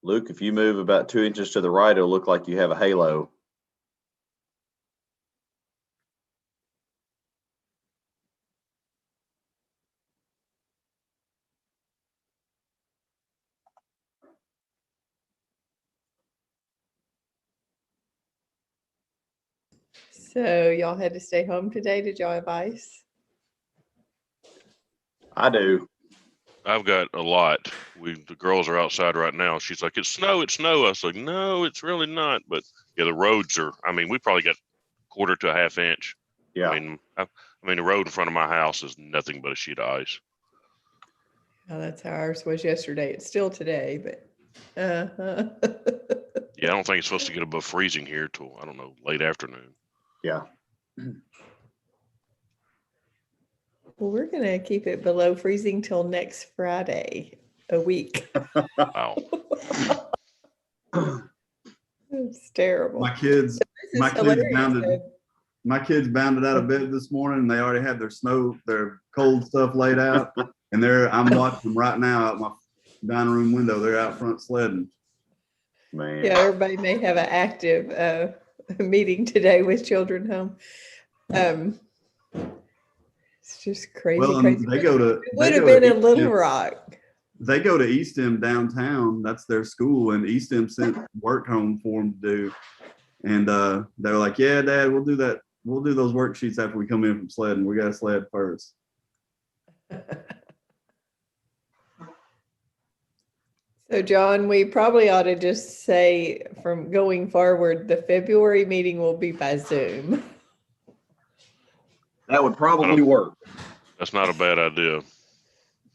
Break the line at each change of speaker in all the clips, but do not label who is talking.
Luke, if you move about 2 inches to the right, it'll look like you have a halo.
So y'all had to stay home today? Did y'all have ice?
I do.
I've got a lot. The girls are outside right now. She's like, it's snow, it's snow. I was like, no, it's really not. But yeah, the roads are, I mean, we probably got quarter to a half inch.
Yeah.
I mean, the road in front of my house is nothing but a sheet of ice.
Oh, that's how ours was yesterday. It's still today, but
Yeah, I don't think it's supposed to get above freezing here till, I don't know, late afternoon.
Yeah.
Well, we're going to keep it below freezing till next Friday, a week.
Wow.
It's terrible.
My kids bounded out of bed this morning and they already had their cold stuff laid out. And I'm watching them right now out my dining room window. They're out front sledding.
Man.
Yeah, everybody may have an active meeting today with children home. It's just crazy.
Well,
crazy.
it
would have been in Little Rock.
They go to East End downtown. That's their school, and East End sent work home for them to do. And they were like, "Yeah, Dad, we'll do that. We'll do those worksheets after we come in from sledding. We got to sled first."
So, John, we probably ought to just say from going forward, the February meeting will be by Zoom.
That would probably work.
That's not a bad idea.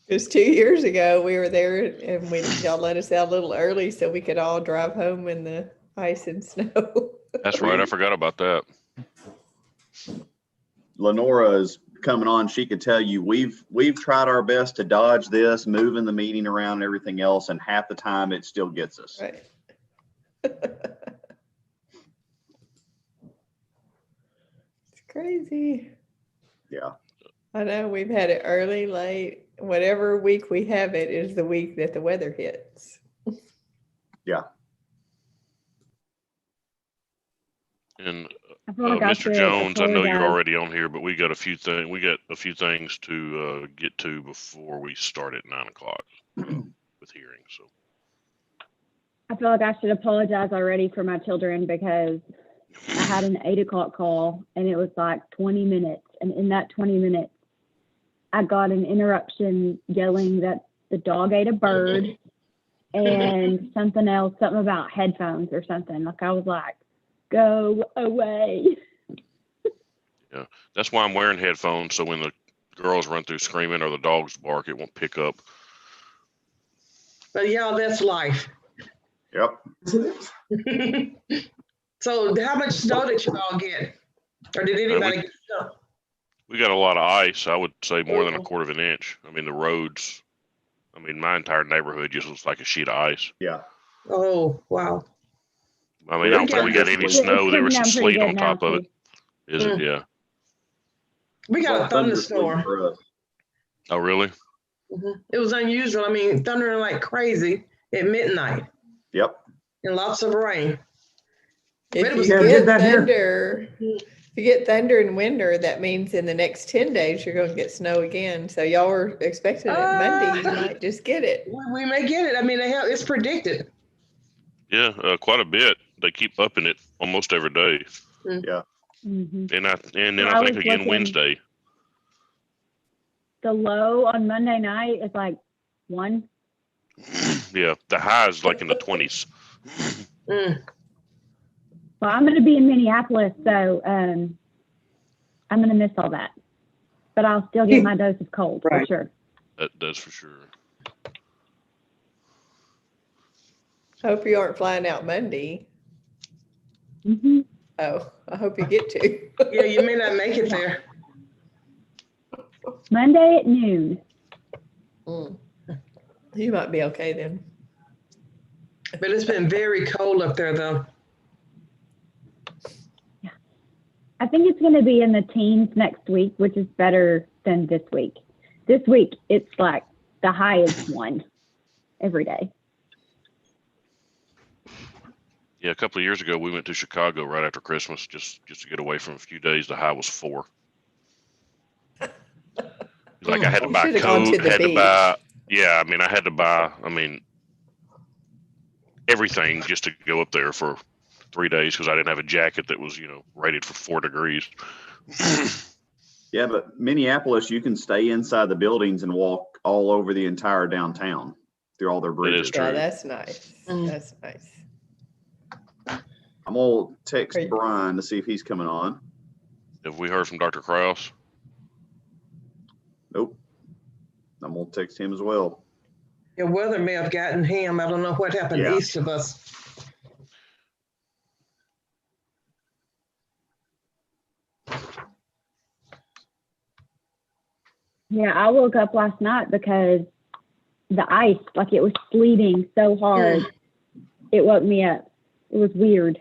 Because 2 years ago, we were there and y'all let us out a little early so we could all drive home in the ice and snow.
That's right. I forgot about that.
Lenora is coming on. She could tell you we've tried our best to dodge this, moving the meeting around and everything else, and half the time it still gets us.
Right. It's crazy.
Yeah.
I know we've had it early, late, whatever week we have it is the week that the weather hits.
Yeah.
And
like
Mr. Jones, I know you're
apologize.
already on here, but we got a few things to get to before we start at 9 o'clock with hearings. So
I feel like I should apologize already for my children because I had an 8 o'clock call and it was like 20 minutes. And in that 20 minutes, I got an interruption yelling that the dog ate a bird and something else, something about headphones or something. Like I was like, go away.
yeah, that's why I'm wearing headphones. So when the girls run through screaming or the dogs bark, it won't pick up.
But yeah, that's life.
Yep.
So how much snow did you all get? Or did anybody get snow?
We got a lot of ice. I would say more than a quarter of an inch. I mean, the roads, my entire neighborhood just looks like a sheet of ice.
Yeah.
Oh, wow.
I mean, I don't think we got any snow. There was some sleet on top of it. Is it? Yeah.
We got a thunderstorm.
Oh, really?
It was unusual. I mean, thundering like crazy at midnight.
Yep.
And lots of rain.
If you get thunder and winter, that means in the next 10 days, you're going to get snow again. So y'all were expecting it Monday. You might just get it.
We may get it. I mean, it's predicted.
Yeah, quite a bit. They keep upping it almost every day.
Yeah.
Mm-hmm.
And then I think again Wednesday.
The low on Monday night is like 1.
Yeah, the high is like in the 20s.
Well, I'm going to be in Minneapolis, so I'm going to miss all that. But I'll still get my dose of cold, for sure.
That does for sure.
Hope you aren't flying out Monday.
Mm-hmm.
Oh, I hope you get to.
Yeah, you may not make it there.
Monday at noon.
You might be okay then.
But it's been very cold up there, though.
Yeah. I think it's going to be in the teens next week, which is better than this week. This week, it's like the high is 1 every day.
Yeah, a couple of years ago, we went to Chicago right after Christmas just to get away from a few days. The high was 4. Like I had to
You
buy
should have gone to
coat,
the
had to
beach.
buy, yeah, I mean, I had to buy, I mean, everything just to go up there for 3 days because I didn't have a jacket that was, rated for 4 degrees.
Yeah, but Minneapolis, you can stay inside the buildings and walk all over the entire downtown through all their
That is
bridges.
true.
Yeah, that's nice.
Mm.
That's nice.
I'm gonna text
Are you-
Brian to see if he's coming on.
Have we heard from Dr. Krause?
Nope. I'm gonna text him as well.
The weather may have gotten him. I don't know what happened
Yeah.
east of us.
Yeah, I woke up last night because the ice, like it was sleeting so hard, it woke me up. It was weird.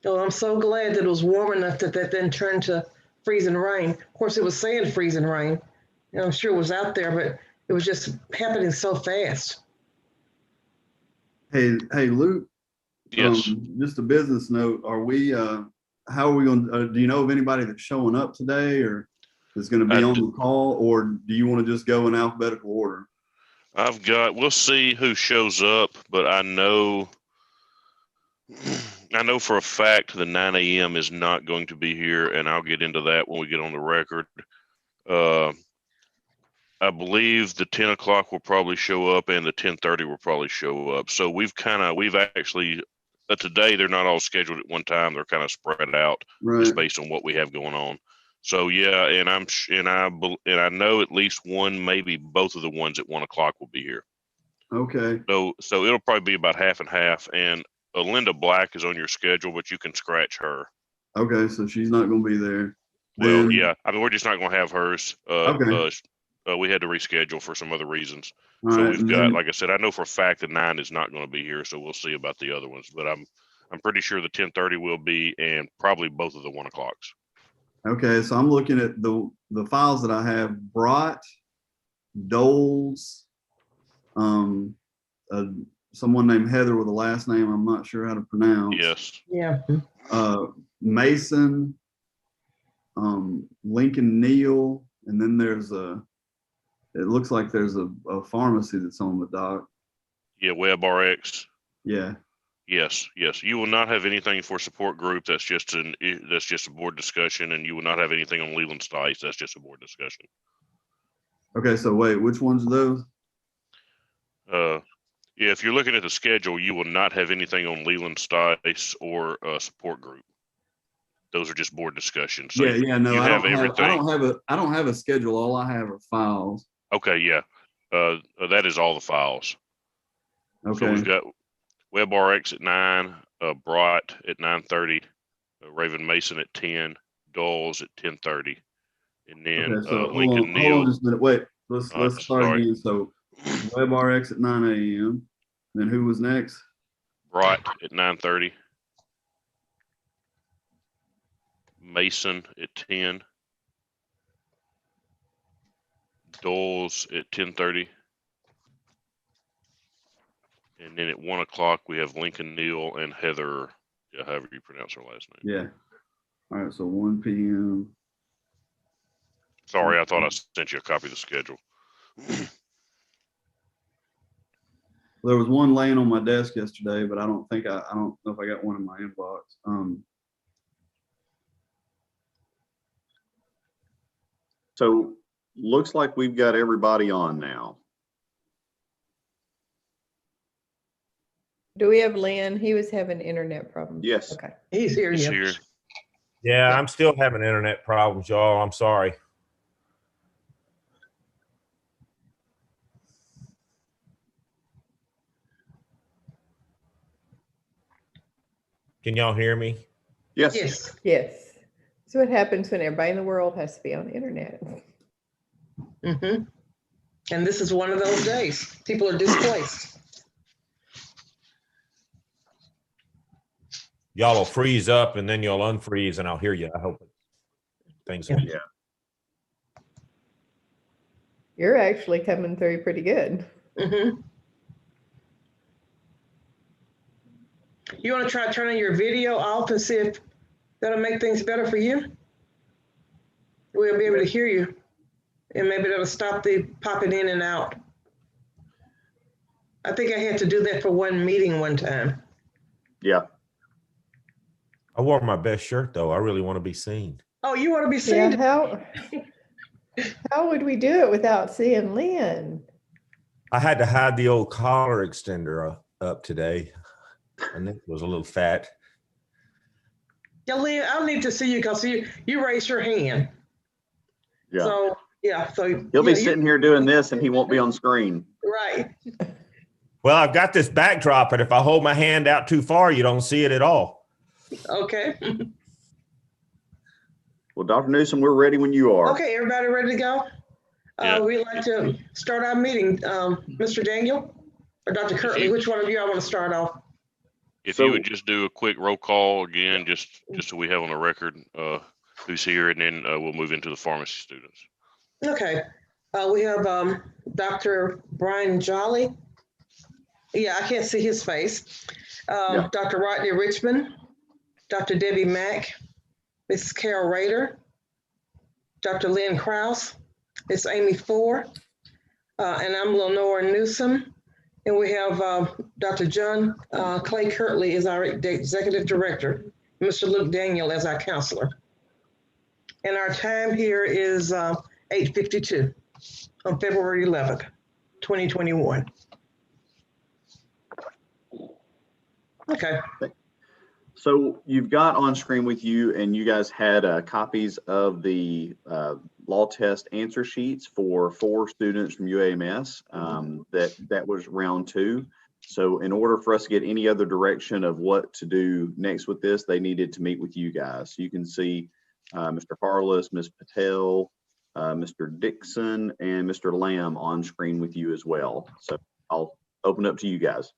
Oh, I'm so glad that it was warm enough that didn't turn to freezing rain. Of course, it was saying freezing rain. I'm sure it was out there, but it was just happening so fast.
Hey, Luke.
Yes.
Just a business note. Are we? How are we going? Do you know of anybody that's showing up today, or is going to be on the call, or do you want to just go in alphabetical order?
We'll see who shows up, but I know for a fact the 9 a.m. is not going to be here, and I'll get into that when we get on the record. I believe the 10 o'clock will probably show up and the 10:30 will probably show up. So we've actually, today they're not all scheduled at one time. They're kind of spread out just based on what we have going on. So yeah, and I know at least one, maybe both of the ones at 1 o'clock will be here.
Okay.
So it'll probably be about half and half. And Linda Black is on your schedule, but you can scratch her.
Okay, so she's not going to be there.
Well,
Then-
yeah, I mean, we're just not going to have hers.
Okay.
We had to reschedule for some other reasons.
All
So
right,
we've
and
got,
then-
like I said, I know for a fact that 9 is not going to be here. So we'll see about the other ones. But I'm pretty sure the 10:30 will be, and probably both of the 1 o'clocks.
Okay, so I'm looking at the files that I have. Brought, Doles, someone named Heather with a last name I'm not sure how to pronounce.
Yes.
Yeah.
Mason, Lincoln Neal, and then it looks like there's a pharmacy that's on the dock.
Yeah. WebRx.
Yeah.
Yes. You will not have anything for support group. That's just a board discussion, and you will not have anything on Leland Stice. That's just a board discussion.
Okay, so wait, which ones are those?
Yeah, if you're looking at the schedule, you will not have anything on Leland Stice or support group. Those are just board discussions. So
No,
you
I
have
don't
everything.
I don't have a schedule. All I have are files.
Okay, yeah. That is all the files.
Okay.
So we've got WebRx at 9, Brought at 9:30, Raven Mason at 10, Doles at 10:30, and then
Okay, so
Lincoln
hold on
Neal.
just a minute. Wait, let's start
sorry.
again. So WebRx at 9 a.m. Then who was next?
Brought at 9:30, Mason at 10, Doles at 10:30, and then at 1 o'clock we have Lincoln Neal and Heather, however you pronounce her last name.
Yeah. All right, so 1 p.m.
Sorry, I thought I sent you a copy of the schedule.
There was one laying on my desk yesterday, but I don't know if I got one in my inbox.
So looks like we've got everybody on now.
Do we have Lynn? He was having internet problems.
Yes.
Okay.
He's here.
It's
Yeah.
here.
Yeah, I'm still having internet problems, y'all. I'm sorry. Can y'all hear me?
Yes.
Yes.
Yes. So what happens when everybody in the world has to be on the internet?
Mm-hmm. And this is one of those days. People are displaced.
Y'all will freeze up and then you'll unfreeze and I'll hear you. I hope things.
Yeah.
You're actually coming through pretty good.
Mm-hmm. You want to try turning your video off and see if that'll make things better for you? We'll be able to hear you. And maybe that'll stop the popping in and out. I think I had to do that for one meeting one time.
Yeah.
I wore my best shirt though. I really want to be seen.
Oh, you want to be
Yeah,
seen?
how would we do it without seeing Lynn?
I had to hide the old collar extender up today. And it was a little fat.
Yeah, Lynn, I'll need to see you because you raised your hand.
Yeah.
So, yeah. So
He'll be sitting here doing this and he won't be on screen.
right.
Well, I've got this backdrop, and if I hold my hand out too far, you don't see it at all.
Okay.
Well, Dr. Newsom, we're ready when you are.
Okay, everybody ready to go?
Yeah.
We'd like to start our meeting. Mr. Daniel or Dr. Kirtley, which one of you I want to start off?
If
So-
you would just do a quick roll call again, just so we have on the record who's here, and then we'll move into the pharmacy students.
Okay. We have Dr. Brian Jolly. Yeah, I can't see his face.
Yeah.
Dr. Rodney Richmond, Dr. Debbie Mack, Mrs. Carol Rader, Dr. Lynn Krause, Miss Amy Ford, and I'm Lenore Newsom. And we have Dr. John Clay Kirtley is our executive director, Mr. Luke Daniel as our counselor. And our time here is 8:52 on February 11th, 2021. Okay.
So you've got on screen with you, and you guys had copies of the law test answer sheets for 4 students from UAMS. That was round 2. So in order for us to get any other direction of what to do next with this, they needed to meet with you guys. So you can see Mr. Harless, Ms. Patel, Mr. Dixon, and Mr. Lamb on screen with you as well. So I'll open up to you guys.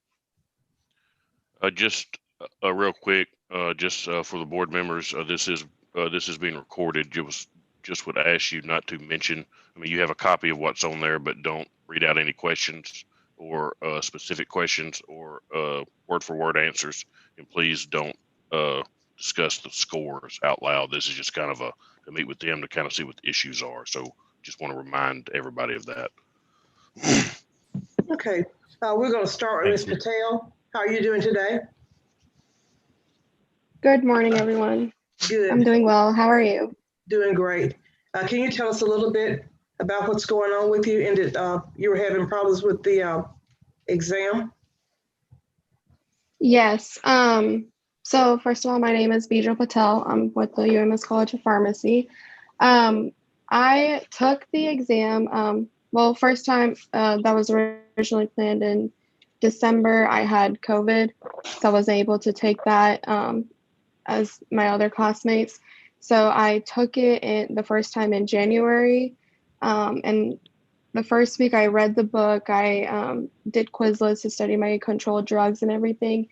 Just real quick, just for the board members, this is being recorded. Just would ask you not to mention. I mean, you have a copy of what's on there, but don't read out any questions or specific questions or word for word answers. And please don't discuss the scores out loud. This is just kind of to meet with them to kind of see what the issues are. So just want to remind everybody of that.
Okay. We're going to start with Ms. Patel. How are you doing today?
Good morning, everyone.
Good.
I'm doing well. How are you?
Doing great. Can you tell us a little bit about what's going on with you and that you were having problems with the exam?
Yes. So first of all, my name is Bijal Patel. I'm with the UMS College of Pharmacy. I took the exam. Well, first time that was originally planned in December. I had COVID, so I wasn't able to take that as my other classmates. So I took it the first time in January. And the first week I read the book, I did Quizlets to study my controlled drugs and everything.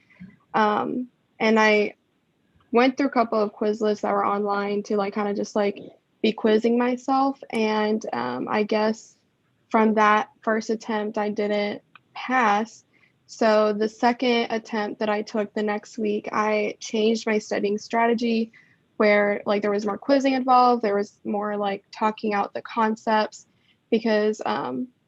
And I went through a couple of Quizlets that were online to like kind of just like be quizzing myself. And I guess from that first attempt, I didn't pass. So the second attempt that I took the next week, I changed my studying strategy where like there was more quizzing involved. There was more like talking out the concepts because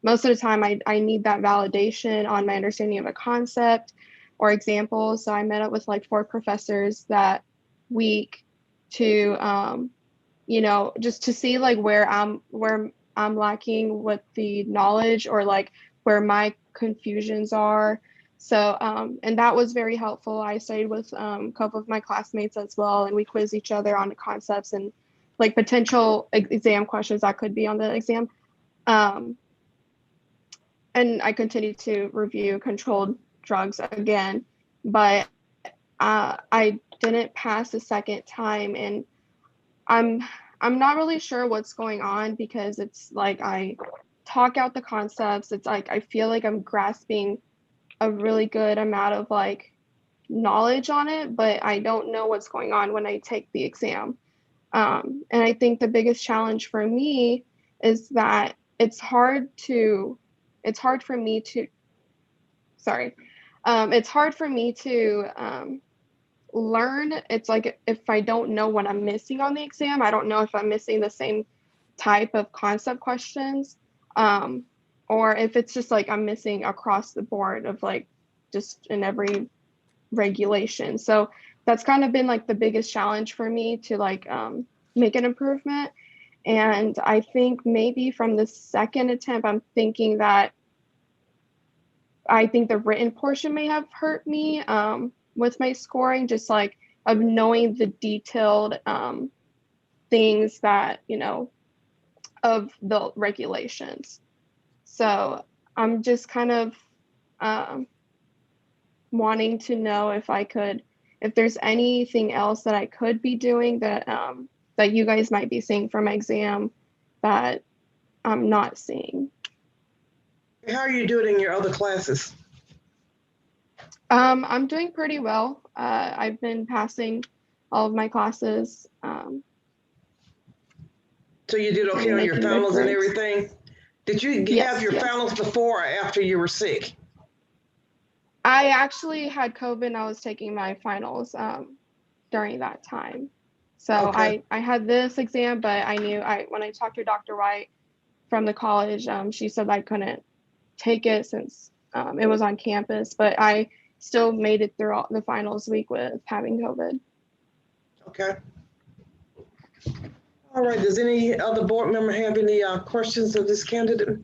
most of the time I need that validation on my understanding of a concept or examples. So I met up with like 4 professors that week to, just to see like where I'm lacking with the knowledge or like where my confusions are. So, and that was very helpful. I studied with a couple of my classmates as well, and we quiz each other on the concepts and like potential exam questions that could be on the exam. And I continued to review controlled drugs again, but I didn't pass the second time, and I'm not really sure what's going on because it's like I talk out the concepts. It's like I feel like I'm grasping a really good amount of like knowledge on it, but I don't know what's going on when I take the exam. And I think the biggest challenge for me is that it's hard for me to learn. It's like if I don't know what I'm missing on the exam, I don't know if I'm missing the same type of concept questions, or if it's just like I'm missing across the board of like just in every regulation. So that's kind of been like the biggest challenge for me to like make an improvement. And I think maybe from the second attempt, I'm thinking that I think the written portion may have hurt me with my scoring, just like of knowing the detailed things that, you know, of the regulations. So I'm just kind of wanting to know if there's anything else that I could be doing that that you guys might be seeing from my exam that I'm not seeing.
How are you doing in your other classes?
I'm doing pretty well. I've been passing all of my classes.
So you did okay on your
making
finals and
difference.
everything? Did you
Yes,
have your
yes.
finals before or after you were sick?
I actually had COVID and I was taking my finals during that time. So
Okay.
I had this exam, but I knew when I talked to Dr. White from the college, she said I couldn't take it since it was on campus, but I still made it through the finals week with having COVID.
Okay. All right, does any other board member have any questions of this candidate?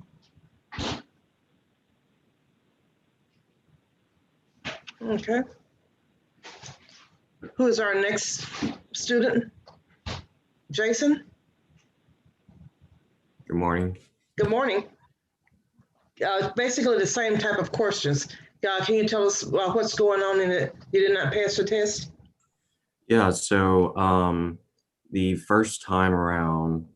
Okay. Who is our next student? Jason?
Good morning.
Good morning. Basically the same type of questions. Can you tell us what's going on in it? You did not pass the test?
Yeah, so the first time around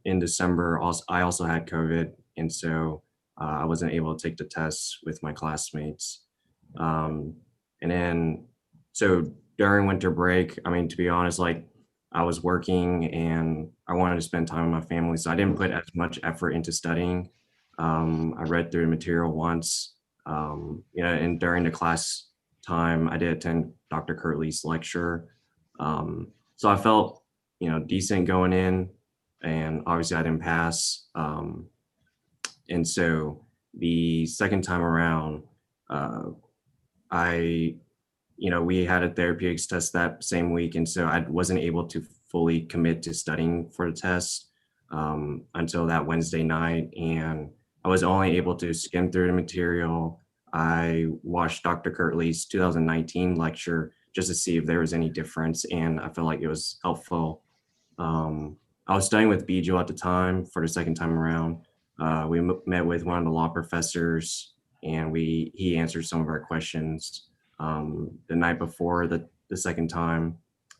in December, I also had COVID, and so I wasn't able to take the tests with my classmates. And then, so during winter break, I mean, to be honest, like I was working and I wanted to spend time with my family, so I didn't put as much effort into studying. I read through the material once, and during the class time, I did attend Dr. Kirtley's lecture. So I felt, decent going in, and obviously I didn't pass. And so the second time around, we had a therapeutics test that same week, and so I wasn't able to fully commit to studying for the test until that Wednesday night, and I was only able to skim through the material. I watched Dr. Kirtley's 2019 lecture just to see if there was any difference, and I felt like it was helpful. I was studying with Bijo at the time for the second time around. We met with one of the law professors, and he answered some of our questions. The night before the second time,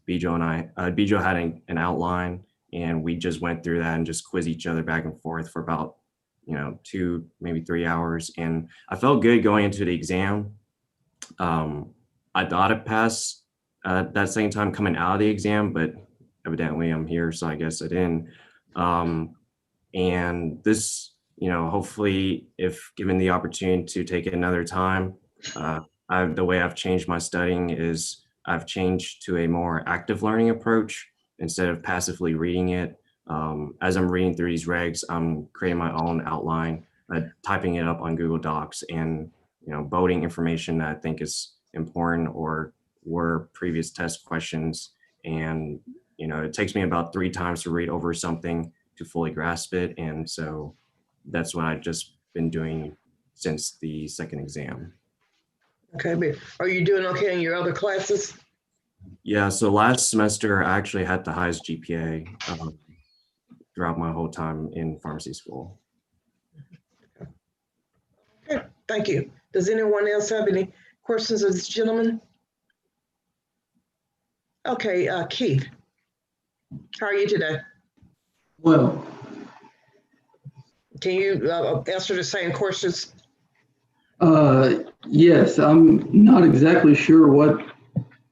Bijo had an outline, and we just went through that and just quizzed each other back and forth for about 2, maybe 3 hours. And I felt good going into the exam. I thought I passed that same time coming out of the exam, but evidently I'm here, so I guess I didn't. And this, hopefully, if given the opportunity to take it another time, the way I've changed my studying is I've changed to a more active learning approach instead of passively reading it. As I'm reading through these regs, I'm creating my own outline, typing it up on Google Docs, and bolding information that I think is important or were previous test questions. And it takes me about 3 times to read over something to fully grasp it. And so that's what I've just been doing since the second exam.
Okay, but are you doing okay in your other classes?
Yeah, so last semester I actually had the highest GPA throughout my whole time in pharmacy school.
Okay, thank you. Does anyone else have any questions of this gentleman? Okay, Keith, how are you today?
Well,
Can you answer the same questions?
yes, I'm not exactly sure what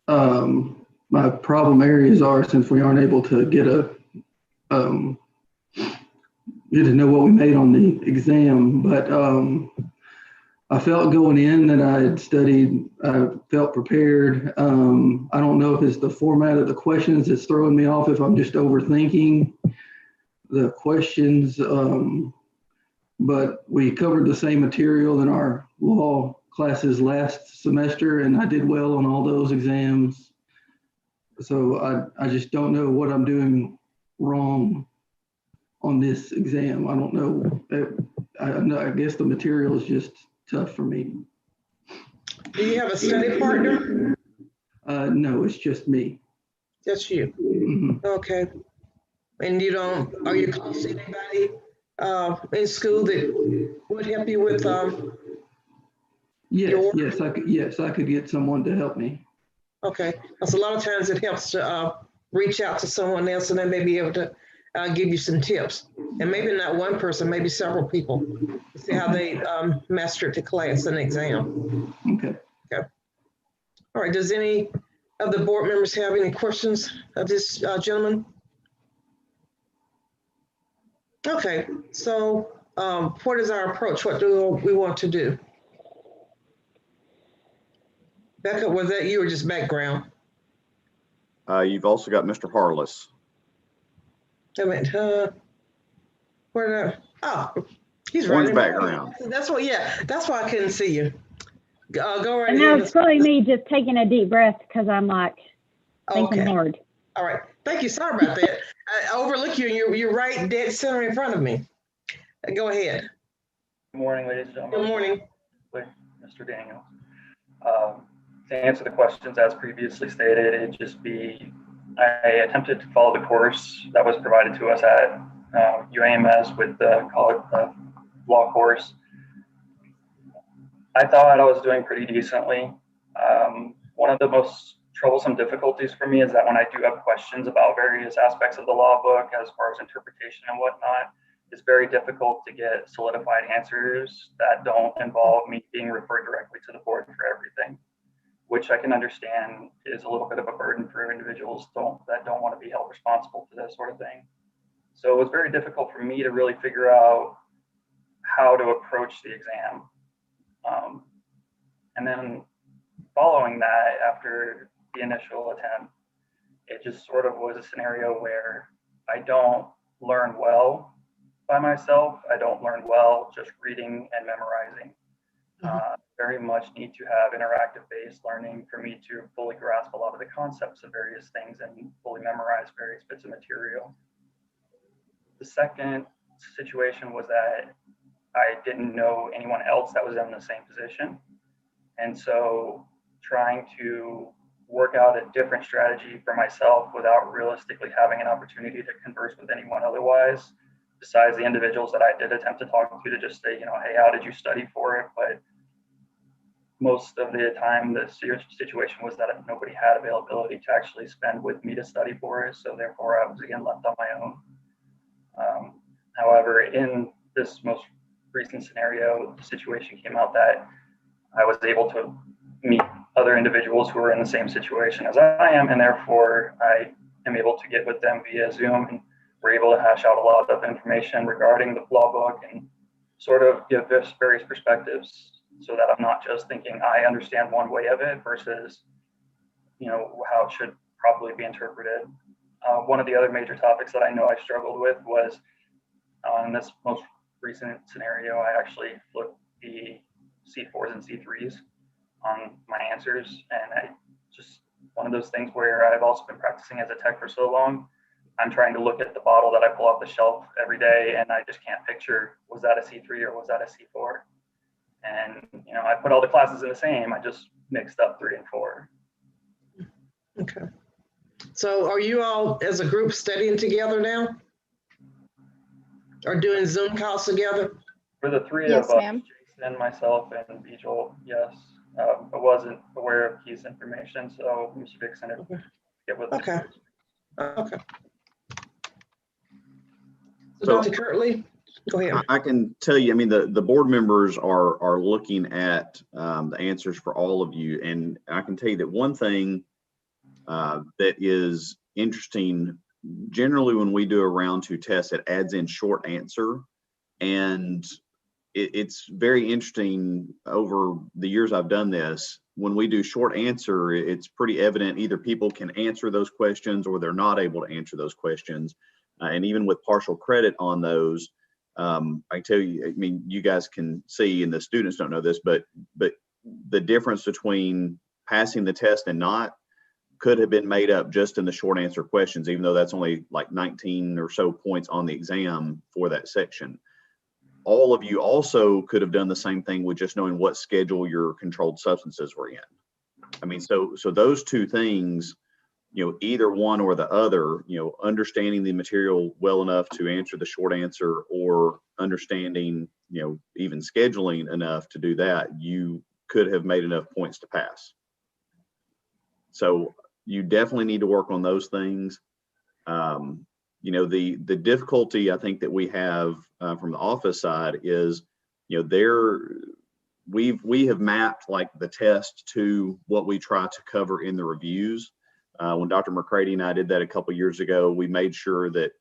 my problem areas are since we aren't able to get to know what we made on the exam, but I felt going in that I had studied, I felt prepared. I don't know if it's the format of the questions that's throwing me off, if I'm just overthinking the questions. But we covered the same material in our law classes last semester, and I did well on all those exams. So I just don't know what I'm doing wrong on this exam. I don't know. I guess the material is just tough for me.
Do you have a study partner?
No, it's just me.
Just you.
Mhm.
Okay. And are you close to anybody in school that would help you with
Yes, I could get someone to help me.
Okay, because a lot of times it helps to reach out to someone else and they may be able to give you some tips. And maybe not one person, maybe several people, to see how they mastered the class and exam.
Okay.
Okay. All right, does any of the board members have any questions of this gentleman? Okay, so what is our approach? What do we want to do? Becca, was that you or just background?
You've also got Mr. Harless.
I mean, he's
Orange
right.
background.
That's what, yeah, that's why I couldn't see you. Go right
And now
ahead.
it's probably me just taking a deep breath because I'm like thinking
Okay.
hard.
All right. Thank you. Sorry about that. I overlook you and you're right dead center in front of me. Go ahead.
Good morning, ladies and gentlemen.
Good morning.
Mr. Daniels. To answer the questions as previously stated, it'd just be, I attempted to follow the course that was provided to us at UAMS with the law course. I thought I was doing pretty decently. One of the most troublesome difficulties for me is that when I do have questions about various aspects of the law book, as far as interpretation and whatnot, it's very difficult to get solidified answers that don't involve me being referred directly to the board for everything, which I can understand is a little bit of a burden for individuals that don't want to be held responsible for this sort of thing. So it was very difficult for me to really figure out how to approach the exam. And then following that, after the initial attempt, it just sort of was a scenario where I don't learn well by myself. I don't learn well just reading and memorizing. Very much need to have interactive based learning for me to fully grasp a lot of the concepts of various things and fully memorize various bits of material. The second situation was that I didn't know anyone else that was in the same position. And so trying to work out a different strategy for myself without realistically having an opportunity to converse with anyone otherwise, besides the individuals that I did attempt to talk to just say, hey, how did you study for it? But most of the time, the situation was that nobody had availability to actually spend with me to study for it. So therefore, I was again left on my own. However, in this most recent scenario, the situation came out that I was able to meet other individuals who are in the same situation as I am, and therefore I am able to get with them via Zoom, and we're able to hash out a lot of information regarding the law book and sort of give this various perspectives so that I'm not just thinking I understand one way of it versus, how it should probably be interpreted. One of the other major topics that I know I struggled with was on this most recent scenario, I actually flipped the C4s and C3s on my answers. And one of those things where I've also been practicing as a tech for so long, I'm trying to look at the bottle that I pull off the shelf every day, and I just can't picture, was that a C3 or was that a C4? And, I put all the classes in the same, I just mixed up 3 and 4.
Okay. So are you all as a group studying together now? Or doing Zoom calls together?
For the 3
Yes,
of us,
ma'am.
Jason, myself, and Bijal, yes. I wasn't aware of Keith's information, so Mr. Dixon, get with
Okay.
us.
Okay. So
So-
Dr. Kirtley, go ahead.
I can tell you, the board members are looking at the answers for all of you. And I can tell you that one thing that is interesting, generally when we do a round 2 test, it adds in short answer. And it's very interesting over the years I've done this. When we do short answer, it's pretty evident either people can answer those questions or they're not able to answer those questions. And even with partial credit on those, I can tell you, I mean, you guys can see, and the students don't know this, but the difference between passing the test and not could have been made up just in the short answer questions, even though that's only like 19 or so points on the exam for that section. All of you also could have done the same thing with just knowing what schedule your controlled substances were in. I mean, so those two things, you know, either one or the other, you know, understanding the material well enough to answer the short answer, or understanding, you know, even scheduling enough to do that, you could have made enough points to pass. So you definitely need to work on those things. You know, the difficulty I think that we have from the office side is, you know, we have mapped like the test to what we try to cover in the reviews. When Dr. McCready and I did that a couple of years ago, we made sure that,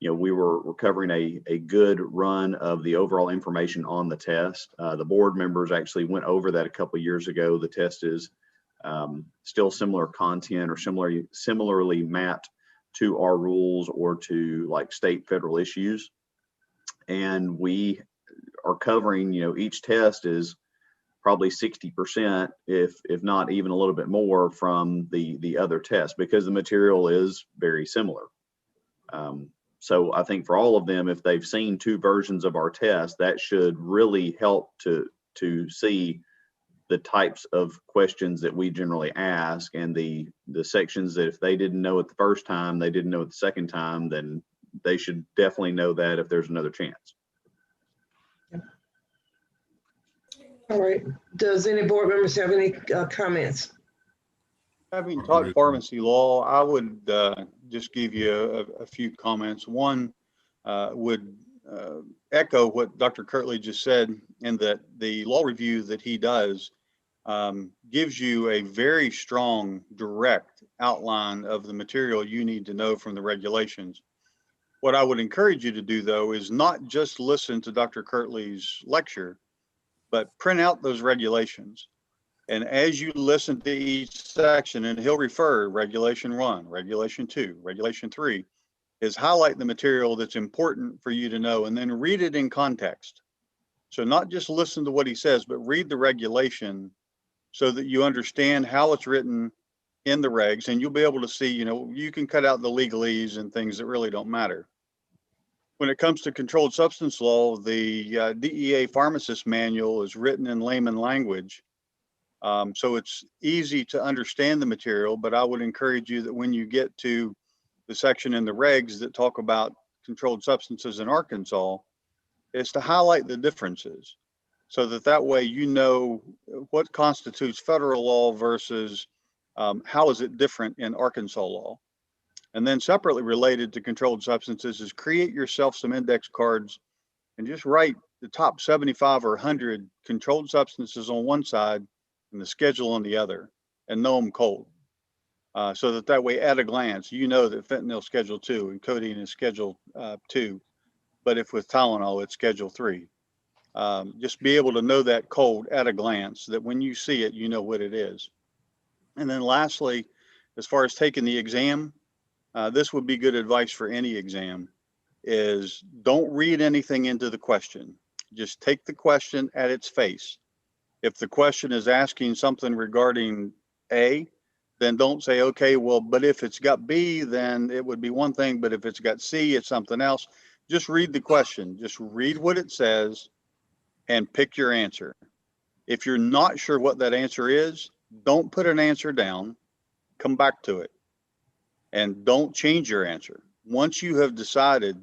you know, we were covering a good run of the overall information on the test. The board members actually went over that a couple of years ago. The test is still similar content or similarly mapped to our rules or to like state federal issues. And we are covering, you know, each test is probably 60%, if not even a little bit more, from the other test, because the material is very similar. So I think for all of them, if they've seen two versions of our test, that should really help to see the types of questions that we generally ask, and the sections that if they didn't know it the first time, they didn't know it the second time, then they should definitely know that if there's another chance.
All right. Does any board members have any comments?
Having taught pharmacy law, I would just give you a few comments. One would echo what Dr. Kirtley just said, in that the law review that he does gives you a very strong, direct outline of the material you need to know from the regulations. What I would encourage you to do, though, is not just listen to Dr. Kirtley's lecture, but print out those regulations. And as you listen to each section, and he'll refer regulation 1, regulation 2, regulation 3, is highlight the material that's important for you to know, and then read it in context. So not just listen to what he says, but read the regulation so that you understand how it's written in the regs, and you'll be able to see, you know, you can cut out the legalese and things that really don't matter. When it comes to controlled substance law, the DEA pharmacist manual is written in layman language. So it's easy to understand the material, but I would encourage you that when you get to the section in the regs that talk about controlled substances in Arkansas, is to highlight the differences, so that way you know what constitutes federal law versus how is it different in Arkansas law. And then separately related to controlled substances is create yourself some index cards and just write the top 75 or 100 controlled substances on one side and the schedule on the other, and know them cold. So that way at a glance, you know that fentanyl schedule 2 and codeine is schedule 2, but if with Tylenol, it's schedule 3. Just be able to know that cold at a glance, that when you see it, you know what it is. And then lastly, as far as taking the exam, this would be good advice for any exam, is don't read anything into the question. Just take the question at its face. If the question is asking something regarding A, then don't say, okay, well, but if it's got B, then it would be one thing, but if it's got C, it's something else. Just read the question, just read what it says and pick your answer. If you're not sure what that answer is, don't put an answer down, come back to it, and don't change your answer. Once you have decided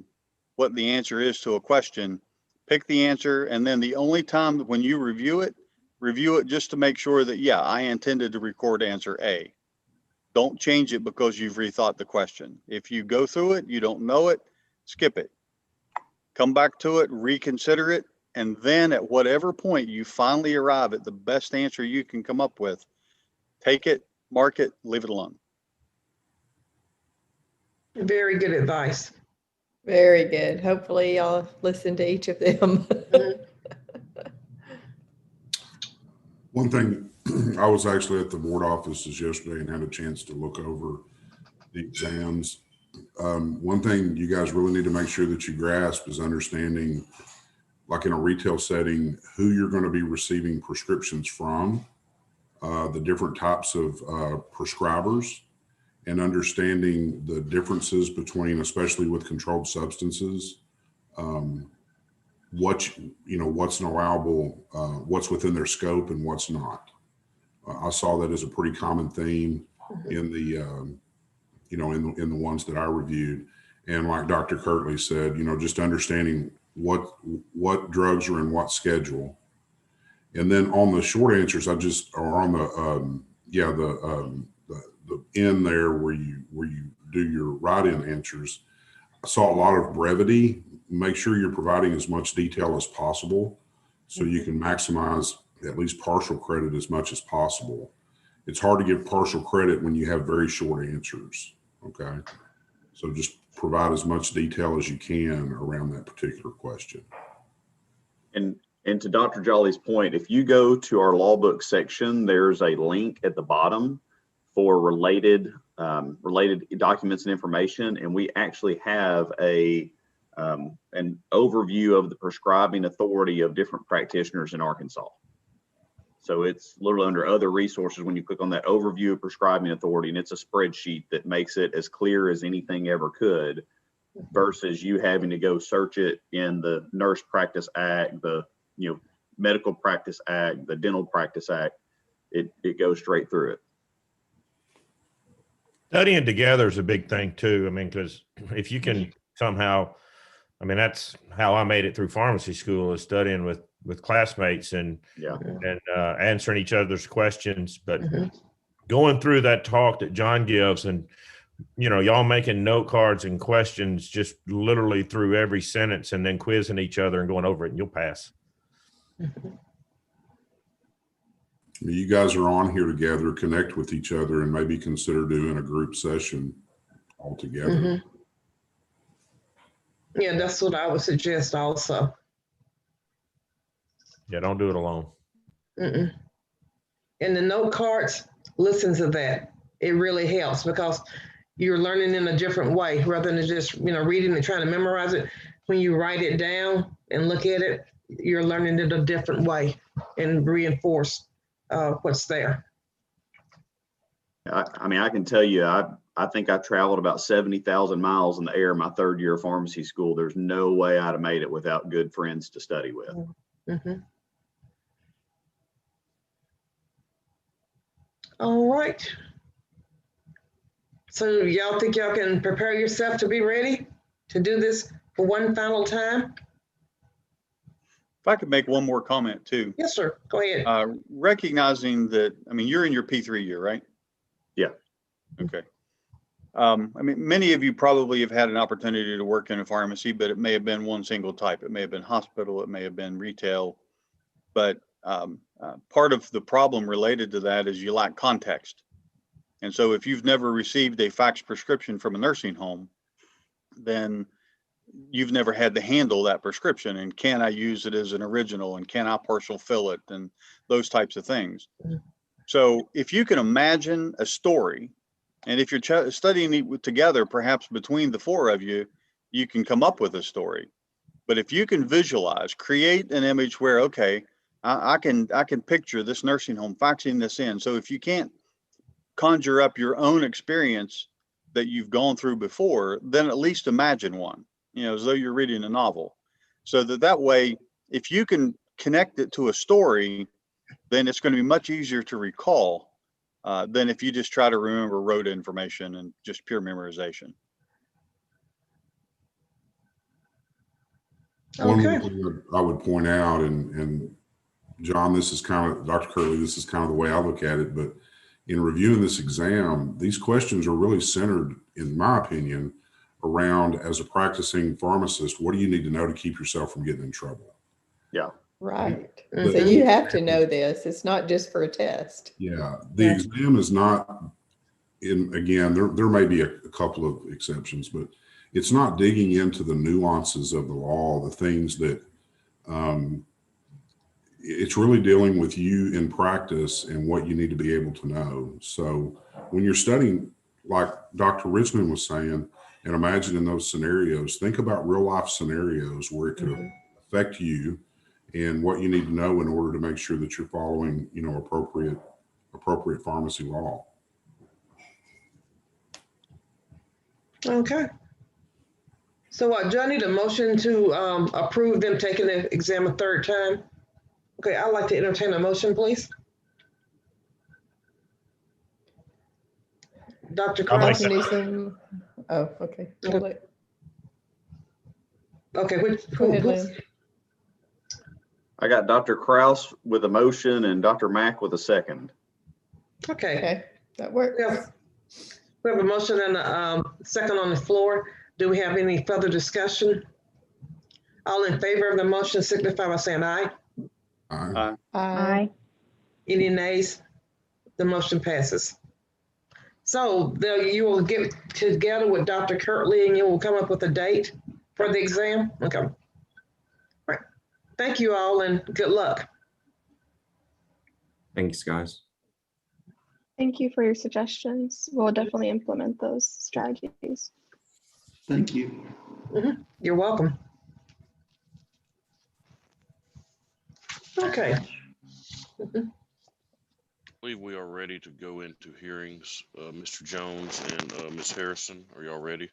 what the answer is to a question, pick the answer, and then the only time when you review it just to make sure that, yeah, I intended to record answer A. Don't change it because you've rethought the question. If you go through it, you don't know it, skip it. Come back to it, reconsider it, and then at whatever point you finally arrive at the best answer you can come up with, take it, mark it, leave it alone.
Very good advice.
Very good. Hopefully y'all listen to each of them.
One thing, I was actually at the board offices yesterday and had a chance to look over the exams. One thing you guys really need to make sure that you grasp is understanding, like in a retail setting, who you're going to be receiving prescriptions from, the different types of prescribers, and understanding the differences between, especially with controlled substances, what's an allowable, what's within their scope and what's not. I saw that as a pretty common theme in the, in the ones that I reviewed. And like Dr. Kirtley said, just understanding what drugs are in what schedule. And then on the short answers, or on the end there where you do your write-in answers, I saw a lot of brevity. Make sure you're providing as much detail as possible so you can maximize at least partial credit as much as possible. It's hard to give partial credit when you have very short answers, okay? So just provide as much detail as you can around that particular question.
And to Dr. Jolly's point, if you go to our law book section, there's a link at the bottom for related documents and information, and we actually have an overview of the prescribing authority of different practitioners in Arkansas. So it's literally under other resources when you click on that overview of prescribing authority, and it's a spreadsheet that makes it as clear as anything ever could, versus you having to go search it in the Nurse Practice Act, the Medical Practice Act, the Dental Practice Act. It goes straight through it.
Studying together is a big thing too. I mean, because if you can somehow, that's how I made it through pharmacy school, is studying with classmates and answering each other's questions. But going through that talk that John gives, and y'all making note cards and questions just literally through every sentence, and then quizzing each other and going over it, and you'll pass.
You guys are on here together, connect with each other, and maybe consider doing a group session all together.
Yeah, that's what I would suggest also.
Yeah, don't do it alone.
And the note cards, listen to that. It really helps because you're learning in a different way rather than just, reading and trying to memorize it. When you write it down and look at it, you're learning it a different way and reinforce what's there.
I can tell you, I think I traveled about 70,000 miles in the air my third year of pharmacy school. There's no way I'd have made it without good friends to study with.
All right. So y'all think y'all can prepare yourself to be ready to do this for one final time?
If I could make one more comment too.
Yes, sir. Go ahead.
Recognizing that, you're in your P3 year, right?
Yeah.
Okay. Many of you probably have had an opportunity to work in a pharmacy, but it may have been one single type. It may have been hospital, it may have been retail. But part of the problem related to that is you lack context. And so if you've never received a fax prescription from a nursing home, then you've never had to handle that prescription. And can I use it as an original? And can I partial fill it? And those types of things. So if you can imagine a story, and if you're studying it together, perhaps between the four of you, you can come up with a story. But if you can visualize, create an image where, okay, I can picture this nursing home faxing this in. So if you can't conjure up your own experience that you've gone through before, then at least imagine one, as though you're reading a novel. So that way, if you can connect it to a story, then it's going to be much easier to recall than if you just try to remember rote information and just pure memorization.
One thing I would point out, and John, this is Dr. Kirtley, this is kind of the way I look at it, but in reviewing this exam, these questions are really centered, in my opinion, around, as a practicing pharmacist, what do you need to know to keep yourself from getting in trouble?
Yeah.
Right. So you have to know this. It's not just for a test.
Yeah. The exam is not, again, there may be a couple of exceptions, but it's not digging into the nuances of the law, the things that, it's really dealing with you in practice and what you need to be able to know. So when you're studying, like Dr. Richmond was saying, and imagining those scenarios, think about real life scenarios where it could affect you and what you need to know in order to make sure that you're following, appropriate pharmacy law.
Okay. So do I need a motion to approve them taking the exam a third time? Okay, I'd like to entertain a motion, please. Dr. Kraus?
Dr. Newsom. Oh, okay.
Okay,
Go ahead, Lynn.
I got Dr. Kraus with a motion and Dr. Mack with a second.
Okay.
That works.
We have a motion and a second on the floor. Do we have any further discussion? All in favor of the motion signify by saying aye.
Aye.
Aye.
Any nays? The motion passes. So you will get together with Dr. Kirtley and you will come up with a date for the exam? Okay. All right. Thank you all and good luck.
Thanks, guys.
Thank you for your suggestions. We'll definitely implement those strategies.
Thank you.
You're welcome. Okay.
I believe we are ready to go into hearings. Mr. Jones and Ms. Harrison, are y'all ready?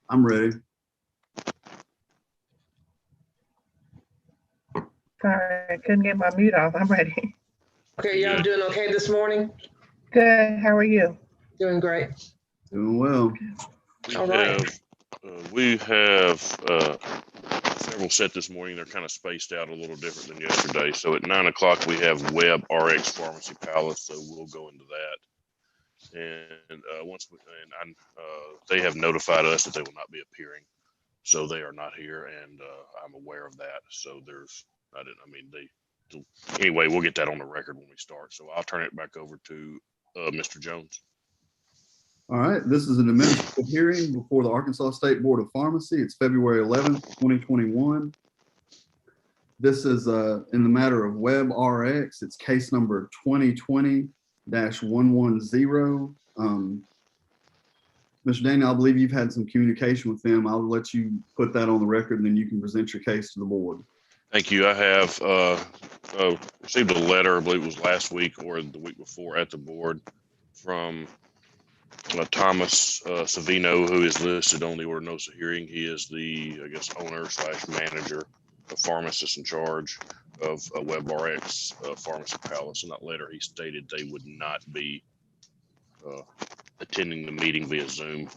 I'm ready.
Sorry, I couldn't get my mute off. I'm ready.
Okay, y'all doing okay this morning?
Good. How are you?
Doing great.
Doing well.
All right.
We have several set this morning. They're kind of spaced out a little different than yesterday. So at 9 o'clock, we have Web RX Pharmacy Palace. So we'll go into that. And they have notified us that they will not be appearing. So they are not here. And I'm aware of that. So anyway, we'll get that on the record when we start. So I'll turn it back over to Mr. Jones.
All right, this is an administrative hearing before the Arkansas State Board of Pharmacy. It's February 11th, 2021. This is in the matter of Web RX. It's case number 2020-110. Mr. Daniel, I believe you've had some communication with them. I'll let you put that on the record and then you can present your case to the board.
Thank you. I have received a letter, I believe it was last week or the week before at the board from Thomas Savino, who is listed on the order notice of hearing. He is the, owner / manager, the pharmacist in charge of WebRx Pharmacy Palace. In that letter, he stated they would not be attending the meeting via Zoom.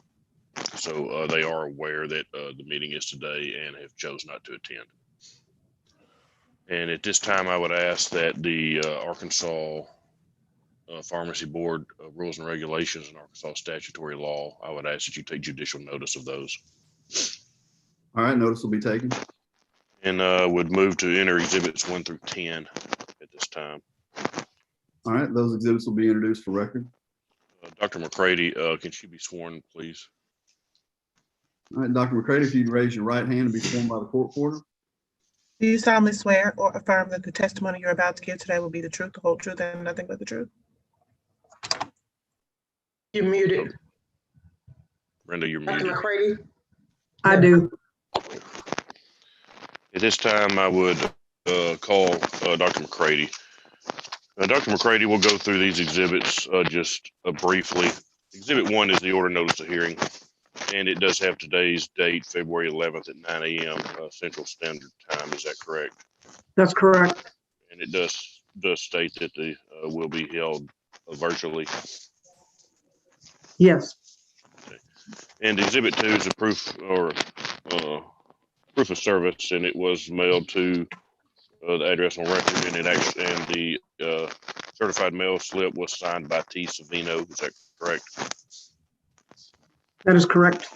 So they are aware that the meeting is today and have chose not to attend. And at this time, I would ask that the Arkansas Pharmacy Board rules and regulations and Arkansas statutory law, I would ask that you take judicial notice of those.
All right, notice will be taken.
And would move to enter exhibits 1 through 10 at this time.
All right, those exhibits will be introduced for record.
Dr. McCready, can she be sworn, please?
All right, Dr. McCready, if you'd raise your right hand and be sworn by the court reporter.
Do you solemnly swear or affirm that the testimony you're about to give today will be the truth, the whole truth, and nothing but the truth?
You're muted.
Brenda, you're
Dr.
muted.
McCready?
I do.
At this time, I would call Dr. McCready. Dr. McCready will go through these exhibits just briefly. Exhibit 1 is the order notice of hearing, and it does have today's date, February 11th at 9 a.m. Central Standard Time. Is that correct?
That's correct.
And it does state that they will be held virtually.
Yes.
Okay. And Exhibit 2 is a proof of service, and it was mailed to the address on record, and the certified mail slip was signed by T. Savino. Is that correct?
That is correct.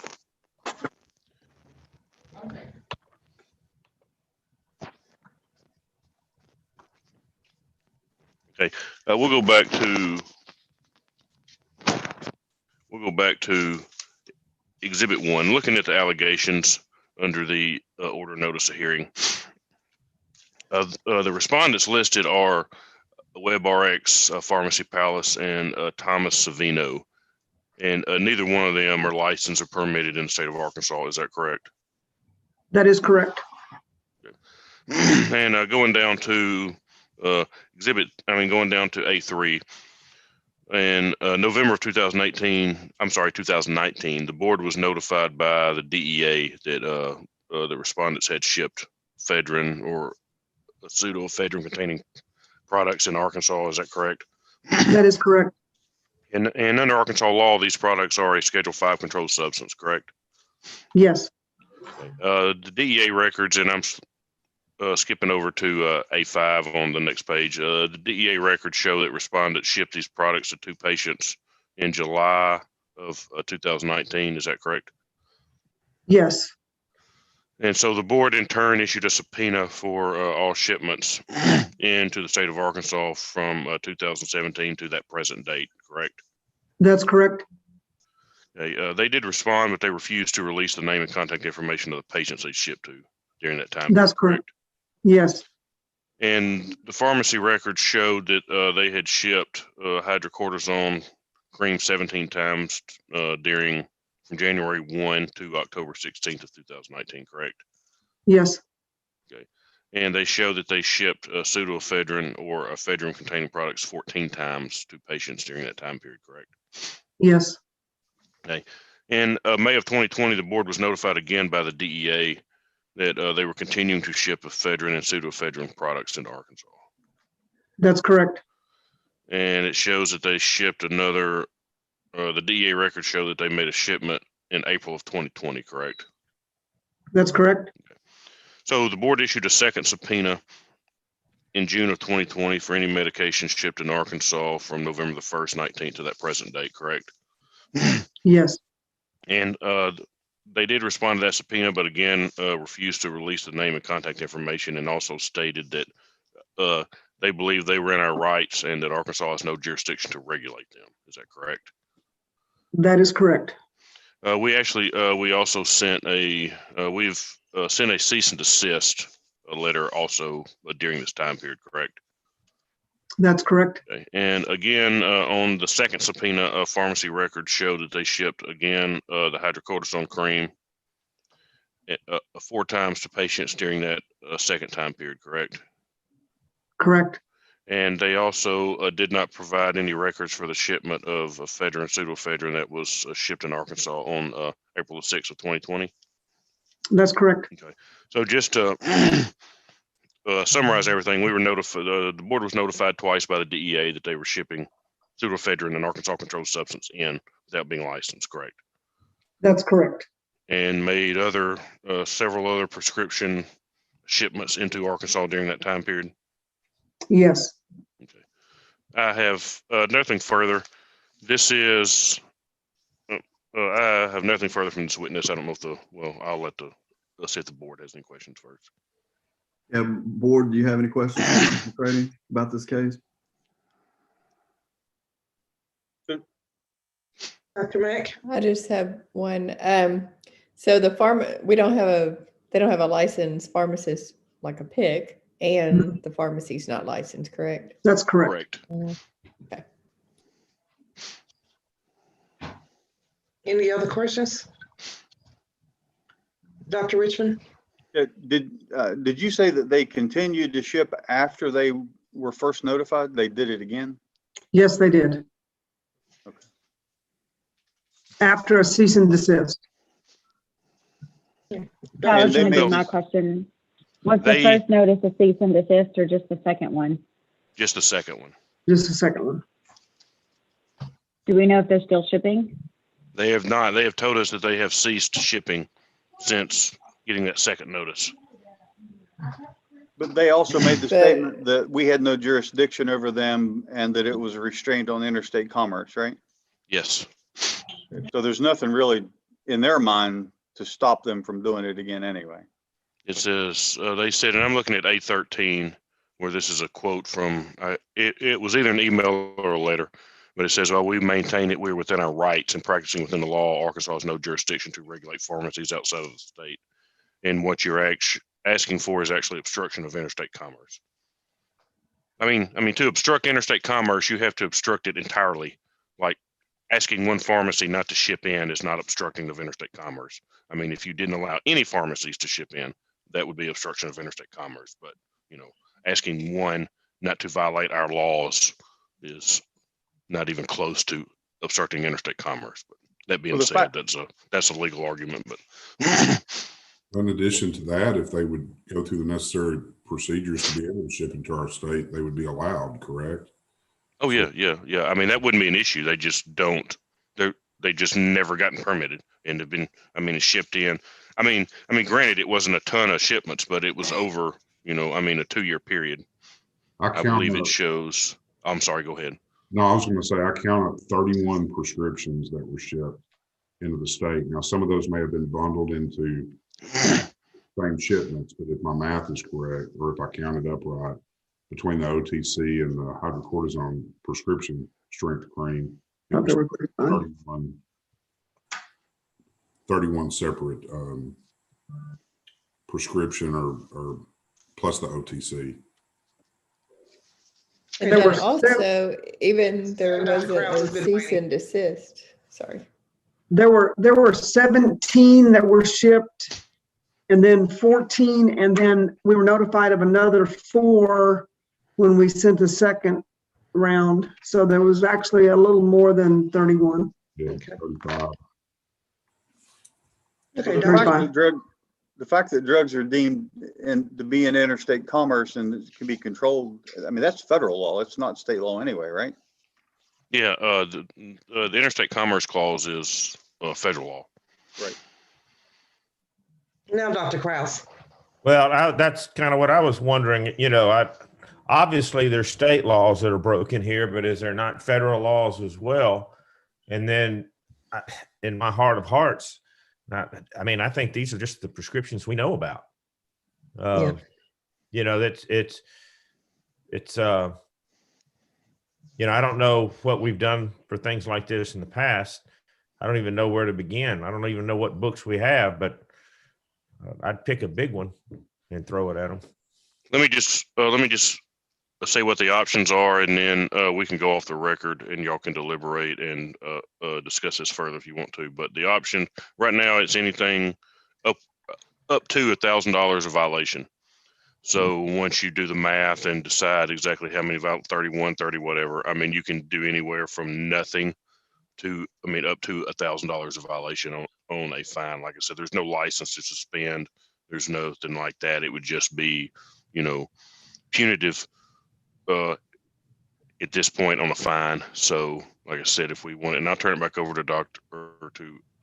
Okay, we'll go back to Exhibit 1. Looking at the allegations, under the order notice of hearing. The respondents listed are WebRx, Pharmacy Palace, and Thomas Savino. And neither one of them are licensed or permitted in the state of Arkansas. Is that correct?
That is correct.
And going down to going down to A3, in November of 2019, the board was notified by the DEA that the respondents had shipped ephedrine or pseudoephedrine containing products in Arkansas. Is that correct?
That is correct.
And under Arkansas law, these products are a Schedule 5 controlled substance, correct?
Yes.
The DEA records, and I'm skipping over to A5 on the next page. The DEA records show that respondents shipped these products to 2 patients in July of 2019. Is that correct?
Yes.
And so the board in turn issued a subpoena for all shipments into the state of Arkansas from 2017 to that present date, correct?
That's correct.
Okay, they did respond, but they refused to release the name and contact information of the patients they shipped to during that time.
That's correct. Yes.
And the pharmacy records showed that they had shipped hydrocortisone cream 17 times from January 1 to October 16th of 2019, correct?
Yes.
Okay. And they show that they shipped pseudoephedrine or ephedrine containing products 14 times to patients during that time period, correct?
Yes.
Okay. In May of 2020, the board was notified again by the DEA that they were continuing to ship ephedrine and pseudoephedrine products into Arkansas.
That's correct.
And it shows that they shipped another, the DEA records show that they made a shipment in April of 2020, correct?
That's correct.
Okay. So the board issued a second subpoena in June of 2020 for any medication shipped in Arkansas from November the 1st, 19th to that present date, correct?
Yes.
And they did respond to that subpoena, but again, refused to release the name and contact information, and also stated that they believe they were in our rights and that Arkansas has no jurisdiction to regulate them. Is that correct?
That is correct.
We also sent we've sent a cease and desist letter also during this time period, correct?
That's correct.
Okay. And again, on the second subpoena, pharmacy records show that they shipped again the hydrocortisone cream 4 times to patients during that second time period, correct?
Correct.
And they also did not provide any records for the shipment of ephedrine, pseudoephedrine that was shipped in Arkansas on April the 6th of 2020.
That's correct.
Okay. So just to summarize everything, we were notified. The board was notified twice by the DEA that they were shipping pseudoephedrine and Arkansas controlled substance in without being licensed, correct?
That's correct.
And made several other prescription shipments into Arkansas during that time period.
Yes.
Okay. I have nothing further. This is. I have nothing further from this witness. I don't know if I'll let's see if the board has any questions first.
Yeah, board, do you have any questions for Brady about this case?
Dr. Mack?
I just have one. So they don't have a licensed pharmacist like a PIC, and the pharmacy's not licensed, correct?
That's correct.
Okay.
Any other questions? Dr. Richmond?
Did you say that they continued to ship after they were first notified? They did it again?
Yes, they did.
Okay.
After a cease and desist.
That was going to be my question. Was the first notice a cease and desist or just the second one?
Just the second one.
Just the second one.
Do we know if they're still shipping?
They have not. They have told us that they have ceased shipping since getting that second notice.
But they also made the statement that we had no jurisdiction over them and that it was a restraint on interstate commerce, right?
Yes.
So there's nothing really in their mind to stop them from doing it again anyway.
It says, they said, and I'm looking at A13, where this is a quote from, it was either an email or a letter, but it says, well, we maintain that we're within our rights and practicing within the law. Arkansas has no jurisdiction to regulate pharmacies outside of the state. and what you're asking for is actually obstruction of interstate commerce. I mean, to obstruct interstate commerce, you have to obstruct it entirely. Like asking one pharmacy not to ship in is not obstructing of interstate commerce. I mean, if you didn't allow any pharmacies to ship in, that would be obstruction of interstate commerce. But, asking one not to violate our laws is not even close to obstructing interstate commerce. But that being said, that's a legal argument. But
in addition to that, if they would go through the necessary procedures to be able to ship into our state, they would be allowed, correct?
Oh yeah. I mean, that wouldn't be an issue. They just don't. They just never gotten permitted and have been. I mean, it's shipped in. I mean, granted, it wasn't a ton of shipments, but it was over. A 2-year period. I believe it shows. I'm sorry. Go ahead.
No, I was going to say I counted 31 prescriptions that were shipped into the state. Now, some of those may have been bundled into same shipments, but if my math is correct, or if I counted up right, between the OTC and the hydrocortisone prescription strength cream, it was 31 separate prescription or plus the OTC.
And then also, even there wasn't a cease and desist. Sorry.
There were 17 that were shipped, and then 14, and then we were notified of another 4 when we sent the second round. So there was actually a little more than 31.
Yeah, 35.
Okay,
the fact that drugs are deemed to be in interstate commerce and can be controlled, I mean, that's federal law. It's not state law anyway, right?
Yeah, the interstate commerce clause is federal law.
Right.
Now, Dr. Krause.
Well, that's kind of what I was wondering. Obviously there's state laws that are broken here, but is there not federal laws as well? And then in my heart of hearts, I think these are just the prescriptions we know about. It's I don't know what we've done for things like this in the past. I don't even know where to begin. I don't even know what books we have, but I'd pick a big one and throw it at them.
Let me just say what the options are, and then we can go off the record and y'all can deliberate and discuss this further if you want to. But the option right now, it's anything up to $1,000 a violation. So once you do the math and decide exactly how many, 31, 30, whatever, I mean, you can do anywhere from nothing to, up to $1,000 a violation on a fine. Like I said, there's no license to suspend. There's nothing like that. It would just be, punitive at this point on a fine. So like I said, if we want it, and I'll turn it back over to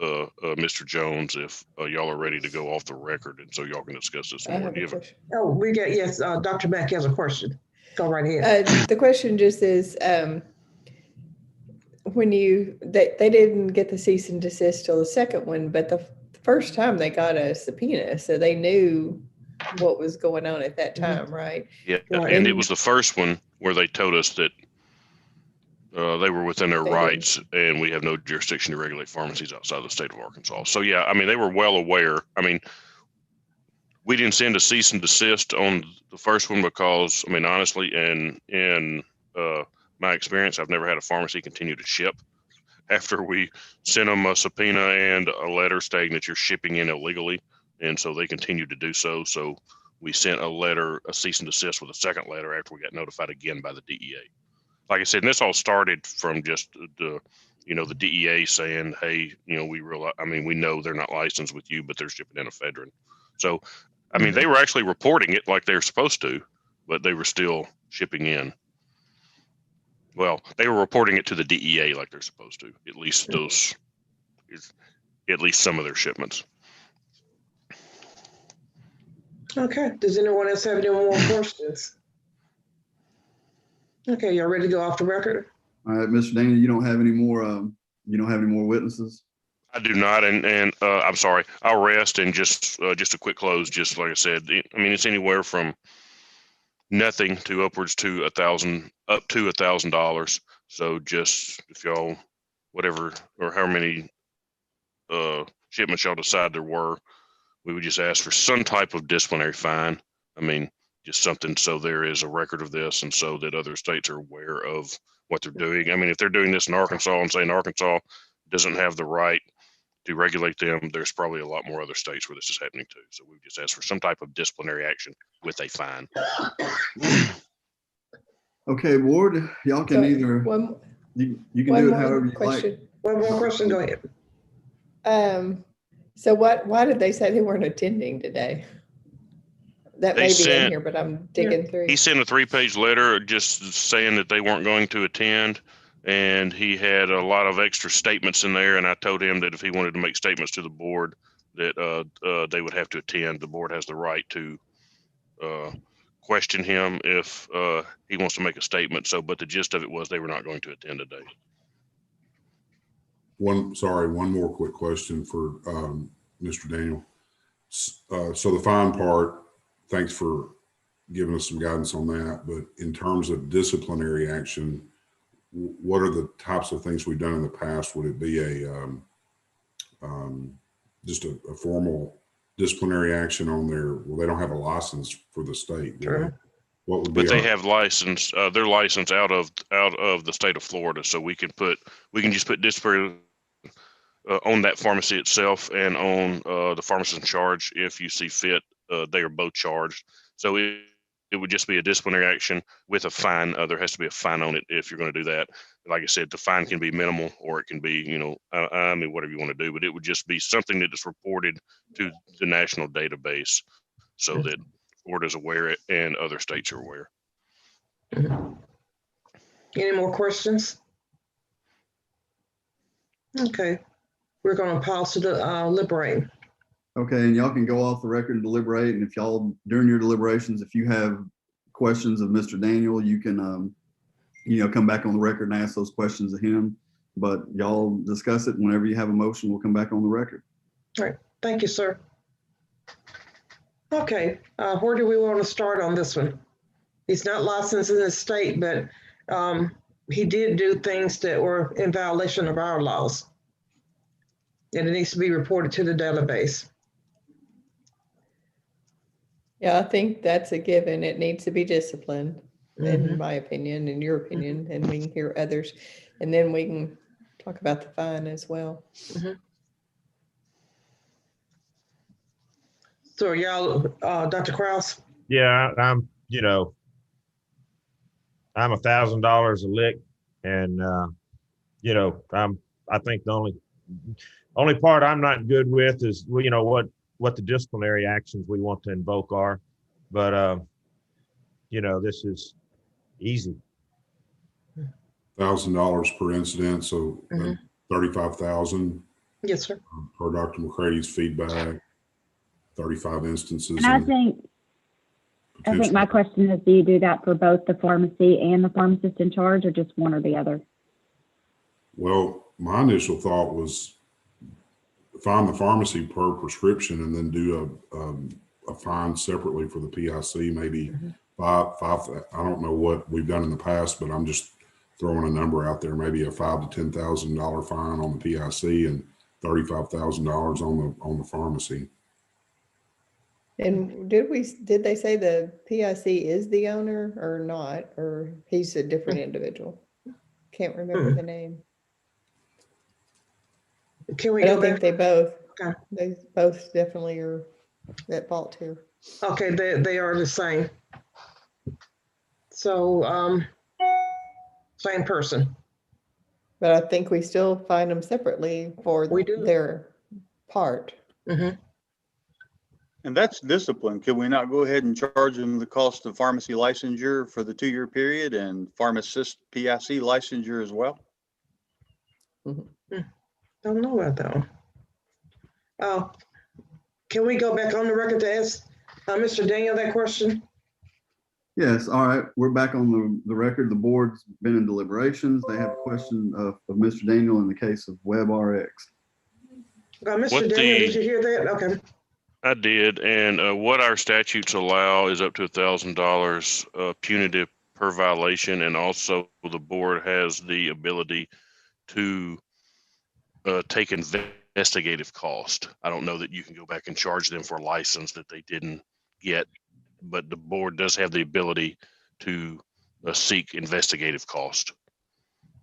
Mr. Jones if y'all are ready to go off the record, and so y'all can discuss this more.
Yes, Dr. Mack has a question. Go right ahead.
The question just is, when they didn't get the cease and desist till the second one, but the first time they got a subpoena, so they knew what was going on at that time, right?
Yeah, and it was the first one where they told us that they were within their rights and we have no jurisdiction to regulate pharmacies outside the state of Arkansas. So yeah, they were well aware. We didn't send a cease and desist on the first one because, honestly, in my experience, I've never had a pharmacy continue to ship after we sent them a subpoena and a letter stating that you're shipping in illegally. And so they continued to do so. So we sent a cease and desist with a second letter after we got notified again by the DEA. Like I said, and this all started from just the DEA saying, hey, we realize, we know they're not licensed with you, but they're shipping in ephedrine. So, they were actually reporting it like they're supposed to, but they were still shipping in. Well, they were reporting it to the DEA like they're supposed to, at least some of their shipments.
Okay. Does anyone else have any more questions? Okay, y'all ready to go off the record?
All right, Mr. Dana, you don't have any more witnesses?
I do not, and I'm sorry. I'll rest and just a quick close. Just like I said, it's anywhere from nothing to upwards to $1,000, up to $1,000. So just if y'all, whatever or how many shipments y'all decide there were, we would just ask for some type of disciplinary fine. I mean, just something so there is a record of this and so that other states are aware of what they're doing. I mean, if they're doing this in Arkansas and saying Arkansas doesn't have the right to regulate them, there's probably a lot more other states where this is happening too. So we just ask for some type of disciplinary action with a fine.
Okay, board, y'all can either, you can do it however you like.
One more question, go ahead.
So why did they say they weren't attending today? That may be in here, but I'm digging through.
He sent a 3-page letter just saying that they weren't going to attend. And he had a lot of extra statements in there. And I told him that if he wanted to make statements to the board, that they would have to attend. The board has the right to question him if he wants to make a statement. So, but the gist of it was they were not going to attend today.
One more quick question for Mr. Daniel. So the fine part, thanks for giving us some guidance on that. But in terms of disciplinary action, what are the types of things we've done in the past? Would it be just a formal disciplinary action on well, they don't have a license for the state.
Sure. What would be? But they have license. They're licensed out of the state of Florida, so we can just put disciplinary on that pharmacy itself and on the pharmacist in charge if you see fit. They are both charged. So it would just be a disciplinary action with a fine. There has to be a fine on it if you're going to do that. Like I said, the fine can be minimal or it can be, I mean, whatever you want to do, but it would just be something that is reported to the national database so that Florida is aware and other states are aware.
Any more questions? Okay, we're going to pause to deliberate.
Okay, and y'all can go off the record and deliberate. And if y'all, during your deliberations, if you have questions of Mr. Daniel, you can, come back on the record and ask those questions of him. But y'all discuss it. Whenever you have a motion, we'll come back on the record.
All right, thank you, sir. Okay, where do we want to start on this one? He's not licensed in the state, but he did do things that were in violation of our laws. And it needs to be reported to the database.
Yeah, I think that's a given. It needs to be disciplined, in my opinion, in your opinion, and we can hear others. And then we can talk about the fine as well.
So y'all, Dr. Krause?
Yeah, I'm $1,000 a lick. And, I think the only part I'm not good with is, what the disciplinary actions we want to invoke are. But, this is easy.
$1,000 per incident. So 35,000.
Yes, sir.
Per Dr. McCrady's feedback, 35 instances.
And I think my question is, do you do that for both the pharmacy and the pharmacist in charge, or just one or the other?
Well, my initial thought was find the pharmacy per prescription and then do a fine separately for the PIC, maybe five. I don't know what we've done in the past, but I'm just throwing a number out there, maybe a $5,000 to $10,000 fine on the PIC and $35,000 on the pharmacy.
And did they say the PIC is the owner or not, or he's a different individual? Can't remember the name.
Can we
I
go
don't think
back?
they both.
Okay.
They both definitely are at fault here.
Okay, they are the same. So, same person.
But I think we still find them separately for their part.
And that's discipline. Can we not go ahead and charge them the cost of pharmacy licensure for the 2-year period and pharmacist PIC licensure as well?
Don't know about that one. Can we go back on the record to ask Mr. Daniel that question?
Yes, all right. We're back on the record. The board's been in deliberations. They have a question of Mr. Daniel in the case of WebRx.
Mr. Daniel, did you hear that? Okay.
I did, and what our statutes allow is up to $1,000 punitive per violation, and also the board has the ability to take investigative cost. I don't know that you can go back and charge them for a license that they didn't get, but the board does have the ability to seek investigative cost,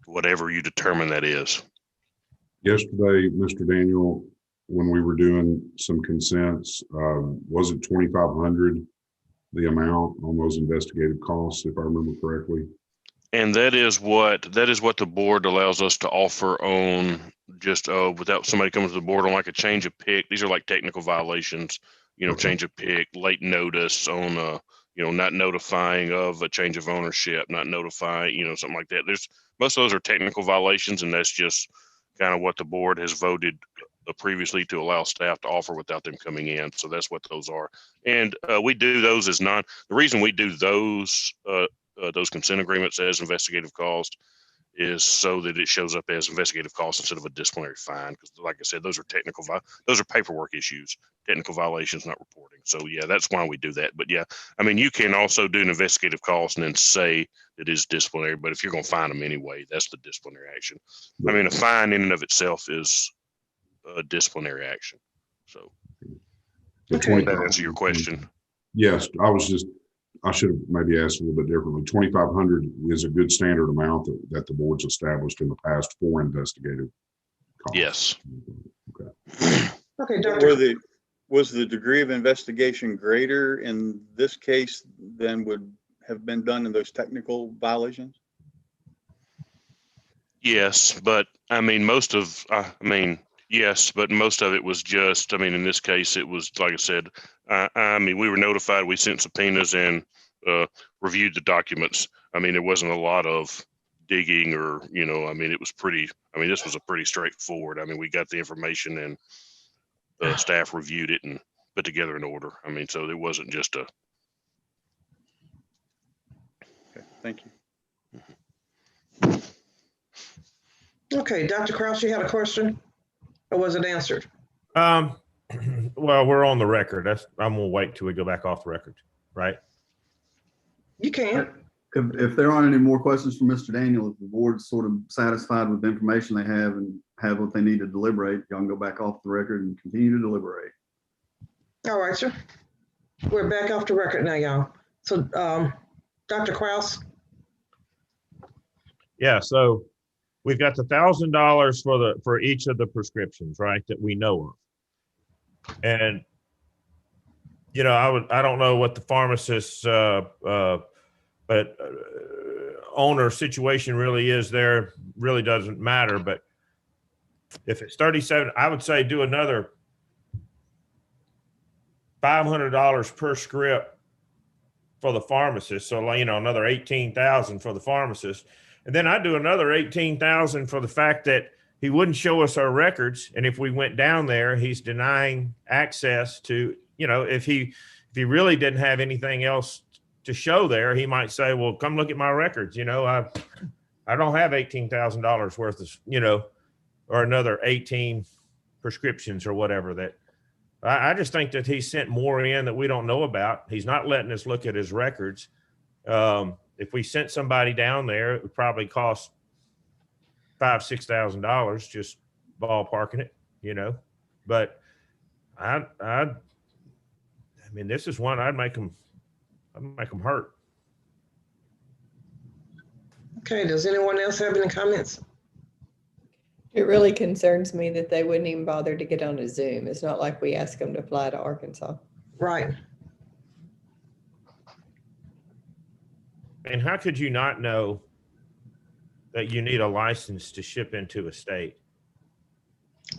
whatever you determine that is.
Yesterday, Mr. Daniel, when we were doing some consents, was it 2,500, the amount on those investigative costs, if I remember correctly?
And that is what the board allows us to offer on just without somebody coming to the board on like a change of pick. These are like technical violations, change of pick, late notice on not notifying of a change of ownership, not notifying, something like that. Most of those are technical violations, and that's just kind of what the board has voted previously to allow staff to offer without them coming in. So that's what those are. And we do those as the reason we do those consent agreements as investigative cost is so that it shows up as investigative cost instead of a disciplinary fine. Because like I said, those are paperwork issues, technical violations, not reporting. So yeah, that's why we do that. But yeah, I mean, you can also do an investigative cost and then say it is disciplinary, but if you're going to fine them anyway, that's the disciplinary action. I mean, a fine in and of itself is a disciplinary action. So does that answer your question?
Yes, I should have maybe asked a little bit differently. 2,500 is a good standard amount that the board's established in the past for investigative costs.
Yes.
Okay.
Okay, Dr.
Was the degree of investigation greater in this case than would have been done in those technical violations?
Yes, but I mean, yes, but most of it was just, in this case, it was, like I said, we were notified, we sent subpoenas and reviewed the documents. There wasn't a lot of digging or, it was this was a pretty straightforward. We got the information and the staff reviewed it and put together an order. So it wasn't just a.
Okay, thank you.
Okay, Dr. Kraus, you had a question? Or was it answered?
Well, we're on the record. I'm gonna wait till we go back off the record, right?
You can.
If there aren't any more questions from Mr. Daniel, if the board's sort of satisfied with the information they have and have what they need to deliberate, y'all can go back off the record and continue to deliberate.
All right, sir. We're back off the record now, y'all. So, Dr. Kraus.
Yeah. So we've got the $1,000 for each of the prescriptions, right, that we know of. And I don't know what the pharmacist's but owner situation really is there. Really doesn't matter. But if it's 37, I would say do another $500 per script for the pharmacist. So another 18,000 for the pharmacist. And then I do another 18,000 for the fact that he wouldn't show us our records. And if we went down there, he's denying access to, if he really didn't have anything else to show there, he might say, well, come look at my records. I don't have $18,000 worth of, or another 18 prescriptions or whatever. That I just think that he sent more in that we don't know about. He's not letting us look at his records. If we sent somebody down there, it would probably cost $5,000, $6,000 just ballparking it, But this is one I'd make them hurt.
Okay. Does anyone else have any comments?
It really concerns me that they wouldn't even bother to get on a Zoom. It's not like we asked them to fly to Arkansas.
Right.
And how could you not know that you need a license to ship into a state?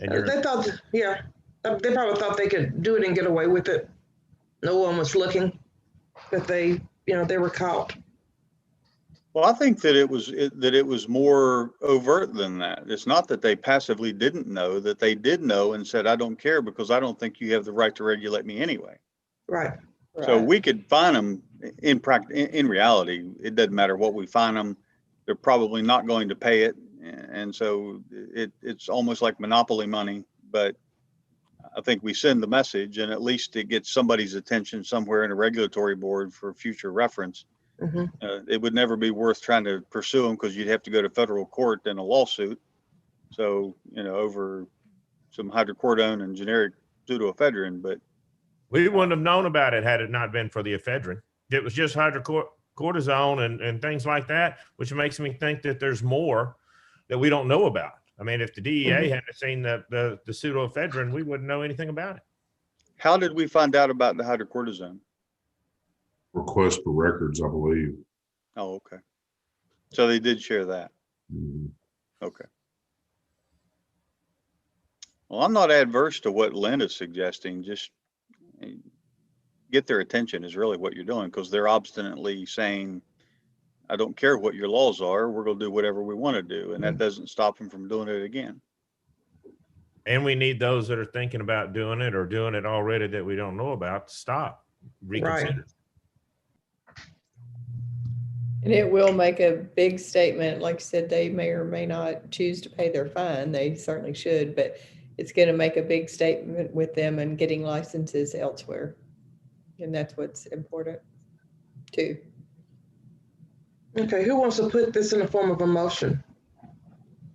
And
they thought, yeah, they probably thought they could do it and get away with it. No one was looking, but they were caught.
Well, I think that it was more overt than that. It's not that they passively didn't know, that they did know and said, I don't care because I don't think you have the right to regulate me anyway.
Right.
So we could fine them in reality. It doesn't matter what we fine them. They're probably not going to pay it. And so it's almost like monopoly money, but I think we send the message and at least it gets somebody's attention somewhere in a regulatory board for future reference.
Mm-hmm.
It would never be worth trying to pursue them because you'd have to go to federal court in a lawsuit. So, over some hydrocodone and generic pseudoephedrine, but
We wouldn't have known about it had it not been for the ephedrine. It was just hydrocortisone and things like that, which makes me think that there's more that we don't know about. I mean, if the DEA hadn't seen the pseudoephedrine, we wouldn't know anything about it.
how did we find out about the hydrocortisone?
Request for records, I believe.
Oh, okay. So they did share that.
Mhm.
Okay. Well, I'm not adverse to what Lynn is suggesting. Just get their attention is really what you're doing, because they're obstinately saying, I don't care what your laws are. We're going to do whatever we want to do. And that doesn't stop them from doing it again.
And we need those that are thinking about doing it or doing it already that we don't know about to stop, reconsider.
And it will make a big statement. Like I said, they may or may not choose to pay their fine. They certainly should, but it's going to make a big statement with them and getting licenses elsewhere. And that's what's important too.
Okay, who wants to put this in the form of a motion?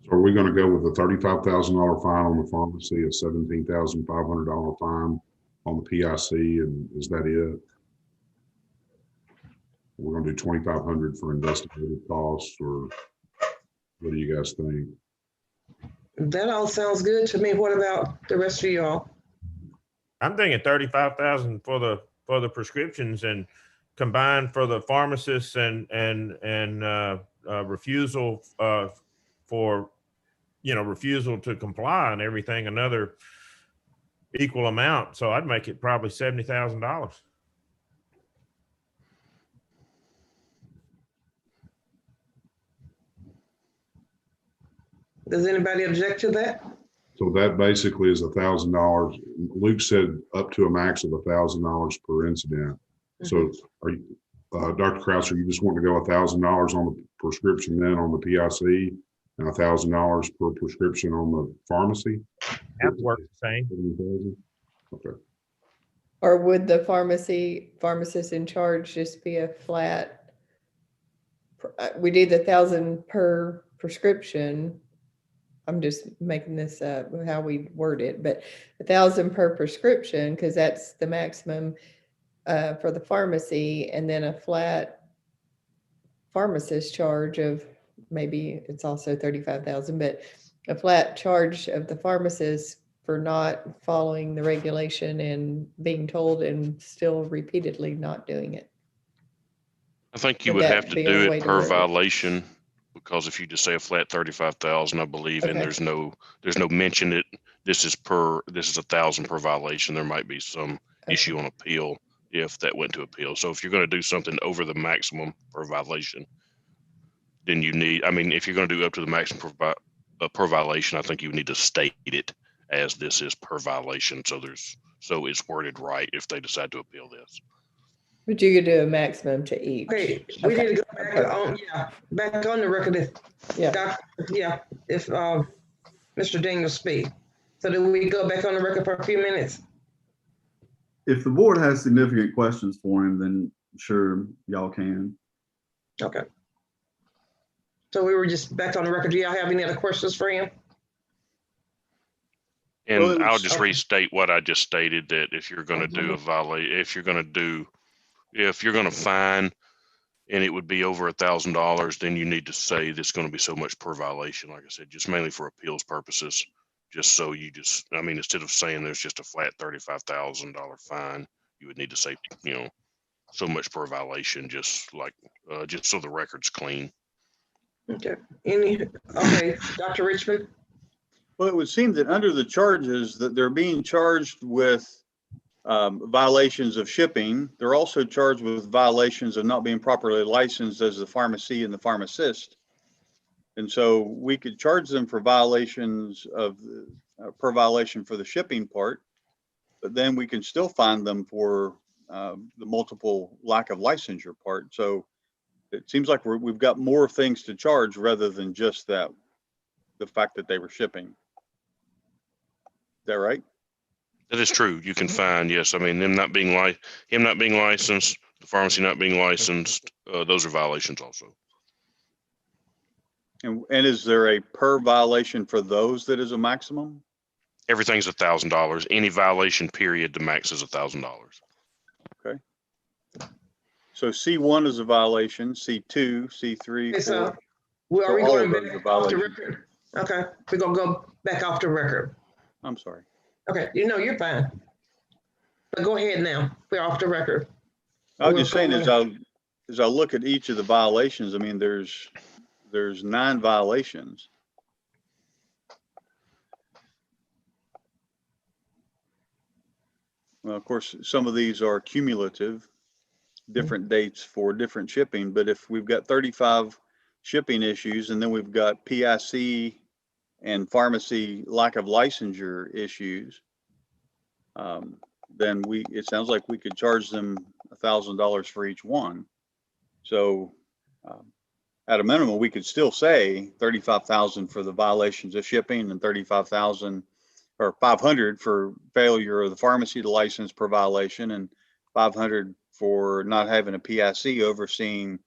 So are we going to go with a $35,000 fine on the pharmacy, a $17,500 fine on the PIC, and is that it? We're going to do 2,500 for investigative costs, or what do you guys think?
That all sounds good to me. What about the rest of y'all?
I'm thinking 35,000 for the prescriptions, and combined for the pharmacists and refusal for refusal to comply and everything, another equal amount. So I'd make it probably $70,000.
Does anybody object to that?
So that basically is $1,000. Luke said up to a max of $1,000 per incident. So are you, Dr. Krause, are you just wanting to go $1,000 on the prescription then on the PIC and $1,000 per prescription on the pharmacy?
That works the same.
Okay.
Or would the pharmacist in charge just be a flat? We do the 1,000 per prescription. I'm just making this up how we word it, but 1,000 per prescription, because that's the maximum for the pharmacy, and then a flat pharmacist charge of maybe it's also 35,000, but a flat charge of the pharmacist for not following the regulation and being told and still repeatedly not doing it.
I think you
Would
would
that
have to
be a
do
way
it
to
per
word it?
violation, because if you just say a flat 35,000, I believe, and
Okay.
there's no mention that this is 1,000 per violation, there might be some issue on appeal if that went to appeal. So if you're going to do something over the maximum per violation, then you need, I mean, if you're going to do up to the maximum per violation, I think you need to state it as this is per violation. So it's worded right if they decide to appeal this.
But you could do a maximum to each.
Okay, we need to go back on the record. If Mr. Daniels speak. So do we go back on the record for a few minutes?
If the board has significant questions for him, then sure, y'all can.
Okay. So we were just back on the record. Do y'all have any other questions for him?
And I'll just restate what I just stated, that if you're going to do if you're going to fine and it would be over $1,000, then you need to say this is going to be so much per violation. Like I said, just mainly for appeals purposes, just so I mean, instead of saying there's just a flat $35,000 fine, you would need to say, so much per violation, just so the record's clean.
Okay. Dr. Richmond?
Well, it would seem that under the charges that they're being charged with violations of shipping. They're also charged with violations of not being properly licensed as the pharmacy and the pharmacist. And so we could charge them for violations of per violation for the shipping part, but then we can still fine them for the multiple lack of licensure part. So it seems like we've got more things to charge rather than just the fact that they were shipping. Is that right?
That is true. You can fine, yes. I mean, him not being licensed, the pharmacy not being licensed, those are violations also.
And is there a per violation for those that is a maximum?
Everything's $1,000. Any violation period, the max is $1,000.
Okay. So C1 is a violation, C2, C3,
Okay, so
4.
are we
all
going
of those
back
are
off the
violations.
record? Okay, we're gonna go back off the record.
I'm sorry.
Okay, you know, you're fine. But go ahead now. We're off the record.
I was just saying, as I look at each of the violations, I mean, there's 9 violations. Well, of course, some of these are cumulative, different dates for different shipping, but if we've got 35 shipping issues and then we've got PIC and pharmacy lack of licensure issues, then it sounds like we could charge them $1,000 for each one. So at a minimum, we could still say 35,000 for the violations of shipping and 35,000 or 500 for failure of the pharmacy to license per violation, and 500 for not having a PIC overseeing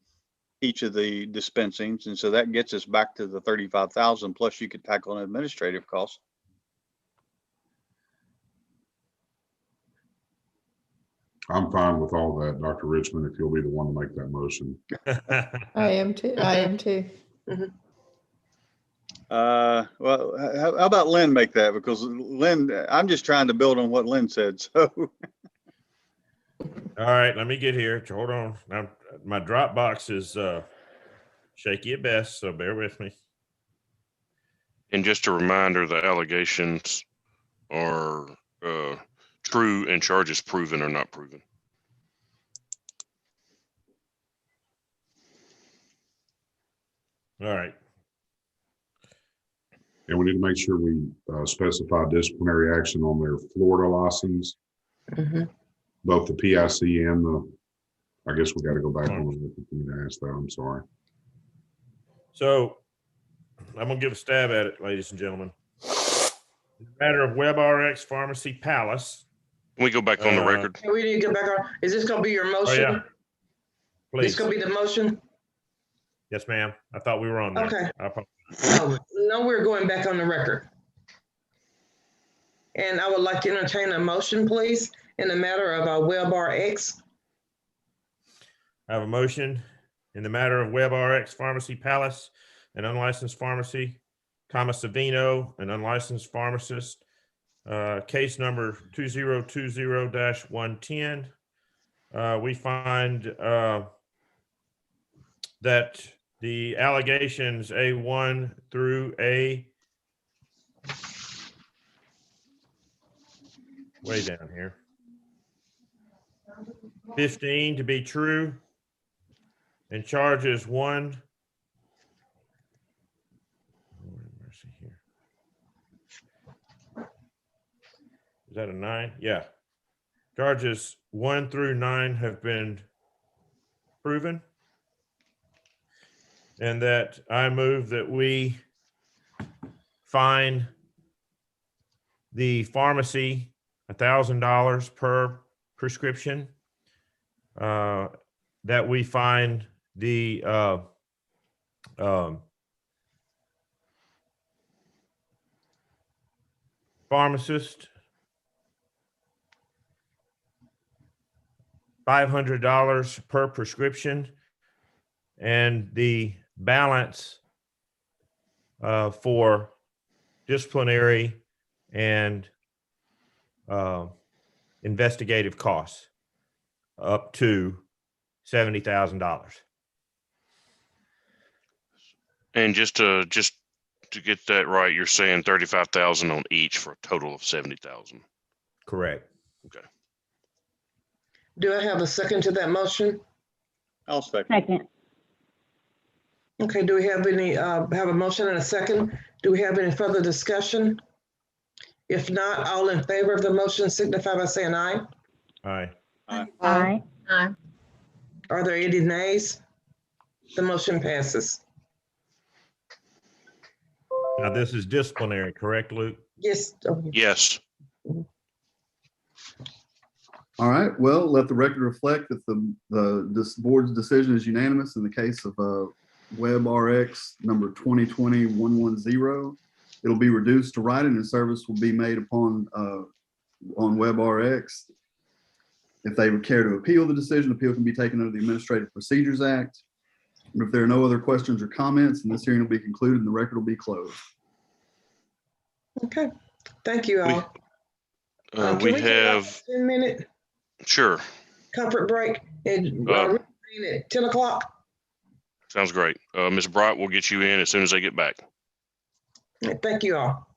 each of the dispensings. And so that gets us back to the 35,000, plus you could tackle an administrative cost.
I'm fine with all that, Dr. Richmond, if you'll be the one to make that motion.
I am too. I am too.
Well, how about Lynn make that? Because Lynn, I'm just trying to build on what Lynn said. So,
All right, let me get here. Hold on. Now, my Dropbox is shaky at best, so bear with me.
And just a reminder, the allegations are true and charges proven or not proven.
All right.
And we need to make sure we specify disciplinary action on their Florida license, both the PIC and I guess we got to go back on the ask that. I'm sorry.
So I'm going to give a stab at it, ladies and gentlemen. In the matter of WebRx Pharmacy Palace.
Can we go back on the record?
We need to get back on. Is this going to be your motion?
Oh, yeah. Please.
This going to be the motion?
Yes, ma'am. I thought we were on there.
Okay.
I apologize.
No, we're going back on the record. And I would like to entertain a motion, please, in the matter of our WebRx.
I have a motion in the matter of WebRx Pharmacy Palace, an unlicensed pharmacy, Thomas Savino, an unlicensed pharmacist, case number 2020-110. We find that the allegations A1 through way down here, 15 to be true, and charges 1. Is that a 9? Yeah. Charges 1 through 9 have been proven. And that I move that we fine the pharmacy $1,000 per prescription. That we fine the pharmacist $500 per prescription, and the balance for disciplinary and investigative costs up to $70,000.
And just to get that right, you're saying 35,000 on each for a total of 70,000.
Correct.
Okay.
Do I have a second to that motion?
I'll second.
Second.
Okay, do we have any, have a motion and a second? Do we have any further discussion? If not, all in favor of the motion signify by saying aye.
Aye.
Aye.
Aye. Aye.
Are there any nays? The motion passes.
Now, this is disciplinary, correct, Luke?
Yes.
Yes.
All right, well, let the record reflect that this board's decision is unanimous in the case of WebRx number 2020-110. It'll be reduced to writing, and service will be made upon on WebRx. If they would care to appeal the decision, appeal can be taken under the Administrative Procedures Act. And if there are no other questions or comments, then this hearing will be concluded and the record will be closed.
Okay, thank you all.
We
Can take
have,
a 10-minute
sure,
comfort break and reconvene at 10 o'clock?
sounds great. Ms. Bright will get you in as soon as they get back.
Thank you all.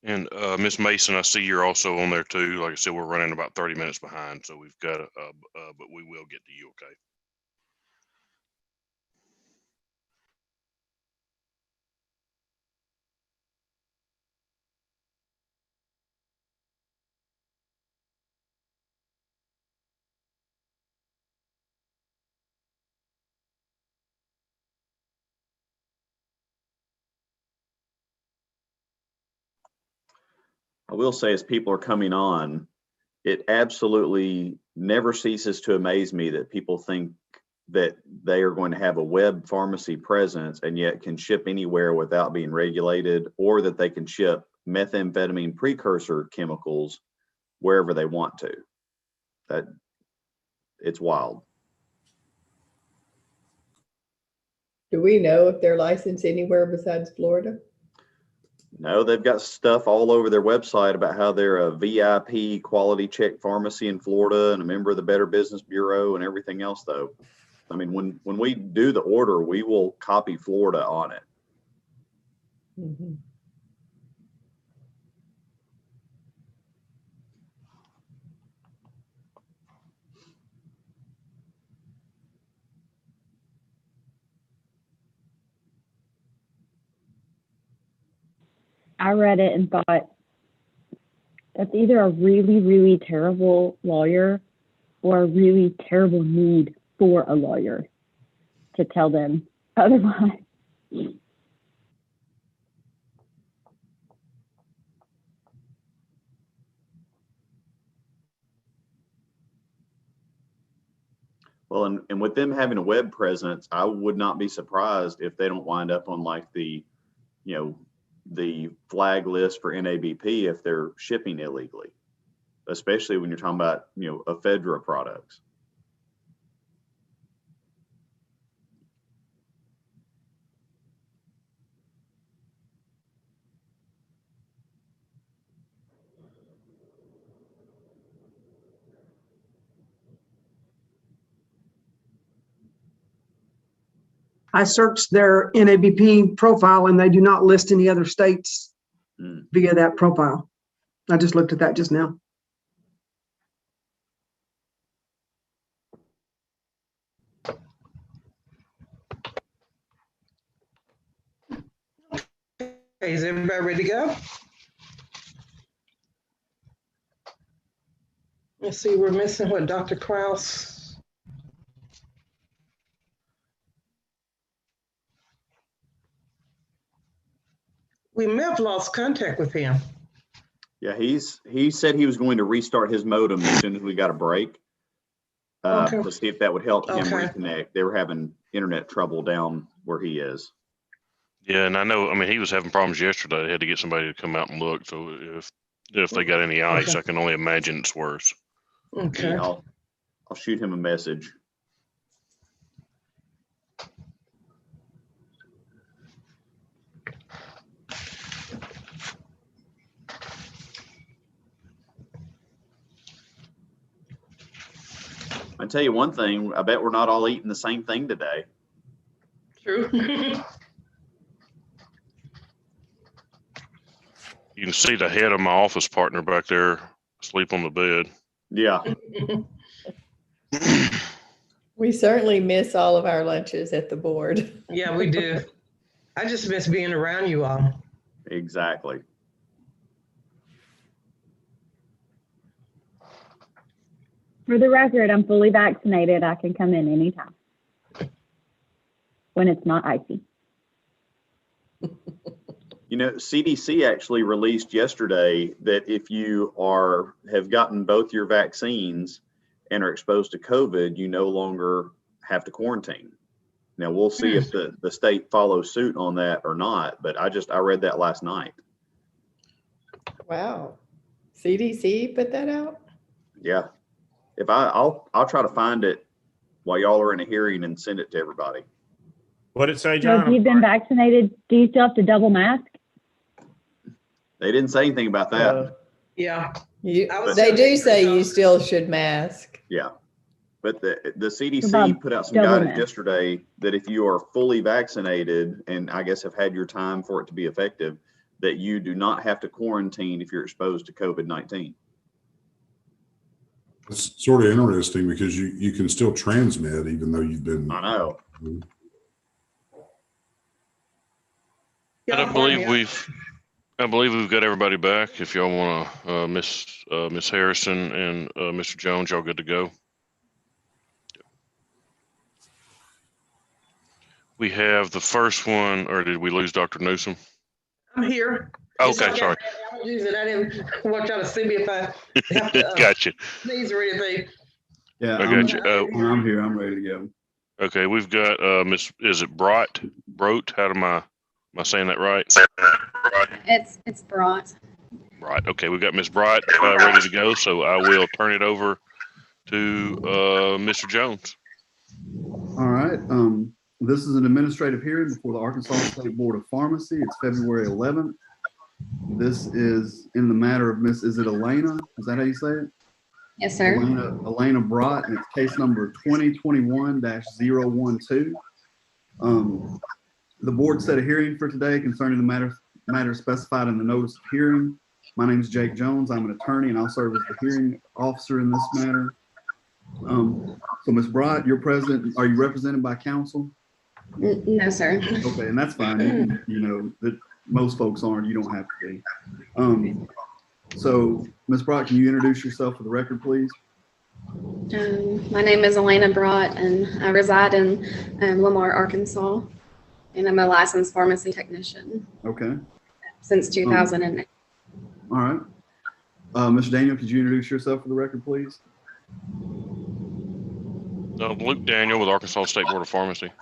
And Ms. Mason, I see you're also on there too. Like I said, we're running about 30 minutes behind, so we've got but we will get to you. Okay.
I will say, as people are coming on, it absolutely never ceases to amaze me that people think that they are going to have a web pharmacy presence and yet can ship anywhere without being regulated, or that they can ship methamphetamine precursor chemicals wherever they want to. That it's wild.
Do we know if they're licensed anywhere besides Florida?
No, they've got stuff all over their website about how they're a VIP quality check pharmacy in Florida and a member of the Better Business Bureau and everything else, though. I mean, when we do the order, we will copy Florida on it.
Mm-hmm.
I read it and thought that's either a really, really terrible lawyer or a really terrible need for a lawyer to tell them otherwise.
Well, and with them having a web presence, I would not be surprised if they don't wind up on like the, you know, the flag list for NABP if they're shipping illegally, especially when you're talking about, you know, ephedra products.
I searched their NABP profile and they do not list any other states via that profile. I just looked at that just now.
Hey, is everybody ready to go? Let's see, we're missing what, Dr. Kraus? We may have lost contact with him.
Yeah, he said he was going to restart his modem as soon as we got a break to see if that would help him reconnect. They were having internet trouble down where he is.
Yeah, and I know, I mean, he was having problems yesterday. They had to get somebody to come out and look. So if they got any ice, I can only imagine it's worse.
Okay.
Yeah, I'll shoot him a message. I tell you one thing, I bet we're not all eating the same thing today.
True.
You can see the head of my office partner back there asleep on the bed.
Yeah.
We certainly miss all of our lunches at the board.
Yeah, we do. I just miss being around you all.
Exactly.
For the record, I'm fully vaccinated. I can come in anytime when it's not icy.
You know, CDC actually released yesterday that if you have gotten both your vaccines and are exposed to COVID, you no longer have to quarantine. Now we'll see if the state follows suit on that or not, but I read that last night.
Wow. CDC put that out?
Yeah. If I'll try to find it while y'all are in a hearing and send it to everybody.
What did it say,
So
John?
if you've been vaccinated, do you still have to double mask?
They didn't say anything about that.
Yeah.
They do say you still should mask.
Yeah. But the CDC
About
put out some
double
guidance
mask.
yesterday that if you are fully vaccinated and I guess have had your time for it to be effective, that you do not have to quarantine if you're exposed to COVID-19.
It's sort of interesting because you can still transmit even though you've been.
I know.
And I believe we've got everybody back. If y'all want to, Miss Harrison and Mr. Jones, y'all good to go. We have the first one, or did we lose Dr. Newsom?
I'm here.
Okay, sorry.
I didn't want y'all to see me if I have to,
Gotcha.
sneeze or anything.
Yeah,
I got you.
I'm here. I'm ready to go.
Okay, we've got is it Broat? How am I saying that right?
It's Broat.
Right. Okay, we've got Miss Broat ready to go, so I will turn it over to Mr. Jones.
All right. This is an administrative hearing before the Arkansas State Board of Pharmacy. It's February 11th. This is in the matter of is it Elena? Is that how you say it?
Yes, sir.
Elena Broat, and it's case number 2021-012. The board set a hearing for today concerning the matter specified in the notice of hearing. My name is Jake Jones. I'm an attorney, and I'll serve as the hearing officer in this matter. So, Ms. Broat, you're present. Are you represented by counsel?
No, sir.
Okay, and that's fine. You know that most folks aren't. You don't have to be. So, Ms. Broat, can you introduce yourself for the record, please?
My name is Elena Broat, and I reside in Lamar, Arkansas, and I'm a licensed pharmacy technician.
Okay.
Since 2008.
All right. Mr. Daniel, could you introduce yourself for the record, please?
Luke Daniel with Arkansas State Board of Pharmacy.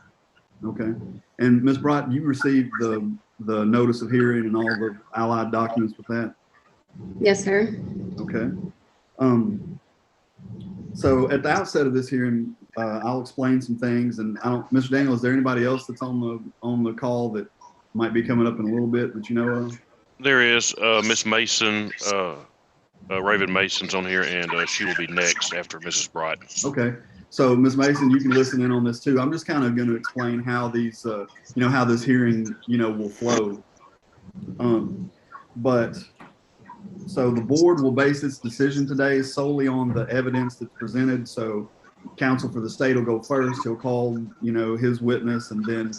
Okay. And Ms. Broat, you received the notice of hearing and all the allied documents with that?
Yes, sir.
Okay. So at the outset of this hearing, I'll explain some things, and Mr. Daniel, is there anybody else that's on the call that might be coming up in a little bit that you know of?
There is Miss Mason, Raven Mason's on here, and she will be next after Mrs. Broat.
Okay. So, Ms. Mason, you can listen in on this too. I'm just kind of going to explain how these, how this hearing, will flow. So the board will base its decision today solely on the evidence that's presented. So, counsel for the state will go first. He'll call, his witness, and then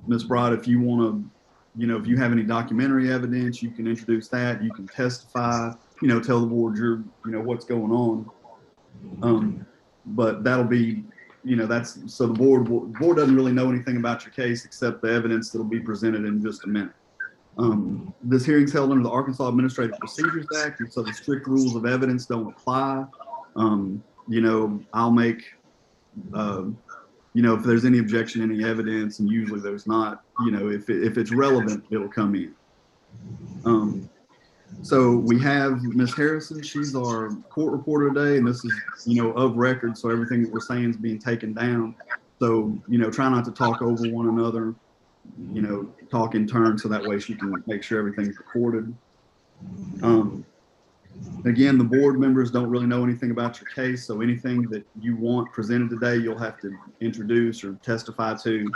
Ms. Broat, if you want to, if you have any documentary evidence, you can introduce that. You can testify. Tell the board what's going on. But that'll be, so the board doesn't really know anything about your case except the evidence that'll be presented in just a minute. This hearing's held under the Arkansas Administrative Procedures Act, and so the strict rules of evidence don't apply. I'll make, if there's any objection, any evidence, and usually there's not, if it's relevant, it'll come in. So we have Ms. Harrison. She's our court reporter today, and this is, of record. So everything that we're saying is being taken down. So, try not to talk over one another, talk in turn so that way she can make sure everything's recorded. Again, the board members don't really know anything about your case. So anything that you want presented today, you'll have to introduce or testify to.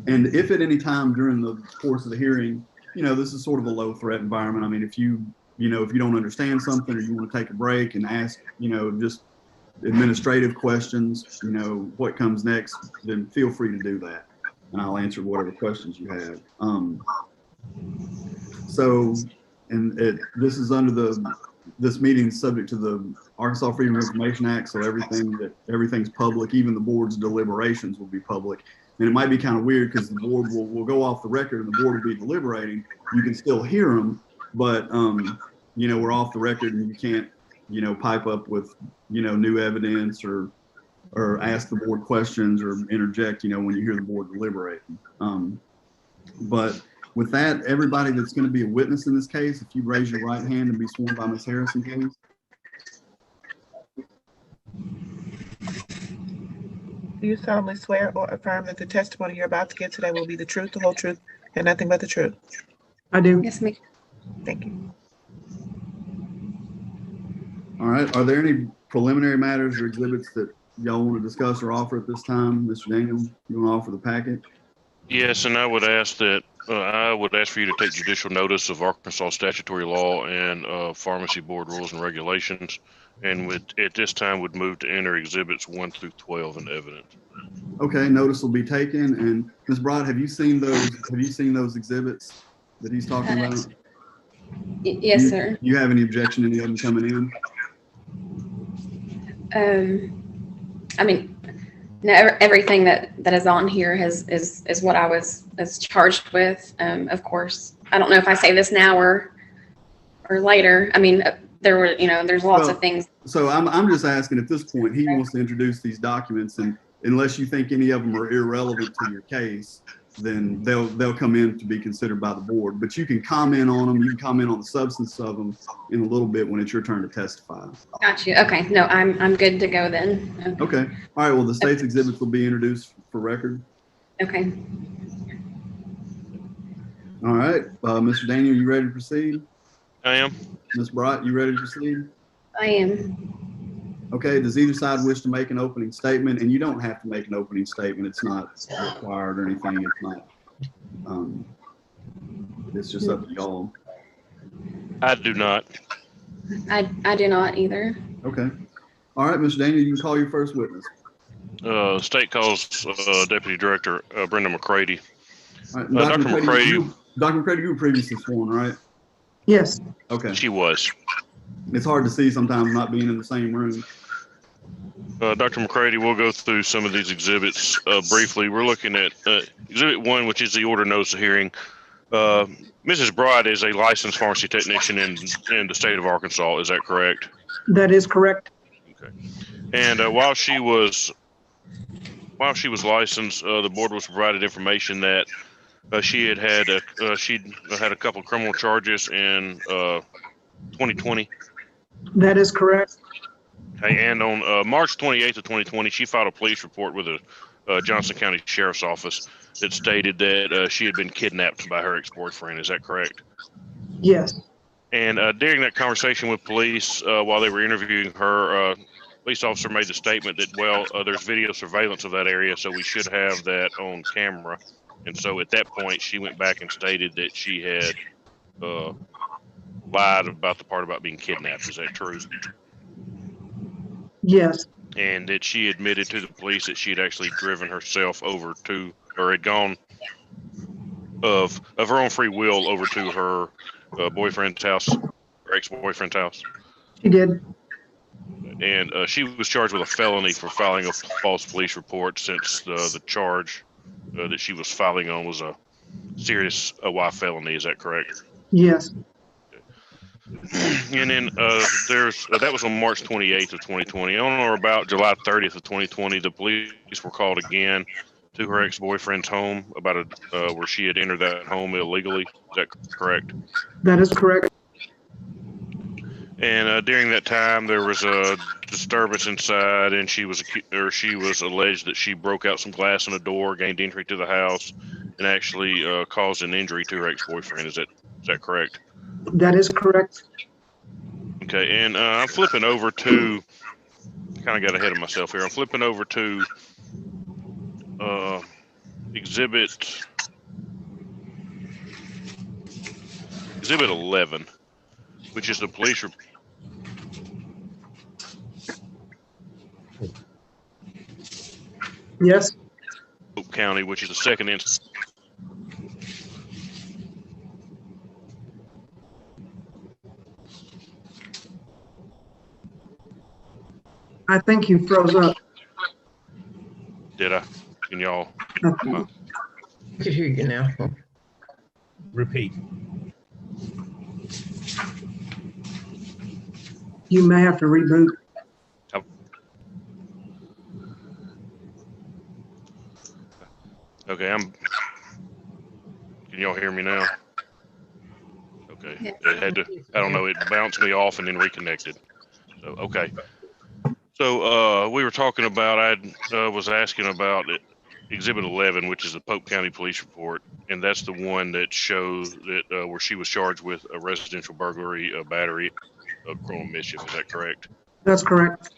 And if at any time during the course of the hearing, this is sort of a low threat environment. I mean, if you don't understand something or you want to take a break and ask, just administrative questions, what comes next, then feel free to do that. And I'll answer whatever questions you have. This is this meeting is subject to the Arkansas Freedom of Information Act. So everything's public, even the board's deliberations will be public. And it might be kind of weird because the board will go off the record and the board will be deliberating. You can still hear them, but, we're off the record and you can't, pipe up with, new evidence or ask the board questions or interject, when you hear the board deliberating. But with that, everybody that's going to be a witness in this case, if you raise your right hand and be sworn by Ms. Harrison, please.
Do you solemnly swear or affirm that the testimony you're about to give today will be the truth, the whole truth, and nothing but the truth?
I do.
Yes, ma'am.
Thank you.
All right. Are there any preliminary matters or exhibits that y'all want to discuss or offer at this time? Mr. Daniel, you want to offer the packet?
Yes, and I would ask that I would ask for you to take judicial notice of Arkansas statutory law and pharmacy board rules and regulations. And at this time would move to enter exhibits 1 through 12 in evidence.
Okay, notice will be taken. And Ms. Broad, have you seen those exhibits that he's talking about?
Yes, sir.
You have any objection to any of them coming in?
I mean, no, everything that is on here is what I was charged with. Of course, I don't know if I say this now or later. I mean, there were, there's lots of things.
So I'm just asking at this point, he wants to introduce these documents, and unless you think any of them are irrelevant to your case, then they'll come in to be considered by the board. But you can comment on them. You can comment on the substance of them in a little bit when it's your turn to testify.
Got you. Okay. No, I'm good to go then.
Okay. All right. Well, the state's exhibits will be introduced for record.
Okay.
All right. Mr. Daniel, you ready to proceed?
I am.
Ms. Brott, you ready to proceed?
I am.
Okay. Does either side wish to make an opening statement? And you don't have to make an opening statement. It's not required or anything. It's not. It's just up to y'all.
I do not.
I do not either.
Okay. All right, Mr. Daniel, you can call your first witness.
State calls Deputy Director Brenda McCready.
All right,
Dr. McCready.
Dr. McCready, you were previously sworn, right?
Yes.
Okay.
She was.
It's hard to see sometimes not being in the same room.
Dr. McCready, we'll go through some of these exhibits briefly. We're looking at Exhibit 1, which is the order notice of hearing. Mrs. Broad is a licensed pharmacy technician in the state of Arkansas. Is that correct?
That is correct.
Okay. And while she was licensed, the board was provided information that she'd had a couple of criminal charges in 2020.
That is correct.
Okay, and on March 28th of 2020, she filed a police report with the Johnson County Sheriff's Office that stated that she had been kidnapped by her ex-boyfriend. Is that correct?
Yes.
And during that conversation with police, while they were interviewing her, police officer made the statement that, well, there's video surveillance of that area, so we should have that on camera. And so at that point, she went back and stated that she had lied about the part about being kidnapped. Is that true?
Yes.
And that she admitted to the police that she had actually driven herself over to, or had gone of her own free will over to her boyfriend's house, her ex-boyfriend's house.
She did.
And she was charged with a felony for filing a false police report, since the charge that she was filing on was a serious OY felony. Is that correct?
Yes.
And then that was on March 28th of 2020. On or about July 30th of 2020, the police were called again to her ex-boyfriend's home about where she had entered that home illegally. Is that correct?
That is correct.
And during that time, there was a disturbance inside, and she was alleged that she broke out some glass in the door, gained entry to the house, and actually caused an injury to her ex-boyfriend. Is that correct?
That is correct.
Okay, and I'm flipping over to, kind of got ahead of myself here. I'm flipping over to Exhibit 11, which is the police report.
Yes.
Pope County, which is the second instance.
I think you froze up.
Did I? Can y'all?
I can hear you now.
Repeat.
You may have to reboot.
Okay, can y'all hear me now? Okay, I don't know, it bounced me off and then reconnected. So, okay. So, we were talking about, I was asking about Exhibit 11, which is the Pope County Police Report, and that's the one that shows that where she was charged with a residential burglary, a battery, of criminal mischief. Is that correct?
That's correct.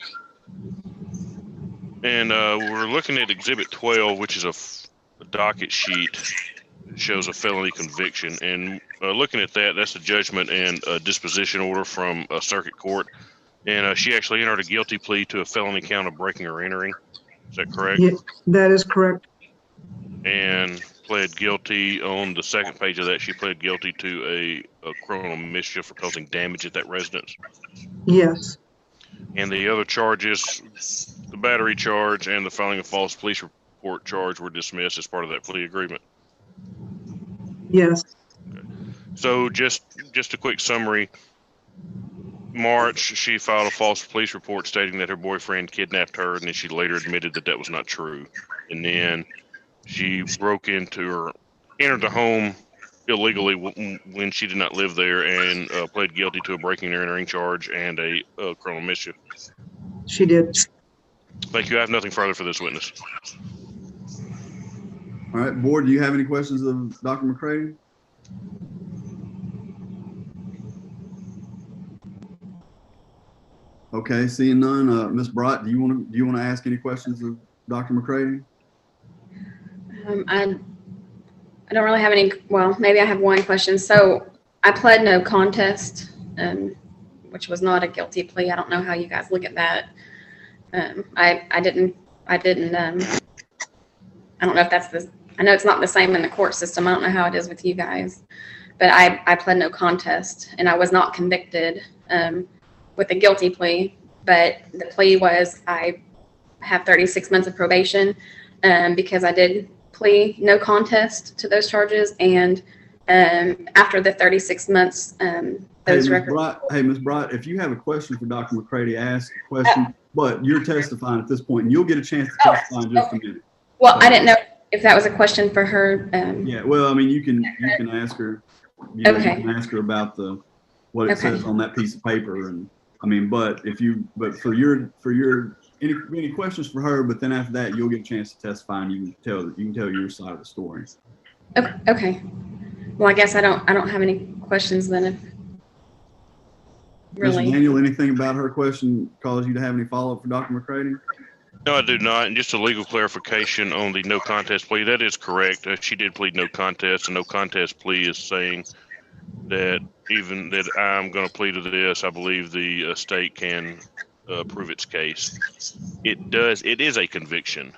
And we're looking at Exhibit 12, which is a docket sheet shows a felony conviction. And looking at that, that's a judgment and a disposition order from a circuit court. And she actually entered a guilty plea to a felony count of breaking or entering. Is that correct?
Yeah, that is correct.
And pled guilty on the second page of that. She pled guilty to a criminal mischief for causing damage at that residence.
Yes.
And the other charges, the battery charge and the filing of false police report charge, were dismissed as part of that plea agreement.
Yes.
So just a quick summary. March, she filed a false police report stating that her boyfriend kidnapped her, and then she later admitted that that was not true. And then she entered the home illegally when she did not live there, and pled guilty to a breaking and entering charge and a criminal mischief.
She did.
Thank you. I have nothing further for this witness.
All right, board, do you have any questions of Dr. McCready? Okay, seeing none, Ms. Brott, do you want to ask any questions of Dr. McCready?
I don't really have any. Well, maybe I have one question. So I pled no contest, which was not a guilty plea. I don't know how you guys look at that. I didn't. I don't know if that's the. I know it's not the same in the court system. I don't know how it is with you guys, but I pled no contest, and I was not convicted with a guilty plea. But the plea was I have 36 months of probation because I did plea no contest to those charges, and after the 36 months, those records.
Hey, Ms. Brott, if you have a question for Dr. McCready, ask a question, but you're testifying at this point, and you'll get a chance to testify in just a minute.
Well, so, I didn't know if that was a question for her.
Yeah, well, I mean, you can ask her. You know,
okay.
You can ask her about what it says on that piece of paper, and I mean, but for your any questions for her, but then after that, you'll get a chance to testify, and you can tell your side of the story.
Okay. Well, I guess I don't have any questions then. If really.
Mr. Daniel, anything about her question cause you to have any follow-up for Dr. McCready?
No, I do not. And just a legal clarification on the no contest plea, that is correct. She did plead no contest. A no contest plea is saying that even that I'm going to plead to this, I believe the state can prove its case. It is a conviction.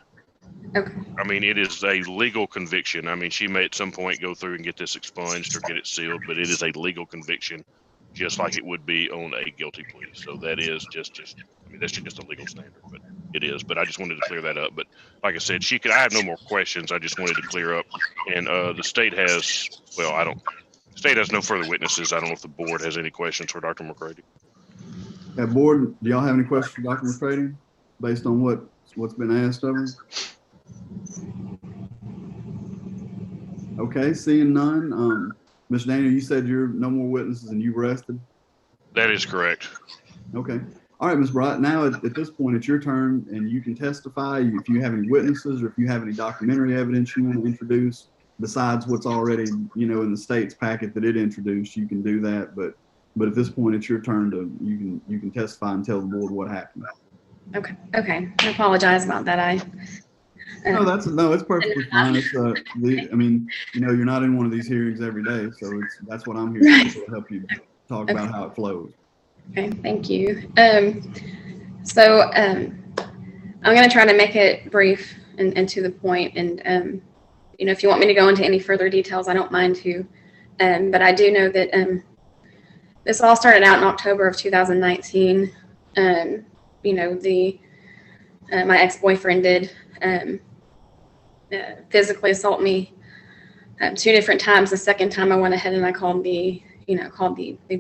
Okay.
I mean, it is a legal conviction. I mean, she may at some point go through and get this expunged or get it sealed, but it is a legal conviction, just like it would be on a guilty plea. So that is just I mean, that's just a legal standard, but it is. But I just wanted to clear that up. But like I said, I have no more questions. I just wanted to clear up. And the state has, the state has no further witnesses. I don't know if the board has any questions for Dr. McCready.
Yeah, board, do y'all have any questions for Dr. McCready based on what's been asked of her? Okay, seeing none. Mr. Daniel, you said you're no more witnesses and you've rested?
That is correct.
Okay. All right, Ms. Bright, now at this point, it's your turn and you can testify if you have any witnesses or if you have any documentary evidence you want to introduce besides what's already, in the state's packet that it introduced, you can do that. But at this point, it's your turn you can testify and tell the board what happened.
Okay. I apologize about that.
No, it's perfectly fine. It's I mean, you're not in one of these hearings every day, so that's what I'm here to help you talk about how it flows.
Okay, thank you. So I'm going to try to make it brief and to the point. And if you want me to go into any further details, I don't mind to. But I do know that this all started out in October of 2019. My ex-boyfriend did physically assault me 2 different times. The second time I went ahead and I called the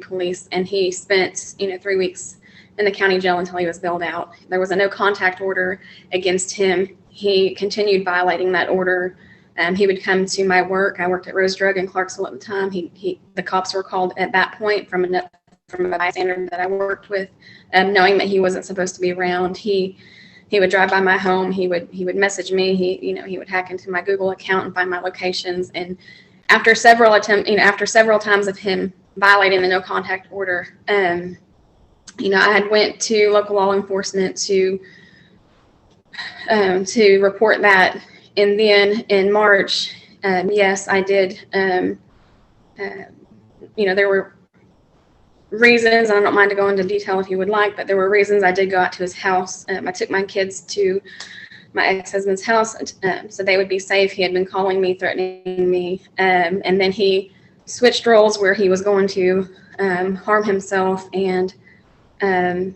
police, and he spent 3 weeks in the county jail until he was bailed out. There was a no contact order against him. He continued violating that order. He would come to my work. I worked at Rose Drug in Clarksville at the time. The cops were called at that point from a bystander that I worked with, knowing that he wasn't supposed to be around. He would drive by my home. He would message me. He would hack into my Google account and find my locations. And after several times of him violating the no contact order, I had went to local law enforcement to report that. And then in March, yes, I did. There were reasons, I don't mind to go into detail if you would like, but there were reasons I did go out to his house. I took my kids to my ex-husband's house so they would be safe. He had been calling me, threatening me, and then he switched roles where he was going to harm himself, and I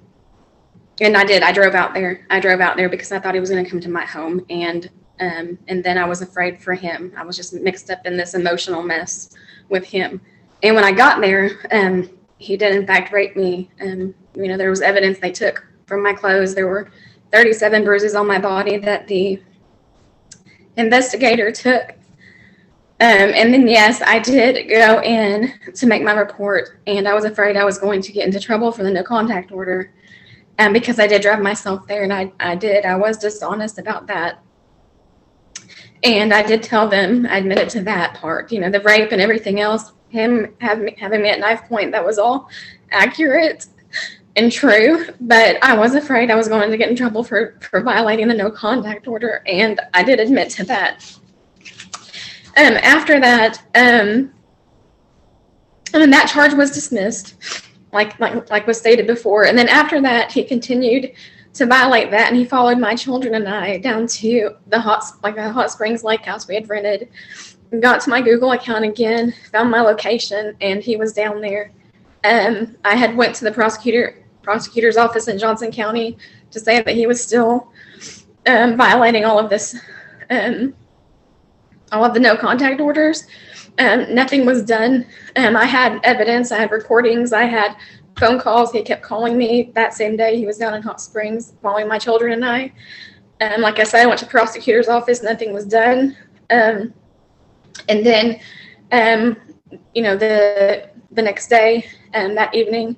did. I drove out there because I thought he was going to come to my home, and then I was afraid for him. I was just mixed up in this emotional mess with him. And when I got there, he did in fact rape me. There was evidence they took from my clothes. There were 37 bruises on my body that the investigator took. And then, yes, I did go in to make my report, and I was afraid I was going to get into trouble for the no contact order because I did drive myself there, and I was dishonest about that. And I did tell them, I admitted to that part, the rape and everything else, him having me at knife point, that was all accurate and true, but I was afraid I was going to get in trouble for violating the no contact order, and I did admit to that. After that, and that charge was dismissed, like was stated before. And then after that, he continued to violate that, and he followed my children and I down to a Hot Springs Lake house we had rented. Got to my Google account again, found my location, and he was down there. I had went to the prosecutor's office in Johnson County to say that he was still violating all of this, all of the no contact orders. Nothing was done. I had evidence, I had recordings, I had phone calls. He kept calling me that same day. He was down in Hot Springs following my children and I. Like I said, I went to the prosecutor's office, nothing was done. And then, the next day and that evening,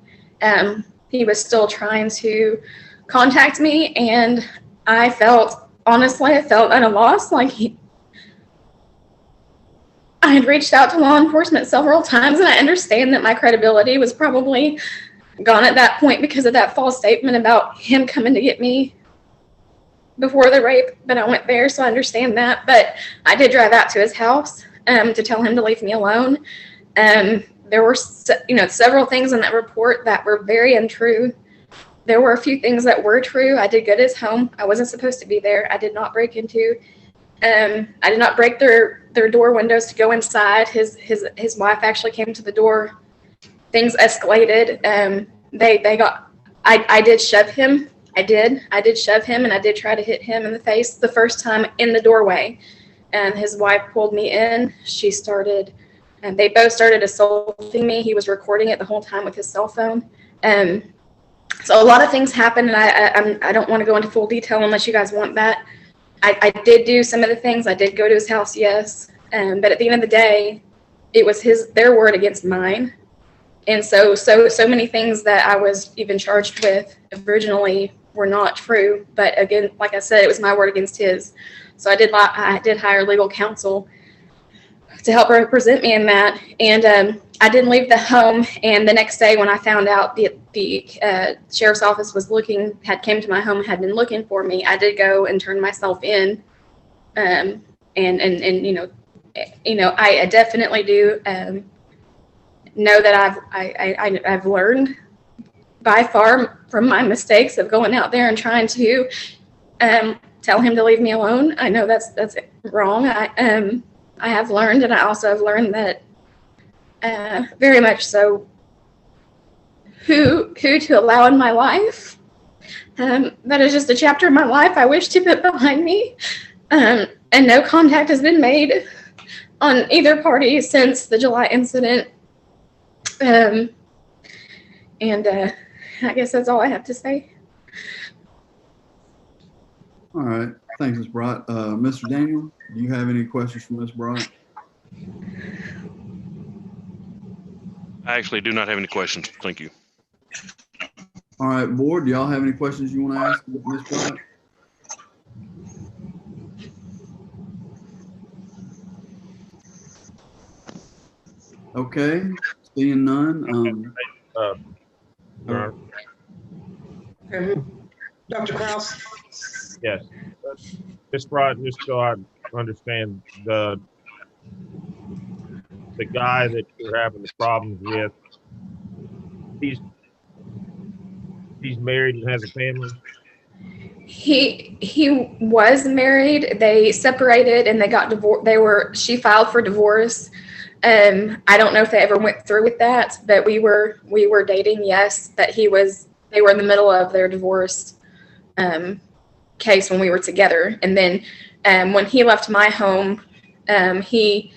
he was still trying to contact me, and I felt at a loss. I had reached out to law enforcement several times, and I understand that my credibility was probably gone at that point because of that false statement about him coming to get me before the rape, but I went there, so I understand that. But I did drive out to his house to tell him to leave me alone. There were, several things in that report that were very untrue. There were a few things that were true. I did go to his home. I wasn't supposed to be there. I did not break into. I did not break their door windows to go inside. His wife actually came to the door. Things escalated. I did shove him. I did shove him, and I did try to hit him in the face the first time in the doorway. And his wife pulled me in. And they both started assaulting me. He was recording it the whole time with his cell phone. So a lot of things happened, and I don't want to go into full detail unless you guys want that. I did do some of the things. I did go to his house, yes. But at the end of the day, it was their word against mine. And so many things that I was even charged with originally were not true. But again, like I said, it was my word against his. So I did hire legal counsel to help represent me in that. And I didn't leave the home. And the next day when I found out the sheriff's office came to my home, had been looking for me, I did go and turn myself in. I definitely do know that I've learned by far from my mistakes of going out there and trying to tell him to leave me alone. I know that's wrong. I have learned, and I also have learned that very much so who to allow in my life. That is just a chapter of my life I wish to put behind me. And no contact has been made on either party since the July incident. I guess that's all I have to say.
All right. Thanks, Ms. Brott. Mr. Daniel, do you have any questions for Ms. Brott?
I actually do not have any questions. Thank you.
All right, board, do y'all have any questions you want to ask Ms. Brott? Okay, seeing none.
Dr. Kraus?
Yes. Ms. Brott, just so I understand, the the guy that you're having the problems with, he's married and has a family?
He was married. They separated and they got divorced. She filed for divorce. I don't know if they ever went through with that, but we were dating, yes. But they were in the middle of their divorce case when we were together. And then when he left my home, he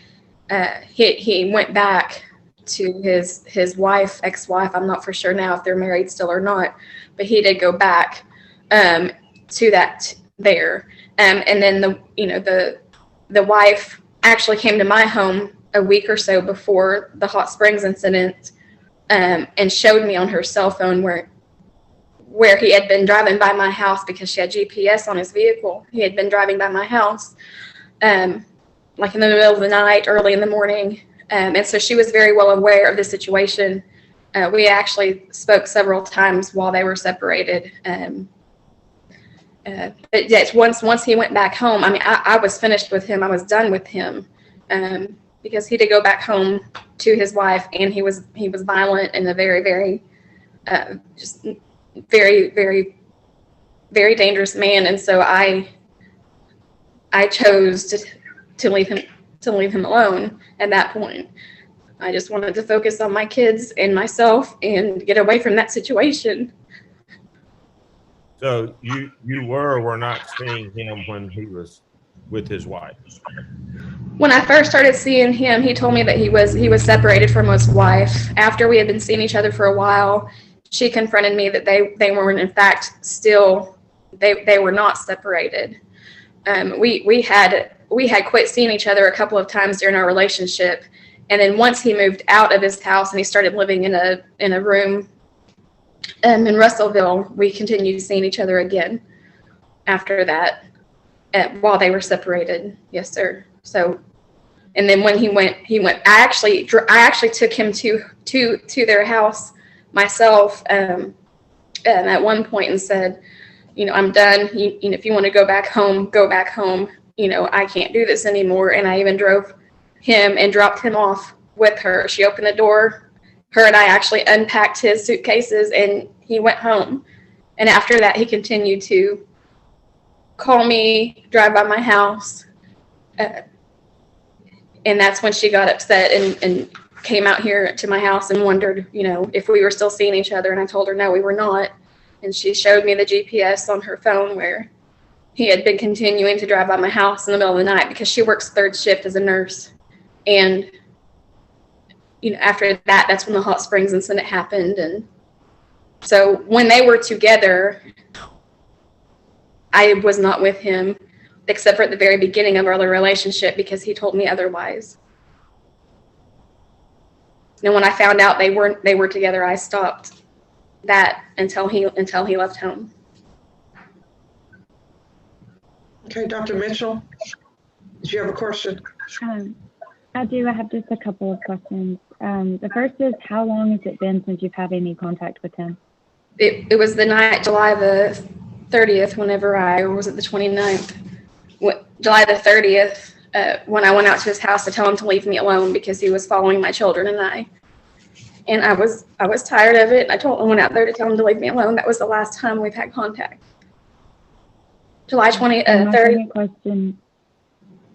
went back to his wife, ex-wife. I'm not for sure now if they're married still or not, but he did go back to that there. And then the wife actually came to my home a week or so before the Hot Springs incident, and showed me on her cell phone where he had been driving by my house because she had GPS on his vehicle. He had been driving by my house, like in the middle of the night, early in the morning. And so she was very well aware of the situation. We actually spoke several times while they were separated. But yes, once he went back home, I mean, I was finished with him. I was done with him, because he did go back home to his wife, and he was violent and a very, very, just very, very, very dangerous man. And so I chose to leave him alone at that point. I just wanted to focus on my kids and myself and get away from that situation.
So you were or were not seeing him when he was with his wife?
When I first started seeing him, he told me that he was separated from his wife. After we had been seeing each other for a while, she confronted me that they weren't, in fact, still, they were not separated. We had quit seeing each other a couple of times during our relationship, and then once he moved out of his house and he started living in a room in Russellville, we continued seeing each other again after that, while they were separated. Yes, sir. So, and then when he went. I actually took him to their house myself at one point and said, I'm done. If you want to go back home, go back home. I can't do this anymore. And I even drove him and dropped him off with her. She opened the door. Her and I actually unpacked his suitcases, and he went home. And after that, he continued to call me, drive by my house. And that's when she got upset and came out here to my house and wondered, if we were still seeing each other. And I told her, no, we were not. And she showed me the GPS on her phone where he had been continuing to drive by my house in the middle of the night, because she works third shift as a nurse. And, after that, that's when the Hot Springs incident happened. And so when they were together, I was not with him, except for at the very beginning of our relationship, because he told me otherwise. And when I found out they were together, I stopped that until he left home.
Okay, Dr. Mitchell, did you have a question?
I do. I have just a couple of questions. The first is, how long has it been since you've had any contact with him?
It was the night, July the 30th, or was it the 29th? July the 30th, when I went out to his house to tell him to leave me alone because he was following my children and I. And I was tired of it. I went out there to tell him to leave me alone. That was the last time we've had contact. July 30th.
Second question.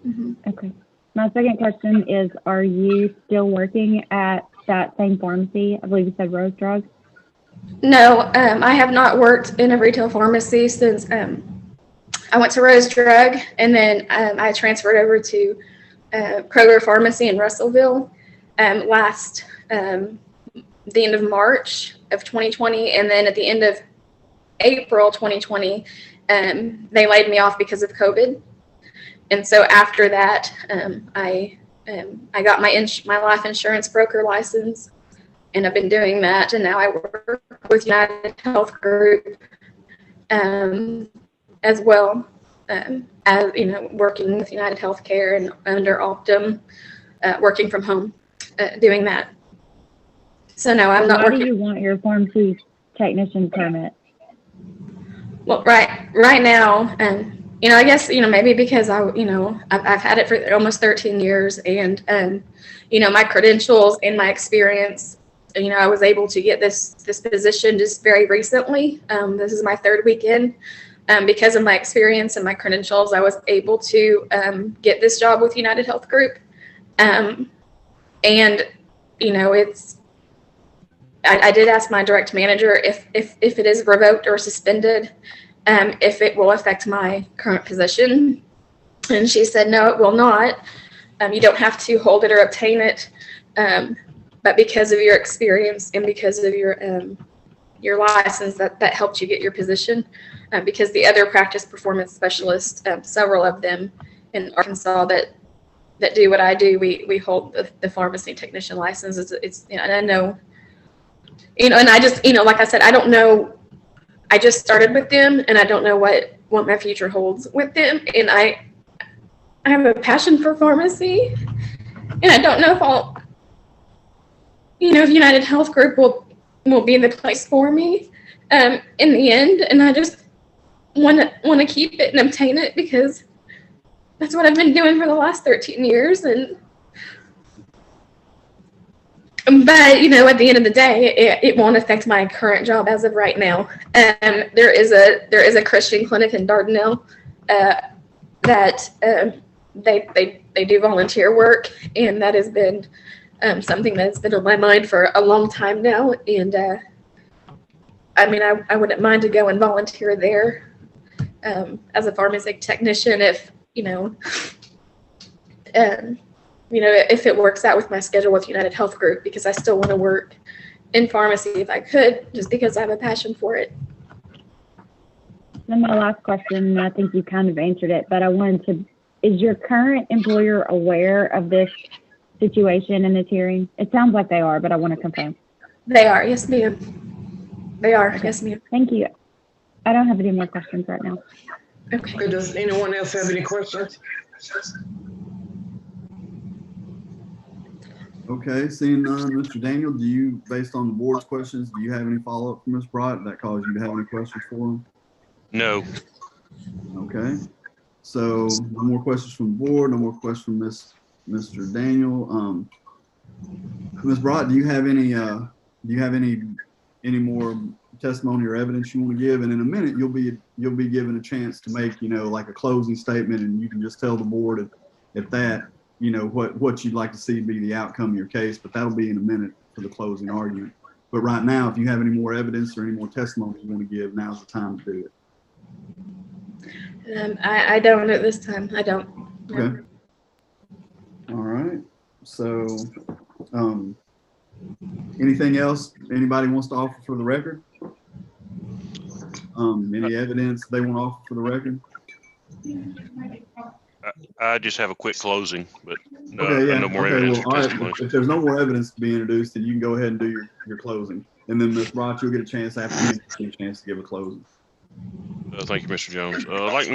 Mm-hmm.
Okay. My second question is, are you still working at that same pharmacy? I believe you said Rose Drug.
No, I have not worked in a retail pharmacy since I went to Rose Drug, and then I transferred over to Kroger Pharmacy in Russellville last the end of March of 2020, and then at the end of April 2020, they laid me off because of COVID. And so after that, I got my life insurance broker license, and I've been doing that. And now I work with United Health Group as well, as working with United Healthcare and under Optum, working from home, doing that. So no, I'm not working.
Why do you want your pharmacy technician permit?
Well, right now, I guess, maybe because I've had it for almost 13 years, and, my credentials and my experience, I was able to get this position just very recently. This is my third weekend. Because of my experience and my credentials, I was able to get this job with United Health Group. And, I did ask my direct manager if it is revoked or suspended, if it will affect my current position. And she said, no, it will not. You don't have to hold it or obtain it. But because of your experience and because of your license, that helped you get your position. Because the other practice performance specialists, several of them in Arkansas that do what I do, we hold the pharmacy technician license. It's and I know, and I just, like I said, I don't know. I just started with them, and I don't know what my future holds with them. And I have a passion for pharmacy, and I don't know if I'll, if United Health Group will be the place for me in the end. And I just want to keep it and obtain it because that's what I've been doing for the last 13 years. But at the end of the day, it won't affect my current job as of right now. There is a Christian clinic in Dardanelle that they do volunteer work, and that has been something that's been on my mind for a long time now. And I wouldn't mind to go and volunteer there as a pharmacy technician if if it works out with my schedule with United Health Group, because I still want to work in pharmacy if I could, just because I have a passion for it.
Then my last question, I think you kind of answered it, but I wanted to, is your current employer aware of this situation and this hearing? It sounds like they are, but I want to confirm.
They are, yes ma'am. They are, yes ma'am.
Thank you. I don't have any more questions right now.
Okay, does anyone else have any questions?
Okay, seeing none, Mr. Daniel, based on the board's questions, do you have any follow-up from Ms. Bright that caused you to have any questions for him?
No.
Okay, so no more questions from the board, no more questions from Mr. Daniel. Ms. Bright, do you have any more testimony or evidence you want to give? And in a minute, you'll be given a chance to make, like a closing statement, and you can just tell the board if that, what you'd like to see be the outcome of your case, but that'll be in a minute for the closing argument. But right now, if you have any more evidence or any more testimony you want to give, now's the time to do it.
I don't at this time. I don't.
Okay. All right. So, anything else anybody wants to offer for the record? Any evidence they want to offer for the record?
I just have a quick closing, but
no
more evidence.
Well, all right. If there's no more evidence to be introduced, then you can go ahead and do your closing. And then Ms. Bright, you'll get a chance after you get a chance to give a closing.
Thank you, Mr. Jones. Like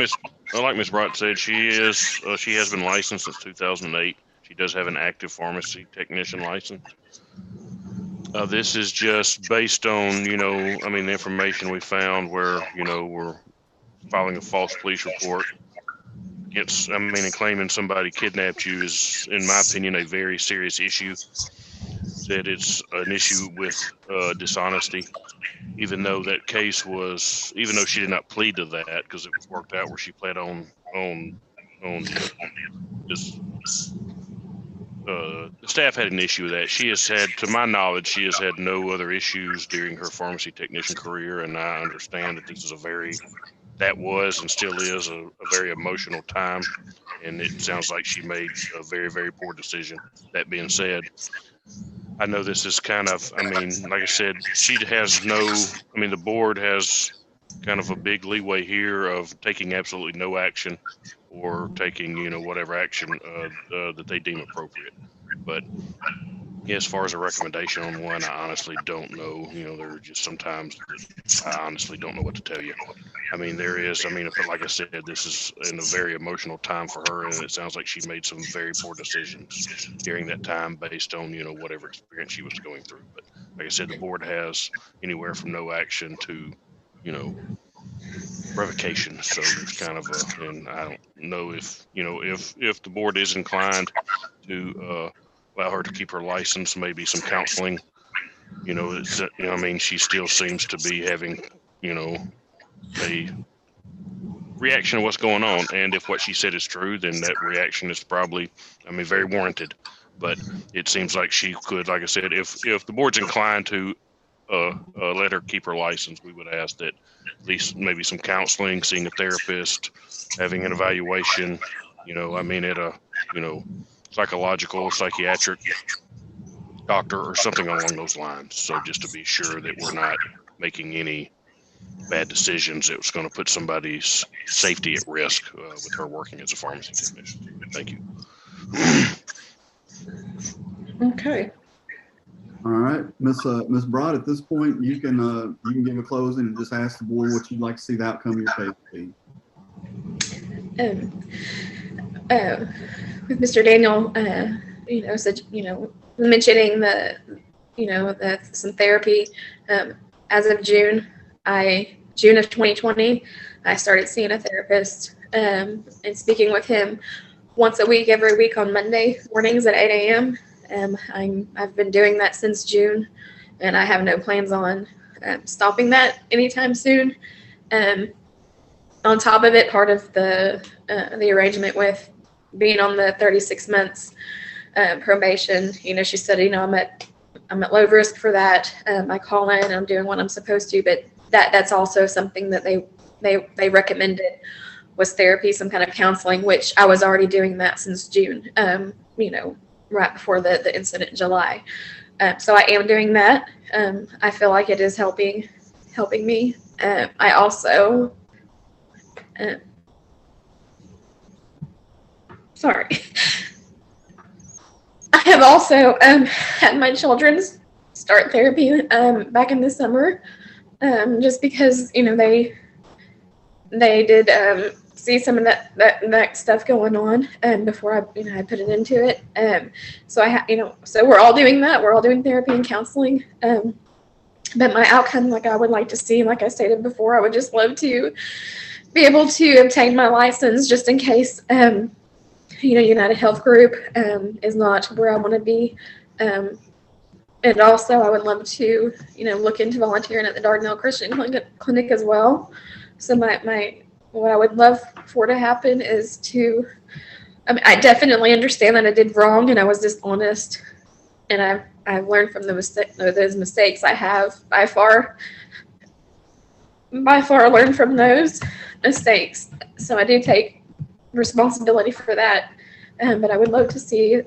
Ms. Bright said, she has been licensed since 2008. She does have an active pharmacy technician license. This is just based on, the information we found where, we're filing a false police report against, and claiming somebody kidnapped you is, in my opinion, a very serious issue. That it's an issue with dishonesty, even though that case was, even though she did not plead to that, because it worked out where she pled on this. The staff had an issue with that. She has had, to my knowledge, she has had no other issues during her pharmacy technician career, and I understand that this is that was and still is a very emotional time, and it sounds like she made a very, very poor decision. That being said, I know this is kind of, like I said, she has the board has kind of a big leeway here of taking absolutely no action or taking, whatever action that they deem appropriate. But as far as a recommendation on one, I honestly don't know. There are just sometimes I honestly don't know what to tell you. There is, like I said, this is in a very emotional time for her, and it sounds like she made some very poor decisions during that time based on, whatever experience she was going through. But like I said, the board has anywhere from no action to, revocation. So there's kind of and I don't know if, if the board is inclined to allow her to keep her license, maybe some counseling, I mean, she still seems to be having, a reaction to what's going on. And if what she said is true, then that reaction is probably, very warranted. But it seems like she could, like I said, if the board's inclined to let her keep her license, we would ask that at least maybe some counseling, seeing a therapist, having an evaluation, at a, psychological, psychiatric doctor or something along those lines. So just to be sure that we're not making any bad decisions that was going to put somebody's safety at risk with her working as a pharmacy technician. Thank you.
Okay.
All right, Ms. Broad, at this point, you can give a closing and just ask the board what you'd like to see the outcome of your case be.
With Mr. Daniel, mentioning some therapy. As of June of 2020, I started seeing a therapist and speaking with him once a week, every week on Monday mornings at 8 a.m. I've been doing that since June, and I have no plans on stopping that anytime soon. On top of it, part of the arrangement with being on the 36 months probation, she said, I'm at low risk for that. I call in, I'm doing what I'm supposed to, but that's also something that they recommended was therapy, some kind of counseling, which I was already doing that since June. Right before the incident in July. So I am doing that. I feel like it is helping me. I also, I have also had my children start therapy back in the summer, just because, they did see some of that stuff going on before I put it into it. So so we're all doing that. We're all doing therapy and counseling. But my outcome, like I would like to see, like I stated before, I would just love to be able to obtain my license just in case, United Health Group is not where I want to be. And also I would love to, look into volunteering at the Dardanelle Christian Clinic as well. So what I would love for to happen is I definitely understand that I did wrong and I was dishonest, and I've learned from those mistakes. I have by far learned from those mistakes. So I do take responsibility for that. But I would love to see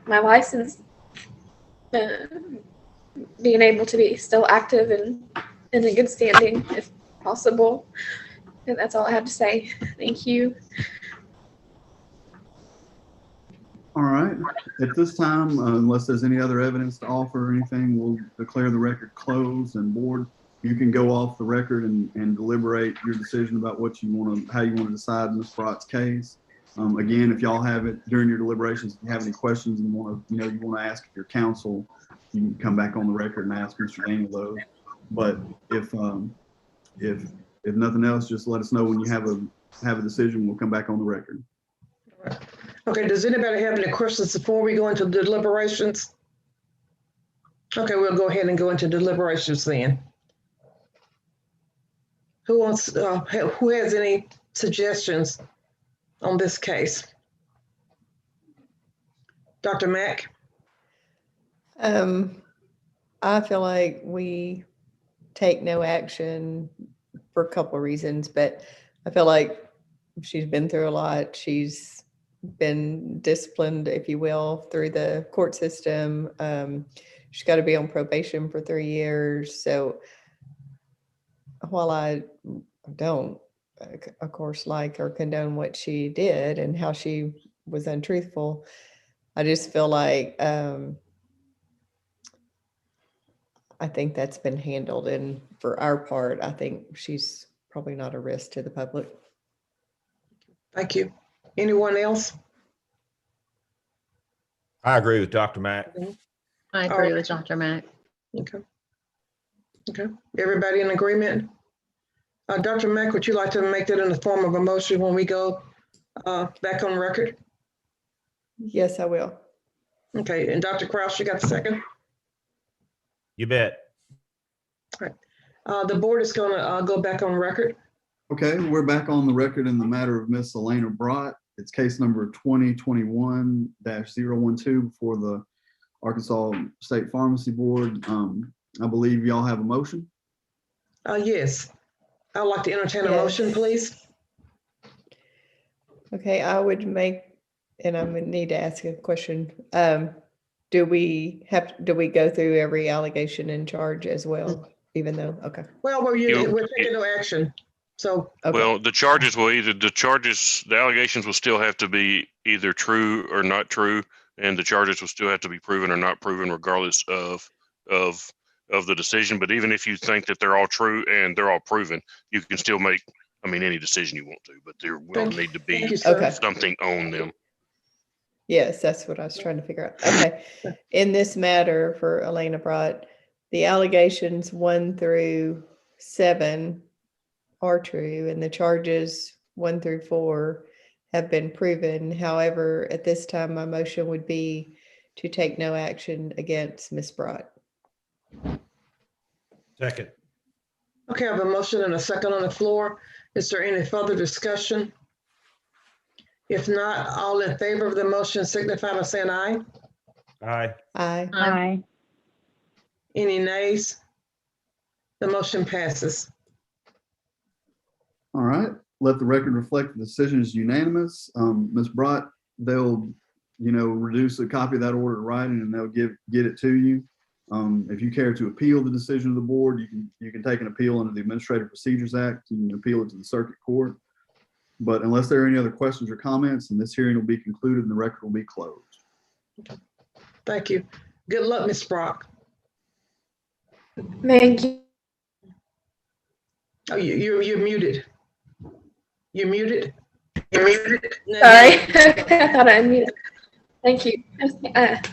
my license being able to be still active and in a good standing if possible. And that's all I have to say. Thank you.
All right. At this time, unless there's any other evidence to offer or anything, we'll declare the record closed. And board, you can go off the record and deliberate your decision about how you want to decide Ms. Broad's case. Again, if y'all have it during your deliberations, if you have any questions and you want to ask your counsel, you can come back on the record and ask Mr. Daniel those. But if nothing else, just let us know when you have a decision. We'll come back on the record.
Okay, does anybody have any questions before we go into deliberations? Okay, we'll go ahead and go into deliberations then. Who has any suggestions on this case? Dr. Mack?
I feel like we take no action for a couple of reasons, but I feel like she's been through a lot. She's been disciplined, if you will, through the court system. She's got to be on probation for 3 years. So while I don't, of course, like or condone what she did and how she was untruthful, I just feel like I think that's been handled. And for our part, I think she's probably not a risk to the public.
Thank you. Anyone else?
I agree with Dr. Mack.
I agree with Dr. Mack.
Okay. Everybody in agreement? Dr. Mack, would you like to make that in the form of a motion when we go back on record?
Yes, I will.
Okay, and Dr. Kraus, you got the second?
You bet.
All right. The board is gonna go back on record.
Okay, we're back on the record in the matter of Miss Elena Brott. It's case number 2021-012 before the Arkansas State Pharmacy Board. I believe y'all have a motion.
Yes. I'd like to entertain a motion, please.
Okay, I would make, and I'm gonna need to ask a question. Do we go through every allegation and charge as well, even though, okay.
Well, we're taking no action. So,
okay.
Well, the allegations will still have to be either true or not true, and the charges will still have to be proven or not proven, regardless of the decision. But even if you think that they're all true and they're all proven, you can still make, any decision you want to, but there will need to be something on them.
Yes, that's what I was trying to figure out. Okay. In this matter for Elena Brott, the allegations 1 through 7 are true, and the charges 1 through 4 have been proven. However, at this time, my motion would be to take no action against Ms. Brott.
Second.
okay, I have a motion and a second on the floor. Is there any further discussion? If not, all in favor of the motion signify by saying aye.
Aye.
Aye.
Aye.
Any nays? The motion passes.
All right, let the record reflect the decision is unanimous. Ms. Brott, they'll, reduce a copy of that order to writing and they'll get it to you. If you care to appeal the decision of the board, you can take an appeal under the Administrative Procedures Act. You can appeal it to the circuit court. But unless there are any other questions or comments, then this hearing will be concluded and the record will be closed.
Thank you. Good luck, Ms. Brock.
Thank you.
Oh, you're muted. You're muted.
Sorry, I thought I unmuted. Thank you.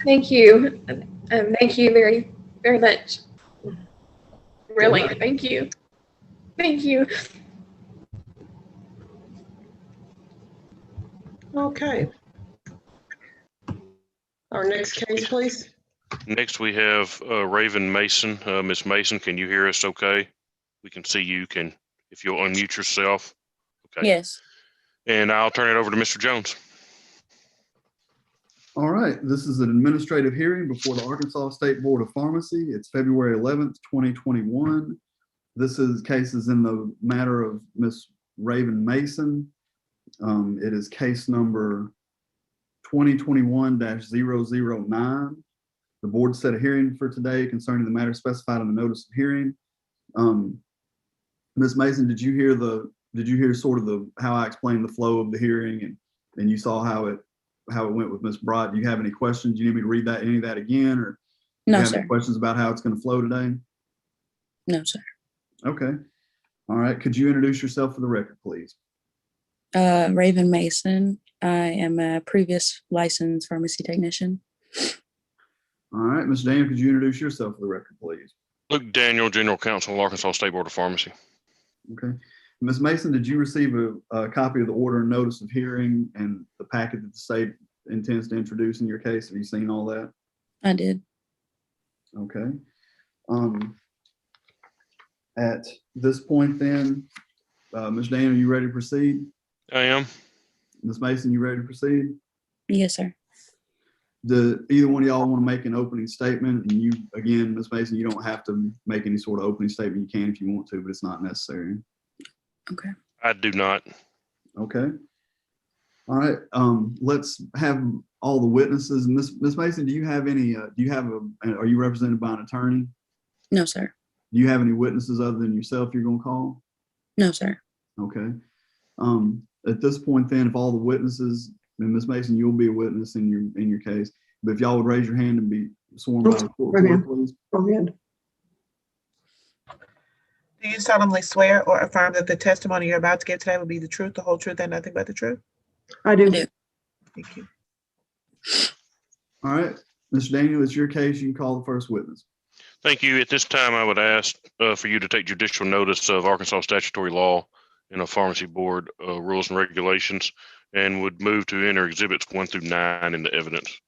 Thank you. Thank you very, very much. Really, thank you. Thank you.
Okay. Our next case, please.
Next, we have Raven Mason. Miss Mason, can you hear us okay? We can see you. If you'll unmute yourself. Okay.
Yes.
And I'll turn it over to Mr. Jones.
All right, this is an administrative hearing before the Arkansas State Board of Pharmacy. It's February 11th, 2021. This is cases in the matter of Miss Raven Mason. It is case number 2021-009. The board set a hearing for today concerning the matter specified in the notice of hearing. Ms. Mason, did you hear sort of how I explained the flow of the hearing and you saw how it went with Ms. Brott? Do you have any questions? Do you need me to read any of that again, or
no,
you have
sir.
any questions about how it's going to flow today?
No, sir.
Okay. All right. Could you introduce yourself for the record, please?
Raven Mason. I am a previous licensed pharmacy technician.
All right. Mr. Daniel, could you introduce yourself for the record, please?
Luke Daniel, General Counsel, Arkansas State Board of Pharmacy.
Okay. Ms. Mason, did you receive a copy of the order and notice of hearing and the packet that the state intends to introduce in your case? Have you seen all that?
I did.
Okay. At this point then, Ms. Daniel, you ready to proceed?
I am.
Ms. Mason, you ready to proceed?
Yes, sir.
Either one of y'all want to make an opening statement? And you, again, Ms. Mason, you don't have to make any sort of opening statement. You can if you want to, but it's not necessary.
Okay.
I do not.
Okay. All right. Let's have all the witnesses. Ms. Mason, do you have any? Are you represented by an attorney?
No, sir.
Do you have any witnesses other than yourself you're going to call?
No, sir.
Okay. At this point, then, if all the witnesses, and Ms. Mason, you'll be a witness in your case. But if y'all would raise your hand and be sworn by the court, please.
Go ahead.
Do you solemnly swear or affirm that the testimony you're about to give today will be the truth, the whole truth, and nothing but the truth?
I do.
Thank you.
All right. Mr. Daniel, it's your case. You can call the first witness.
Thank you. At this time, I would ask for you to take judicial notice of Arkansas statutory law and a pharmacy board rules and regulations, and would move to enter exhibits 1 through 9 in the evidence.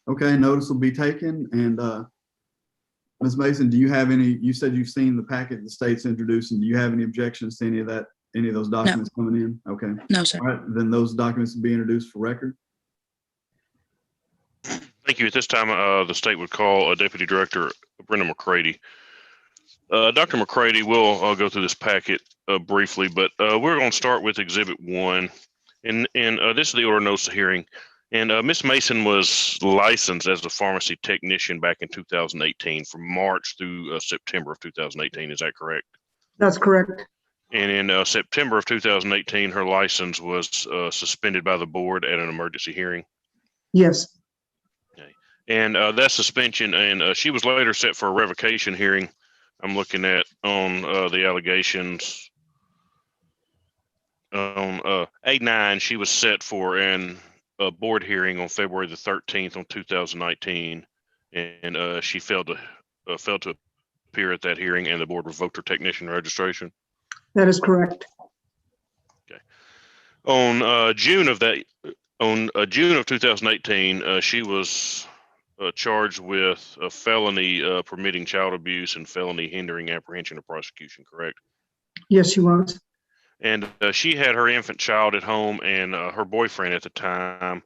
Okay, notice will be taken. And Ms. Mason, do you have any, you said you've seen the packet the state's introducing. Do you have any objections to any of that, any of those documents coming in? Okay.
No, sir.
All right, then those documents will be introduced for record.
Thank you. At this time, the state would call Deputy Director Brenda McCready. Dr. McCready will go through this packet briefly, but we're going to start with Exhibit 1. And this is the order of notice of hearing. And Ms. Mason was licensed as a pharmacy technician back in 2018, from March through September of 2018. Is that correct?
That's correct.
And in September of 2018, her license was suspended by the board at an emergency hearing.
Yes.
And that suspension, and she was later set for a revocation hearing. I'm looking at on the allegations. On A9, she was set for a board hearing on February the 13th on 2019, and she failed to appear at that hearing, and the board revoked her technician registration.
That is correct.
Okay. On June of 2018, she was charged with a felony permitting child abuse and felony hindering apprehension or prosecution, correct?
Yes, she was.
And she had her infant child at home, and her boyfriend at the time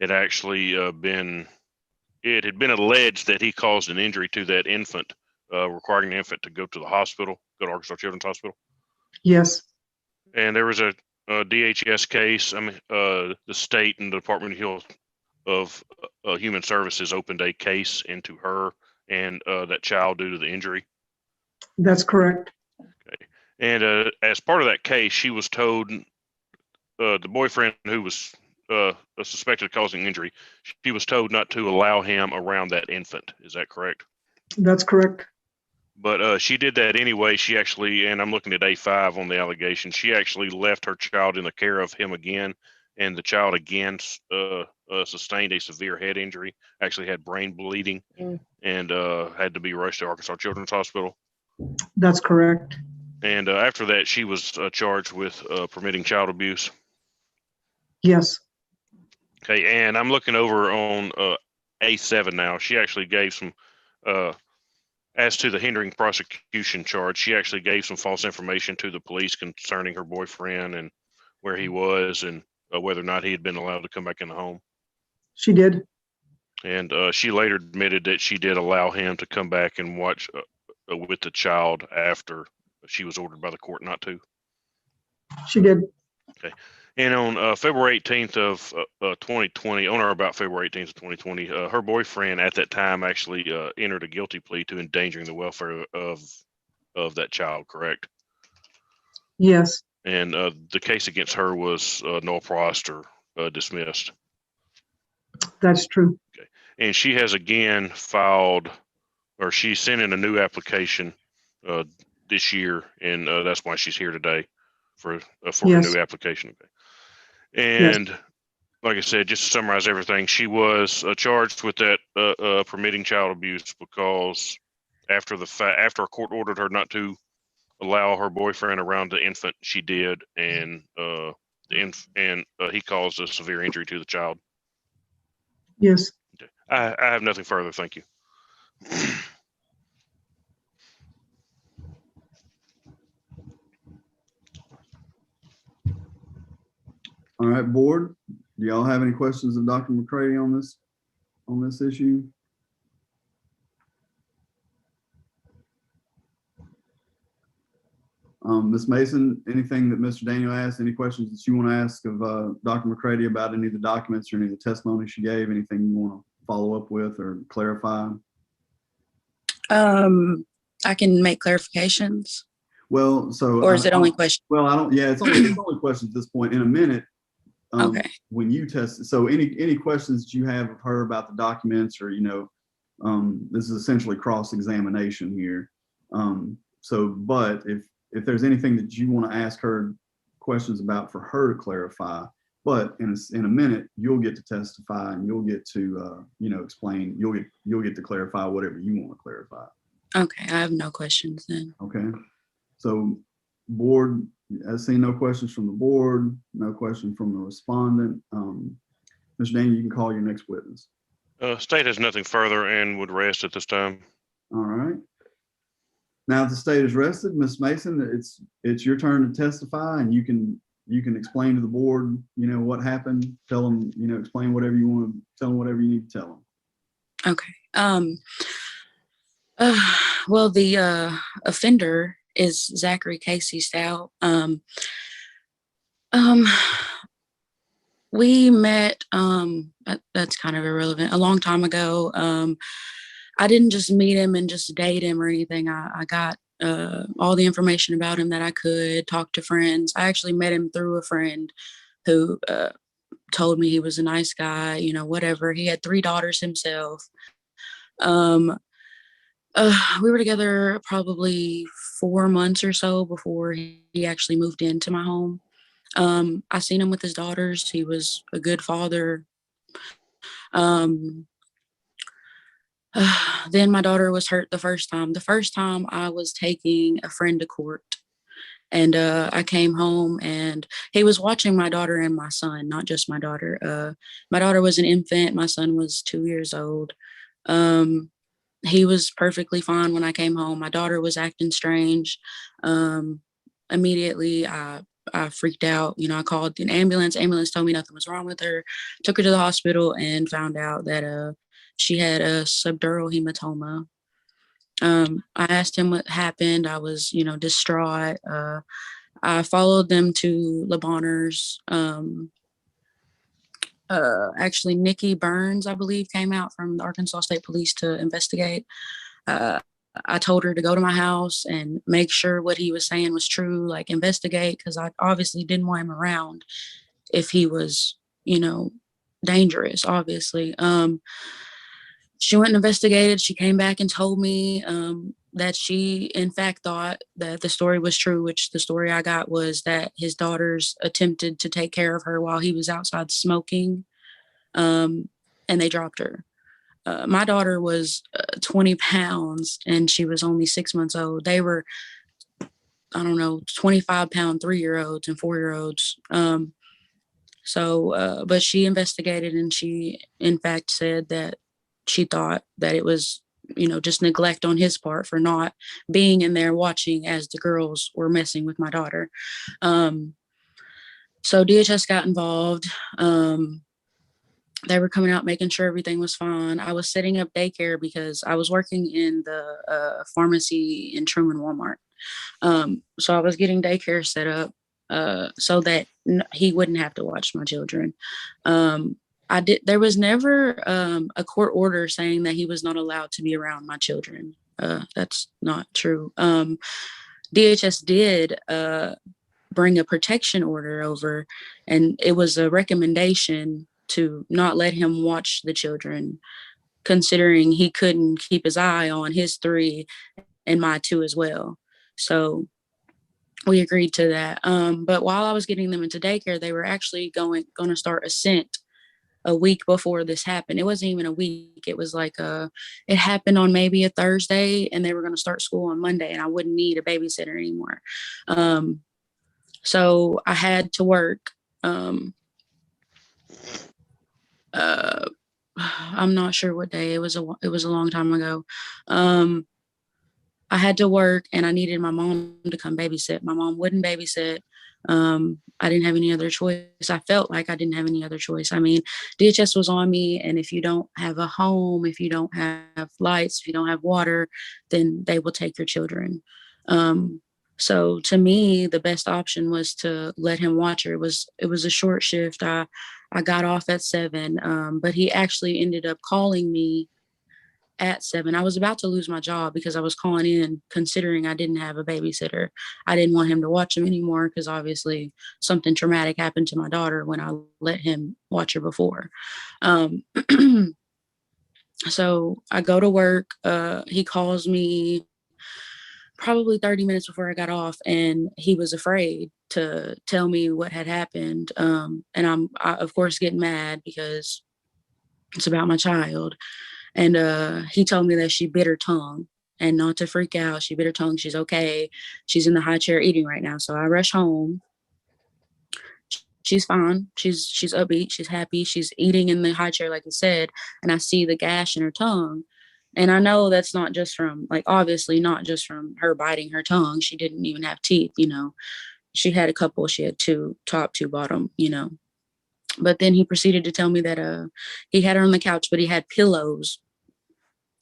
had actually it had been alleged that he caused an injury to that infant, requiring the infant to go to the hospital, go to Arkansas Children's Hospital.
Yes.
And there was a DHS case. I mean, the state and the Department of Human Services opened a case into her and that child due to the injury.
That's correct.
Okay. And as part of that case, she was told, the boyfriend who was suspected of causing injury, she was told not to allow him around that infant. Is that correct?
That's correct.
But she did that anyway. She actually, and I'm looking at A5 on the allegation, she actually left her child in the care of him again, and the child again sustained a severe head injury, actually had brain bleeding, and had to be rushed to Arkansas Children's Hospital.
That's correct.
And after that, she was charged with permitting child abuse.
Yes.
Okay, and I'm looking over on A7 now. She actually gave some, as to the hindering prosecution charge, she actually gave some false information to the police concerning her boyfriend and where he was and whether or not he had been allowed to come back in the home.
She did.
And she later admitted that she did allow him to come back and watch with the child after she was ordered by the court not to.
She did.
Okay. And on February 18th of 2020, on or about February 18th of 2020, her boyfriend at that time actually entered a guilty plea to endangering the welfare of that child, correct?
Yes.
And the case against her was null prost or dismissed.
That's true.
Okay. And she has again filed, or she sent in a new application this year, and that's why she's here today for
Yes.
a new application. Okay. And like I said, just to summarize everything, she was charged with that permitting child abuse because after a court ordered her not to allow her boyfriend around the infant, she did, and he caused a severe injury to the child.
Yes.
Okay. I have nothing further. Thank you.
All right, board, do y'all have any questions of Dr. McCready on this issue? Ms. Mason, anything that Mr. Daniel asked, any questions that you want to ask of Dr. McCready about any of the documents or any of the testimony she gave, anything you want to follow up with or clarify?
I can make clarifications.
Well, so.
Or is it only questions?
Well, I don't, yeah, it's only questions at this point. In a minute,
Okay.
when you test, so any questions that you have of her about the documents, or, this is essentially cross-examination here. But if there's anything that you want to ask her questions about for her to clarify, But in a minute, you'll get to testify and you'll get to, explain, you'll get to clarify whatever you want to clarify.
Okay, I have no questions then.
Okay. So board, I see no questions from the board, no question from the respondent. Mr. Daniel, you can call your next witness.
State has nothing further and would rest at this time.
All right. Now that the state is rested, Ms. Mason, it's your turn to testify, and you can explain to the board, what happened. Tell them, explain whatever you want to tell them, whatever you need to tell them.
Okay. Well, the offender is Zachary Casey Stout. We met, that's kind of irrelevant, a long time ago. I didn't just meet him and just date him or anything. I got all the information about him that I could, talk to friends. I actually met him through a friend who told me he was a nice guy, whatever. He had 3 daughters himself. We were together probably 4 months or so before he actually moved into my home. I seen him with his daughters. He was a good father. Then my daughter was hurt the first time. The first time I was taking a friend to court, and I came home and he was watching my daughter and my son, not just my daughter. My daughter was an infant. My son was 2 years old. He was perfectly fine when I came home. My daughter was acting strange. Immediately, I freaked out. I called an ambulance. Ambulance told me nothing was wrong with her. Took her to the hospital and found out that she had a subdural hematoma. I asked him what happened. I was, distraught. I followed them to Le Bonheurs. Actually, Nikki Burns, I believe, came out from the Arkansas State Police to investigate. I told her to go to my house and make sure what he was saying was true, like investigate, because I obviously didn't want him around if he was, dangerous, obviously. She went and investigated. She came back and told me that she, in fact, thought that the story was true, which the story I got was that his daughters attempted to take care of her while he was outside smoking, and they dropped her. My daughter was 20 pounds and she was only 6 months old. They were, 25-pound 3-year-olds and 4-year-olds. But she investigated and she, in fact, said that she thought that it was, just neglect on his part for not being in there watching as the girls were messing with my daughter. So DHS got involved. They were coming out, making sure everything was fine. I was setting up daycare because I was working in the pharmacy in Truman Walmart. So I was getting daycare set up so that he wouldn't have to watch my children. There was never a court order saying that he was not allowed to be around my children. That's not true. DHS did bring a protection order over, and it was a recommendation to not let him watch the children, considering he couldn't keep his eye on his 3 and my 2 as well. So we agreed to that. But while I was getting them into daycare, they were actually going to start Ascent a week before this happened. It wasn't even a week. It was like it happened on maybe a Thursday, and they were going to start school on Monday, and I wouldn't need a babysitter anymore. So I had to work. I'm not sure what day. It was a long time ago. I had to work and I needed my mom to come babysit. My mom wouldn't babysit. I didn't have any other choice. I felt like I didn't have any other choice. I mean, DHS was on me, and if you don't have a home, if you don't have lights, if you don't have water, then they will take your children. So to me, the best option was to let him watch her. It was a short shift. I got off at 7, but he actually ended up calling me at 7. I was about to lose my job because I was calling in considering I didn't have a babysitter. I didn't want him to watch him anymore because obviously something traumatic happened to my daughter when I let him watch her before. So I go to work. He calls me probably 30 minutes before I got off, and he was afraid. to tell me what had happened. And I, of course, getting mad because it's about my child. And he told me that she bit her tongue, and not to freak out. She bit her tongue. She's okay. She's in the high chair eating right now. So I rush home. She's fine. She's upbeat. She's happy. She's eating in the high chair, like I said. And I see the gash in her tongue. And I know that's not just from, like, obviously not just from her biting her tongue. She didn't even have teeth, you know. She had a couple. She had two top, two bottom, you know. But then he proceeded to tell me that he had her on the couch, but he had pillows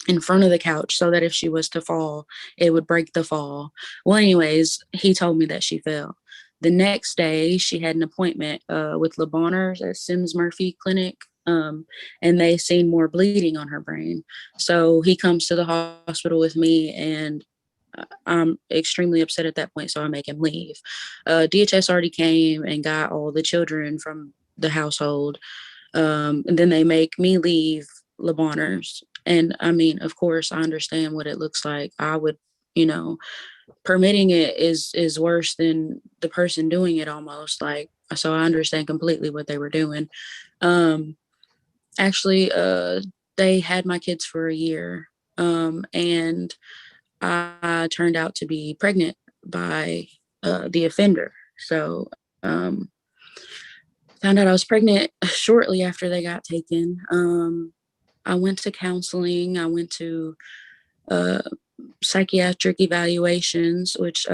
in front of the couch so that if she was to fall, it would break the fall. Well, anyways, he told me that she fell. The next day, she had an appointment with Le Bonheur at Sims Murphy Clinic, and they seen more bleeding on her brain. So he comes to the hospital with me, and I'm extremely upset at that point, so I make him leave. DHS already came and got all the children from the household, and then they make me leave Le Bonheur's. And I mean, of course, I understand what it looks like. I would, you know, permitting it is worse than the person doing it almost. Like, so I understand completely what they were doing. Actually, they had my kids for a year, and I turned out to be pregnant by the offender. So found out I was pregnant shortly after they got taken. I went to counseling. I went to psychiatric evaluations, which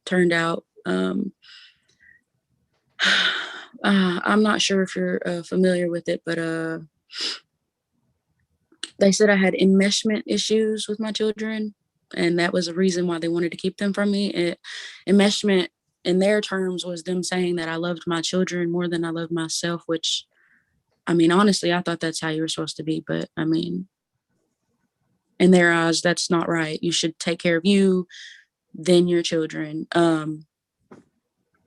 turned out, I'm not sure if you're familiar with it, but they said I had enmeshment issues with my children, and that was a reason why they wanted to keep them from me. Enmeshment, in their terms, was them saying that I loved my children more than I loved myself, which, I mean, honestly, I thought that's how you were supposed to be, but I mean, in their eyes, that's not right. You should take care of you, then your children.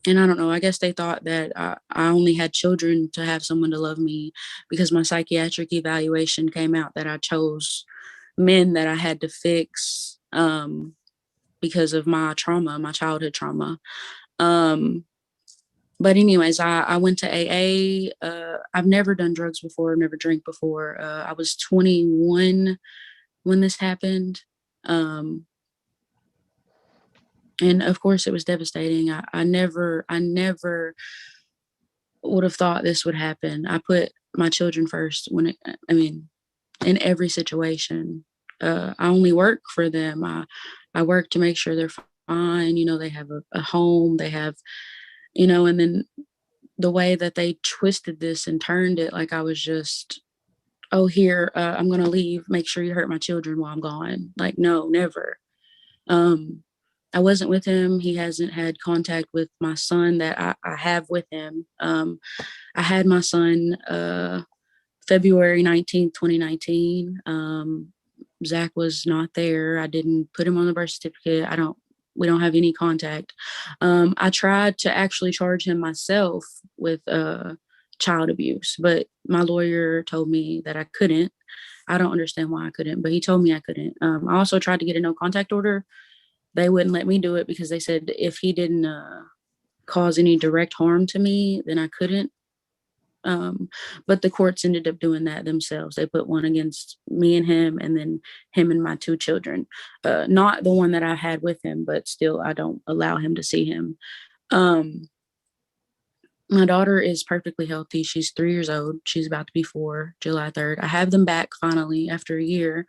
And I don't know, I guess they thought that I only had children to have someone to love me, because my psychiatric evaluation came out that I chose men that I had to fix because of my trauma, my childhood trauma. But anyways, I went to AA. I've never done drugs before, never drank before. I was 21 when this happened. And of course it was devastating. I never would have thought this would happen. I put my children first in every situation. I only work for them. I work to make sure they're fine. You know, they have a home, they have, you know, and then the way that they twisted this and turned it, like I was just, oh, here, I'm going to leave. Make sure you hurt my children while I'm gone. Like, no, never. I wasn't with him. He hasn't had contact with my son that I have with him. I had my son February 19th, 2019. Zach was not there. I didn't put him on the birth certificate. We don't have any contact. I tried to actually charge him myself with child abuse, but my lawyer told me that I couldn't. I don't understand why I couldn't, but he told me I couldn't. I also tried to get a no contact order. They wouldn't let me do it because they said if he didn't cause any direct harm to me, then I couldn't. But the courts ended up doing that themselves. They put one against me and him, and then him and my two children. Not the one that I had with him, but still I don't allow him to see him. My daughter is perfectly healthy. She's 3 years old. She's about to be 4, July 3rd. I have them back finally after a year,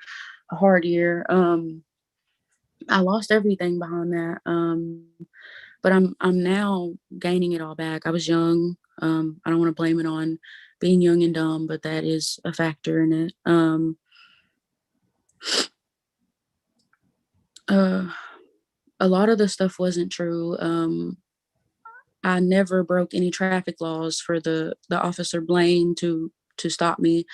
a hard year. I lost everything behind that. But I'm now gaining it all back. I was young. I don't want to blame it on being young and dumb, but that is a factor in it. A lot of the stuff wasn't true. I never broke any traffic laws for the officer Blaine to stop me.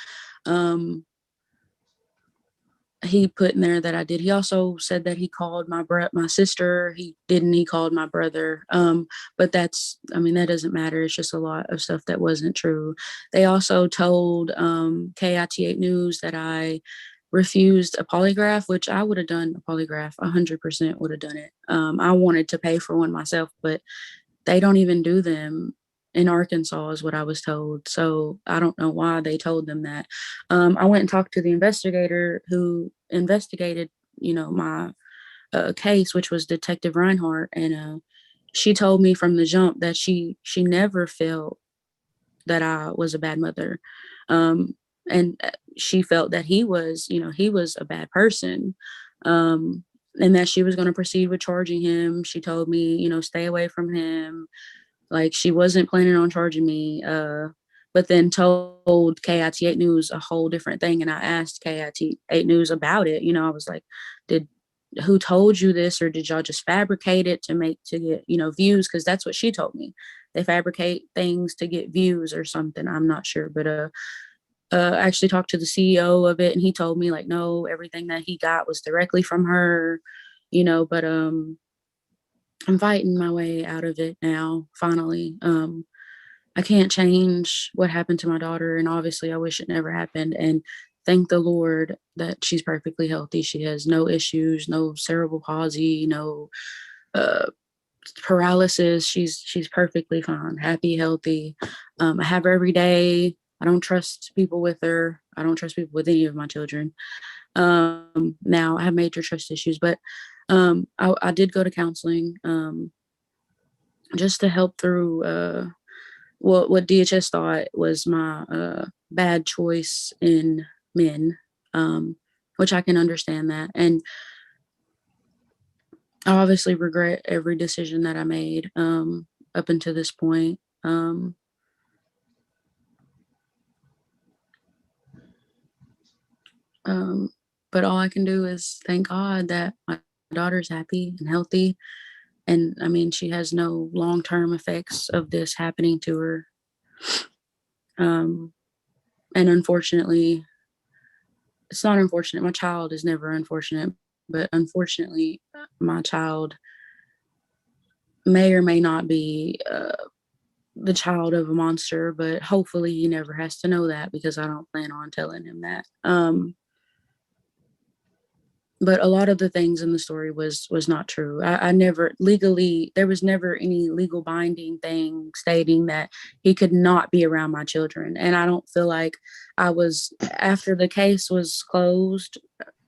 He put in there that I did. He also said that he called my sister. He didn't. He called my brother. But that doesn't matter. It's just a lot of stuff that wasn't true. They also told KIT8 News that I refused a polygraph, which I would have done a polygraph. 100% would have done it. I wanted to pay for one myself, but they don't even do them in Arkansas is what I was told. So I don't know why they told them that. I went and talked to the investigator who investigated, my case, which was Detective Reinhardt. And she told me from the jump that she never felt that I was a bad mother. And she felt that he was a bad person. And that she was going to proceed with charging him. She told me, stay away from him. Like, she wasn't planning on charging me, but then told KIT 8 News a whole different thing. And I asked KIT 8 News about it. I was like, who told you this, or did y'all just fabricate it to get, views? Because that's what she told me. They fabricate things to get views or something. I'm not sure, but I actually talked to the CEO of it, and he told me, like, no, everything that he got was directly from her, but I'm fighting my way out of it now, finally. I can't change what happened to my daughter, and obviously I wish it never happened. And thank the Lord that she's perfectly healthy. She has no issues, no cerebral palsy, no paralysis. She's perfectly fine, happy, healthy. I have her every day. I don't trust people with her. I don't trust people with any of my children. Now I have major trust issues, but I did go to counseling just to help through what DHS thought was my bad choice in men, which I can understand that. And I obviously regret every decision that I made up until this point. But all I can do is thank God that my daughter's happy and healthy. And I mean, she has no long-term effects of this happening to her. And unfortunately, it's not unfortunate. My child is never unfortunate, but unfortunately, my child may or may not be the child of a monster, but hopefully he never has to know that, because I don't plan on telling him that. But a lot of the things in the story was not true. I never legally, there was never any legal binding thing stating that he could not be around my children. And I don't feel like I was, after the case was closed,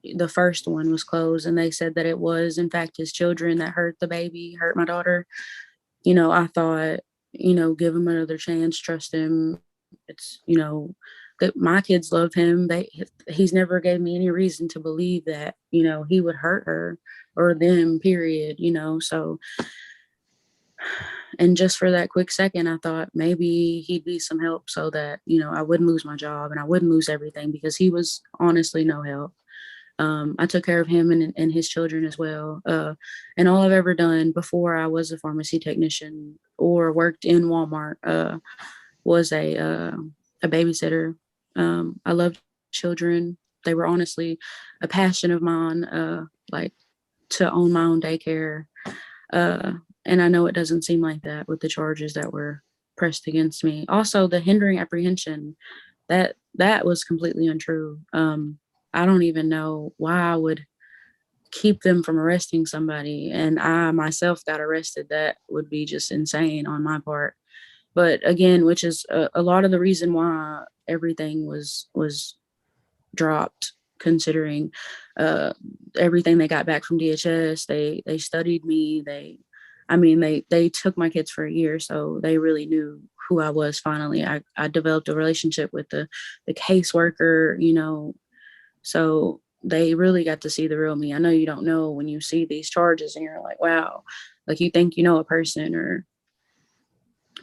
the first one was closed, and they said that it was in fact his children that hurt my daughter. I thought, give him another chance, trust him. It's, that my kids love him. He's never gave me any reason to believe that, he would hurt her or them, period, so. And just for that quick second, I thought maybe he'd be some help so that, I wouldn't lose my job and I wouldn't lose everything, because he was honestly no help. I took care of him and his children as well. And all I've ever done before I was a pharmacy technician or worked in Walmart was a babysitter. I loved children. They were honestly a passion of mine, like to own my own daycare. And I know it doesn't seem like that with the charges that were pressed against me. Also, the hindering apprehension, that was completely untrue. I don't even know why I would keep them from arresting somebody, and I myself got arrested. That would be just insane on my part. But again, which is a lot of the reason why everything was dropped, considering everything they got back from DHS. They studied me. They took my kids for a year, so they really knew who I was. Finally, I developed a relationship with the caseworker, so they really got to see the real me. I know you don't know when you see these charges and you're like, wow, like you think you know a person,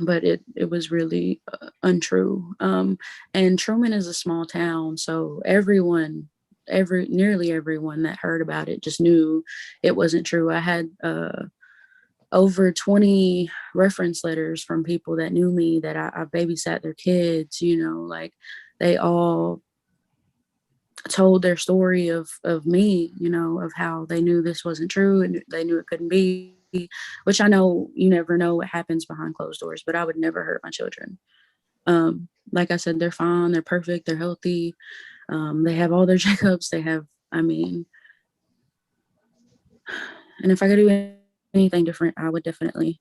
but it was really untrue. And Truman is a small town, so nearly everyone that heard about it just knew it wasn't true. I had over 20 reference letters from people that knew me, that I babysat their kids, like they all told their story of me, of how they knew this wasn't true and they knew it couldn't be, which I know you never know what happens behind closed doors, but I would never hurt my children. Like I said, they're fine, they're perfect, they're healthy. They have all their checkups. And if I could do anything different, I would definitely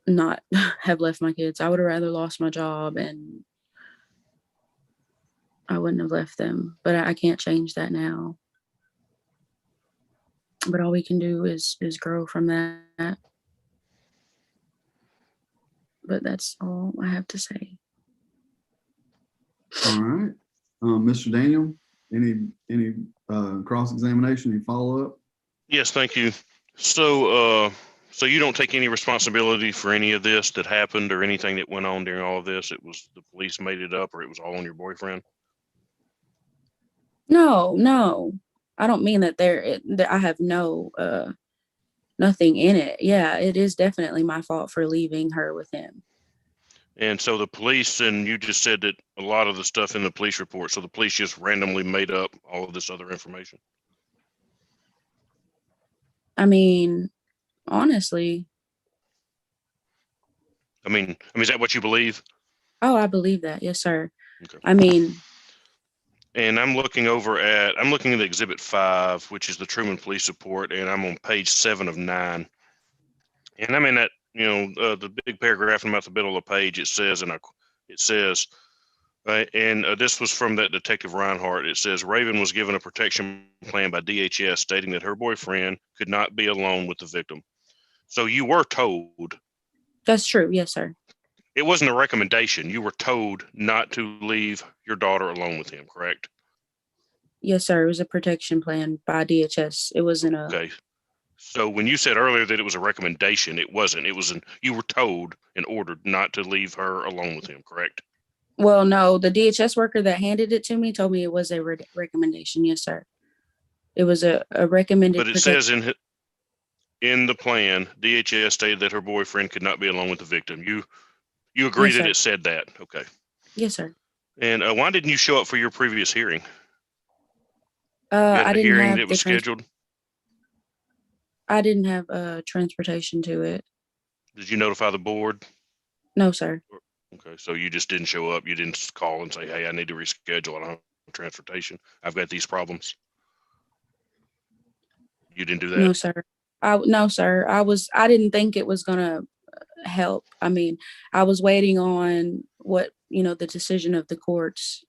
not have left my kids. I would have rather lost my job and I wouldn't have left them, but I can't change that now. But all we can do is grow from that. But that's all I have to say.
All right. Mr. Daniel, any cross-examination, any follow-up?
Yes, thank you. So, so you don't take any responsibility for any of this that happened or anything that went on during all of this? It was the police made it up, or it was all on your boyfriend?
No, I don't mean that that I have nothing in it. Yeah, it is definitely my fault for leaving her with him.
And so the police, and you just said that a lot of the stuff in the police report, so the police just randomly made up all of this other information?
I mean, honestly.
I mean, is that what you believe?
Oh, I believe that. Yes, sir.
Okay.
I mean.
And I'm looking at Exhibit 5, which is the Truman Police Report, and I'm on page 7 of 9. And I'm in that, the big paragraph in about the middle of the page. It says, and this was from that Detective Reinhardt. It says, Raven was given a protection plan by DHS stating that her boyfriend could not be alone with the victim. So you were told.
That's true. Yes, sir.
It wasn't a recommendation. You were told not to leave your daughter alone with him, correct?
Yes, sir. It was a protection plan by DHS. It wasn't a.
Okay. So when you said earlier that it was a recommendation, it wasn't. You were told and ordered not to leave her alone with him, correct?
Well, no, the DHS worker that handed it to me told me it was a recommendation. Yes, sir. It was a recommended.
But it says in the plan, DHS stated that her boyfriend could not be alone with the victim. You agree that it said that? Okay.
Yes, sir.
And why didn't you show up for your previous hearing?
I didn't
hearing
have
that was scheduled.
I didn't have transportation to it.
Did you notify the board?
No, sir.
Okay, so you just didn't show up. You didn't call and say, "Hey, I need to reschedule. I don't have transportation. I've got these problems." You didn't do that?
No, sir. No, sir. I didn't think it was gonna help. I mean, I was waiting on what the decision of the courts.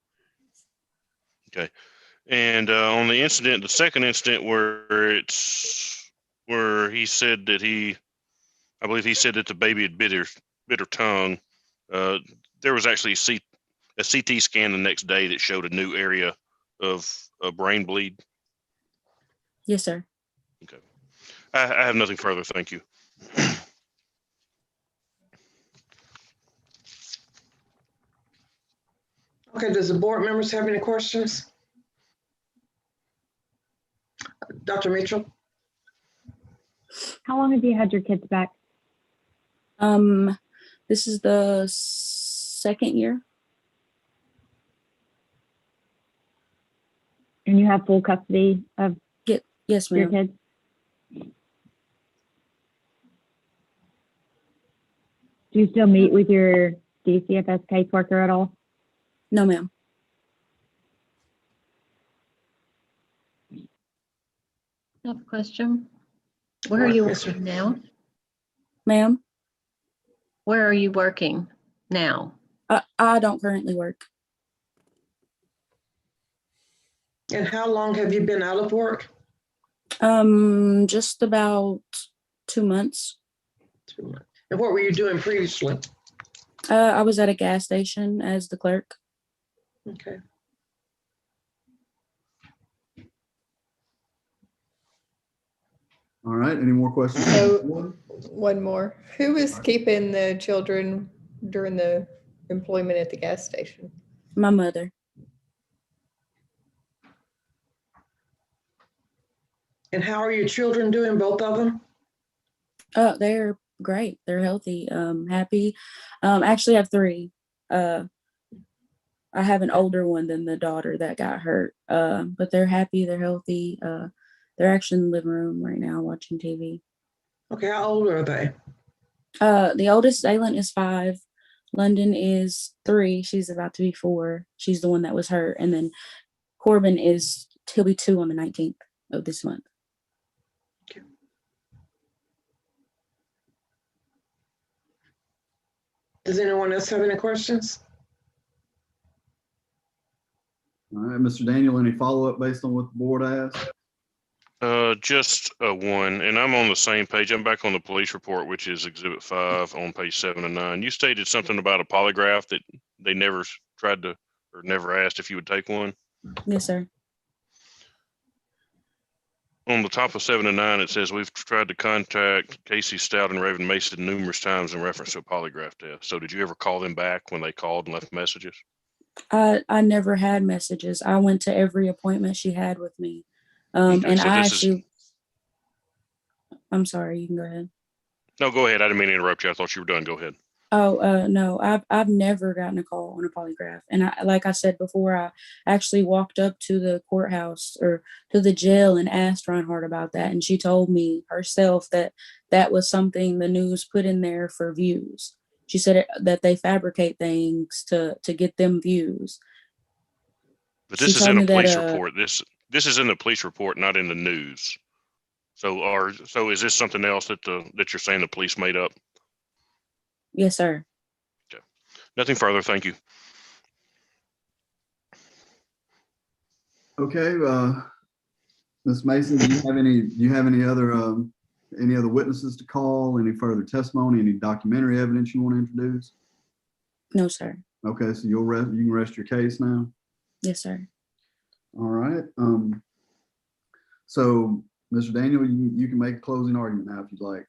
Okay, and on the incident, the second incident where he said that I believe he said that the baby had bit her tongue. There was actually a CT scan the next day that showed a new area of a brain bleed.
Yes, sir.
Okay. I have nothing further. Thank you.
Okay, does the board members have any questions? Dr. Mitchell?
How long have you had your kids back?
This is the second year.
And you have full custody of
yes,
your
ma'am.
kids? Do you still meet with your DCFS caseworker at all?
No, ma'am.
I have a question. Where are you working now?
Ma'am?
Where are you working now?
I don't currently work.
And how long have you been out of work?
Just about 2 months.
2 months. And what were you doing previously?
I was at a gas station as the clerk.
Okay.
All right, any more questions?
So one more. Who was keeping the children during the employment at the gas station?
My mother.
And how are your children doing, both of them?
They're great. They're healthy, happy. Actually, I have 3. I have an older one than the daughter that got hurt. But they're happy. They're healthy. They're actually in the living room right now watching TV.
Okay, how old are they?
The oldest, Aylin, is 5. London is 3. She's about to be 4. She's the one that was hurt. And then Corbin he'll be 2 on the 19th of this month.
Does anyone else have any questions?
All right, Mr. Daniel, any follow-up based on what the board asked?
Just one, and I'm on the same page. I'm back on the police report, which is Exhibit 5 on page 7 and 9. You stated something about a polygraph that they never tried to, or never asked if you would take one.
Yes, sir.
On the top of 7 and 9, it says we've tried to contact Casey Stout and Raven Mason numerous times in reference to a polygraph test. So did you ever call them back when they called and left messages?
I never had messages. I went to every appointment she had with me.
Okay,
And
so
I
this
actually, I'm sorry, you can go ahead.
No, go ahead. I didn't mean to interrupt you. I thought you were done. Go ahead.
Oh, no, I've never gotten a call on a polygraph. And like I said before, I actually walked up to the courthouse or to the jail and asked Reinhardt about that. And she told me herself that that was something the news put in there for views. She said that they fabricate things to get them views.
But this is in a police report. This is in the police report, not in the news. So is this something else that you're saying the police made up?
Yes, sir.
Okay. Nothing further. Thank you.
Okay, Ms. Mason, do you have any other witnesses to call? Any further testimony? Any documentary evidence you want to introduce?
No, sir.
Okay, so you can rest your case now.
Yes, sir.
All right. So, Mr. Daniel, you can make a closing argument now if you'd like.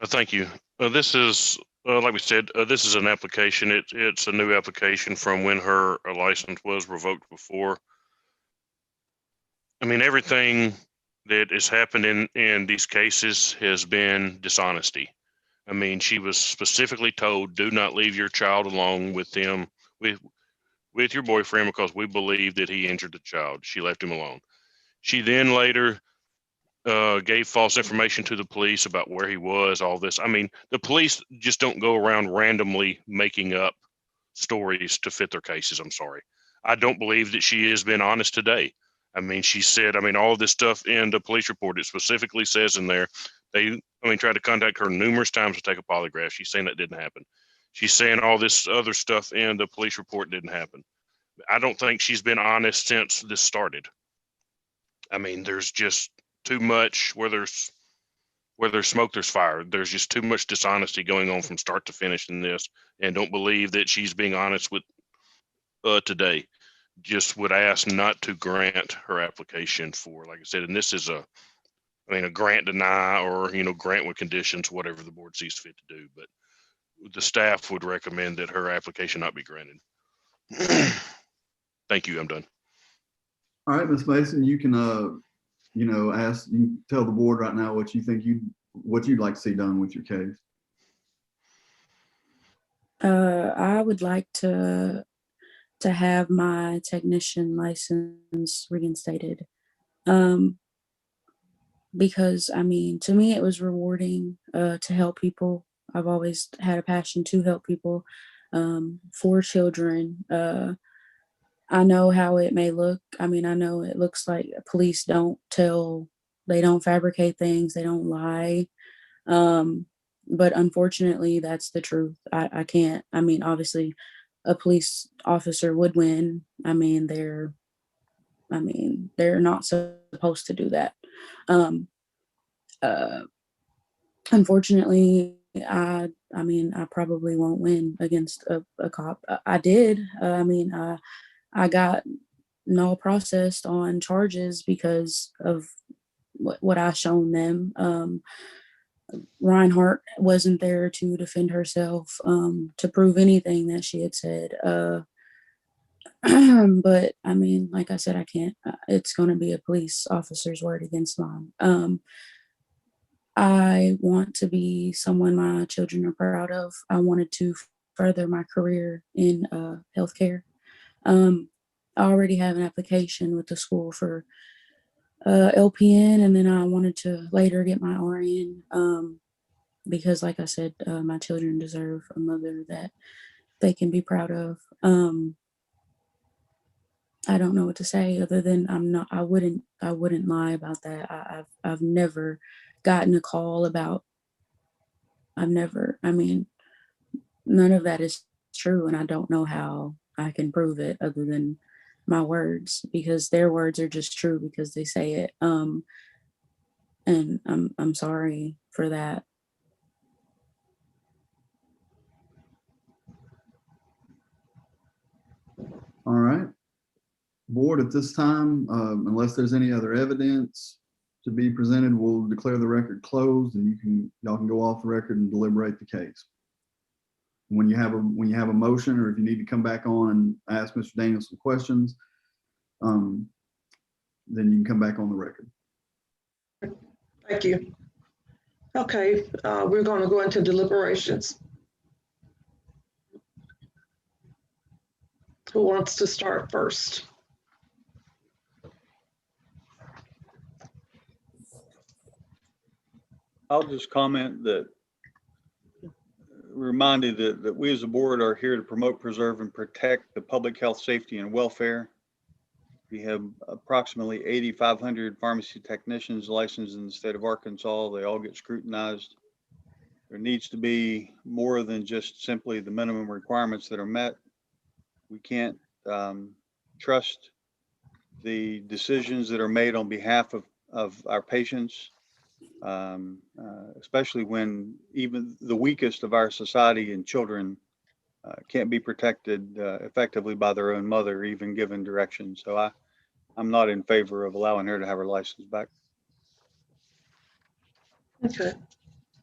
Thank you. This is, like we said, this is an application. It's a new application from when her license was revoked before. I mean, everything that has happened in these cases has been dishonesty. I mean, she was specifically told, do not leave your child alone with them, with your boyfriend, because we believe that he injured the child. She left him alone. She then later gave false information to the police about where he was, all this. I mean, the police just don't go around randomly making up stories to fit their cases. I'm sorry. I don't believe that she has been honest today. I mean, she said, all this stuff in the police report, it specifically says in there, tried to contact her numerous times to take a polygraph. She's saying that didn't happen. She's saying all this other stuff in the police report didn't happen. I don't think she's been honest since this started. I mean, there's just too much where there's smoke, there's fire. There's just too much dishonesty going on from start to finish in this, and don't believe that she's being honest with today. Just would ask not to grant her application for, like I said, and this is a grant deny or, grant with conditions, whatever the board sees fit to do. But the staff would recommend that her application not be granted. Thank you. I'm done.
All right, Ms. Mason, you can, you tell the board right now what you think what you'd like to see done with your case.
I would like to have my technician license reinstated. Because to me, it was rewarding to help people. I've always had a passion to help people, for children. I know how it may look. I know it looks like police they don't fabricate things, they don't lie. But unfortunately, that's the truth. I can't, obviously a police officer would win. They're not supposed to do that. Unfortunately, I probably won't win against a cop. I did. I got null processed on charges because of what I shown them. Reinhardt wasn't there to defend herself, to prove anything that she had said. But like I said, I can't. It's going to be a police officer's word against mine. I want to be someone my children are proud of. I wanted to further my career in healthcare. I already have an application with the school for LPN, and then I wanted to later get my RN, because like I said, my children deserve a mother that they can be proud of. I don't know what to say other than I wouldn't lie about that. I've never gotten a call about, none of that is true, and I don't know how I can prove it other than my words, because their words are just true because they say it. And I'm sorry for that.
All right. Board, at this time, unless there's any other evidence to be presented, we'll declare the record closed, and y'all can go off the record and deliberate the case. When you have a motion, or if you need to come back on and ask Mr. Daniels some questions, then you can come back on the record.
Thank you. Okay, we're going to go into deliberations. Who wants to start first?
I'll just comment that, reminded that we as a board are here to promote, preserve, and protect the public health, safety, and welfare. We have approximately 8,500 pharmacy technicians licensed in the state of Arkansas. They all get scrutinized. There needs to be more than just simply the minimum requirements that are met. We can't trust the decisions that are made on behalf of our patients, especially when even the weakest of our society and children can't be protected effectively by their own mother, even given direction. So I'm not in favor of allowing her to have her license back.
Okay.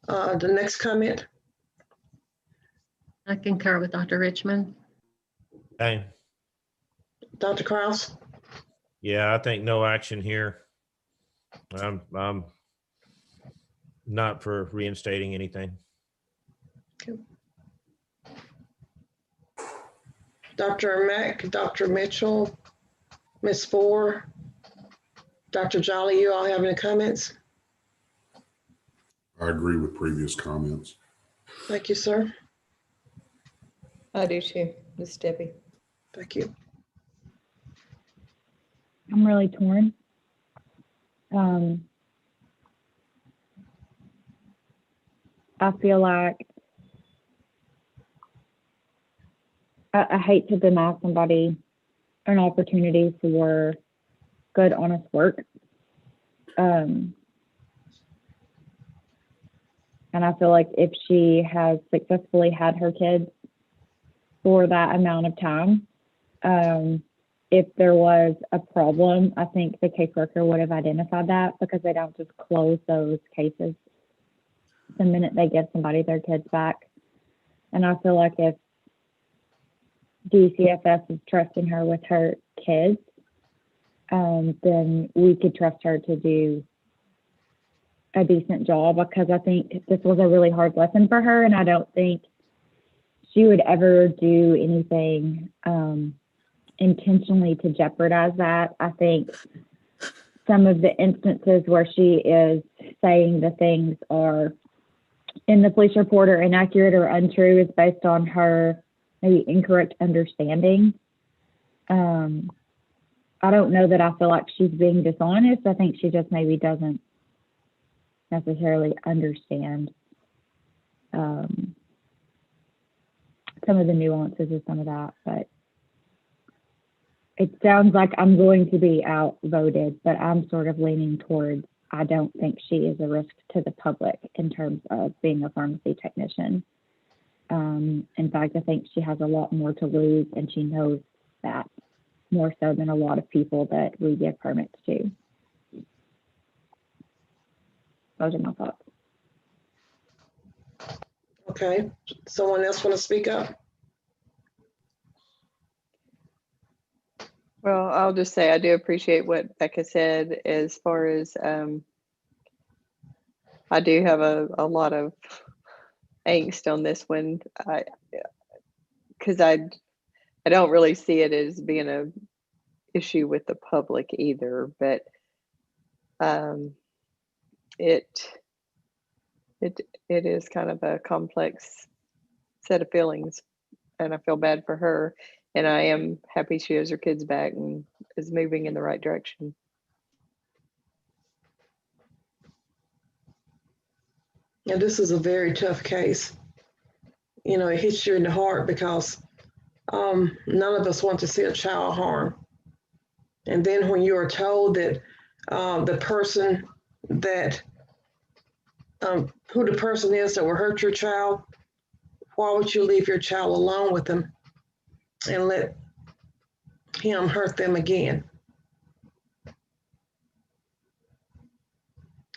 The next comment.
I concur with Dr. Richmond.
Okay.
Dr. Kraus.
Yeah, I think no action here. I'm not for reinstating anything.
Okay. Dr. Mack, Dr. Mitchell, Ms. Ford, Dr. Jolly, you all have any comments?
I agree with previous comments.
Thank you, sir.
I do too, Ms. Debbie.
Thank you.
I'm really torn. I feel like I hate to deny somebody an opportunity for good, honest work. And I feel like if she has successfully had her kids for that amount of time, if there was a problem, I think the caseworker would have identified that, because they don't just close those cases the minute they give somebody their kids back. And I feel like if DCFS is trusting her with her kids, then we could trust her to do a decent job, because I think this was a really hard lesson for her, and I don't think she would ever do anything intentionally to jeopardize that. I think some of the instances where she is saying the things are in the police report are inaccurate or untrue is based on her maybe incorrect understanding. I don't know that I feel like she's being dishonest. I think she just maybe doesn't necessarily understand some of the nuances of some of that, but it sounds like I'm going to be outvoted, but I'm sort of leaning towards I don't think she is a risk to the public in terms of being a pharmacy technician. In fact, I think she has a lot more to lose, and she knows that more so than a lot of people that we give permits to. Those are my thoughts.
Okay, someone else want to speak up?
Well, I'll just say I do appreciate what Becca said as far as I do have a lot of angst on this one, because I don't really see it as being a issue with the public either, but it is kind of a complex set of feelings, and I feel bad for her, and I am happy she has her kids back and is moving in the right direction.
Yeah, this is a very tough case. it hits you in the heart because none of us want to see a child harm. And then when you are told that the person that, who the person is that will hurt your child, why would you leave your child alone with them and let him hurt them again?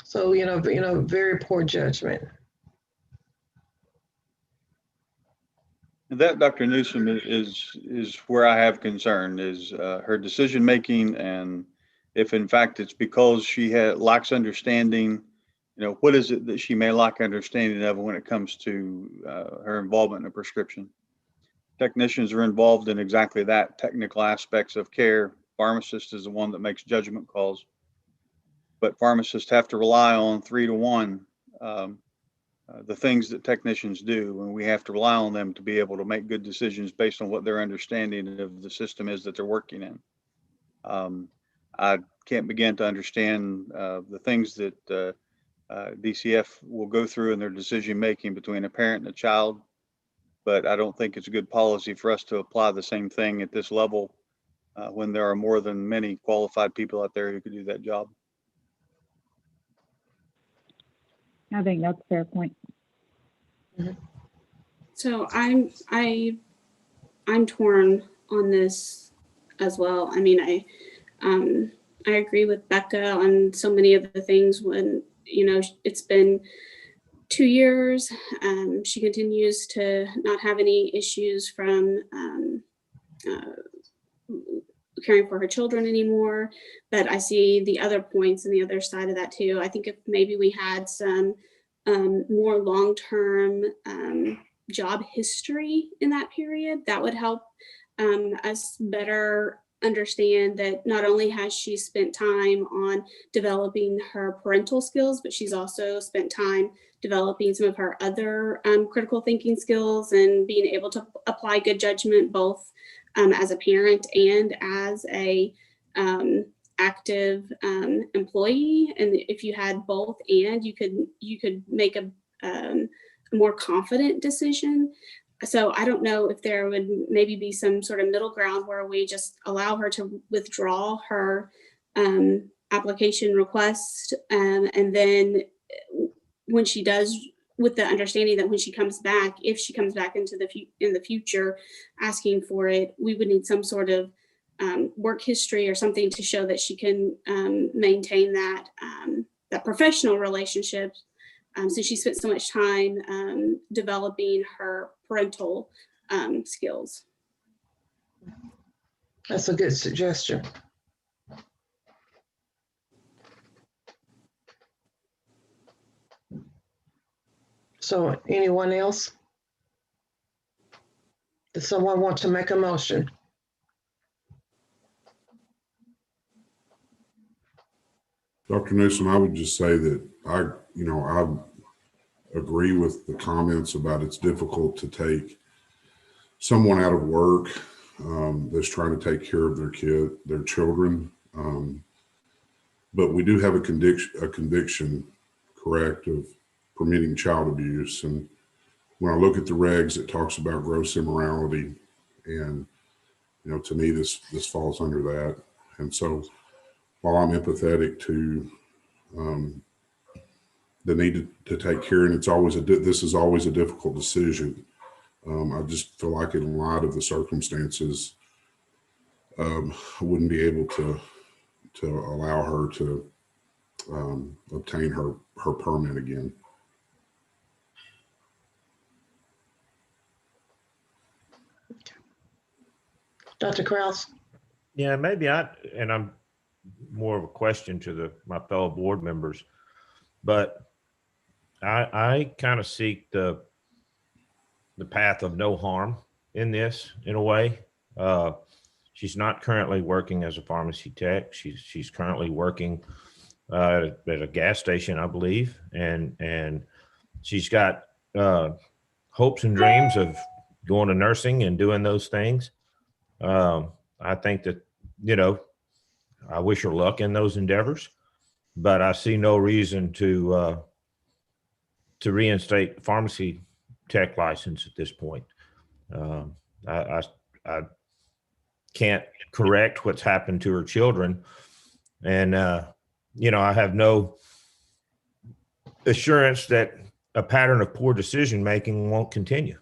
So, very poor judgment.
And that, Dr. Newsom, is where I have concern, is her decision making, and if in fact it's because she lacks understanding, what is it that she may lack understanding of when it comes to her involvement in a prescription. Technicians are involved in exactly that, technical aspects of care. Pharmacist is the one that makes judgment calls, but pharmacists have to rely on 3-to-1 the things that technicians do, and we have to rely on them to be able to make good decisions based on what their understanding of the system is that they're working in. I can't begin to understand the things that DCF will go through in their decision making between a parent and a child, but I don't think it's a good policy for us to apply the same thing at this level when there are more than many qualified people out there who could do that job.
I think that's a fair point.
So I'm torn on this as well. I mean, I agree with Becca on so many of the things. When it's been 2 years, she continues to not have any issues from caring for her children anymore. But I see the other points and the other side of that too. I think if maybe we had some more long-term job history in that period, that would help us better understand that not only has she spent time on developing her parental skills, but she's also spent time developing some of her other critical thinking skills and being able to apply good judgment both as a parent and as a active employee. And if you had both, and you could make a more confident decision. So I don't know if there would maybe be some sort of middle ground where we just allow her to withdraw her application request, and then when she does, with the understanding that when she comes back, if she comes back in the future asking for it, we would need some sort of work history or something to show that she can maintain that professional relationship, since she spent so much time developing her parental skills.
That's a good suggestion. So anyone else? Does someone want to make a motion?
Dr. Newsom, I would just say that I agree with the comments about it's difficult to take someone out of work that's trying to take care of their children. But we do have a conviction, correct, of permitting child abuse. And when I look at the regs, it talks about gross immorality. And, to me, this falls under that. And so while I'm empathetic to the need to take care, and this is always a difficult decision. I just feel like in light of the circumstances, I wouldn't be able to allow her to obtain her permit again.
Dr. Krause?
Yeah, maybe I'm more of a question to my fellow board members, but I kind of seek the path of no harm in this, in a way. She's not currently working as a pharmacy tech. She's currently working at a gas station, I believe, and she's got hopes and dreams of going to nursing and doing those things. I think that, I wish her luck in those endeavors, but I see no reason to reinstate pharmacy tech license at this point. I can't correct what's happened to her children. And, you know, I have no assurance that a pattern of poor decision-making won't continue.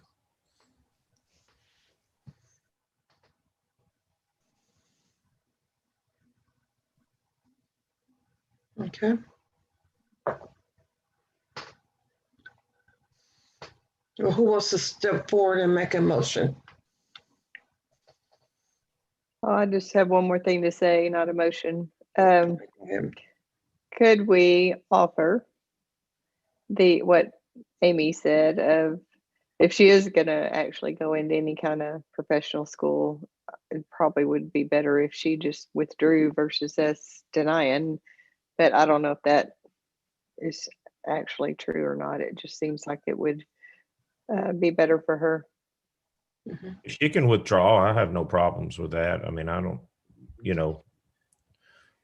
Okay. Well, who wants to step forward and make a motion?
Oh, I just have one more thing to say, not a motion. Could we offer what Amy said of if she is going to actually go into any kind of professional school, it probably would be better if she just withdrew versus us denying. But I don't know if that is actually true or not. It just seems like it would be better for her.
If she can withdraw, I have no problems with that. I mean, I don't, you know,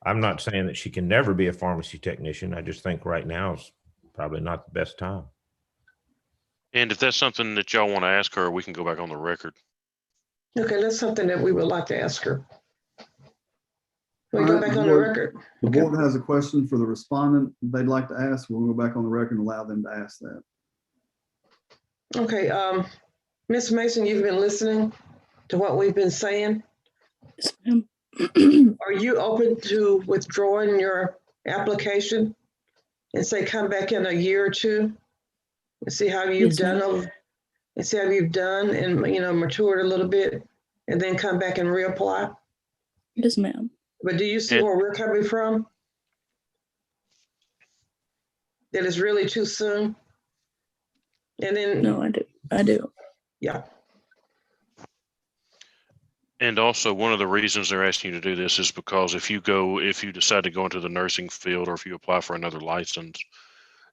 I'm not saying that she can never be a pharmacy technician. I just think right now is probably not the best time.
And if that's something that y'all want to ask her, we can go back on the record.
Okay, that's something that we would like to ask her. We
All
go
right,
back
the
on the
board-
record.
The board has a question for the respondent they'd like to ask. We'll go back on the record and allow them to ask that.
Okay, Ms. Mason, you've been listening to what we've been saying. Are you open to withdrawing your application and say, come back in a year or two and see how you've
Yes, ma'am.
done and see how you've done and, you know, matured a little bit and then come back and reapply?
Yes, ma'am.
But do you see where we're coming from? That it's really too soon? And then.
No, I do. I do.
Yeah.
And also, one of the reasons they're asking you to do this is because if you decide to go into the nursing field, or if you apply for another license,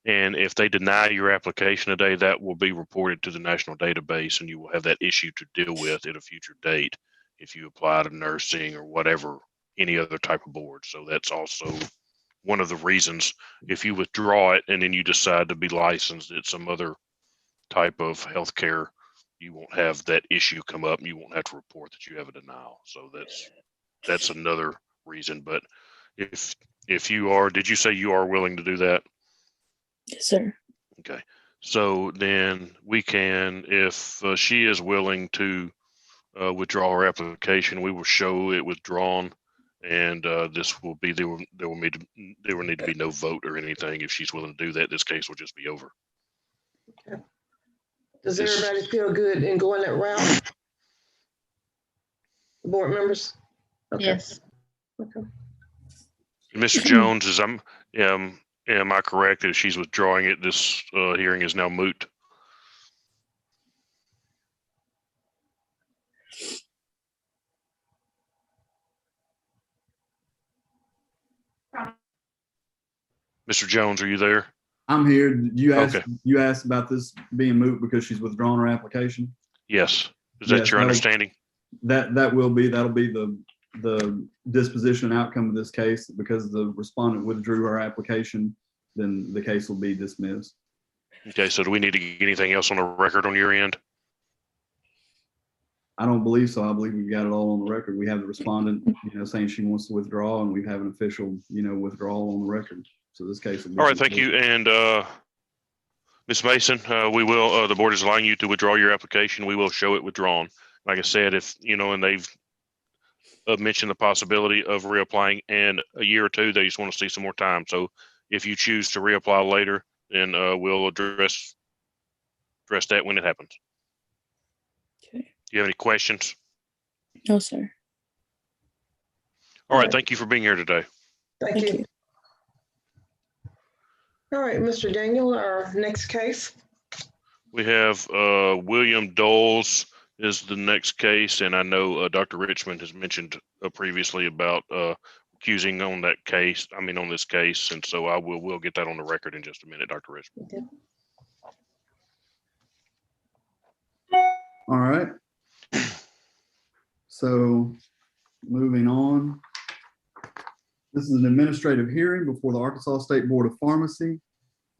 and if they deny your application today, that will be reported to the national database, and you will have that issue to deal with at a future date if you apply to nursing or whatever, any other type of board. So that's also one of the reasons. If you withdraw it and then you decide to be licensed at some other type of healthcare, you won't have that issue come up and you won't have to report that you have a denial. So that's another reason. But if you are, did you say you are willing to do that?
Yes, sir.
Okay. So then we can, if she is willing to withdraw her application, we will show it withdrawn, and this will be, there will need to be no vote or anything. If she's willing to do that, this case will just be over.
Okay. Does everybody feel good in going that route? Board members? Okay.
Yes.
Okay.
Mr. Jones, am I correct that if she's withdrawing it, this hearing is now moot? Mr. Jones, are you there?
I'm here. You asked,
Okay.
you asked about this being moot because she's withdrawn her application?
Yes. Is that
Yes,
your understanding?
That'll be the disposition and outcome of this case. Because the respondent withdrew her application, then the case will be dismissed.
Okay, so do we need to get anything else on the record on your end?
I don't believe so. I believe we've got it all on the record. We have the respondent, saying she wants to withdraw, and we have an official, withdrawal on the record. So this case will be.
All right, thank you. And Ms. Mason, the board is allowing you to withdraw your application. We will show it withdrawn. Like I said, if, and they've mentioned the possibility of reapplying in a year or two, they just want to see some more time. So if you choose to reapply later, then we'll address that when it happens.
Okay.
Do you have any questions?
No, sir.
All right, thank you for being here today.
Thank you. All right, Mr. Daniel, our next case.
We have William Doles is the next case, and I know Dr. Richmond has mentioned previously about recusing on that case. On this case, and so we'll get that on the record in just a minute, Dr. Richmond.
Okay.
All right. So moving on. This is an administrative hearing before the Arkansas State Board of Pharmacy.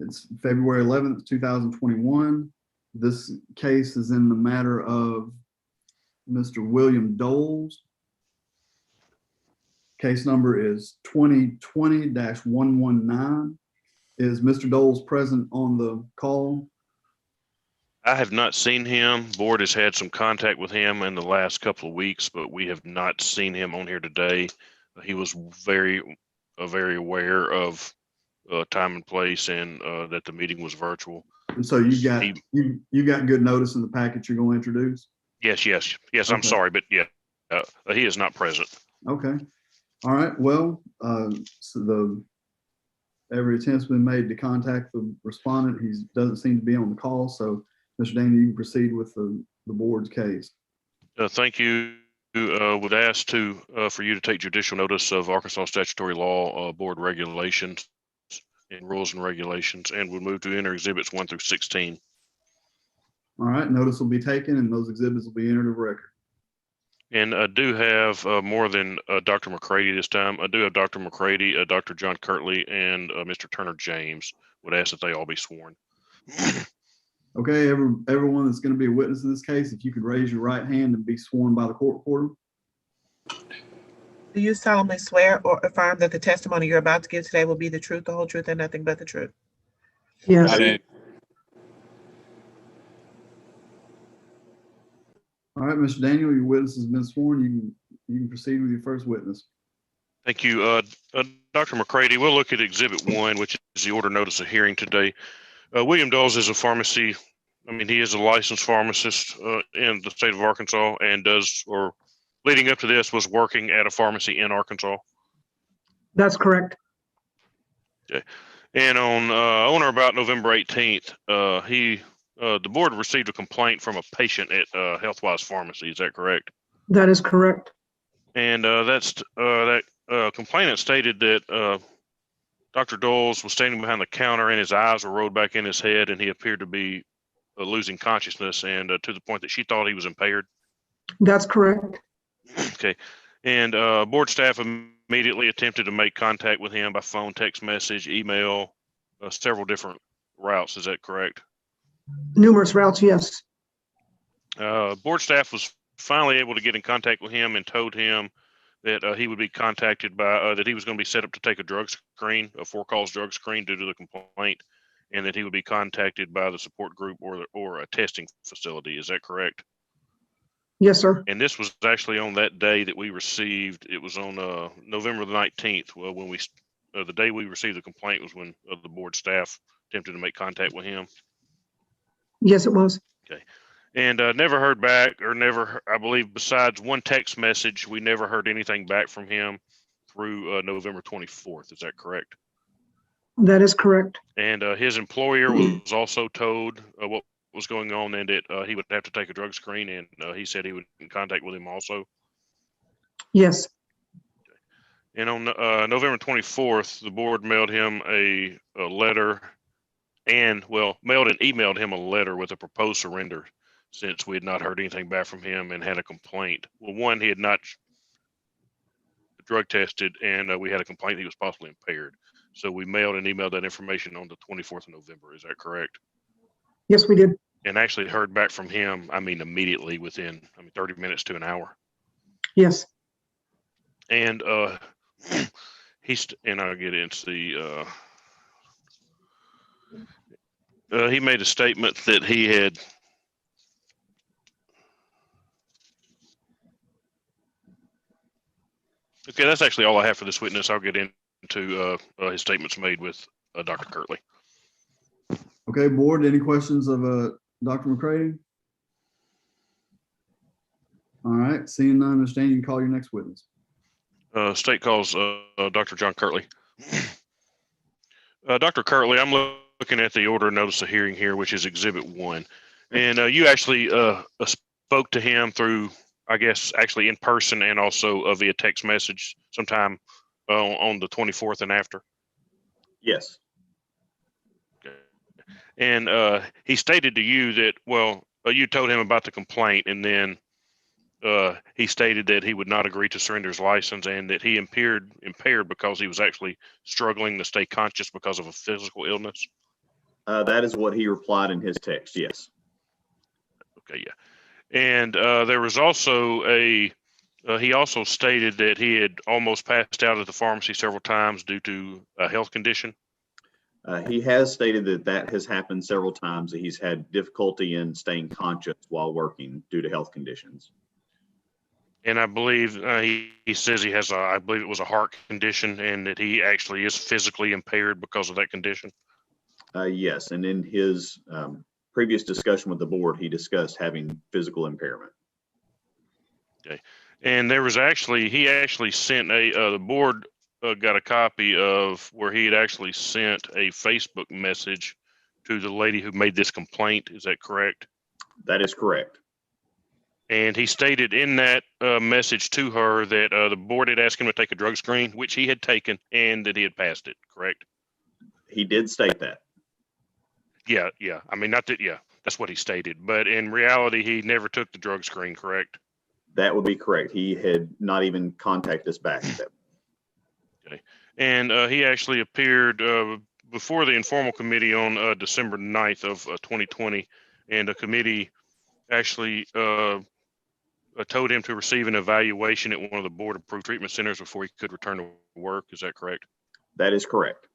It's February 11th, 2021. This case is in the matter of Mr. William Doles. Case number is 2020-119. Is Mr. Doles present on the call?
I have not seen him. Board has had some contact with him in the last couple of weeks, but we have not seen him on here today. He was very aware of time and place, and that the meeting was virtual.
And so you got you got good notice in the packet you're going to introduce?
Yes. I'm
Okay.
sorry, but yeah, he is not present.
Okay. All right. Well, so every attempt's been made to contact the respondent. He doesn't seem to be on the call. So, Mr. Daniel, you can proceed with the board's case.
Thank you. Would ask for you to take judicial notice of Arkansas statutory law, board regulations, and rules and regulations, and we'll move to enter exhibits 1 through 16.
All right. Notice will be taken, and those exhibits will be entered of record.
And I do have more than Dr. McCready this time. I do have Dr. McCready, Dr. John Kirtley, and Mr. Turner James. Would ask that they all be sworn.
Okay, everyone that's going to be a witness in this case, if you could raise your right hand and be sworn by the court reporter.
Do you solemnly swear or affirm that the testimony you're about to give today will be the truth, the whole truth, and nothing but the truth?
Yes.
All right, Mr. Daniel, your witness has been sworn. You can proceed with your first witness.
Thank you. Dr. McCready, we'll look at exhibit 1, which is the order notice of hearing today. William Doles is a pharmacy. He is a licensed pharmacist in the state of Arkansas, and leading up to this was working at a pharmacy in Arkansas.
That's correct.
Okay. And on or about November 18th, the board received a complaint from a patient at Healthwise Pharmacy. Is that correct?
That is correct.
And that complainant stated that Dr. Doles was standing behind the counter and his eyes were rolled back in his head, and he appeared to be losing consciousness, and to the point that she thought he was impaired.
That's correct.
Okay. And board staff immediately attempted to make contact with him by phone, text message, email, several different routes. Is that correct?
Numerous routes, yes.
Board staff was finally able to get in contact with him and told him that he would be contacted by, that he was going to be set up to take a drug screen, a 4-cause drug screen due to the complaint, and that he would be contacted by the support group or a testing facility. Is that correct?
Yes, sir.
And this was actually on that day that we received, it was on November the 19th. Well, when the day we received the complaint was when the board staff attempted to make contact with him.
Yes, it was.
Okay. And never heard back, or I believe besides one text message, we never heard anything back from him through November 24th. Is that correct?
That is correct.
And his employer was also told what was going on, and that he would have to take a drug screen, and he said he would be in contact with him also.
Yes.
And on November 24th, the board mailed him a letter mailed and emailed him a letter with a proposed surrender, since we had not heard anything back from him and had a complaint. Well, one, he had not drug tested, and we had a complaint he was possibly impaired. So we mailed and emailed that information on the 24th of November. Is that correct?
Yes, we did.
And actually heard back from him, immediately within 30 minutes to an hour.
Yes.
And and I'll get into the he made a statement that he had okay, that's actually all I have for this witness. I'll get into his statements made with Dr. Kirtley.
Okay, board, any questions of Dr. McCready? All right, seeing none, understand, you can call your next witness.
State calls Dr. John Kirtley. Dr. Kirtley, I'm looking at the order notice of hearing here, which is Exhibit 1. And you actually spoke to him through, I guess, actually in person and also via text message sometime on the 24th and after?
Yes.
Okay. And he stated to you that, you told him about the complaint, and then he stated that he would not agree to surrender his license, and that he impaired because he was actually struggling to stay conscious because of a physical illness.
That is what he replied in his text. Yes.
Okay, yeah. And there was also he also stated that he had almost passed out at the pharmacy several times due to a health condition.
He has stated that that has happened several times, that he's had difficulty in staying conscious while working due to health conditions.
And I believe he says he has I believe it was a heart condition, and that he actually is physically impaired because of that condition.
Yes, and in his previous discussion with the board, he discussed having physical impairment.
Okay. And there was he actually sent the board got a copy of where he had actually sent a Facebook message to the lady who made this complaint. Is that correct?
That is correct.
And he stated in that message to her that the board had asked him to take a drug screen, which he had taken, and that he had passed it, correct?
He did state that.
Yeah, yeah. I mean, not that, yeah, that's what he stated. But in reality, he never took the drug screen, correct?
That would be correct. He had not even contacted us back.
Okay. And he actually appeared before the informal committee on December 9th of 2020. And the committee actually told him to receive an evaluation at one of the board approved treatment centers before he could return to work. Is that correct?
That is correct.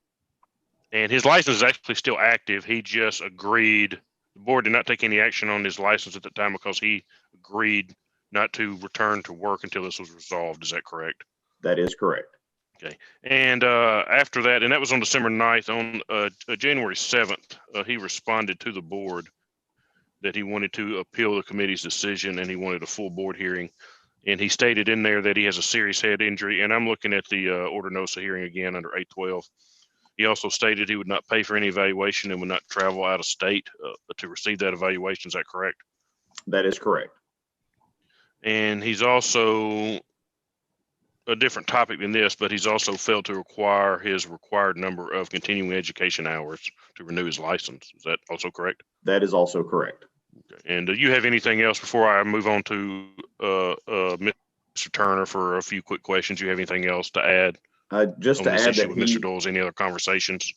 And his license is actually still active. He just agreed. The board did not take any action on his license at the time because he agreed not to return to work until this was resolved. Is that correct?
That is correct.
Okay. And after that, and that was on December 9th, on January 7th, he responded to the board that he wanted to appeal the committee's decision and he wanted a full board hearing. And he stated in there that he has a serious head injury. And I'm looking at the order notice of hearing again under 812. He also stated he would not pay for any evaluation and would not travel out of state to receive that evaluation. Is that correct?
That is correct.
And he's also a different topic than this, but he's also failed to require his required number of continuing education hours to renew his license. Is that also correct?
That is also correct.
Okay. And do you have anything else before I move on to Mr. Turner for a few quick questions? You have anything else to add?
Just to add that
with Mr. Doyle's, any other conversations?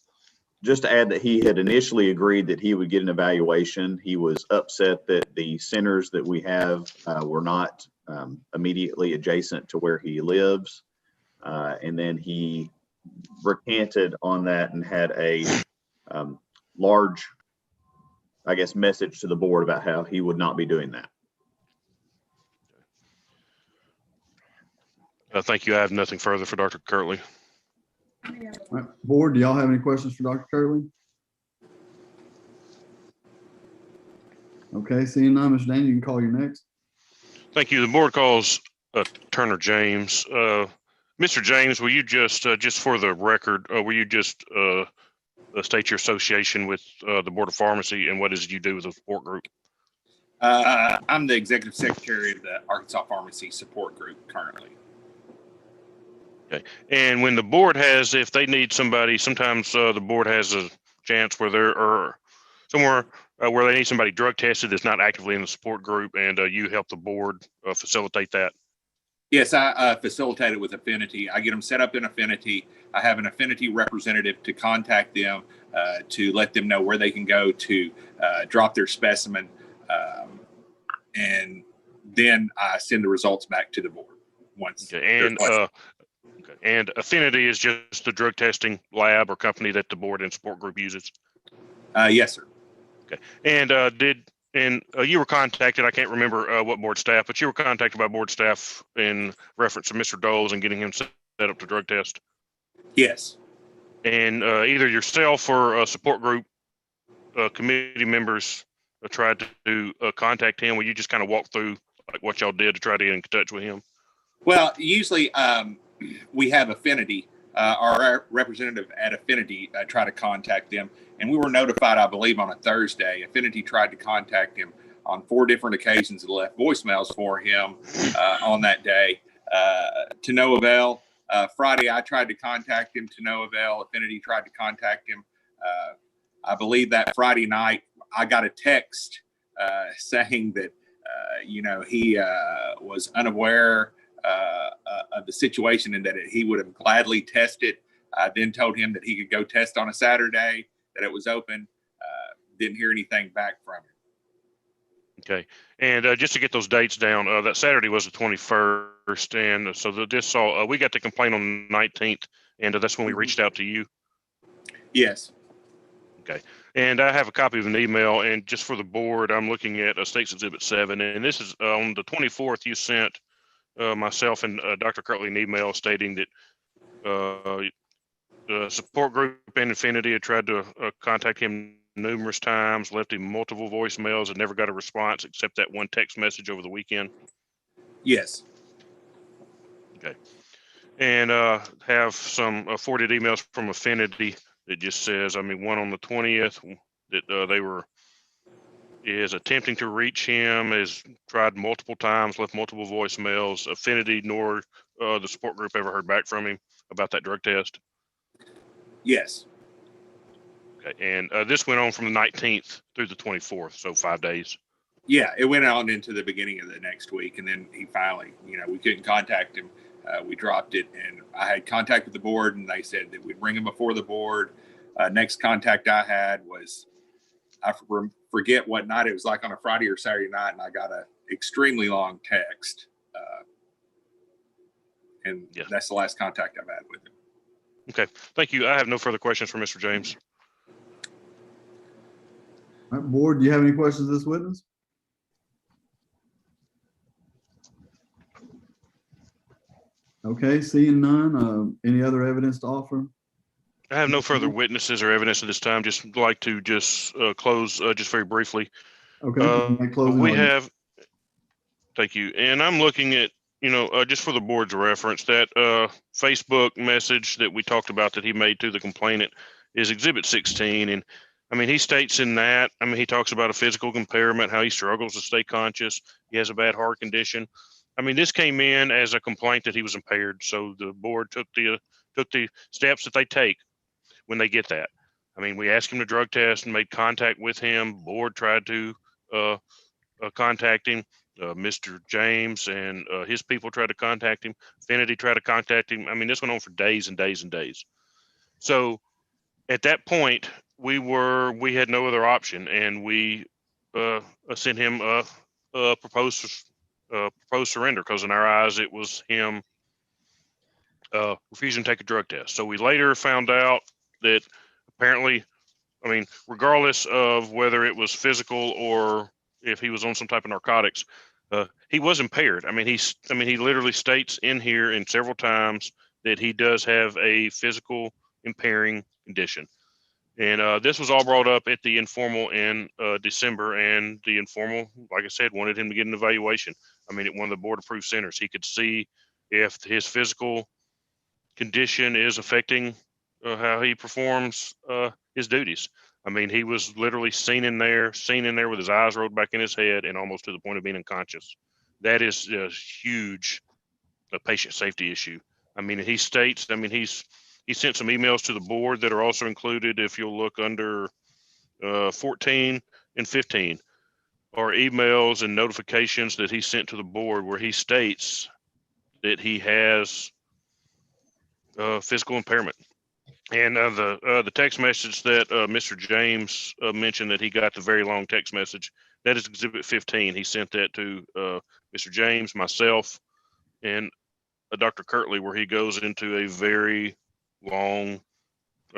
Just to add that he had initially agreed that he would get an evaluation. He was upset that the centers that we have were not immediately adjacent to where he lives. And then he recanted on that and had a large, I guess, message to the board about how he would not be doing that.
Thank you. I have nothing further for Dr. Kirtley.
All right. Board, do y'all have any questions for Dr. Kirtley? Okay, seeing none, Mr. Daniel, you can call your next.
Thank you. The board calls Turner James. Mr. James, will you just for the record, will you just state your association with the Board of Pharmacy and what is it you do with the support group?
I'm the executive secretary of the Arkansas Pharmacy Support Group currently.
Okay. And when the board has, if they need somebody, sometimes the board has a chance where there are somewhere where they need somebody drug tested that's not actively in the support group, and you help the board facilitate that.
Yes, I facilitate it with Affinity. I get them set up in Affinity. I have an Affinity representative to contact them to let them know where they can go to drop their specimen. And then I send the results back to the board once.
Okay. And Affinity is just the drug testing lab or company that the board and support group uses?
Yes, sir.
Okay. And you were contacted, I can't remember what board staff, but you were contacted by board staff in reference to Mr. Doles and getting him set up to drug test?
Yes.
And either yourself or support group committee members tried to contact him. Will you just kind of walk through like what y'all did to try to get in touch with him?
Well, usually we have Affinity, our representative at Affinity try to contact them. And we were notified, I believe, on a Thursday. Affinity tried to contact him on 4 different occasions and left voicemails for him on that day. To no avail. Friday, I tried to contact him, to no avail. Affinity tried to contact him. I believe that Friday night, I got a text saying that, he was unaware of the situation and that he would have gladly tested. I then told him that he could go test on a Saturday, that it was open. Didn't hear anything back from him.
Okay. And just to get those dates down, that Saturday was the 21st. And so we got the complaint on the 19th, and that's when we reached out to you.
Yes.
Okay. And I have a copy of an email, and just for the board, I'm looking at State's Exhibit 7, and this is on the 24th. You sent myself and Dr. Kirtley an email stating that the support group in Infinity had tried to contact him numerous times, left him multiple voicemails, and never got a response except that one text message over the weekend.
Yes.
Okay. And have some forwarded emails from Affinity that just says, I mean, one on the 20th that is attempting to reach him, has tried multiple times, left multiple voicemails. Affinity nor the support group ever heard back from him about that drug test.
Yes.
Okay. And this went on from the 19th through the 24th, so 5 days.
Yeah, it went on into the beginning of the next week, and then he finally, we couldn't contact him. We dropped it, and I had contact with the board, and they said that we'd bring him before the board. Next contact I had was, I forget what night it was, like on a Friday or Saturday night, and I got an extremely long text, and that's the last contact I've had with him.
Okay, thank you. I have no further questions for Mr. James.
All right, board, do you have any questions of this witness? Okay, seeing none, any other evidence to offer?
I have no further witnesses or evidence at this time. Just like to close just very briefly.
Okay,
we have, thank you. And I'm looking at, just for the board's reference, that Facebook message that we talked about that he made to the complainant is Exhibit 16. And I mean, he states in that, I mean, he talks about a physical impairment, how he struggles to stay conscious. He has a bad heart condition. I mean, this came in as a complaint that he was impaired. So the board took the steps that they take when they get that. I mean, we asked him to drug test and made contact with him. Board tried to contact him. Mr. James and his people tried to contact him. Affinity tried to contact him. I mean, this went on for days and days and days. So at that point, we had no other option, and we sent him a proposed surrender, because in our eyes it was him refusing to take a drug test. So we later found out that apparently, I mean, regardless of whether it was physical or if he was on some type of narcotics, he was impaired. I mean, he literally states in here and several times that he does have a physical impairing condition. And this was all brought up at the informal in December, and the informal, like I said, wanted him to get an evaluation. I mean, at one of the board approved centers, he could see if his physical condition is affecting how he performs his duties. I mean, he was literally seen in there with his eyes rolled back in his head and almost to the point of being unconscious. That is a huge patient safety issue. I mean, he states, I mean, he sent some emails to the board that are also included. If you'll look under 14 and 15, are emails and notifications that he sent to the board where he states that he has physical impairment. And the text message that Mr. James mentioned, that he got the very long text message, that is Exhibit 15. He sent that to Mr. James, myself, and Dr. Kirtley, where he goes into a very long,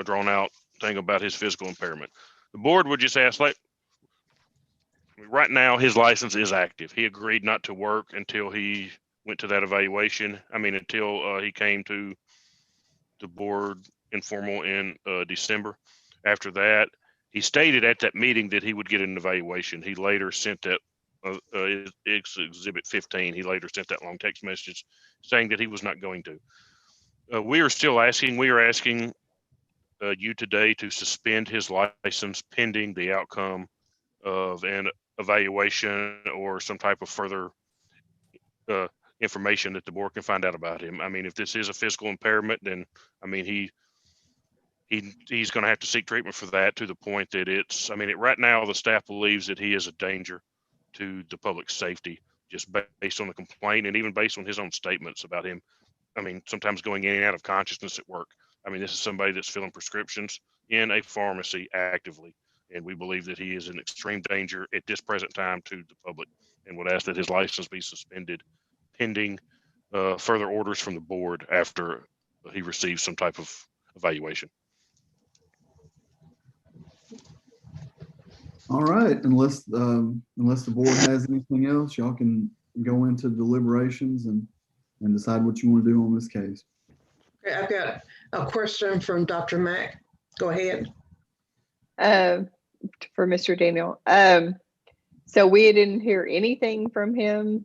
drawn out thing about his physical impairment. The board would just ask, like, right now his license is active. He agreed not to work until he went to that evaluation. I mean, until he came to the board informal in December. After that, he stated at that meeting that he would get an evaluation. He later sent that it's Exhibit 15. He later sent that long text message saying that he was not going to. We are asking you today to suspend his license pending the outcome of an evaluation or some type of further information that the board can find out about him. I mean, if this is a physical impairment, then I mean he's going to have to seek treatment for that, to the point that it's, I mean, right now the staff believes that he is a danger to the public safety, just based on the complaint and even based on his own statements about him. I mean, sometimes going in and out of consciousness at work. I mean, this is somebody that's filling prescriptions in a pharmacy actively. And we believe that he is in extreme danger at this present time to the public, and would ask that his license be suspended pending further orders from the board after he receives some type of evaluation.
All right, unless the board has anything else, y'all can go into deliberations and decide what you want to do on this case.
Okay, I've got a question from Dr. Mack. Go ahead.
For Mr. Daniel. So we didn't hear anything from him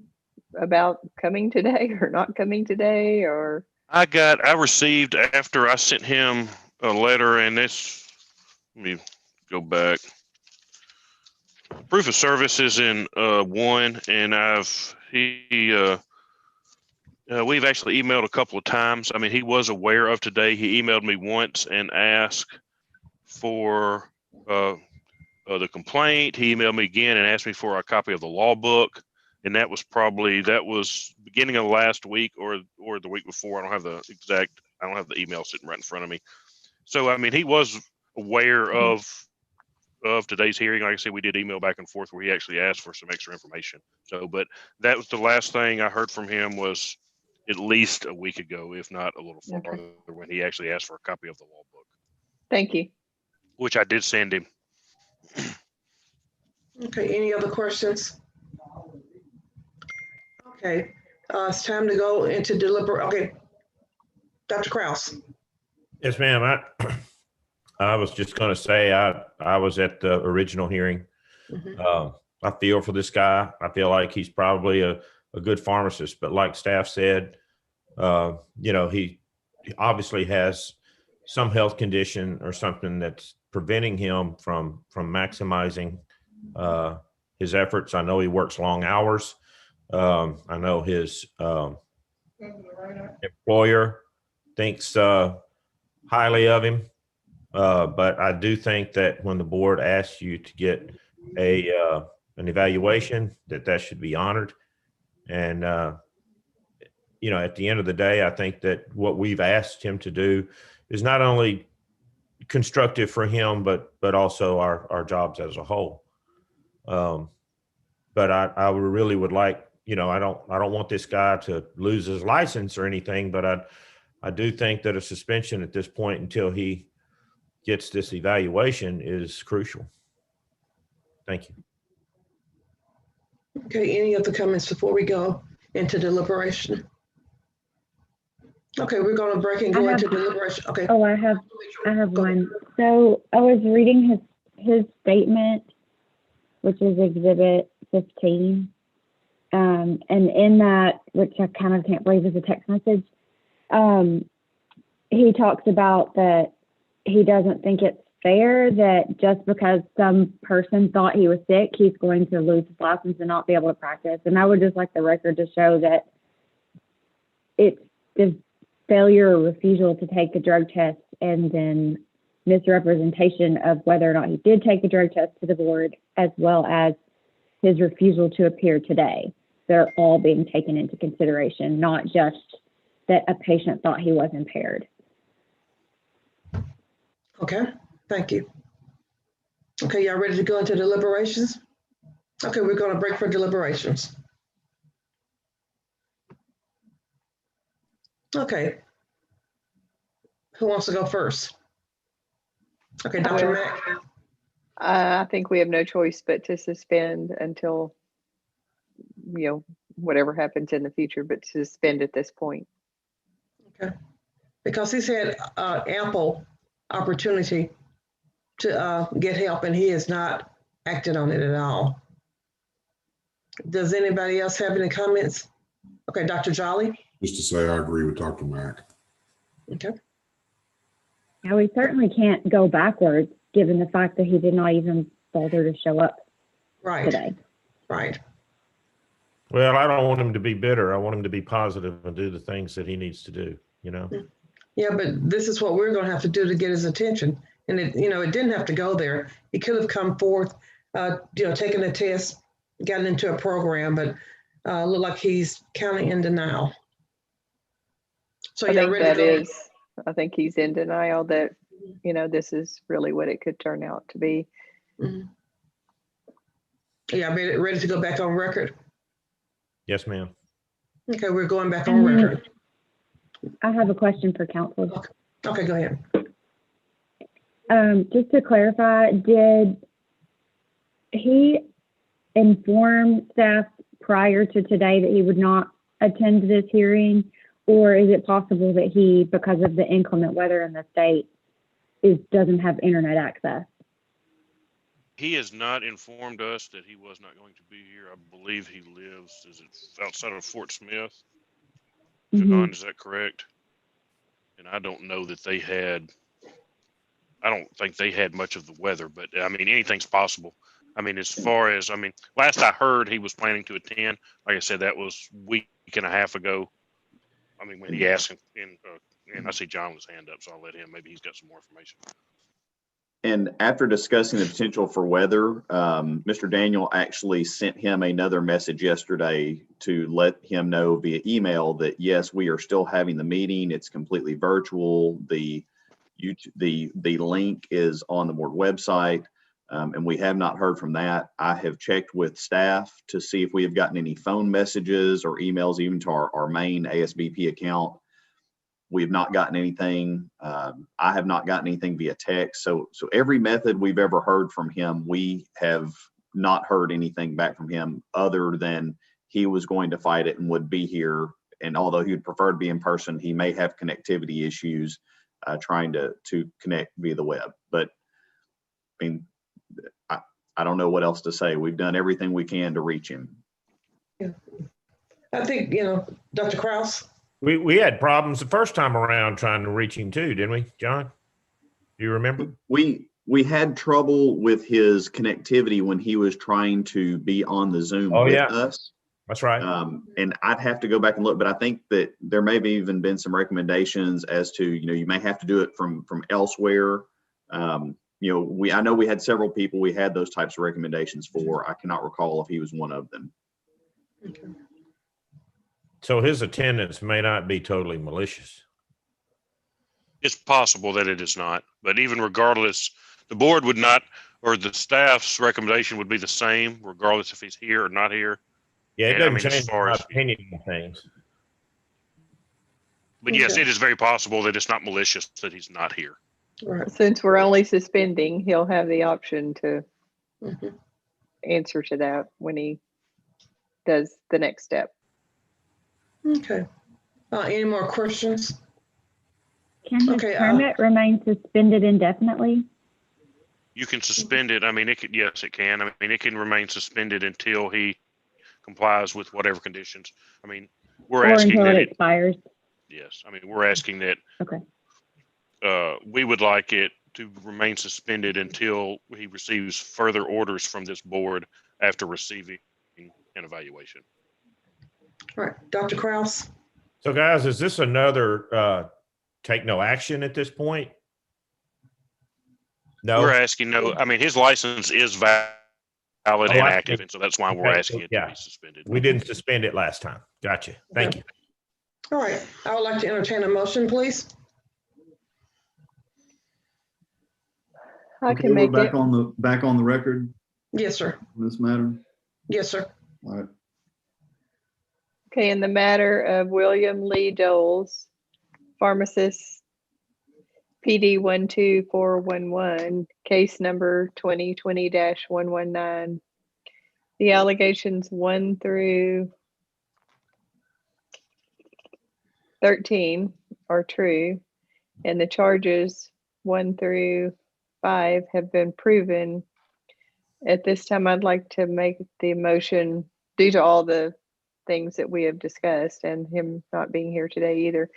about coming today or not coming today, or?
I received after I sent him a letter, and this, let me go back. Proof of service is in one, and we've actually emailed a couple of times. I mean, he was aware of today. He emailed me once and asked for the complaint. He emailed me again and asked me for a copy of the law book. And that was beginning of last week or the week before. I don't have the email sitting right in front of me. So, I mean, he was aware of today's hearing. Like I said, we did email back and forth where he actually asked for some extra information. So, but that was the last thing I heard from him was at least a week ago, if not a little farther, when he actually asked for a copy of the law book.
Thank you.
Which I did send him.
Okay, any other questions? Okay, it's time to go into deliberate. Okay, Dr. Kraus.
Yes, ma'am. I was just going to say I was at the original hearing. I feel for this guy. I feel like he's probably a good pharmacist, but like staff said, he obviously has some health condition or something that's preventing him from maximizing his efforts. I know he works long hours. I know his employer thinks highly of him. But I do think that when the board asks you to get an evaluation, that should be honored. And, at the end of the day, I think that what we've asked him to do is not only constructive for him, but also our jobs as a whole. But I really would like, I don't want this guy to lose his license or anything, but I do think that a suspension at this point until he gets this evaluation is crucial. Thank you.
Okay, any other comments before we go into deliberation? Okay, we're going to break and go into deliberation. Okay.
Oh, I have one. So I was reading his statement, which is Exhibit 15. And in that, which I kind of can't believe is a text message, he talks about that he doesn't think it's fair that just because some person thought he was sick, he's going to lose his license and not be able to practice. And I would just like the record to show that it's the failure or refusal to take the drug test and then misrepresentation of whether or not he did take the drug test to the board, as well as his refusal to appear today. They're all being taken into consideration, not just that a patient thought he was impaired.
Okay, thank you. Okay, y'all ready to go into deliberations? Okay, we're going to break for deliberations. Okay. Who wants to go first? Okay, Dr. Mack.
I think we have no choice but to suspend until, whatever happens in the future, but to suspend at this point.
Okay, because he's had ample opportunity to get help and he has not acted on it at all. Does anybody else have any comments? Okay, Dr. Jolly.
Just to say, I agree with Dr. Mack.
Okay.
Now, we certainly can't go backwards given the fact that he did not even bother to show up today.
Right.
Well, I don't want him to be bitter. I want him to be positive and do the things that he needs to do,
Yeah, but this is what we're going to have to do to get his attention. And it didn't have to go there. He could have come forth, taken a test, gotten into a program, but look like he's kind of in denial. So
I think he's in denial that, this is really what it could turn out to be.
Yeah, ready to go back on record?
Yes, ma'am.
Okay, we're going back on record.
I have a question for council.
Okay, go ahead.
Just to clarify, did he inform staff prior to today that he would not attend this hearing? Or is it possible that he, because of the inclement weather in the state, doesn't have internet access?
He has not informed us that he was not going to be here. I believe he lives, is it outside of Fort Smith? Janon, is that correct? And I don't know that they had, I don't think they had much of the weather, but I mean, anything's possible. I mean, as far as, I mean, last I heard he was planning to attend. Like I said, that was a week and a half ago. I mean, when he asked him, and I see John was hand up, so I'll let him, maybe he's got some more information.
And after discussing the potential for weather, Mr. Daniel actually sent him another message yesterday to let him know via email that, yes, we are still having the meeting. It's completely virtual. The link is on the board website, and we have not heard from that. I have checked with staff to see if we have gotten any phone messages or emails, even to our main ASBP account. We have not gotten anything. I have not gotten anything via text. So every method we've ever heard from him, we have not heard anything back from him other than he was going to fight it and would be here. And although he would prefer to be in person, he may have connectivity issues trying to connect via the web. But I mean, I don't know what else to say. We've done everything we can to reach him.
Yeah. I think, Dr. Kraus.
We had problems the first time around trying to reach him too, didn't we, John? Do you remember?
We had trouble with his connectivity when he was trying to be on the Zoom with us.
That's right.
And I'd have to go back and look, but I think that there may have even been some recommendations as to, you may have to do it from elsewhere. I know we had several people we had those types of recommendations for. I cannot recall if he was one of them.
Okay.
So his attendance may not be totally malicious.
It's possible that it is not, but even regardless, the board would not, or the staff's recommendation would be the same, regardless if he's here or not here.
Yeah, it doesn't change my opinion on things.
But yes, it is very possible that it's not malicious that he's not here.
Right.
Since we're only suspending, he'll have the option to answer to that when he does the next step.
Okay. Any more questions?
Can his permit remain suspended indefinitely?
You can suspend it. I mean, it could, yes, it can. I mean, it can remain suspended until he complies with whatever conditions. I mean, we're asking that
it expires.
Yes. I mean, we're asking that.
Okay.
We would like it to remain suspended until he receives further orders from this board after receiving an evaluation.
All right, Dr. Kraus.
So guys, is this another take no action at this point? No.
We're asking no. I mean, his license is valid and active, and so that's why we're asking it to be suspended.
We didn't suspend it last time. Gotcha. Thank you.
All right, I would like to entertain a motion, please.
I can make
we're
it.
back on the record.
Yes, sir.
On this matter.
Yes, sir.
All right.
Okay, in the matter of William Lee Doles, pharmacist, PD 12411, case number 2020-119. The allegations 1 through 13 are true, and the charges 1 through 5 have been proven. At this time, I'd like to make the motion due to all the things that we have discussed and him not being here today either.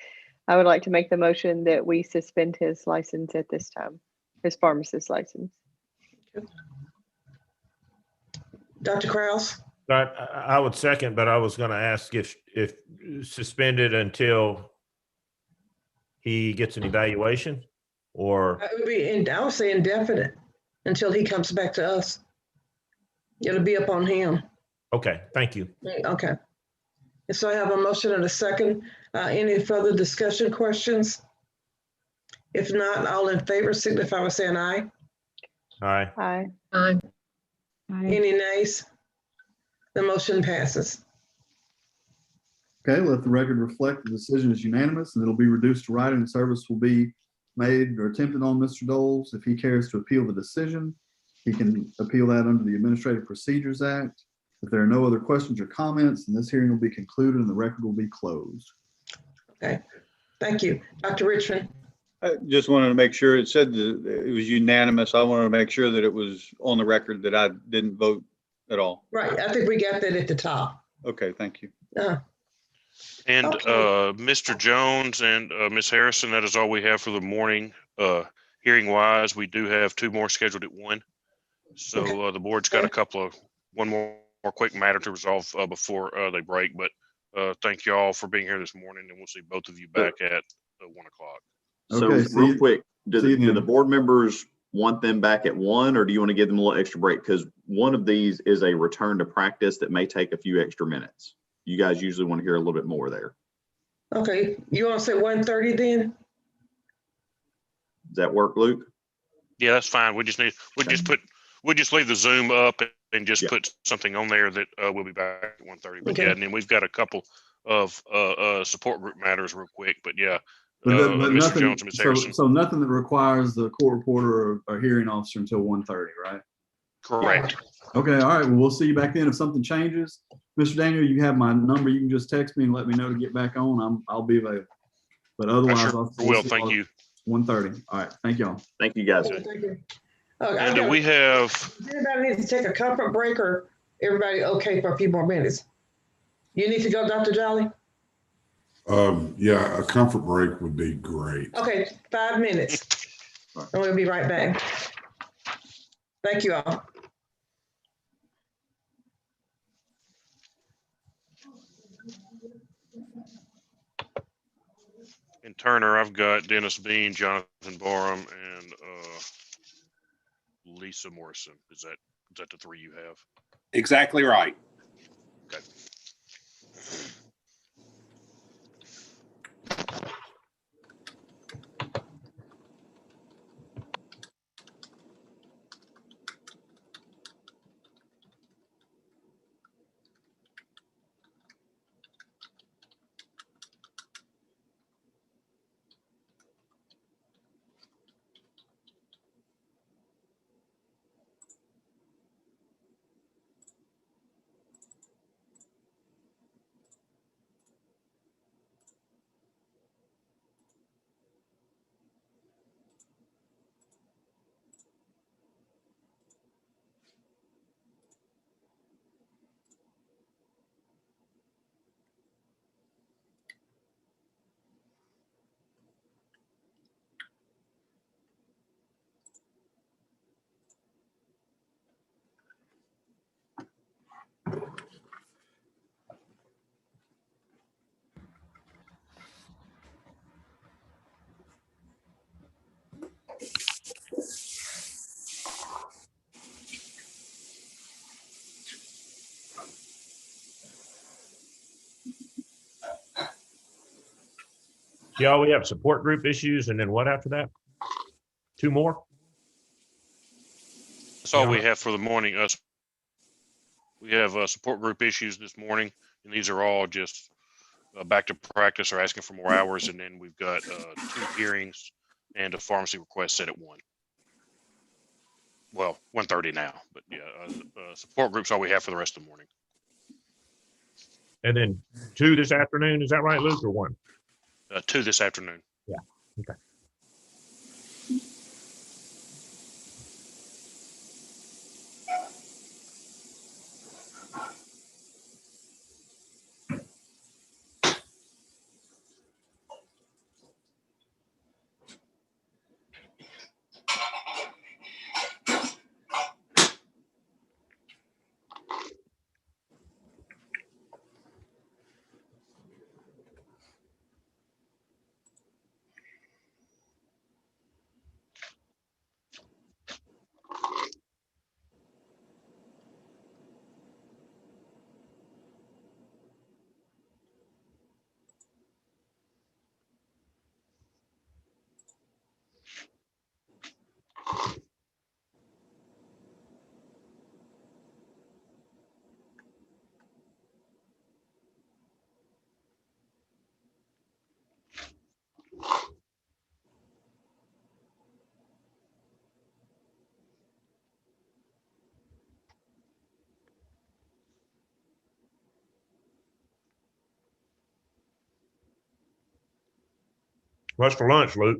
I would like to make the motion that we suspend his license at this time, his pharmacist license.
Dr. Kraus.
I would second, but I was going to ask if suspended until he gets an evaluation, or
It would be, I would say indefinite until he comes back to us. It'll be up on him.
Okay, thank you.
Okay. And so I have a motion and a second. Any further discussion, questions? If not, all in favor signify by saying aye.
Aye.
Aye.
Aye.
Any nays? The motion passes.
Okay, let the record reflect the decision is unanimous and it'll be reduced to writing. The service will be made or attempted on Mr. Doles. If he cares to appeal the decision, he can appeal that under the Administrative Procedures Act. If there are no other questions or comments, then this hearing will be concluded and the record will be closed.
Okay, thank you. Dr. Richmond?
I just wanted to make sure it said that it was unanimous. I wanted to make sure that it was on the record that I didn't vote at all.
Right, I think we got that at the top.
Okay, thank you.
And
Okay.
Mr. Jones and Ms. Harrison, that is all we have for the morning. Hearing wise, we do have 2 more scheduled at 1. So the board's got one more quick matter to resolve before they break. But thank you all for being here this morning, and we'll see both of you back at 1 o'clock.
So
Okay,
real quick, do the
then.
board members want them back at 1, or do you want to give them a little extra break? Because one of these is a return to practice that may take a few extra minutes. You guys usually want to hear a little bit more there.
Okay, you want to say 1:30 then?
Does that work, Luke?
Yeah, that's fine. We just leave the Zoom up and just put something on there that we'll be back at 1:30. But
Okay.
yeah, and then we've got a couple of support group matters real quick. But yeah,
But
Mr.
nothing,
Jones and Ms. Harrison.
so nothing that requires the court reporter or hearing officer until 1:30, right?
Correct.
Okay, all right, well, we'll see you back then if something changes. Mr. Daniel, you have my number. You can just text me and let me know to get back on. I'll be available. But otherwise, I'll
will. Thank you.
1:30. All right, thank y'all.
Thank you, guys.
Thank you.
And do we have?
Does anybody need to take a comfort break, or everybody okay for a few more minutes? You need to go, Dr. Jolly?
Yeah, a comfort break would be great.
Okay, 5 minutes. And we'll be right back. Thank you all.
In Turner, I've got Dennis Bean, Jonathan Barham, and Lisa Morrison. Is that the 3 you have?
Exactly right.
Okay.
Yeah, we have support group issues, and then what after that? 2 more?
That's all we have for the morning. We have support group issues this morning, and these are all just back to practice or asking for more hours. And then we've got 2 hearings and a pharmacy request set at 1. Well, 1:30 now, but yeah, support groups all we have for the rest of the morning.
And then 2 this afternoon, is that right, Luke, or 1?
2 this afternoon.
Yeah, okay. What's for lunch, Luke?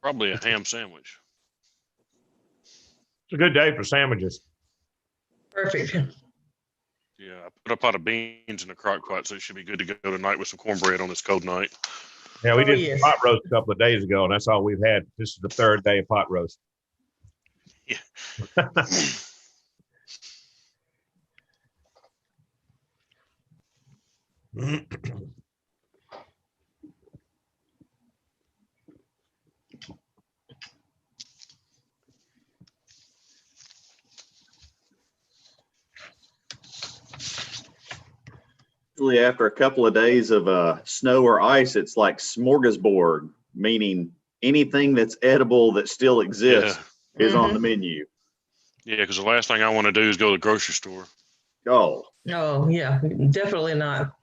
Probably a ham sandwich.
It's a good day for sandwiches.
Perfect.
Yeah, I put a pot of beans in the crock pot, so it should be good to go tonight with some cornbread on this cold night.
Yeah, we
Oh,
did
yes.
pot roast a couple of days ago, and that's all we've had. This is the third day of pot roast.
Yeah.
Usually after a couple of days of snow or ice, it's like smorgasbord, meaning anything that's edible that still exists is on the menu.
Yeah, because the last thing I want to do is go to the grocery store.
Oh,
Oh, yeah, definitely not.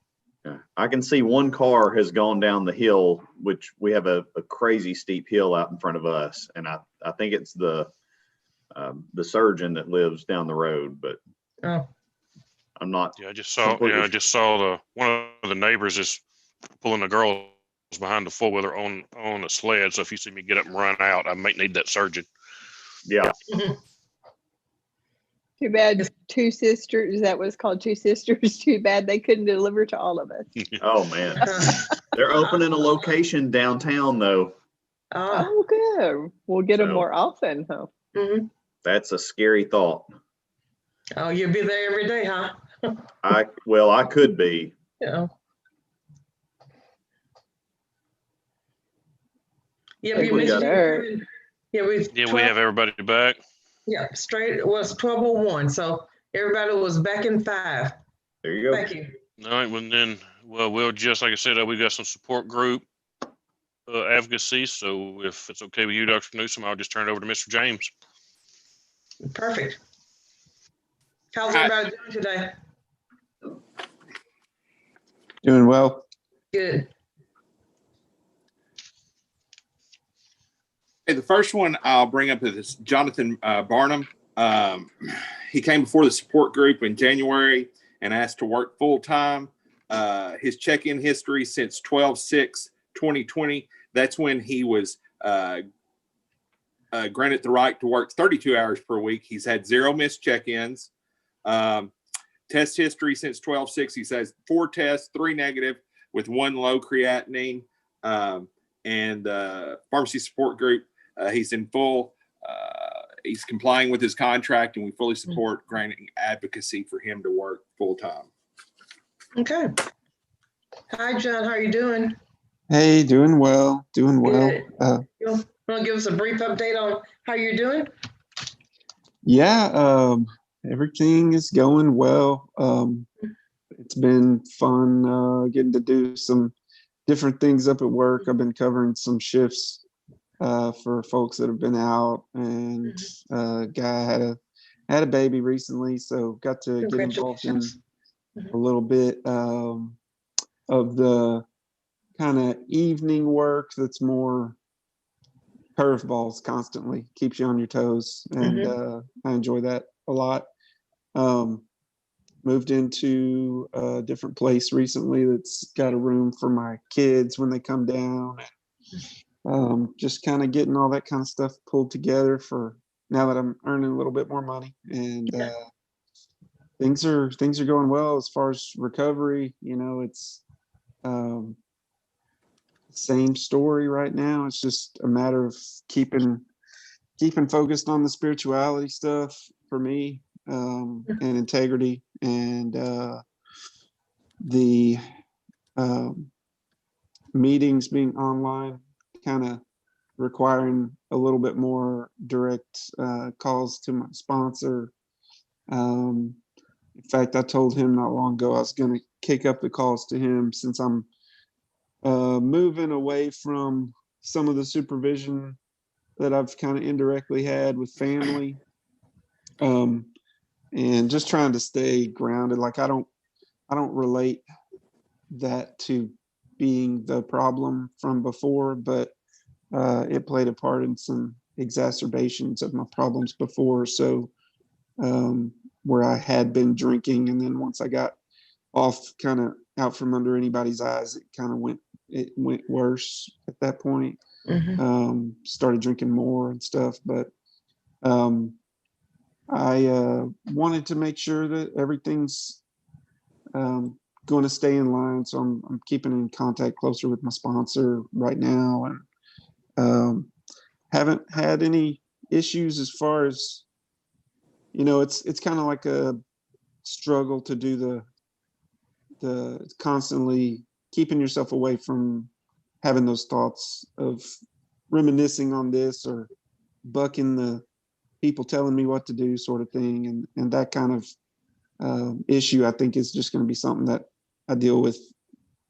yeah. I can see one car has gone down the hill, which we have a crazy steep hill out in front of us. And I think it's the surgeon that lives down the road, but
Oh,
I'm not.
Yeah, I just saw.
completely
Yeah, I just saw one of the neighbors is pulling the girls behind the four-wheeler on a sled. So if you see me get up and run out, I might need that surgeon.
Yeah.
Too bad two sisters, that was called Two Sisters. Too bad they couldn't deliver to all of us.
Oh man. They're opening a location downtown though.
Oh, good. We'll get them
So-
more often, huh?
mhm.
That's a scary thought.
Oh, you'll be there every day, huh?
I could be.
Yeah. Yeah,
Think
you
we got-
mentioned. Yeah,
Yeah, we have everybody back.
Yeah, straight, it was 12:01, so everybody was back in 5.
There you go.
Thank you.
All right, we'll just, like I said, we've got some support group advocacy. So if it's okay with you, Dr. Newsom, I'll just turn it over to Mr. James.
Perfect. How's everybody doing today?
Doing well.
Good.
Okay, the first one I'll bring up is Jonathan Barnum. He came before the support group in January and asked to work full time. His check-in history since 12/6/2020, that's when he was granted the right to work 32 hours per week. He's had 0 missed check-ins. Test history since 12/6, he says 4 tests, 3 negative with 1 low creatinine. And pharmacy support group, he's in full, he's complying with his contract, and we fully support granting advocacy for him to work full time.
Okay. Hi, John. How are you doing?
Hey, doing well. Doing well.
Good. You want to give us a brief update on how you're doing?
Yeah, everything is going well. It's been fun getting to do some different things up at work. I've been covering some shifts for folks that have been out, and guy had a baby recently, so got to get involved in a little bit of the kind of evening work that's more curveballs constantly, keeps you on your toes, and I enjoy that a lot. Moved into a different place recently that's got a room for my kids when they come down. Just kind of getting all that kind of stuff pulled together for now that I'm earning a little bit more money, and things are going well as far as recovery. You know, it's same story right now. It's just a matter of keeping focused on the spirituality stuff for me, and integrity, and the meetings being online, kind of requiring a little bit more direct calls to my sponsor. In fact, I told him not long ago I was going to kick up the calls to him, since I'm moving away from some of the supervision that I've kind of indirectly had with family, and just trying to stay grounded. Like I don't relate that to being the problem from before, but it played a part in some exacerbations of my problems before. So where I had been drinking, and then once I got off kind of out from under anybody's eyes. It went worse at that point. Started drinking more and stuff, but I wanted to make sure that everything's going to stay in line. So I'm keeping in contact closer with my sponsor right now, and haven't had any issues as far as, it's kind of like a struggle to do the constantly keeping yourself away from having those thoughts of reminiscing on this or bucking the people telling me what to do sort of thing. And that kind of issue, I think, is just going to be something that I deal with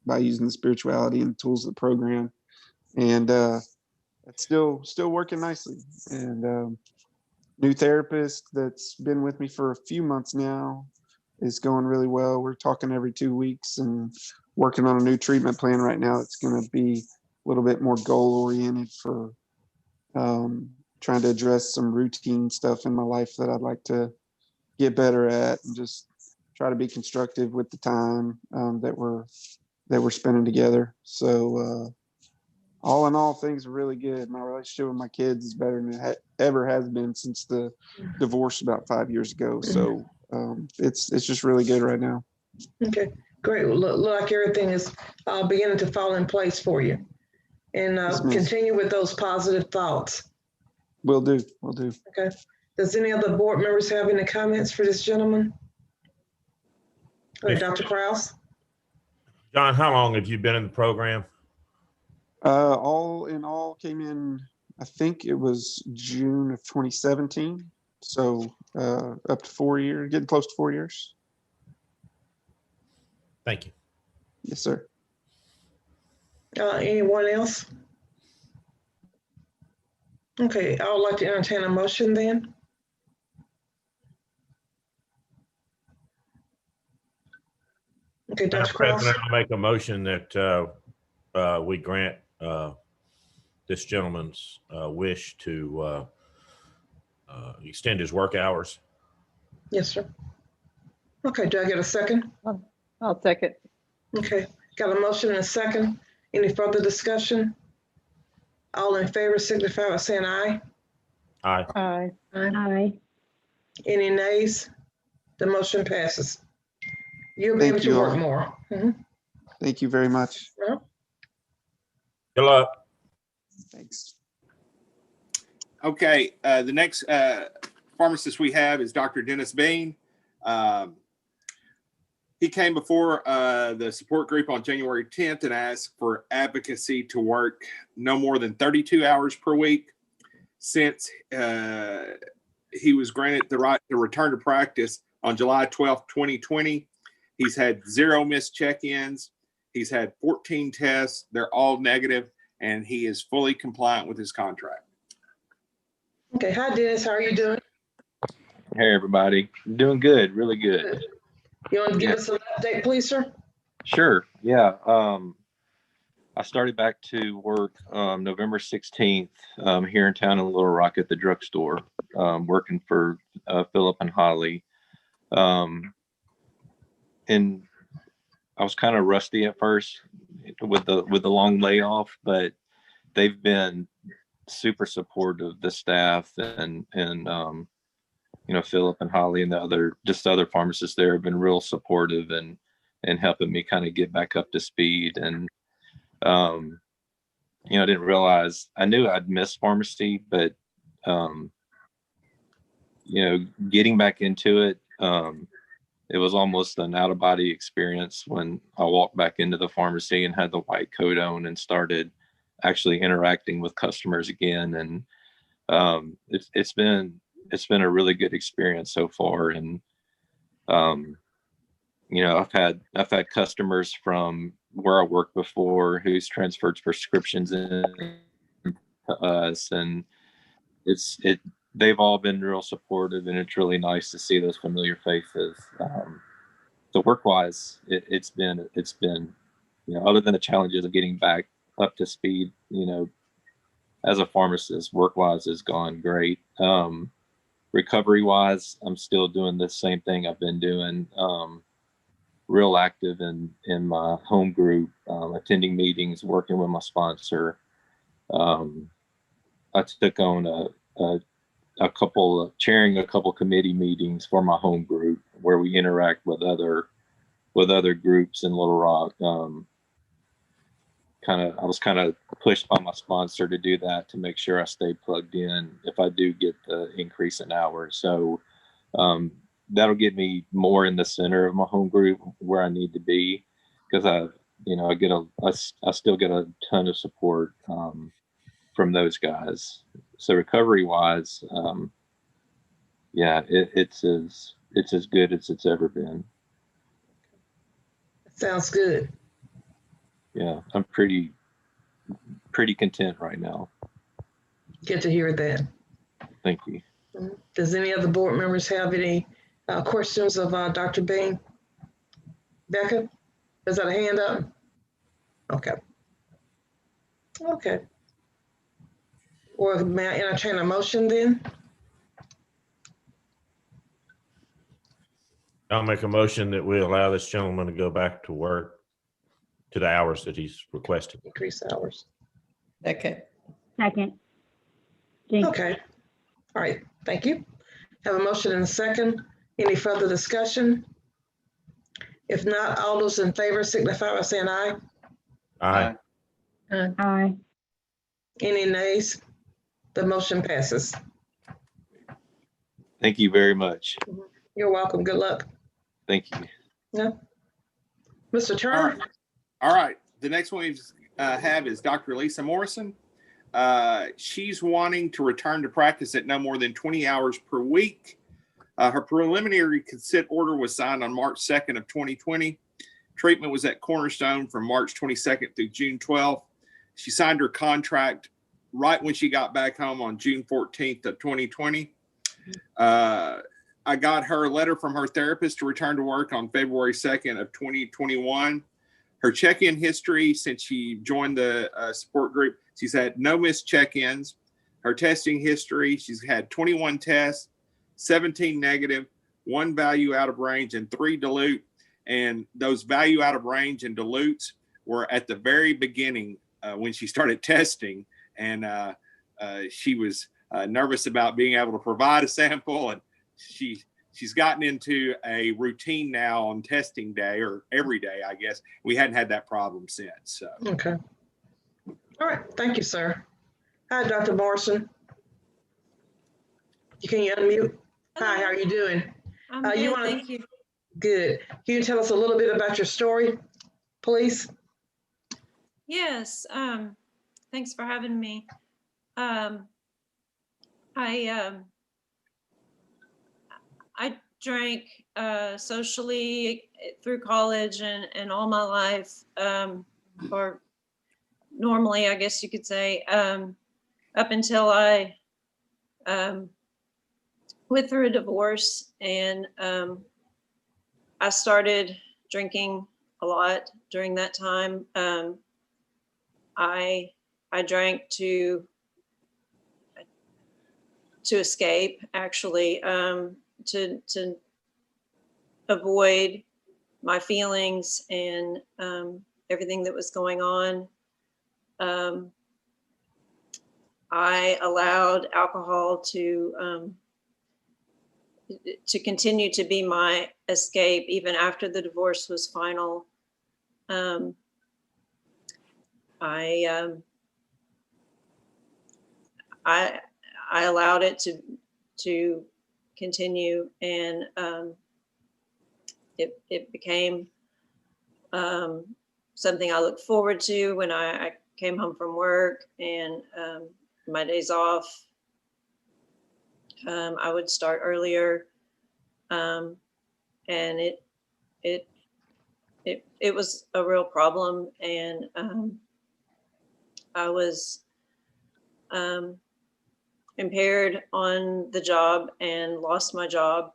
by using the spirituality and tools of the program. And it's still working nicely. And new therapist that's been with me for a few months now is going really well. We're talking every 2 weeks and working on a new treatment plan right now. It's going to be a little bit more goal oriented for trying to address some routine stuff in my life that I'd like to get better at, and just try to be constructive with the time that we're spending together. So all in all, things are really good. My relationship with my kids is better than it ever has been since the divorce about 5 years ago. So it's just really good right now.
Okay, great. Well, look like everything is beginning to fall in place for you. And continue with those positive thoughts.
Will do.
Okay. Does any other board members have any comments for this gentleman?
Yes.
Dr. Krause?
John, how long have you been in the program?
All in all, came in, I think it was June of 2017. So up to 4 years, getting close to 4 years.
Thank you.
Yes, sir.
Anyone else? Okay, I would like to entertain a motion then. Okay, Dr.
Madam
Krause.
President, I'll make a motion that we grant this gentleman's wish to extend his work hours.
Yes, sir. Okay, do I get a second?
I'll second.
Okay, got a motion and a second. Any further discussion? All in favor signify by saying aye.
Aye.
Aye.
Aye.
Any nays? The motion passes. You'll be able
Thank you
to work
all.
more.
Thank you very much.
Good luck.
Thanks.
Okay, the next pharmacist we have is Dr. Dennis Bean. He came before the support group on January 10th and asked for advocacy to work no more than 32 hours per week. Since he was granted the right to return to practice on July 12th, 2020, he's had 0 missed check-ins. He's had 14 tests. They're all negative, and he is fully compliant with his contract.
Okay, hi Dennis, how are you doing?
Hey, everybody. Doing good, really good.
You want to give us an update, please, sir?
Sure, yeah. I started back to work November 16th here in town in Little Rock at the drugstore, working for Philip and Holly. And I was kind of rusty at first with the long layoff, but they've been super supportive, the staff and Philip and Holly and the other pharmacists there have been real supportive and helping me kind of get back up to speed. And I didn't realize, I knew I'd missed pharmacy, but getting back into it, it was almost an out of body experience when I walked back into the pharmacy and had the white coat on and started actually interacting with customers again. And it's been a really good experience so far. And I've had customers from where I worked before who's transferred prescriptions in to us, and they've all been real supportive, and it's really nice to see those familiar faces. So work-wise, it's been other than the challenges of getting back up to speed, as a pharmacist, work-wise has gone great. Recovery-wise, I'm still doing the same thing I've been doing. real active in my home group, attending meetings, working with my sponsor. I took on chairing a couple committee meetings for my home group where we interact with other groups in Little Rock. I was kind of pushed by my sponsor to do that to make sure I stay plugged in if I do get the increase in hours. So that'll get me more in the center of my home group where I need to be, because I still get a ton of support from those guys. So recovery wise, it's as good as it's ever been.
Sounds good.
Yeah, I'm pretty content right now.
Good to hear that.
Thank you.
Does any other board members have any questions of Dr. Bean? Becca, is that a hand up? Okay. Okay. Well, may I entertain a motion then?
I'll make a motion that we allow this gentleman to go back to work to the hours that he's requested.
Increase hours.
Second.
Second.
Okay. All right. Thank you. Have a motion and a second. Any further discussion? If not, all those in favor signify by saying aye.
Aye.
Aye.
Any nays? The motion passes.
Thank you very much.
You're welcome. Good luck.
Thank you.
Yeah. Mr. Turner.
All right. The next one we have is Dr. Lisa Morrison. She's wanting to return to practice at no more than 20 hours per week. Her preliminary consent order was signed on March 2nd of 2020. Treatment was at Cornerstone from March 22nd through June 12th. She signed her contract right when she got back home on June 14th of 2020. I got her letter from her therapist to return to work on February 2nd of 2021. Her check-in history since she joined the support group, she's had no missed check-ins. Her testing history, she's had 21 tests, 17 negative, 1 value out of range, and 3 dilute. And those value out of range and dilutes were at the very beginning when she started testing. And she was nervous about being able to provide a sample. And she's gotten into a routine now on testing day, or every day, I guess. We hadn't had that problem since. So.
Okay. All right. Thank you, sir. Hi, Dr. Morrison. Can you unmute? Hi, how are you doing?
I'm good, thank you.
Good. Can you tell us a little bit about your story, please?
Yes. Thanks for having me. I drank socially through college and all my life, or normally, I guess you could say, up until I went through a divorce, and I started drinking a lot during that time. I drank to escape, actually, to avoid my feelings and everything that was going on. I allowed alcohol to continue to be my escape even after the divorce was final. I allowed it to continue, and it became something I looked forward to when I came home from work, and my days off. I would start earlier, and it was a real problem, and I was impaired on the job and lost my job,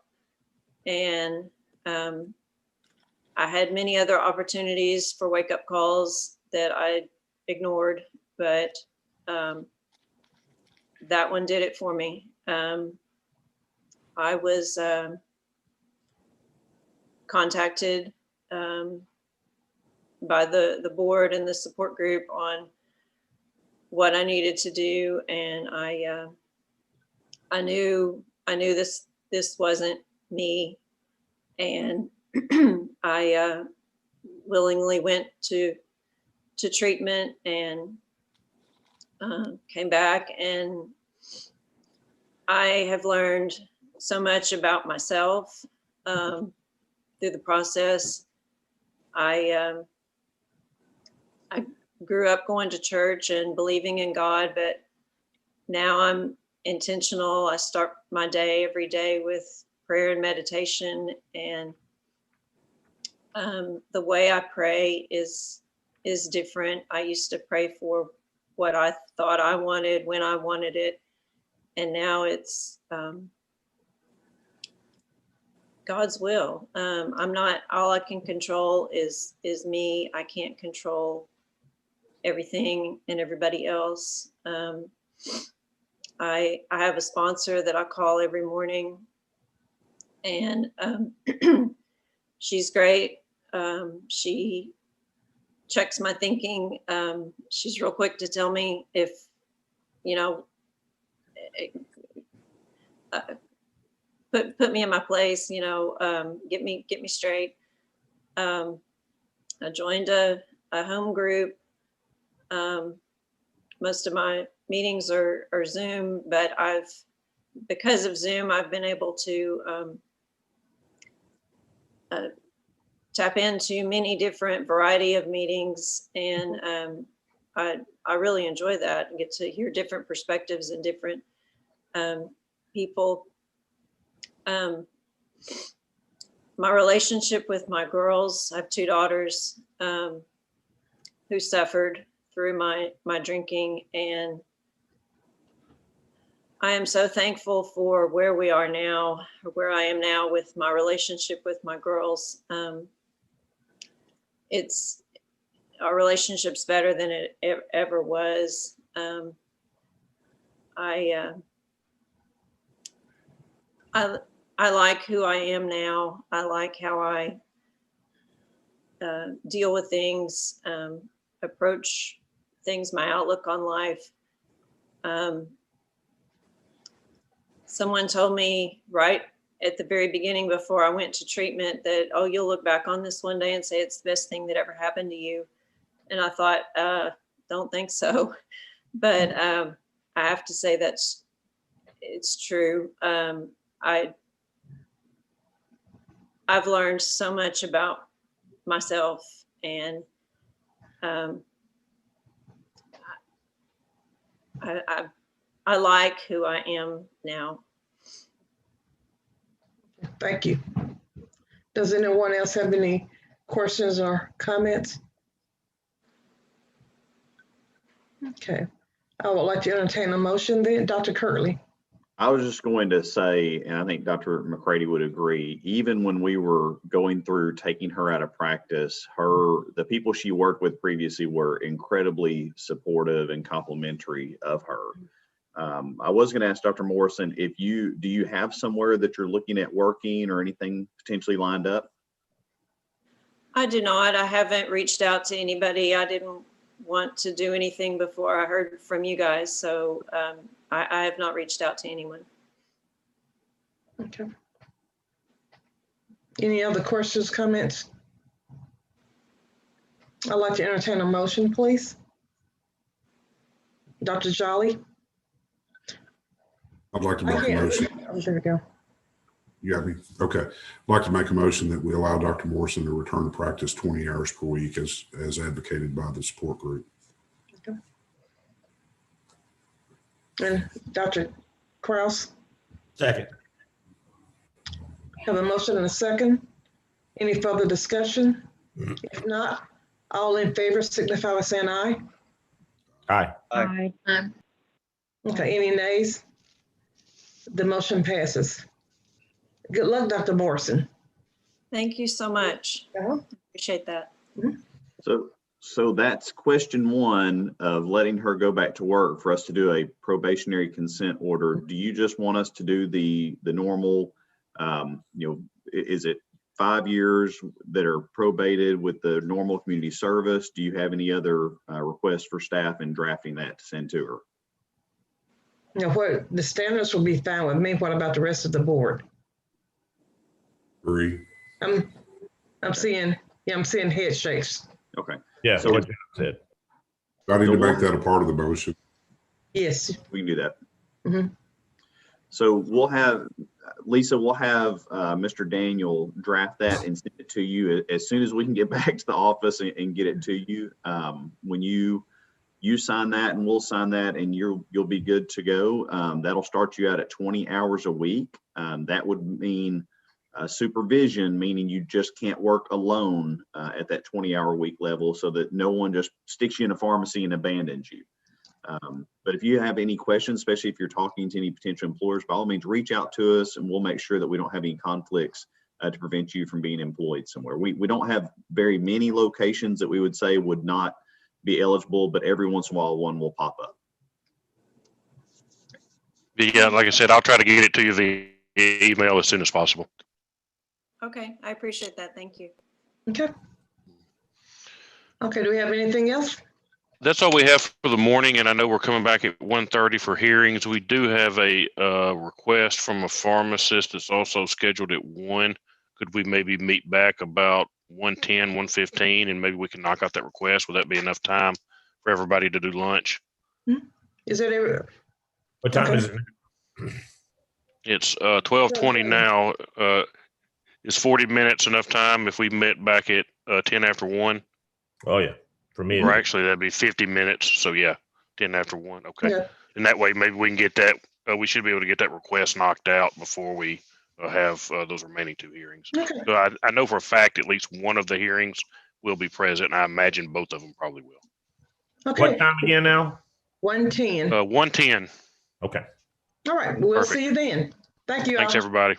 and I had many other opportunities for wake-up calls that I ignored, but that one did it for me. I was contacted by the board and the support group on what I needed to do, and I knew this wasn't me, and I willingly went to treatment and came back, and I have learned so much about myself through the process. I grew up going to church and believing in God, but now I'm intentional. I start my day every day with prayer and meditation, and the way I pray is different. I used to pray for what I thought I wanted when I wanted it, and now it's God's will. I'm not, all I can control is me. I can't control everything and everybody else. I have a sponsor that I call every morning, and she's great. She checks my thinking. She's real quick to tell me if, put me in my place, get me straight. I joined a home group. Most of my meetings are Zoom, but because of Zoom, I've been able to tap into many different variety of meetings, and I really enjoy that and get to hear different perspectives and different people. My relationship with my girls, I have 2 daughters who suffered through my drinking, and I am so thankful for where we are now, or where I am now with my relationship with my girls. Our relationship's better than it ever was. I like who I am now. I like how I deal with things, approach things, my outlook on life. Someone told me right at the very beginning before I went to treatment that, oh, you'll look back on this one day and say it's the best thing that ever happened to you. And I thought, don't think so. But I have to say it's true. I've learned so much about myself, and I like who I am now.
Thank you. Does anyone else have any questions or comments? Okay, I would like to entertain a motion then. Dr. Kirtley.
I was just going to say, and I think Dr. McCready would agree, even when we were going through taking her out of practice, the people she worked with previously were incredibly supportive and complimentary of her. I was going to ask Dr. Morrison, do you have somewhere that you're looking at working or anything potentially lined up?
I do not. I haven't reached out to anybody. I didn't want to do anything before I heard from you guys. So I have not reached out to anyone.
Okay. Any other questions, comments? I'd like to entertain a motion, please. Dr. Jolly.
I'd like to make a motion.
Oh, there we go.
You got me? Okay. I'd like to make a motion that we allow Dr. Morrison to return to practice 20 hours per week as advocated by the support group.
Okay. And Dr. Kraus?
Second.
Have a motion and a second. Any further discussion? If not, all in favor signify by saying aye.
Aye.
Aye.
Okay, any nays? The motion passes. Good luck, Dr. Morrison.
Thank you so much. Appreciate that.
So that's question 1 of letting her go back to work for us to do a probationary consent order. Do you just want us to do the normal, is it 5 years that are probated with the normal community service. Do you have any other requests for staff in drafting that to send to her?
Now, what the standards will be fine with me. What about the rest of the board?
3.
I'm seeing head shakes.
Okay.
Yeah.
So
what John said.
I need
So
to make
we'll-
that a part of the motion.
Yes.
We can do that.
Mhm.
So we'll have, Lisa, we'll have Mr. Daniel draft that and send it to you as soon as we can get back to the office and get it to you. When you sign that and we'll sign that and you'll be good to go. That'll start you out at 20 hours a week. That would mean supervision, meaning you just can't work alone at that 20-hour week level, so that no one just sticks you in a pharmacy and abandons you. But if you have any questions, especially if you're talking to any potential employers, by all means, reach out to us and we'll make sure that we don't have any conflicts to prevent you from being employed somewhere. We don't have very many locations that we would say would not be eligible, but every once in a while one will pop up.
Yeah, like I said, I'll try to get it to you via email as soon as possible.
Okay, I appreciate that. Thank you.
Okay. Okay, do we have anything else?
That's all we have for the morning, and I know we're coming back at 1:30 for hearings. We do have a request from a pharmacist that's also scheduled at 1. Could we maybe meet back about 1:10, 1:15, and maybe we can knock out that request? Would that be enough time for everybody to do lunch?
Is it ever?
What time is it?
It's 12:20 now. Is 40 minutes enough time if we met back at 10 after 1?
Oh yeah, for me.
Or actually, that'd be 50 minutes. So yeah, 10 after 1. Okay.
Yeah.
And that way, maybe we can get that. We should be able to get that request knocked out before we have those remaining 2 hearings.
Okay.
So I know for a fact at least one of the hearings will be present, and I imagine both of them probably will.
Okay.
What time again now?
1:10.
1:10.
Okay.
All right. We'll
Perfect.
see you then. Thank you.
Thanks,
all.
everybody.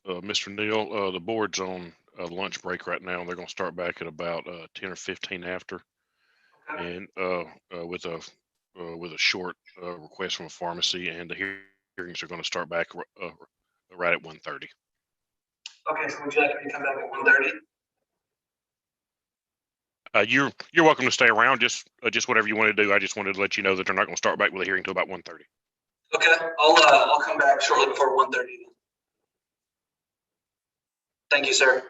Mr. Neal, the board's on a lunch break right now. They're going to start back at about 10 or 15 after, and with a short request from a pharmacy, and the hearings are going to start back right at 1:30.
Okay, so would you like me to come back at 1:30?
You're welcome to stay around. Just whatever you want to do. I just wanted to let you know that they're not going to start back with a hearing till about 1:30.
Okay, I'll come back shortly before 1:30. Thank you, sir.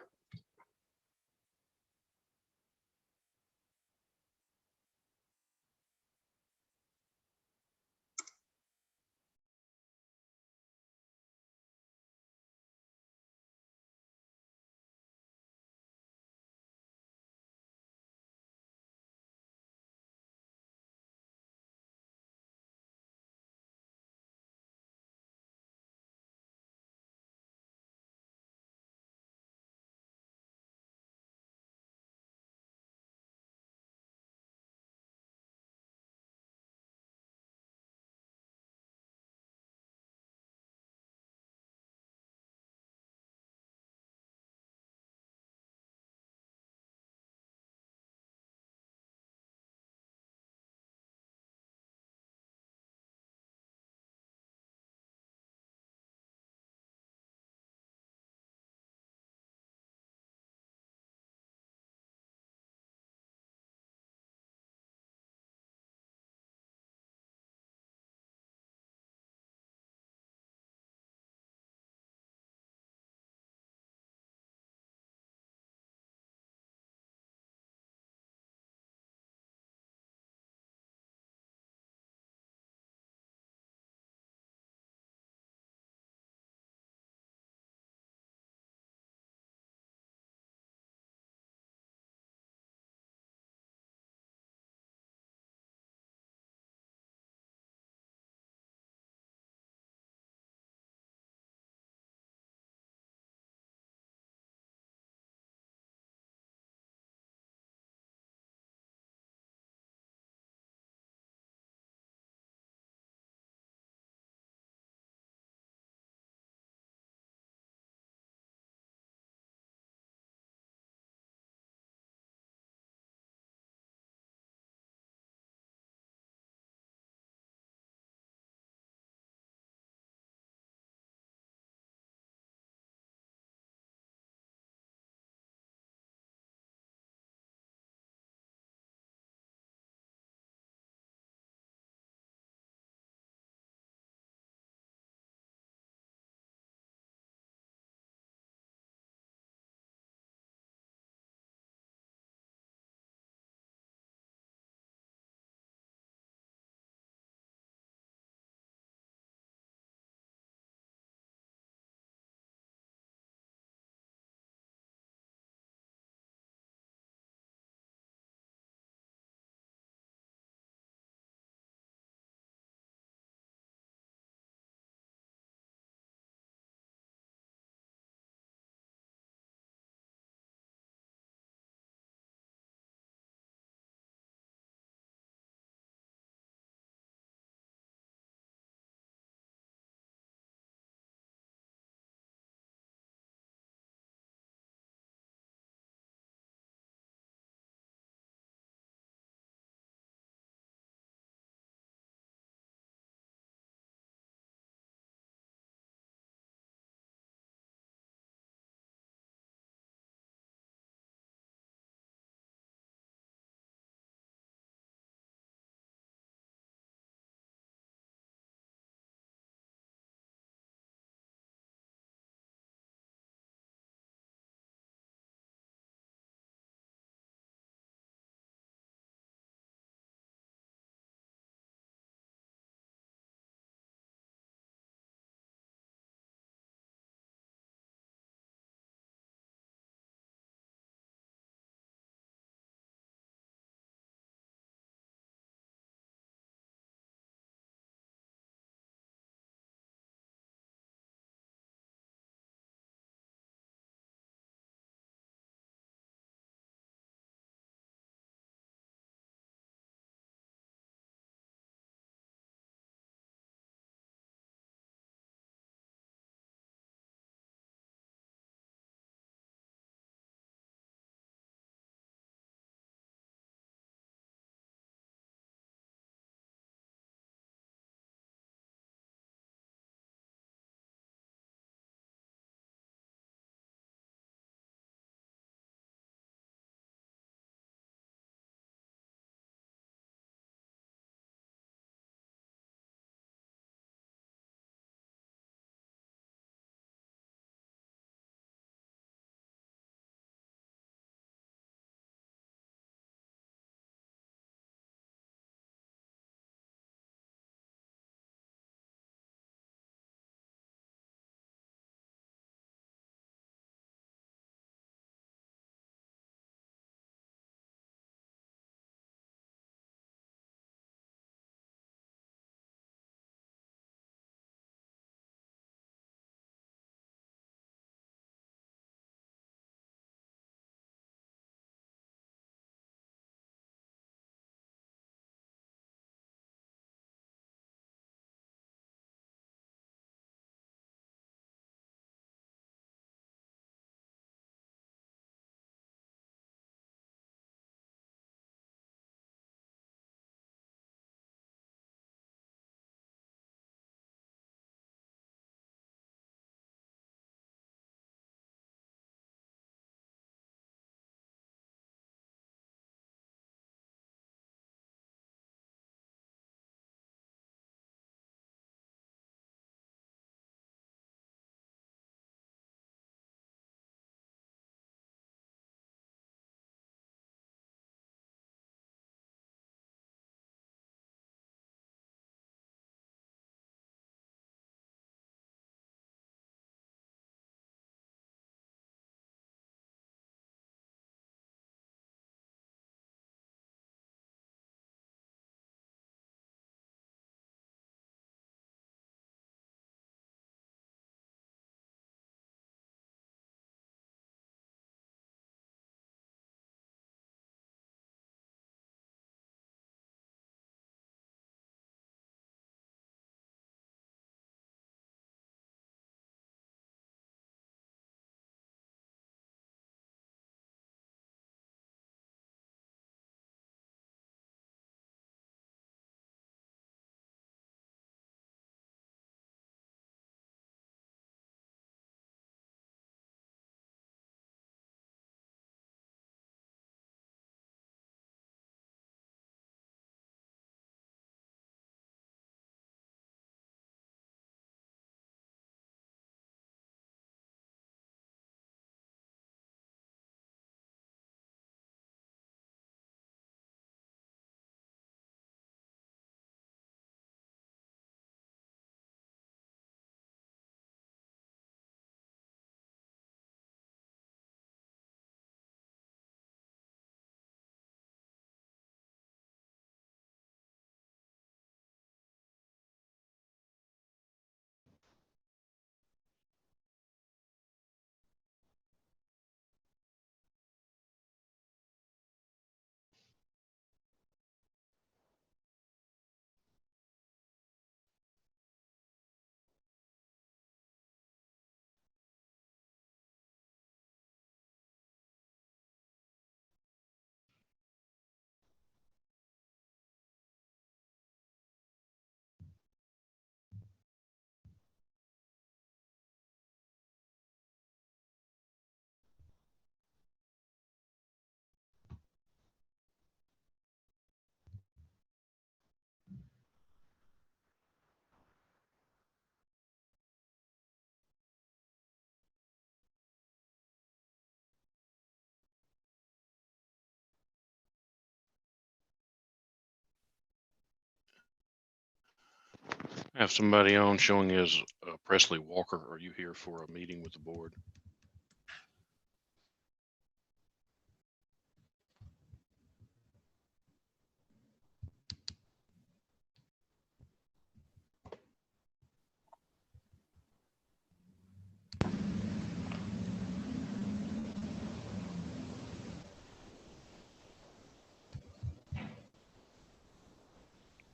I have somebody on showing as Presley Walker. Are you here for a meeting with the board?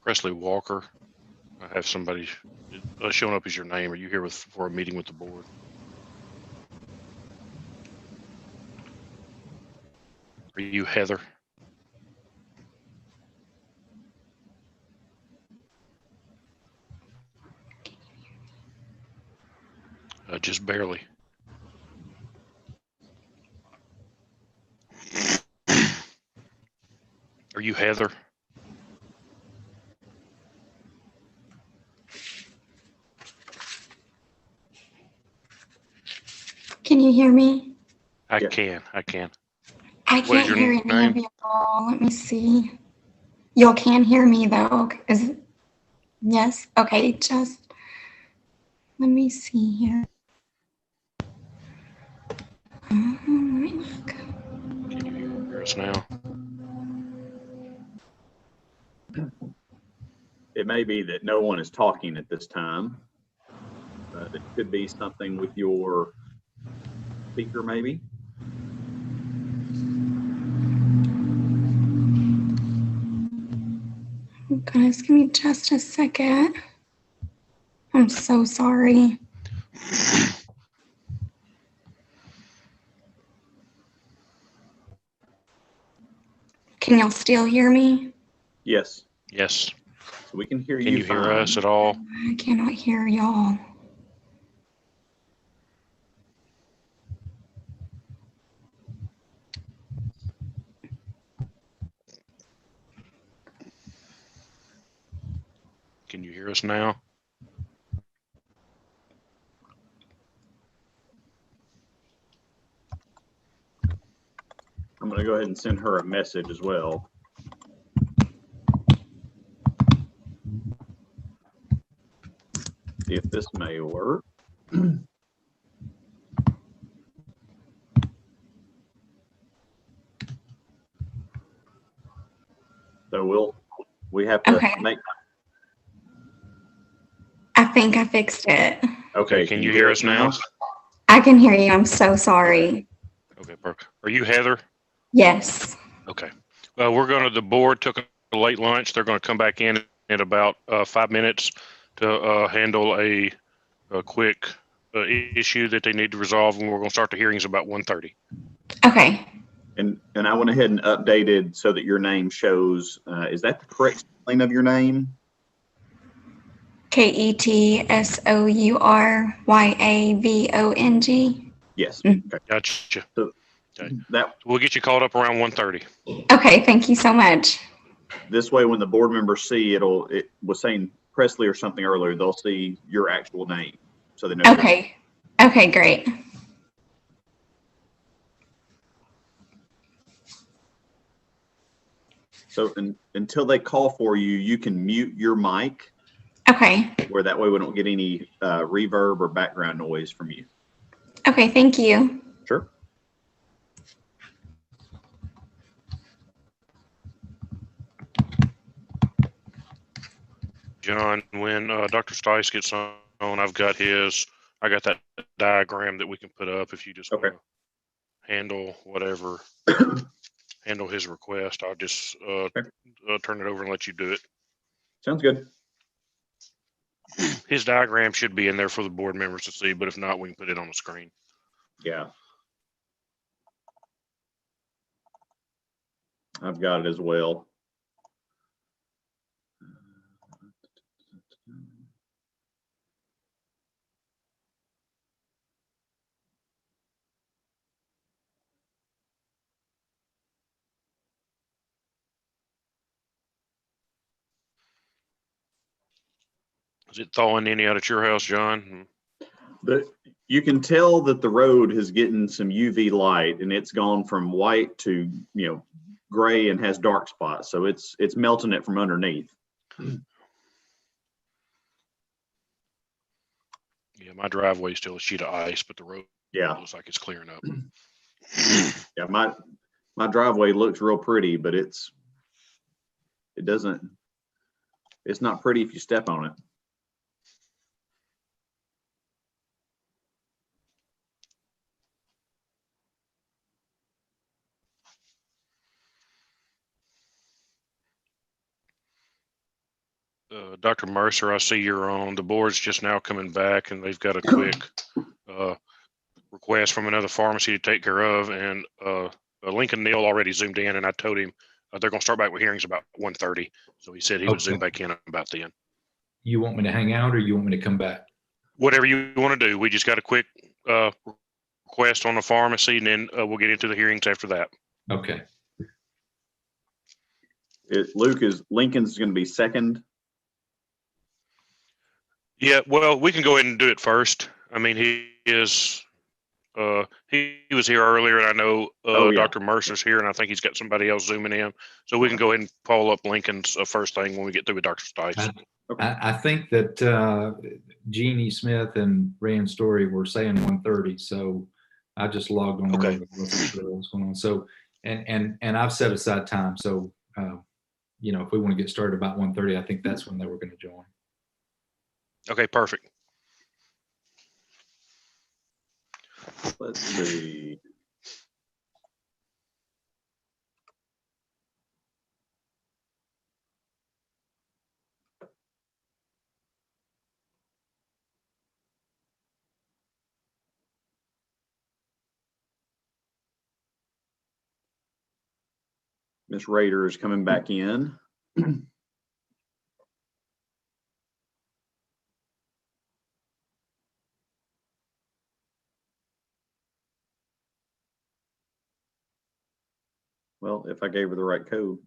Presley Walker. I have somebody showing up as your name. Are you here for a meeting with the board? Are you Heather? Just barely. Are you Heather?
Can you hear me?
I can.
I
What is
can't
your
hear any
name?
of y'all. Let me see. Y'all can hear me though. Yes? Okay, just let me see here. Let me look.
Can you hear us now?
It may be that no one is talking at this time. It could be something with your speaker, maybe.
Guys, give me just a second. I'm so sorry. Can y'all still hear me?
Yes.
Yes.
So we can hear
Can you hear us at all?
I cannot hear y'all.
Can you hear us now?
I'm going to go ahead and send her a message as well. See if this may work. So we have to make.
I think I fixed it.
Okay.
Can you hear us now?
I can hear you. I'm so sorry.
Okay, perfect. Are you Heather?
Yes.
Okay. Well, the board took a late lunch. They're going to come back in about 5 minutes to handle a quick issue that they need to resolve, and we're going to start the hearings about 1:30.
Okay.
And I went ahead and updated so that your name shows. Is that the correct spelling of your name?
KETSOURYAVONG.
Yes.
Okay.
Gotcha.
So that
we'll get you called up around 1:30.
Okay. Thank you so much.
This way, when the board members see it was saying Presley or something earlier, they'll see your actual name, so they know.
Okay. Okay. Great.
So until they call for you, you can mute your mic.
Okay.
Where that way we don't get any reverb or background noise from you.
Okay. Thank you.
Sure.
John, when Dr. Stice gets on, I got that diagram that we can put up if you just want to handle whatever, handle his request. I'll just turn it over and let you do it.
Sounds good.
His diagram should be in there for the board members to see, but if not, we can put it on the screen.
Yeah. I've got it as well.
Is it thawing any out at your house, John?
You can tell that the road has getting some UV light, and it's gone from white to gray and has dark spots. So it's melting it from underneath.
Yeah, my driveway is still a sheet of ice, but the road looks like it's clearing up.
Yeah, my driveway looks real pretty, but it's not pretty if you step on it.
Dr. Mercer, I see you're on. The board's just now coming back, and they've got a quick request from another pharmacy to take care of. And Lincoln Neal already zoomed in, and I told him they're going to start back with hearings about 1:30. So he said he would zoom back in about then.
You want me to hang out, or you want me to come back?
Whatever you want to do. We just got a quick request on the pharmacy, and then we'll get into the hearings after that.
Okay.
Lincoln's going to be second.
Yeah, well, we can go ahead and do it first. I mean, he was here earlier, and I know Dr. Mercer's here, and I think he's got somebody else zooming in. So we can go ahead and pull up Lincoln's first thing when we get through with Dr. Stice.
I think that Jeannie Smith and Rand Story were saying 1:30, so I just logged on.
Okay.
What's going on? So and I've set aside time. So if we want to get started about 1:30, I think that's when they were going to join.
Okay, perfect.
Let's see. Ms. Rader is coming back in. Well, if I gave her the right code.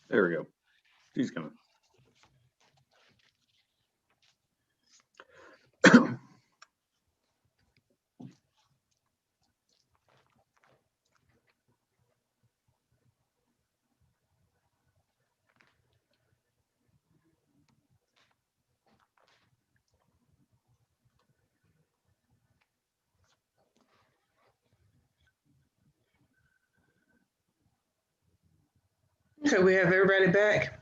There we go. She's coming.
Okay, we have everybody back.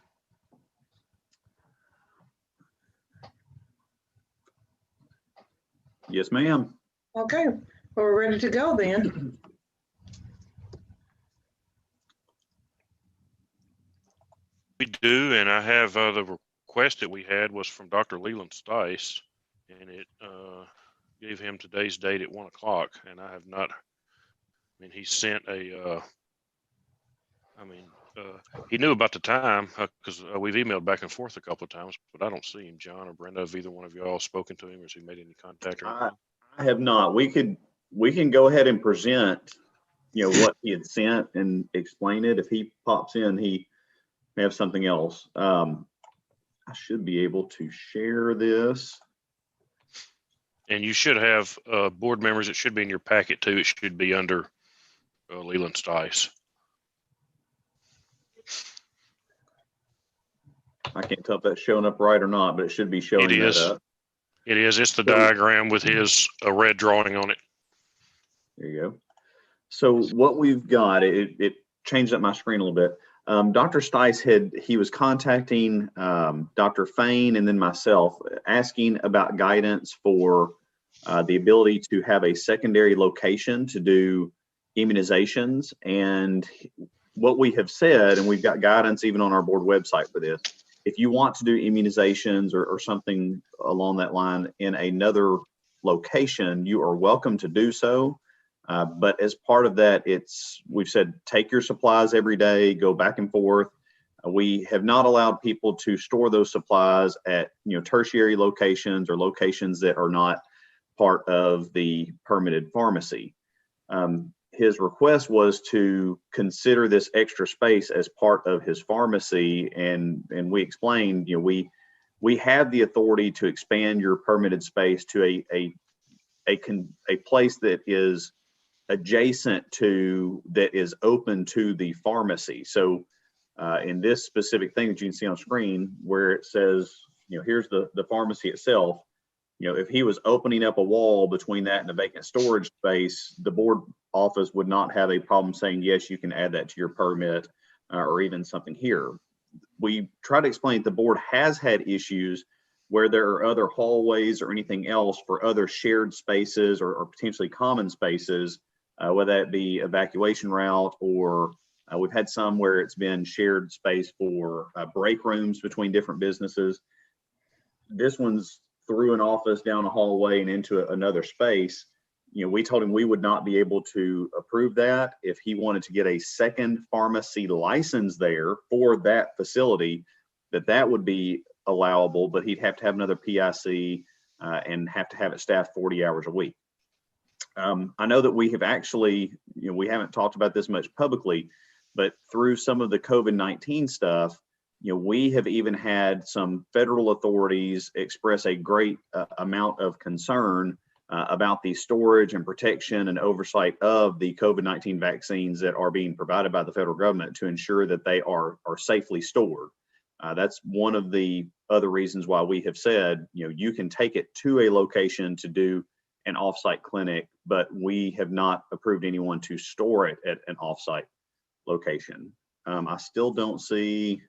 Yes, ma'am.
Okay, well, we're ready to go then.
We do, and I have the request that we had was from Dr. Leland Stice, and it gave him today's date at 1 o'clock, and I have not. I mean, he sent a. He knew about the time because we've emailed back and forth a couple of times, but I don't see him. John or Brenda, have either one of y'all spoken to him, or has he made any contact? Or anything?
I have not. We can go ahead and present, what he had sent and explain it. If he pops in, he may have something else. I should be able to share this.
And you should have board members. It should be in your packet too. It should be under Leland Stice.
I can't tell if that's showing up right or not, but it should be showing
It is.
that up.
It is. It's the diagram with his red drawing on it.
There you go. So what we've got, it changed up my screen a little bit. Dr. Stice he was contacting Dr. Fain and then myself, asking about guidance for the ability to have a secondary location to do immunizations. And what we have said, and we've got guidance even on our board website for this, if you want to do immunizations or something along that line in another location, you are welcome to do so. But as part of that, we've said, take your supplies every day, go back and forth. We have not allowed people to store those supplies at tertiary locations or locations that are not part of the permitted pharmacy. His request was to consider this extra space as part of his pharmacy, and we explained, you know, we have the authority to expand your permitted space to a place that is adjacent to, that is open to the pharmacy. So in this specific thing that you can see on screen, where it says, you know, here's the pharmacy itself, you know, if he was opening up a wall between that and a vacant storage space, the board office would not have a problem saying, yes, you can add that to your permit, or even something here. We try to explain that the board has had issues where there are other hallways or anything else for other shared spaces or potentially common spaces, whether that be evacuation route, or we've had some where it's been shared space for break rooms between different businesses. This one's through an office, down a hallway, and into another space. You know, we told him we would not be able to approve that. If he wanted to get a second pharmacy license there for that facility, that would be allowable, but he'd have to have another PIC and have to have it staffed 40 hours a week. I know that we have actually, you know, we haven't talked about this much publicly, but through some of the COVID-19 stuff, you know, we have even had some federal authorities express a great amount of concern about the storage and protection and oversight of the COVID-19 vaccines that are being provided by the federal government to ensure that they are safely stored. That's one of the other reasons why we have said, you know, you can take it to a location to do an offsite clinic, but we have not approved anyone to store it at an offsite location. I still don't see,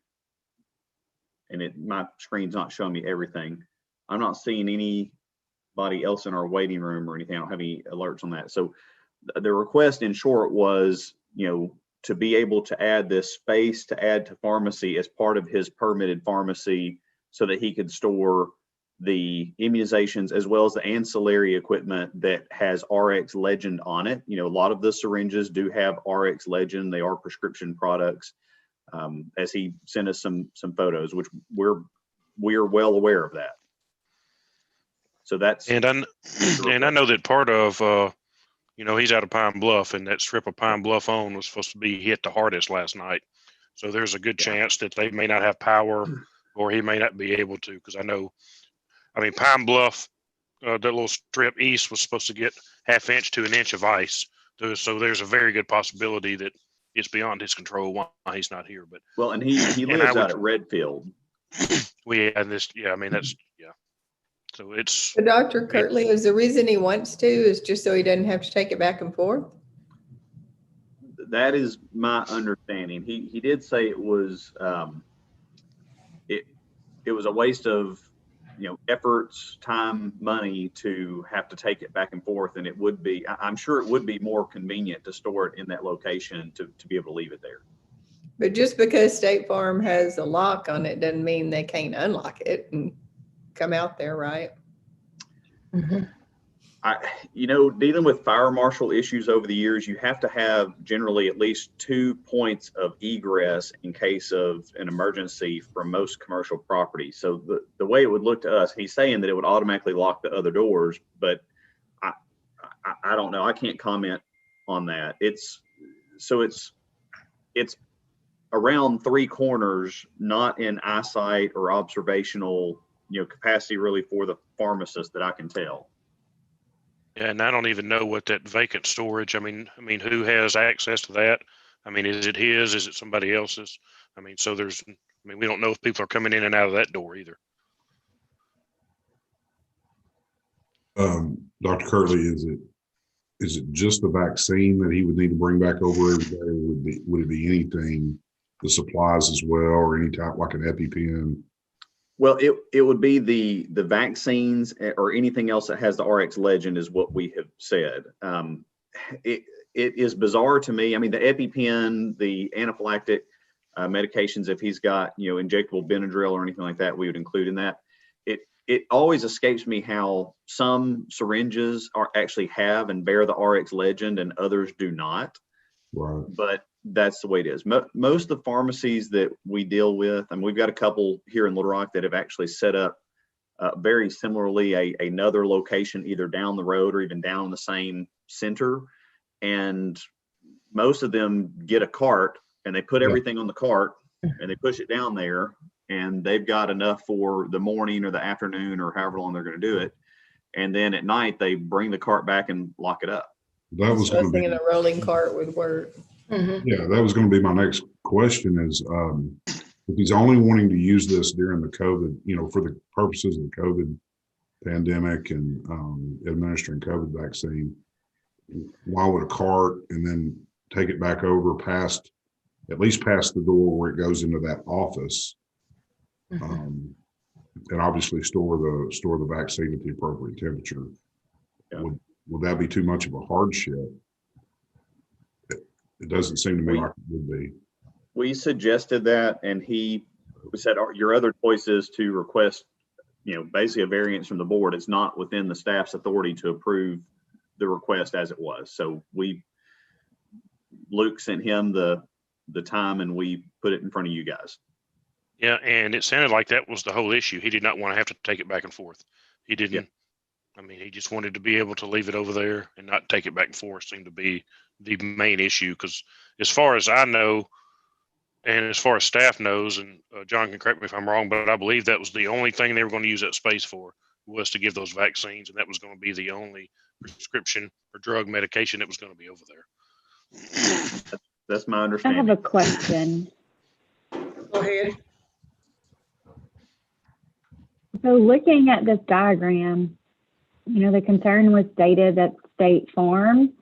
and my screen's not showing me everything. I'm not seeing anybody else in our waiting room or anything. I don't have any alerts on that. So the request in short was, you know, to be able to add this space to add to pharmacy as part of his permitted pharmacy so that he could store the immunizations as well as the ancillary equipment that has RX Legend on it. You know, a lot of the syringes do have RX Legend. They are prescription products. As he sent us some photos, which we are well aware of that. So that's,
and I know that part of you know, he's out of Pine Bluff, and that strip of Pine Bluff on was supposed to be hit the hardest last night. So there's a good chance that they may not have power, or he may not be able to, because I know, I mean, Pine Bluff, that little strip east was supposed to get ½ inch to an inch of ice. So there's a very good possibility that it's beyond his control why he's not here. But
well, and he lives out at Redfield.
We had this, yeah. I mean, that's So it's.
So Dr. Kirtley, is the reason he wants to is just so he doesn't have to take it back and forth?
That is my understanding. He did say it was it was a waste of, you know, efforts, time, money to have to take it back and forth, and it would be, I'm sure it would be more convenient to store it in that location to be able to leave it there.
But just because State Farm has a lock on it doesn't mean they can't unlock it and come out there, right?
Mm-hmm. You know, dealing with fire marshal issues over the years, you have to have generally at least 2 points of egress in case of an emergency from most commercial properties. So the way it would look to us, he's saying that it would automatically lock the other doors, but I don't know. I can't comment on that. It's around 3 corners, not in eyesight or observational, you know, capacity really for the pharmacist that I can tell.
Yeah, and I don't even know what that vacant storage, I mean, who has access to that? I mean, is it his? Is it somebody else's? I mean, so we don't know if people are coming in and out of that door either.
Dr. Kirtley, is it just the vaccine that he would need to bring back over every day, or would it be anything, the supplies as well, or any type like an EpiPen?
Well, it would be the vaccines or anything else that has the RX Legend is what we have said. It is bizarre to me. I mean, the EpiPen, the anaphylactic medications, if he's got, you know, injectable Benadryl or anything like that, we would include in that. It always escapes me how some syringes actually have and bear the RX Legend and others do not.
Right.
But that's the way it is. Most of the pharmacies that we deal with, and we've got a couple here in Little Rock that have actually set up Very similarly, another location either down the road or even down the same center. And most of them get a cart and they put everything on the cart and they push it down there, and they've got enough for the morning or the afternoon or however long they're going to do it. And then at night they bring the cart back and lock it up.
That was
So I
going
was
to be,
thinking a rolling cart would work.
yeah, that was going to be my next question is, if he's only wanting to use this during the COVID, for the purposes of the COVID pandemic and administering COVID vaccine, why would a cart and then take it back over at least past the door where it goes into that office, and obviously store the vaccine at the appropriate temperature? Would that be too much of a hardship? It doesn't seem to me like it would be.
We suggested that, and we said your other choice is to request, basically a variance from the board. It's not within the staff's authority to approve the request as it was. So Luke sent him the time, and we put it in front of you guys.
Yeah, and it sounded like that was the whole issue. He did not want to have to take it back and forth. He didn't. Yeah. I mean, he just wanted to be able to leave it over there and not take it back and forth. Seemed to be the main issue, because as far as I know, and as far as staff knows, and John can correct me if I'm wrong, but I believe that was the only thing they were going to use that space for, was to give those vaccines, and that was going to be the only prescription or drug medication that was going to be over there.
That's my
I
understanding.
have a question.
Go ahead.
So looking at this diagram, the concern was stated that State Farm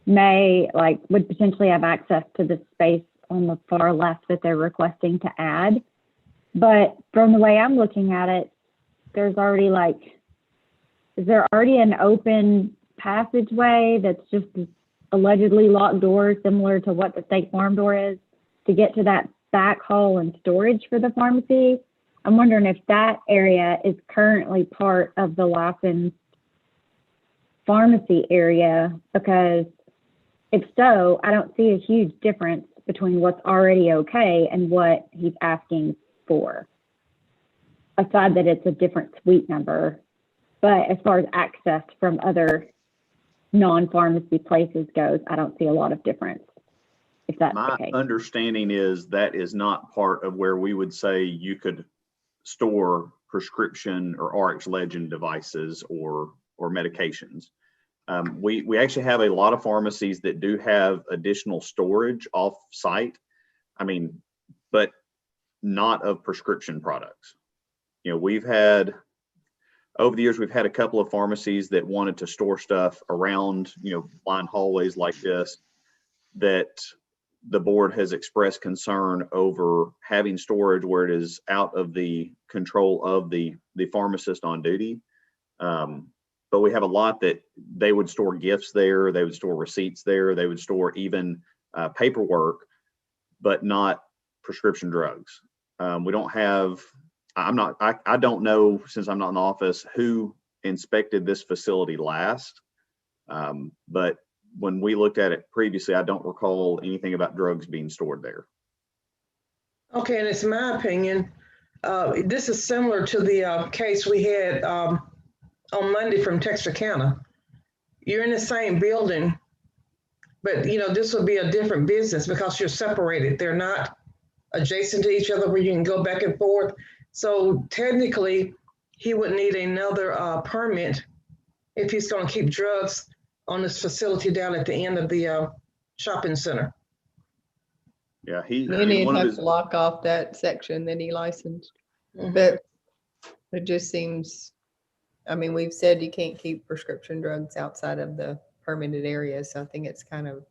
would potentially have access to the space on the far left that they're requesting to add. But from the way I'm looking at it, there's already is there already an open passageway that's just allegedly locked door, similar to what the State Farm door is, to get to that back hall and storage for the pharmacy? I'm wondering if that area is currently part of the licensed pharmacy area, because if so, I don't see a huge difference between what's already okay and what he's asking for, aside that it's a different suite number. But as far as access from other non-pharmacy places goes, I don't see a lot of difference, if that's the case.
My understanding is that is not part of where we would say you could store prescription or Rx Legend devices or medications. We actually have a lot of pharmacies that do have additional storage off site. But not of prescription products. Over the years, we've had a couple of pharmacies that wanted to store stuff around, blind hallways like this, that the board has expressed concern over having storage where it is out of the control of the pharmacist on duty. But we have a lot that they would store gifts there, they would store receipts there, they would store even paperwork, but not prescription drugs. We don't have, I don't know, since I'm not in the office, who inspected this facility last. But when we looked at it previously, I don't recall anything about drugs being stored there.
Okay, and it's my opinion, this is similar to the case we had on Monday from Texarkana. You're in the same building, but this would be a different business because you're separated. They're not adjacent to each other where you can go back and forth. So technically, he would need another permit if he's going to keep drugs on this facility down at the end of the shopping center.
Yeah,
Then he'd have to lock off that section that he licensed. But it just seems, we've said you can't keep prescription drugs outside of the permitted area, so I think it's kind of.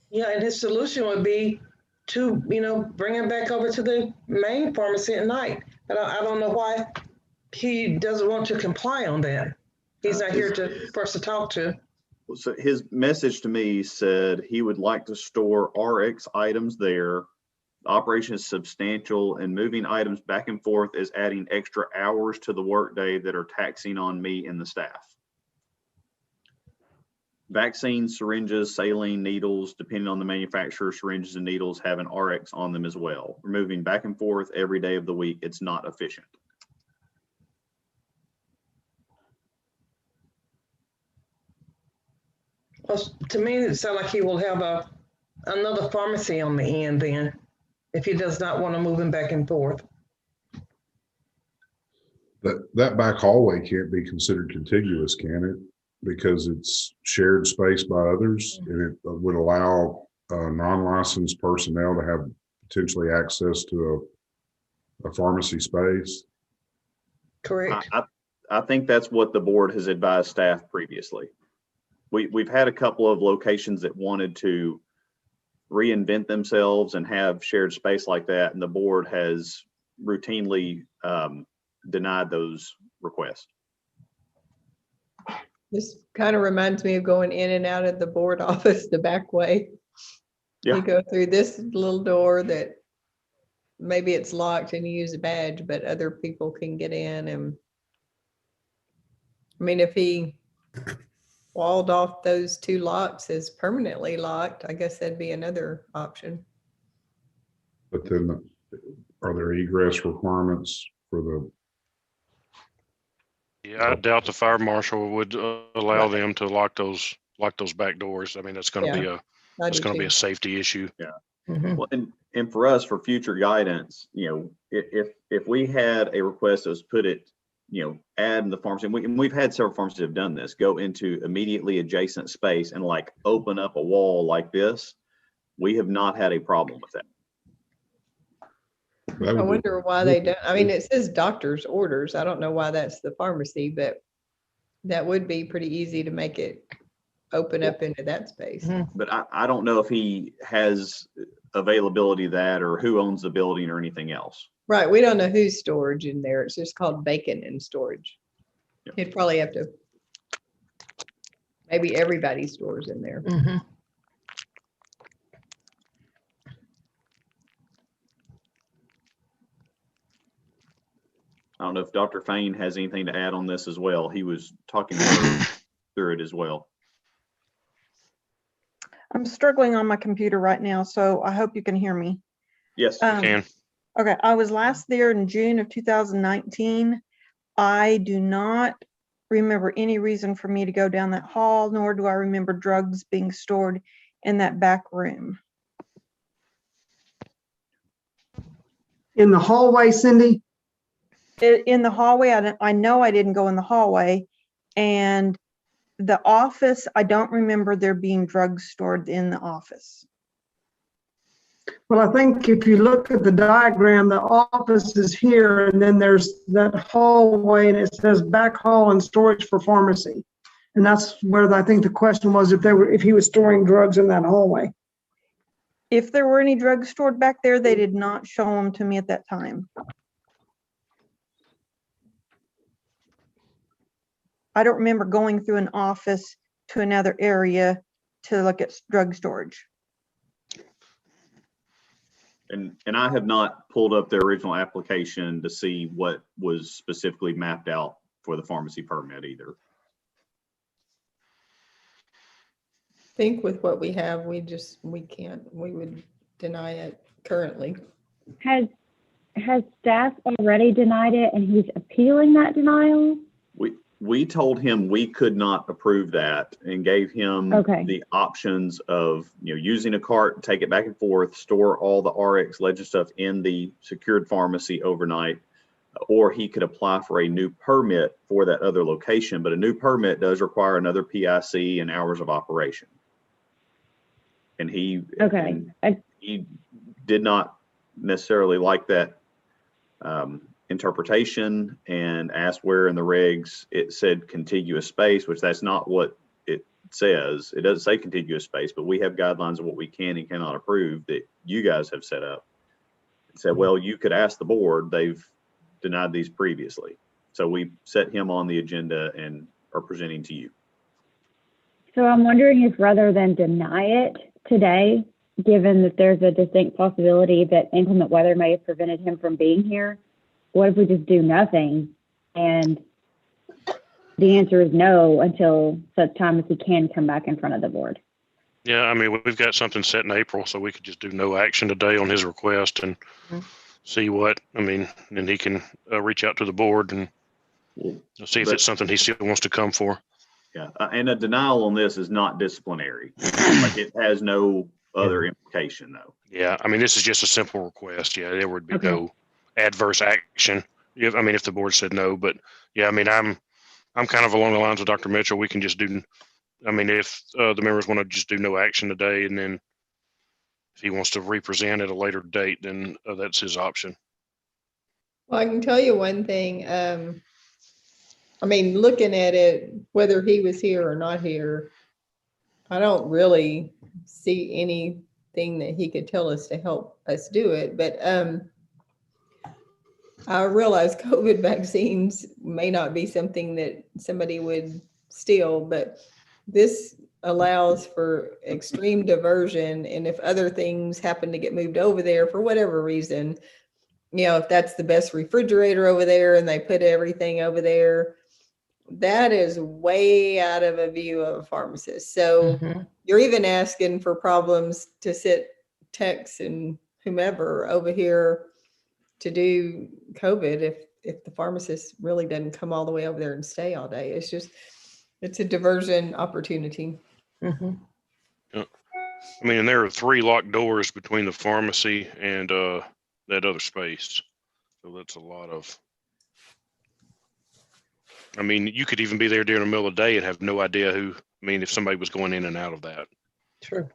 Yeah, and his solution would be to, bring him back over to the main pharmacy at night. But I don't know why he doesn't want to comply on that. He's not here for us to talk to.
So his message to me said he would like to store RX items there. The operation is substantial, and moving items back and forth is adding extra hours to the workday that are taxing on me and the staff. vaccines, syringes, saline, needles, depending on the manufacturer, syringes and needles have an RX on them as well. We're moving back and forth every day of the week. It's not efficient.
Well, to me, it sounds like he will have another pharmacy on the end then, if he does not want to move him back and forth.
That back hallway can't be considered contiguous, can it? Because it's shared space by others, and it would allow non-licensed personnel to have potentially access to a pharmacy space.
Correct.
I think that's what the board has advised staff previously. We've had a couple of locations that wanted to reinvent themselves and have shared space like that, and the board has routinely denied those requests.
This kind of reminds me of going in and out of the board office the back way.
Yeah.
You go through this little door that maybe it's locked and you use a badge, but other people can get in. And I mean, if he walled off those 2 locks as permanently locked, I guess that'd be another option.
But then are there egress requirements for the?
Yeah, I doubt the fire marshal would allow them to lock those back doors. I mean, that's going to be a safety issue.
Yeah.
Mm-hmm.
Well, and for us, for future guidance, you know, if we had a request that was put it, you know, add in the pharmacy, and we've had several pharmacies have done this, go into immediately adjacent space and like open up a wall like this, we have not had a problem with that.
I wonder why they don't. I mean, it says doctor's orders. I don't know why that's the pharmacy, but that would be pretty easy to make it open up into that space.
But I don't know if he has availability of that or who owns the building or anything else.
Right. We don't know whose storage in there. It's just called bacon and storage.
Yep.
He'd probably have to, maybe everybody's stores in there.
Mm-hmm.
I don't know if Dr. Fain has anything to add on this as well. He was talking through it as well.
I'm struggling on my computer right now, so I hope you can hear me.
Yes, you
can.
Okay, I was last there in June of 2019. I do not remember any reason for me to go down that hall, nor do I remember drugs being stored in that back room.
In the hallway, Cindy?
In the hallway, I know I didn't go in the hallway, and the office, I don't remember there being drugs stored in the office.
Well, I think if you look at the diagram, the office is here, and then there's that hallway, and it says back hall and storage for pharmacy. And that's where I think the question was, if he was storing drugs in that hallway.
If there were any drugs stored back there, they did not show them to me at that time. I don't remember going through an office to another area to look at drug storage.
And I have not pulled up the original application to see what was specifically mapped out for the pharmacy permit either.
I think with what we have, we would deny it currently.
Has staff already denied it and he's appealing that denial?
We told him we could not approve that and gave him the options of, you know, using a cart, take it back and forth, store all the RX Legend stuff in the secured pharmacy overnight, or he could apply for a new permit for that other location. But a new permit does require another PIC and hours of operation. And he did not necessarily like that interpretation and asked where in the regs it said contiguous space, which that's not what it says. It doesn't say contiguous space, but we have guidelines of what we can and cannot approve that you guys have set up. It said, well, you could ask the board. They've denied these previously. So we set him on the agenda and are presenting to you.
So I'm wondering if rather than deny it today, given that there's a distinct possibility that inclement weather may have prevented him from being here, what if we just do nothing and the answer is no until such time as he can come back in front of the board.
Yeah, I mean, we've got something set in April, so we could just do no action today on his request and see what, I mean, and he can reach out to the board and see if it's something he still wants to come for.
Yeah, and a denial on this is not disciplinary. Like, it has no other implication though.
Yeah, I mean, this is just a simple request. Yeah, there would be no adverse action. I mean, if the board said no, but yeah, I mean, I'm kind of along the lines of Dr. Mitchell. We can just do, I mean, if the members want to just do no action today, and then if he wants to represent at a later date, then that's his option.
Well, I can tell you one thing. I mean, looking at it, whether he was here or not here, I don't really see anything that he could tell us to help us do it. But I realize COVID vaccines may not be something that somebody would steal, but this allows for extreme diversion. And if other things happen to get moved over there for whatever reason, you know, if that's the best refrigerator over there and they put everything over there, that is way out of a view of a pharmacist. So you're even asking for problems to sit techs and whomever over here to do COVID if the pharmacist really doesn't come all the way over there and stay all day. It's a diversion opportunity.
Yeah. I mean, and there are 3 locked doors between the pharmacy and that other space. So that's a lot of, I mean, you could even be there during the middle of the day and have no idea who, I mean, if somebody was going in and out of that.
True.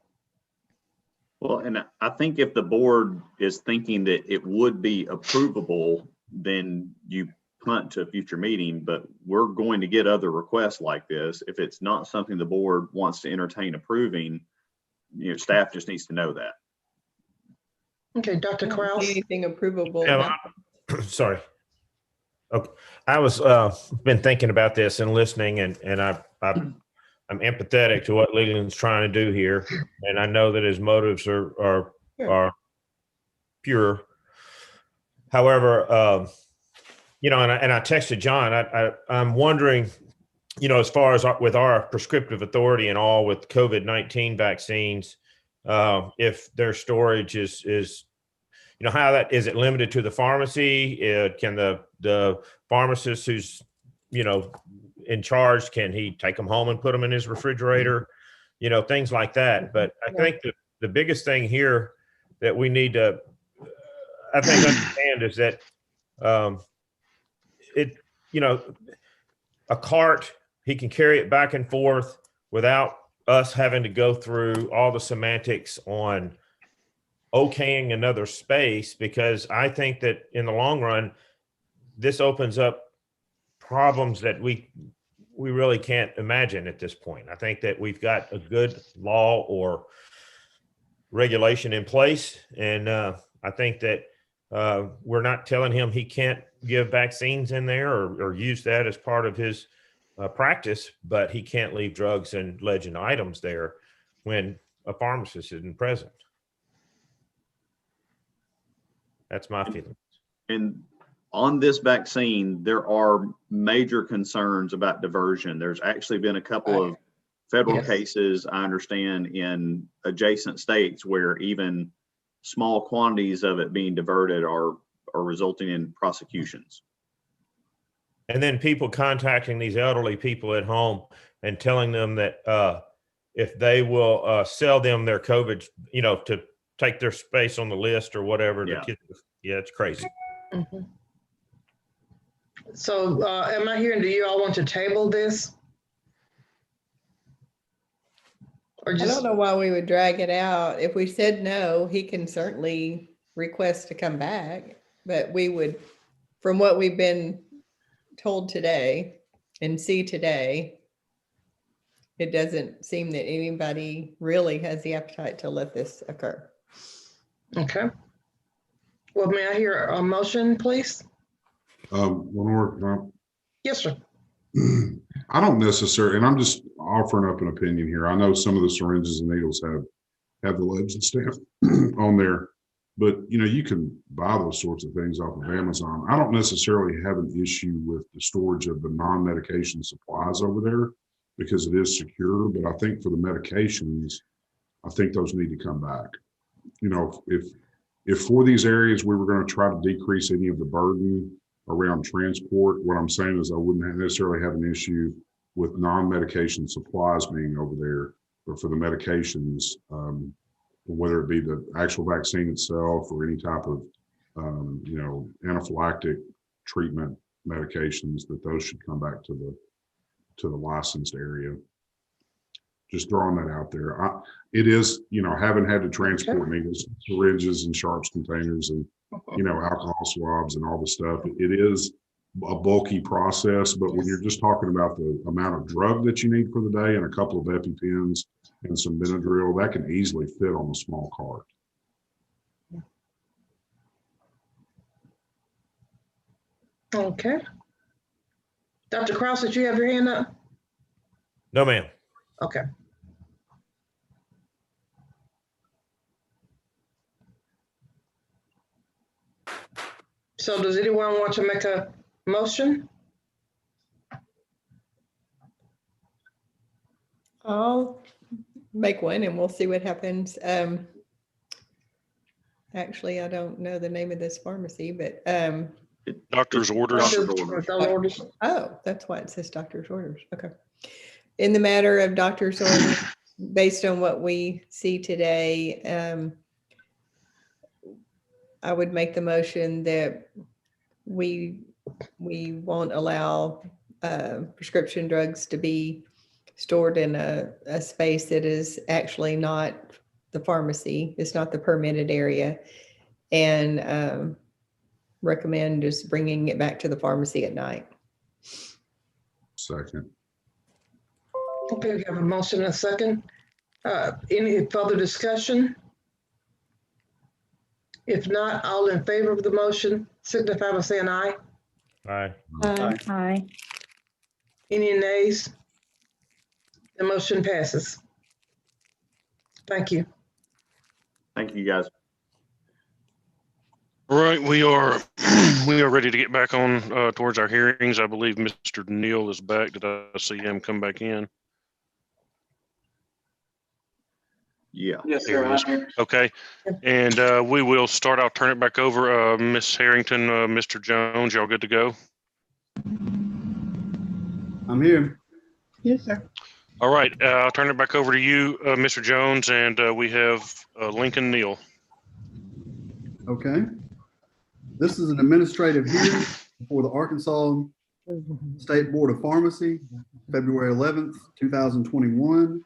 Well, and I think if the board is thinking that it would be approvable, then you punt to a future meeting, but we're going to get other requests like this. If it's not something the board wants to entertain approving, you know, staff just needs to know that.
Okay, Dr. Kraus.
Anything approvable?
Yeah, sorry. Okay. I was been thinking about this and listening, and I'm empathetic to what Leland's trying to do here, and I know that his motives are pure. However, you know, and I texted John. I'm wondering, you know, as far as with our prescriptive authority and all with COVID-19 vaccines, if their storage is, you know, how that is it limited to the pharmacy? Can the pharmacist who's, you know, in charge, can he take them home and put them in his refrigerator? You know, things like that. But I think that the biggest thing here that we need to, I think, understand is that you know, a cart, he can carry it back and forth without us having to go through all the semantics on okaying another space, because I think that in the long run, this opens up problems that we really can't imagine at this point. I think that we've got a good law or regulation in place, and I think that we're not telling him he can't give vaccines in there or use that as part of his practice, but he can't leave drugs and legend items there when a pharmacist isn't present. That's my feeling.
And on this vaccine, there are major concerns about diversion. There's actually been a couple of federal cases, I understand, in adjacent states where even small quantities of it being diverted are resulting in prosecutions.
And then people contacting these elderly people at home and telling them that if they will sell them their COVID, you know, to take their space on the list or whatever. Yeah, it's crazy.
So am I hearing, do you all want to table this? Or just... I
don't know why we would drag it out. If we said no, he can certainly request to come back, but we would, from what we've been told today and see today, it doesn't seem that anybody really has the appetite to let this occur.
Okay. Well, may I hear a motion, please?
One more.
Yes, sir.
I don't necessarily, and I'm just offering up an opinion here. I know some of the syringes and needles have the legend stamp on there. But, you know, you can buy those sorts of things off of Amazon. I don't necessarily have an issue with the storage of the non-medication supplies over there because it is secure. But I think for the medications, I think those need to come back. You know, if for these areas we were going to try to decrease any of the burden around transport, what I'm saying is I wouldn't necessarily have an issue with non-medication supplies being over there, but for the medications, whether it be the actual vaccine itself or any type of, you know, anaphylactic treatment medications, that those should come back to the licensed area. Just throwing that out there. It is, you know, having had to transport needles, syringes and sharps containers and, you know, alcohol swabs and all the stuff. It is a bulky process, but when you're just talking about the amount of drug that you need for the day and a couple of EpiPens and some Benadryl, that can easily fit on a small cart.
Okay. Dr. Kraus, did you have your hand up?
No, ma'am.
Okay. So does anyone want to make a motion?
I'll make one and we'll see what happens. Actually, I don't know the name of this pharmacy, but
Doctor's orders.
Oh, that's why it says doctor's orders. Okay. In the matter of doctor's orders, based on what we see today, I would make the motion that we won't allow prescription drugs to be stored in a space that is actually not the pharmacy. It's not the permitted area, and recommend just bringing it back to the pharmacy at night.
Second.
Okay, we have a motion and a second. Any further discussion? If not, all in favor of the motion signify by saying aye.
Aye.
Aye.
Any nays? The motion passes. Thank you.
Thank you, guys.
All right, we are ready to get back on towards our hearings. I believe Mr. Neal is back. Did I see him come back in?
Yeah.
Yes,
There
sir.
he is.
I'm here.
Okay, and we will start. I'll turn it back over. Ms. Harrington, Mr. Jones, y'all good to go?
I'm here.
Yes, sir.
All right, I'll turn it back over to you, Mr. Jones, and we have Lincoln Neal.
Okay. This is an administrative hearing for the Arkansas State Board of Pharmacy, February 11th, 2021.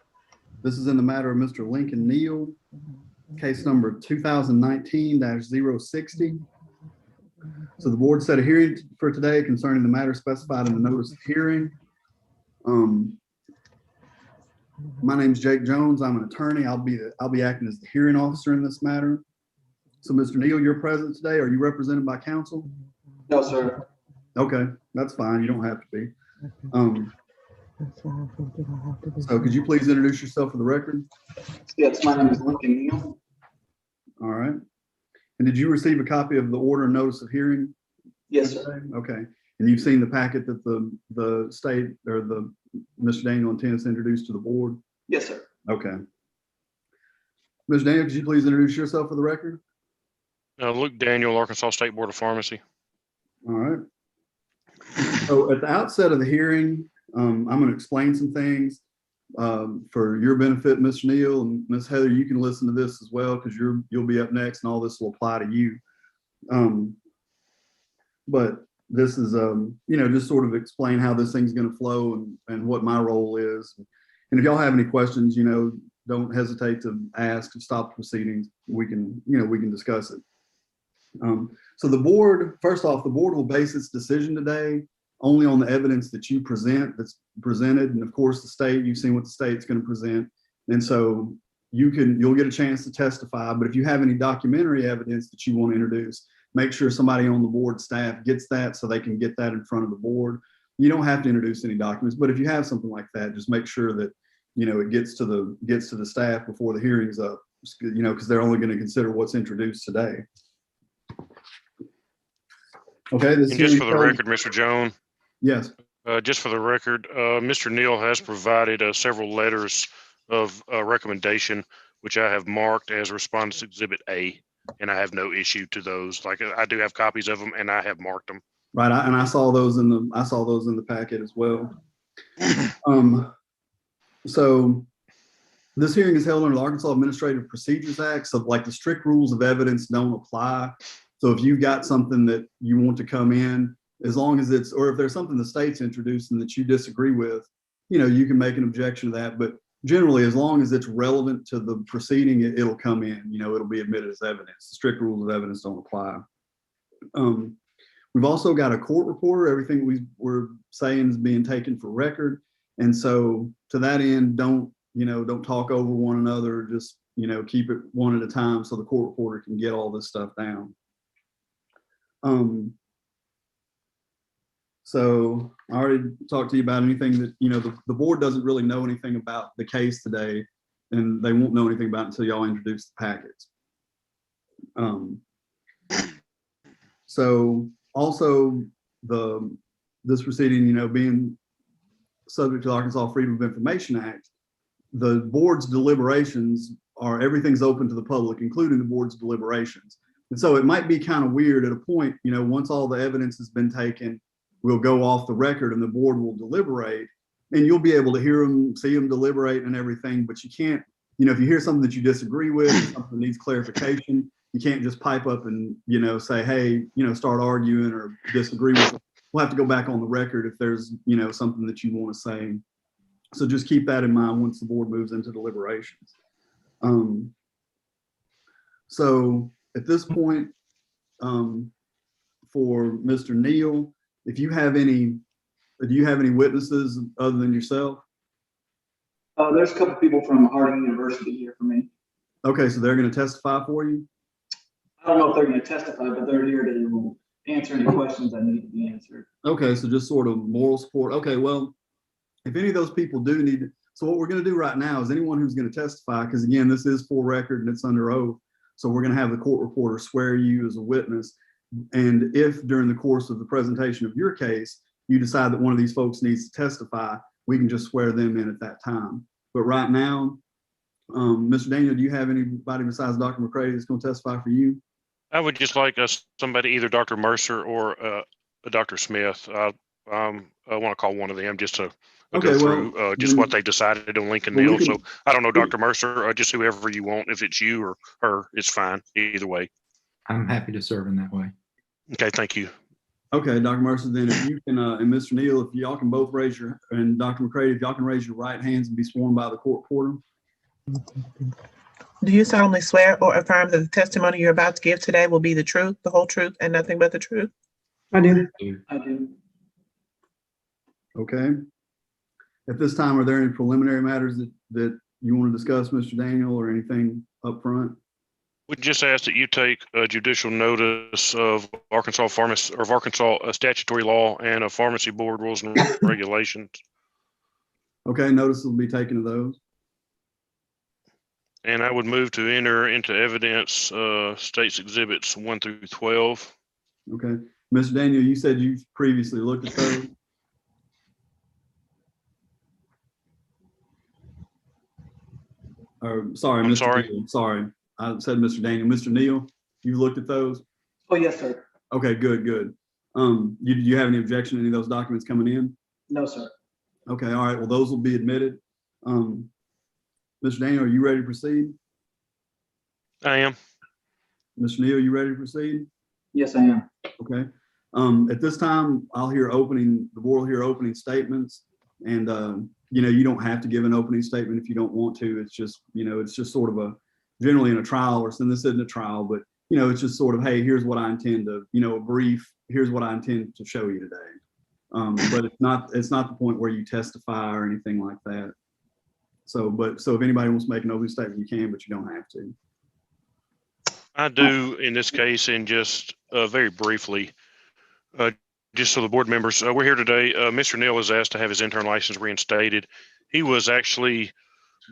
This is in the matter of Mr. Lincoln Neal, case number 2019-060. So the board set a hearing for today concerning the matter specified in the notice of hearing. My name is Jake Jones. I'm an attorney. I'll be acting as the hearing officer in this matter. So Mr. Neal, you're present today. Are you represented by counsel?
No, sir.
Okay, that's fine. You don't have to be. So could you please introduce yourself for the record?
Yes, my name is Lincoln Neal.
All right. And did you receive a copy of the order and notice of hearing?
Yes, sir.
Okay. And you've seen the packet that the state or the Mr. Daniel intends to introduce to the board?
Yes, sir.
Okay. Mr. Daniel, could you please introduce yourself for the record?
Luke Daniel, Arkansas State Board of Pharmacy.
All right. So at the outset of the hearing, I'm going to explain some things for your benefit, Mr. Neal, and Ms. Heather. You can listen to this as well because you'll be up next, and all this will apply to you. But this is, just sort of explain how this thing's going to flow and what my role is. And if y'all have any questions, don't hesitate to ask and stop the proceedings. We can discuss it. So the board, first off, the board will base its decision today only on the evidence that you that's presented. And of course, the state, you've seen what the state's going to present. And so you'll get a chance to testify, but if you have any documentary evidence that you want to introduce, make sure somebody on the board staff gets that so they can get that in front of the board. You don't have to introduce any documents, but if you have something like that, just make sure that, it gets to the staff before the hearing's up. because they're only going to consider what's introduced today. Okay.
And just for the record, Mr. Jones.
Yes.
Just for the record, Mr. Neal has provided several letters of recommendation, which I have marked as Respondents Exhibit A, and I have no issue to those. Like I do have copies of them, and I have marked them.
Right, and I saw those in the packet as well. So this hearing is held under the Arkansas Administrative Procedures Act. So like the strict rules of evidence don't apply. So if you've got something that you want to come in, as long as it's, or if there's something the state's introduced and that you disagree with, you can make an objection to that. But generally, as long as it's relevant to the proceeding, it'll come in, it'll be admitted as evidence. The strict rules of evidence don't apply. We've also got a court reporter. Everything we're saying is being taken for record. And so to that end, don't talk over one another. Just, keep it one at a time so the court reporter can get all this stuff down. So I already talked to you about anything that, the board doesn't really know anything about the case today, and they won't know anything about it until y'all introduce the packets. So also this proceeding, being subject to the Arkansas Freedom of Information Act, the board's deliberations everything's open to the public, including the board's deliberations. And so it might be kind of weird at a point, once all the evidence has been taken, we'll go off the record and the board will deliberate, and you'll be able to hear them, see them deliberate and everything, but you can't, if you hear something that you disagree with, something that needs clarification, you can't just pipe up and, say, hey, start arguing or disagree with it. We'll have to go back on the record if there's, something that you want to say. So just keep that in mind once the board moves into deliberations. So at this point, for Mr. Neal, do you have any witnesses other than yourself?
There's a couple people from Harding University here for me.
Okay, so they're going to testify for you?
I don't know if they're going to testify, but they're here to answer any questions that need to be answered.
Okay, so just sort of moral support. Okay, well, if any of those people do need to, so what we're going to do right now is anyone who's going to testify, because again, this is for record and it's under oath. So we're going to have the court reporter swear you as a witness. And if during the course of the presentation of your case, you decide that one of these folks needs to testify, we can just swear them in at that time. But right now, Mr. Daniel, do you have anybody besides Dr. McCready that's going to testify for you?
I would just like somebody, either Dr. Mercer or Dr. Smith. I want to call one of them just to go through just what they decided on Lincoln Neal. So I don't know, Dr. Mercer, just whoever you want. If it's you or her, it's fine. Either way.
I'm happy to serve in that way.
Okay, thank you.
Okay, Dr. Mercer, then if you can, and Mr. Neal, if y'all can both raise and Dr. McCready, if y'all can raise your right hands and be sworn by the court reporter.
Do you solemnly swear or affirm that the testimony you're about to give today will be the truth, the whole truth, and nothing but the truth?
I do.
I do.
Okay. At this time, are there any preliminary matters that you want to discuss, Mr. Daniel, or anything up front?
We just ask that you take judicial notice of Arkansas statutory law and a pharmacy board rules and regulations.
Okay, notice will be taken of those.
And I would move to enter into evidence states exhibits 1 through 12.
Okay, Mr. Daniel, you said you previously looked at those. Sorry,
I'm
Mr.
sorry.
Neal, sorry, I said Mr. Daniel. Mr. Neal, you looked at those?
Oh, yes, sir.
Okay, good. Do you have any objection to any of those documents coming in?
No, sir.
Okay, all right. Well, those will be admitted. Mr. Daniel, are you ready to proceed?
I am.
Mr. Neal, you ready to proceed?
Yes, I am.
Okay. At this time, the board will hear opening statements, and you don't have to give an opening statement if you don't want to. It's just, it's just sort of generally in a trial, or this isn't a trial, but it's just sort of, hey, here's what I intend to, a brief, here's what I intend to show you today. But it's not the point where you testify or anything like that. So if anybody wants to make an opening statement, you can, but you don't have to.
I do in this case, and just very briefly, just so the board members, we're here today. Mr. Neal is asked to have his intern license reinstated. He was actually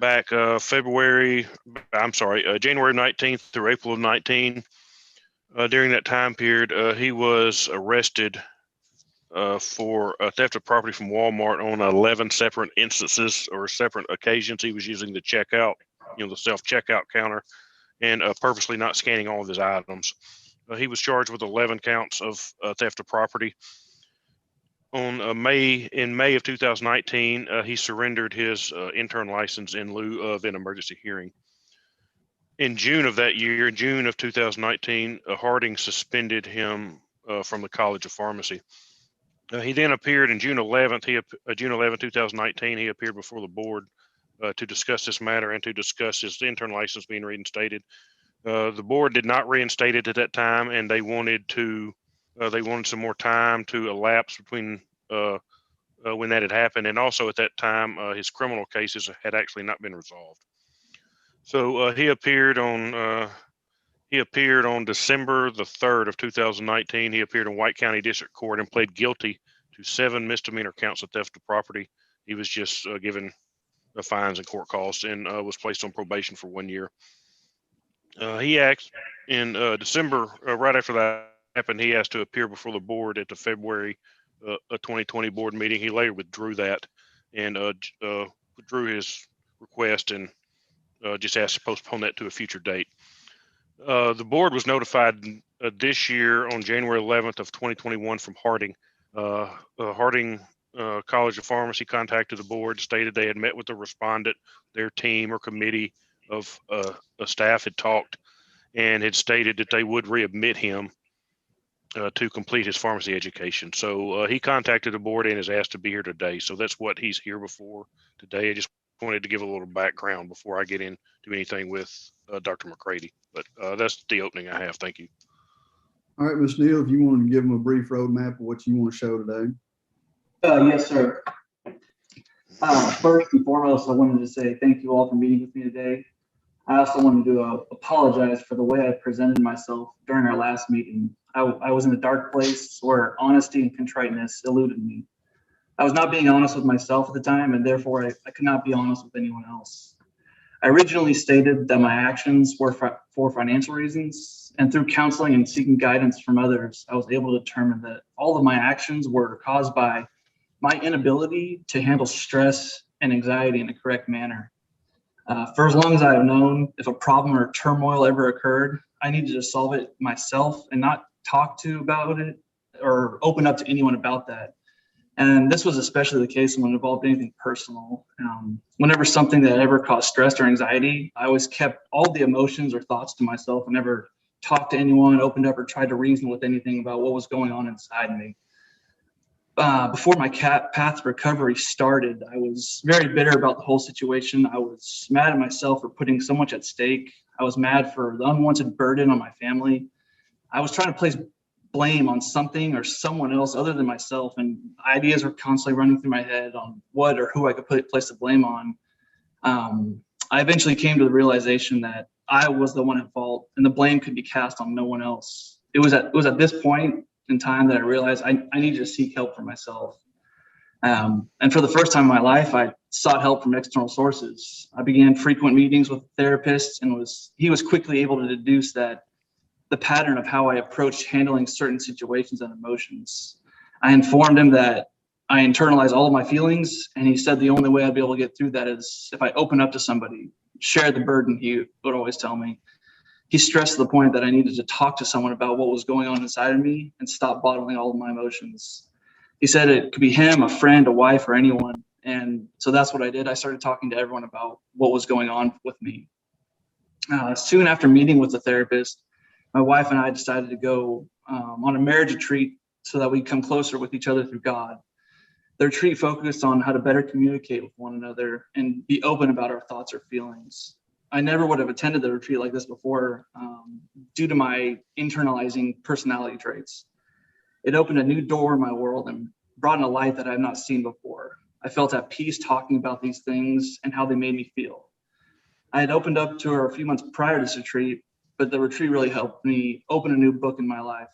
January 19th through April of 19. During that time period, he was arrested for theft of property from Walmart on 11 separate instances or separate occasions. He was using the checkout, the self-checkout counter, and purposely not scanning all of his items. He was charged with 11 counts of theft of property. In May of 2019, he surrendered his intern license in lieu of an emergency hearing. In June of that year, June of 2019, Harding suspended him from the College of Pharmacy. He then appeared in June 11th, 2019, he appeared before the board to discuss this matter and to discuss his intern license being reinstated. The board did not reinstate it at that time, and they wanted some more time to elapse between when that had happened, and also at that time his criminal cases had actually not been resolved. So he appeared on December the 3rd of 2019. He appeared in White County District Court and pled guilty to 7 misdemeanor counts of theft of property. He was just given the fines and court costs and was placed on probation for 1 year. He asked in December, right after that happened, he asked to appear before the board at the February 2020 board meeting. He later withdrew that and withdrew his request and just asked to postpone that to a future date. The board was notified this year on January 11th of 2021 from Harding. Harding College of Pharmacy contacted the board, stated they had met with the respondent, their team or committee of staff had talked and had stated that they would readmit him to complete his pharmacy education. So he contacted the board and is asked to be here today. So that's what he's here before today. I just wanted to give a little background before I get into anything with Dr. McCready, but that's the opening I have. Thank you.
All right, Ms. Neal, if you want to give them a brief roadmap of what you want to show today.
Yes, sir. First and foremost, I wanted to say thank you all for meeting with me today. I also wanted to apologize for the way I presented myself during our last meeting. I was in a dark place where honesty and contriteness eluded me. I was not being honest with myself at the time, and therefore I could not be honest with anyone else. I originally stated that my actions were for financial reasons, and through counseling and seeking guidance from others, I was able to determine that all of my actions were caused by my inability to handle stress and anxiety in a correct manner. For as long as I have known, if a problem or turmoil ever occurred, I needed to solve it myself and not talk to about it or open up to anyone about that. And this was especially the case when it involved anything personal. Whenever something that ever caused stress or anxiety, I always kept all the emotions or thoughts to myself and never talked to anyone, opened up, or tried to reason with anything about what was going on inside me. Before my path to recovery started, I was very bitter about the whole situation. I was mad at myself for putting so much at stake. I was mad for the unwanted burden on my family. I was trying to place blame on something or someone else other than myself, and ideas were constantly running through my head on what or who I could place the blame on. I eventually came to the realization that I was the one at fault and the blame could be cast on no one else. It was at this point in time that I realized I needed to seek help for myself. And for the first time in my life, I sought help from external sources. I began frequent meetings with therapists, and he was quickly able to deduce that the pattern of how I approached handling certain situations and emotions. I informed him that I internalize all of my feelings, and he said the only way I'd be able to get through that is if I open up to somebody, share the burden, he would always tell me. He stressed the point that I needed to talk to someone about what was going on inside of me and stop bottling all of my emotions. He said it could be him, a friend, a wife, or anyone. And so that's what I did. I started talking to everyone about what was going on with me. Soon after meeting with the therapist, my wife and I decided to go on a marriage retreat so that we come closer with each other through God. The retreat focused on how to better communicate with one another and be open about our thoughts or feelings. I never would have attended the retreat like this before due to my internalizing personality traits. It opened a new door in my world and brought in a light that I have not seen before. I felt at peace talking about these things and how they made me feel. I had opened up to her a few months prior to this retreat, but the retreat really helped me open a new book in my life.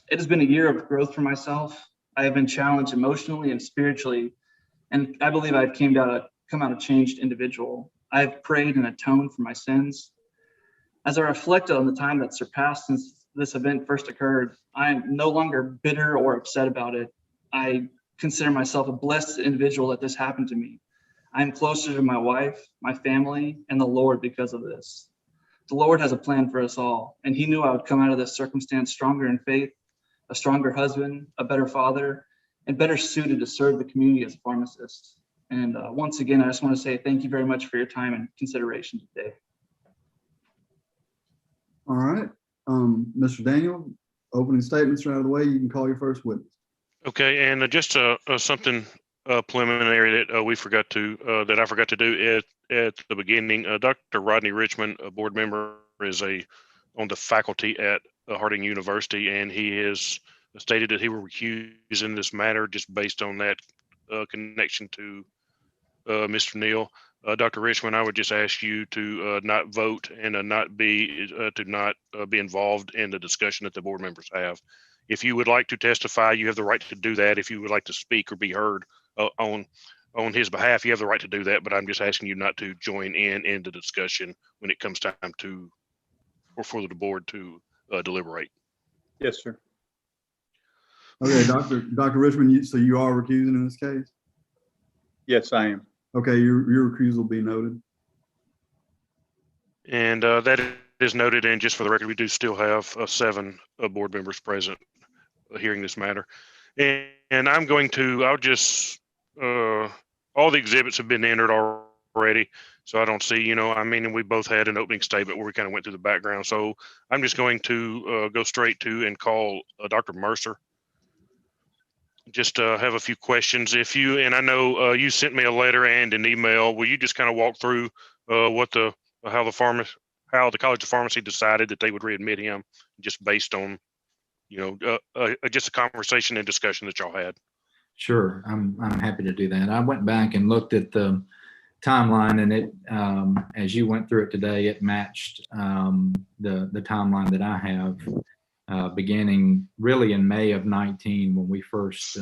It has been a year of growth for myself. I have been challenged emotionally and spiritually, and I believe I've came out come out a changed individual. I've prayed and atoned for my sins. As I reflect on the time that surpassed since this event first occurred, I am no longer bitter or upset about it. I consider myself a blessed individual that this happened to me. I'm closer to my wife, my family, and the Lord because of this. The Lord has a plan for us all, and he knew I would come out of this circumstance stronger in faith, a stronger husband, a better father, and better suited to serve the community as a pharmacist. And once again, I just want to say thank you very much for your time and consideration today.
All right. Mr. Daniel, opening statements are out of the way. You can call your first witness.
Okay, and just something preliminary that we forgot to that I forgot to do at the beginning. Dr. Rodney Richmond, a board member, is on the faculty at Harding University, and he has stated that he will recuse in this matter just based on that connection to Mr. Neal. Dr. Richmond, I would just ask you to not vote and not be involved in the discussion that the board members have. If you would like to testify, you have the right to do that. If you would like to speak or be heard on his behalf, you have the right to do that. But I'm just asking you not to join in the discussion when it comes time to, or for the board to deliberate.
Yes, sir.
Okay, Dr. Richmond, so you are recusing in this case?
Yes, I am.
Okay, your recusal will be noted.
And that is noted. And just for the record, we do still have 7 board members present hearing this matter. And I'll just, all the exhibits have been entered already. So I don't see, and we both had an opening statement where we kind of went through the background. So I'm just going to go straight to and call Dr. Mercer. Just have a few questions. And I know you sent me a letter and an email. Will you just kind of walk through how the College of Pharmacy decided that they would readmit him, just based on, just a conversation and discussion that y'all had?
Sure, I'm happy to do that. I went back and looked at the timeline, and it, as you went through it today, it matched the timeline that I have. Beginning really in May of 19, when we first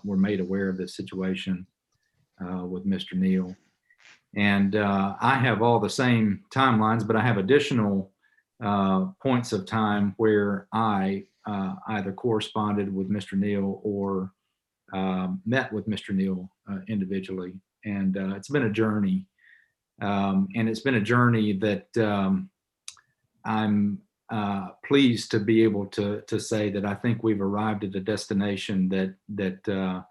were made aware of this situation with Mr. Neal. And I have all the same timelines, but I have additional points of time where I either corresponded with Mr. Neal or met with Mr. Neal individually. And it's been a journey. And it's been a journey that I'm pleased to be able to say that I think we've arrived at a destination that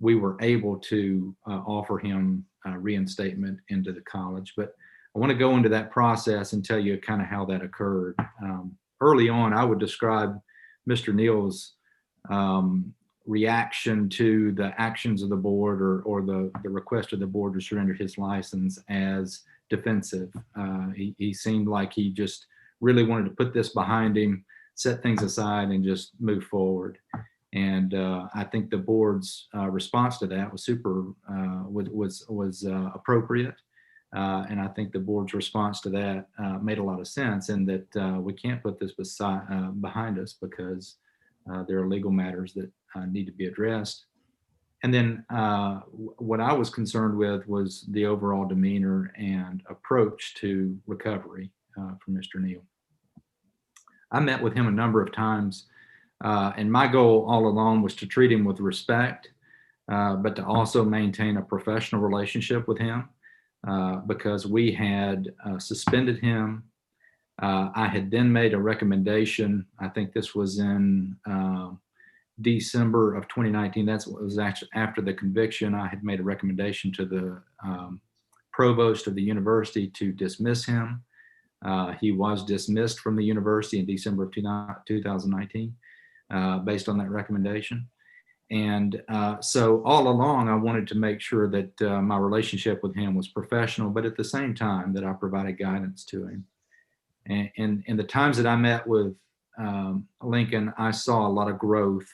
we were able to offer him reinstatement into the college. But I want to go into that process and tell you kind of how that occurred. Early on, I would describe Mr. Neal's reaction to the actions of the board or the request of the board to surrender his license as defensive. He seemed like he just really wanted to put this behind him, set things aside, and just move forward. And I think the board's response to that was was appropriate. And I think the board's response to that made a lot of sense, in that we can't put this behind us because there are legal matters that need to be addressed. And then what I was concerned with was the overall demeanor and approach to recovery from Mr. Neal. I met with him a number of times, and my goal all along was to treat him with respect, but to also maintain a professional relationship with him, because we had suspended him. I had then made a recommendation. I think this was in December of 2019. That's what was actually after the conviction. I had made a recommendation to the provost of the university to dismiss him. He was dismissed from the university in December of 2019 based on that recommendation. And so all along, I wanted to make sure that my relationship with him was professional, but at the same time that I provided guidance to him. And in the times that I met with Lincoln, I saw a lot of growth.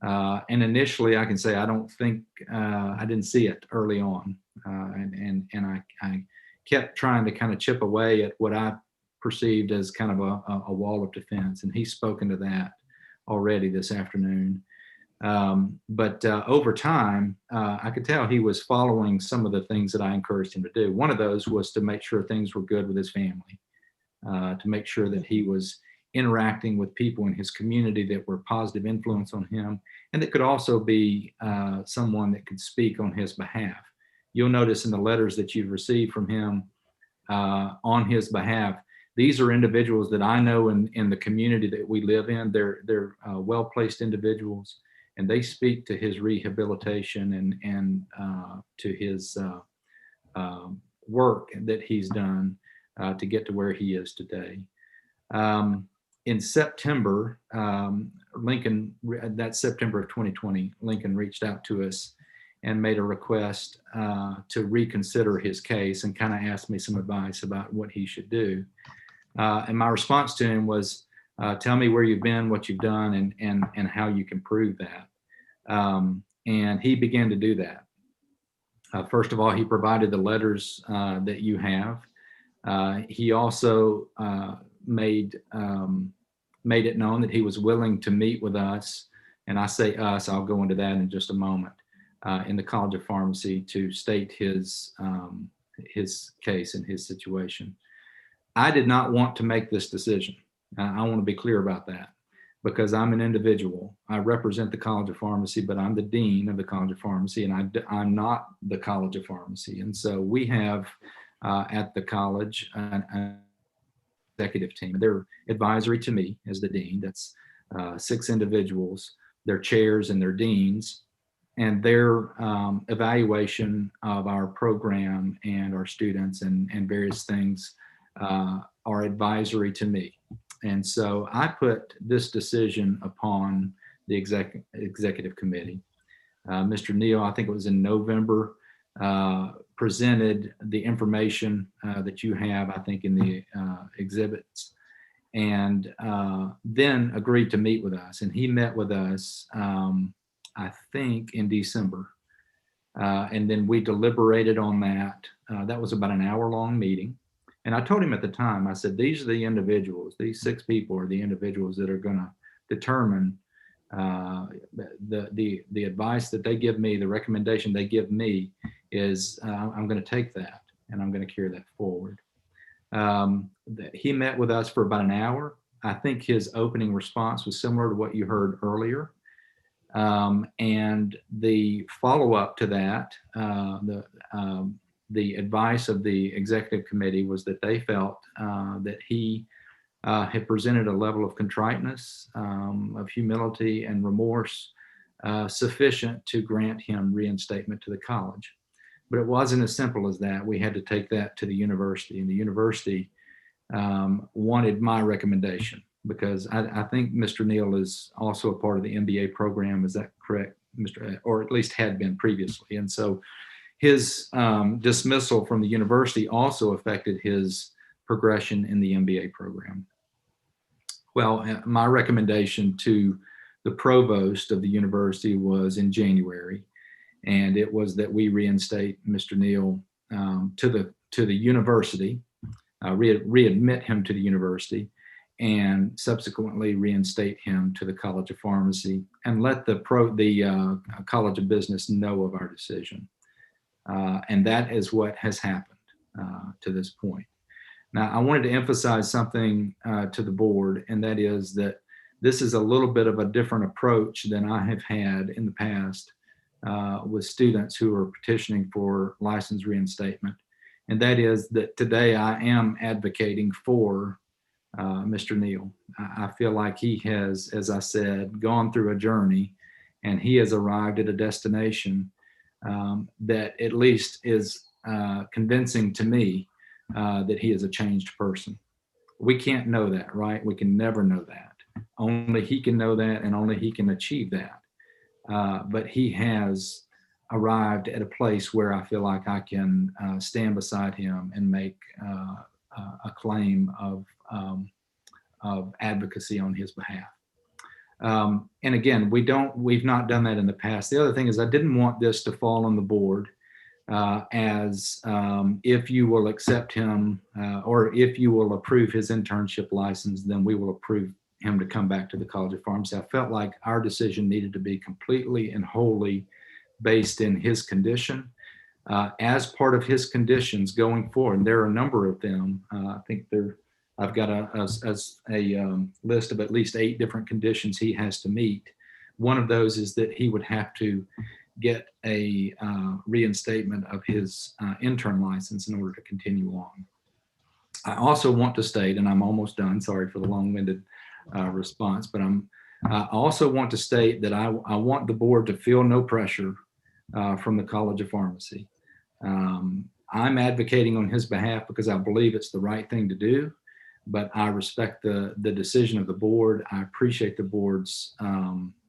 And initially, I can say I don't think I didn't see it early on, and I kept trying to kind of chip away at what I perceived as kind of a wall of defense, and he's spoken to that already this afternoon. But over time, I could tell he was following some of the things that I encouraged him to do. One of those was to make sure things were good with his family, to make sure that he was interacting with people in his community that were positive influence on him, and that could also be someone that could speak on his behalf. You'll notice in the letters that you've received from him on his behalf, these are individuals that I know in the community that we live in. They're well-placed individuals, and they speak to his rehabilitation and to his work that he's done to get to where he is today. In September, that September of 2020, Lincoln reached out to us and made a request to reconsider his case and kind of asked me some advice about what he should do. And my response to him was, tell me where you've been, what you've done, and how you can prove that. And he began to do that. First of all, he provided the letters that you have. He also made it known that he was willing to meet with us, and I say us, I'll go into that in just a moment, in the College of Pharmacy to state his case and his situation. I did not want to make this decision. I want to be clear about that, because I'm an individual. I represent the College of Pharmacy, but I'm the dean of the College of Pharmacy, and I'm not the College of Pharmacy. And so we have at the college an executive team. They're advisory to me as the dean. That's 6 individuals. They're chairs and they're deans, and their evaluation of our program and our students and various things are advisory to me. And so I put this decision upon the executive committee. Mr. Neal, I think it was in November, presented the information that you have, I think, in the exhibits, and then agreed to meet with us. And he met with us, I think, in December. And then we deliberated on that. That was about an hour-long meeting. And I told him at the time, I said, these are the individuals, these 6 people are the individuals that are going to determine the advice that they give me, the recommendation they give me is I'm going to take that and I'm going to carry that forward. He met with us for about an hour. I think his opening response was similar to what you heard earlier. And the follow-up to that, the advice of the executive committee was that they felt that he had presented a level of contriteness, of humility and remorse sufficient to grant him reinstatement to the college. But it wasn't as simple as that. We had to take that to the university, and the university wanted my recommendation, because I think Mr. Neal is also a part of the MBA program. Is that correct, Mr. Or at least had been previously. And so his dismissal from the university also affected his progression in the MBA program. Well, my recommendation to the provost of the university was in January, and it was that we reinstate Mr. Neal to the university, readmit him to the university, and subsequently reinstate him to the College of Pharmacy, and let the College of Business know of our decision. And that is what has happened to this point. Now, I wanted to emphasize something to the board, and that is that this is a little bit of a different approach than I have had in the past with students who are petitioning for license reinstatement. And that is that today I am advocating for Mr. Neal. I feel like he has, as I said, gone through a journey, and he has arrived at a destination that at least is convincing to me that he is a changed person. We can't know that, right? We can never know that. Only he can know that, and only he can achieve that. But he has arrived at a place where I feel like I can stand beside him and make a claim of advocacy on his behalf. And again, we've not done that in the past. The other thing is I didn't want this to fall on the board as if you will accept him or if you will approve his internship license, then we will approve him to come back to the College of Pharmacy. I felt like our decision needed to be completely and wholly based in his condition. As part of his conditions going forward, and there are a number of them. I think I've got a list of at least 8 different conditions he has to meet. One of those is that he would have to get a reinstatement of his intern license in order to continue on. I also want to state, and I'm almost done, sorry for the long-winded response, but I also want to state that I want the board to feel no pressure from the College of Pharmacy. I'm advocating on his behalf because I believe it's the right thing to do, but I respect the decision of the board. I appreciate the board's,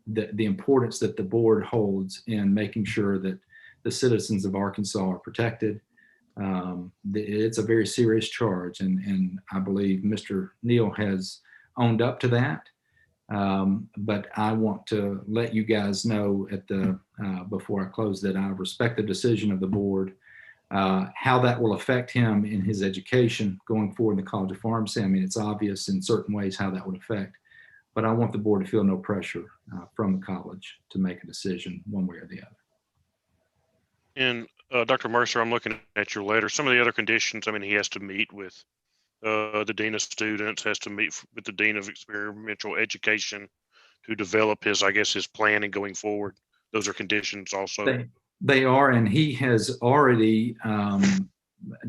the importance that the board holds in making sure that the citizens of Arkansas are protected. It's a very serious charge, and I believe Mr. Neal has owned up to that. But I want to let you guys know before I close that I respect the decision of the board. How that will affect him in his education going forward in the College of Pharmacy, I mean, it's obvious in certain ways how that would affect, but I want the board to feel no pressure from the college to make a decision one way or the other.
And Dr. Mercer, I'm looking at your letter. Some of the other conditions, I mean, he has to meet with the Dean of Students, has to meet with the Dean of Experiential Education to develop his, I guess, his plan and going forward. Those are conditions also.
They are, and he has already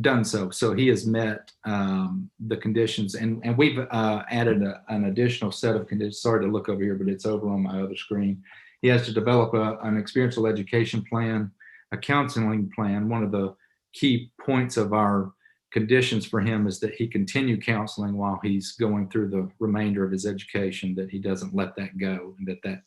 done so. So he has met the conditions, and we've added an additional set of conditions. Sorry to look over here, but it's over on my other screen. He has to develop an experiential education plan, a counseling plan. One of the key points of our conditions for him is that he continue counseling while he's going through the remainder of his education, that he doesn't let that go, and that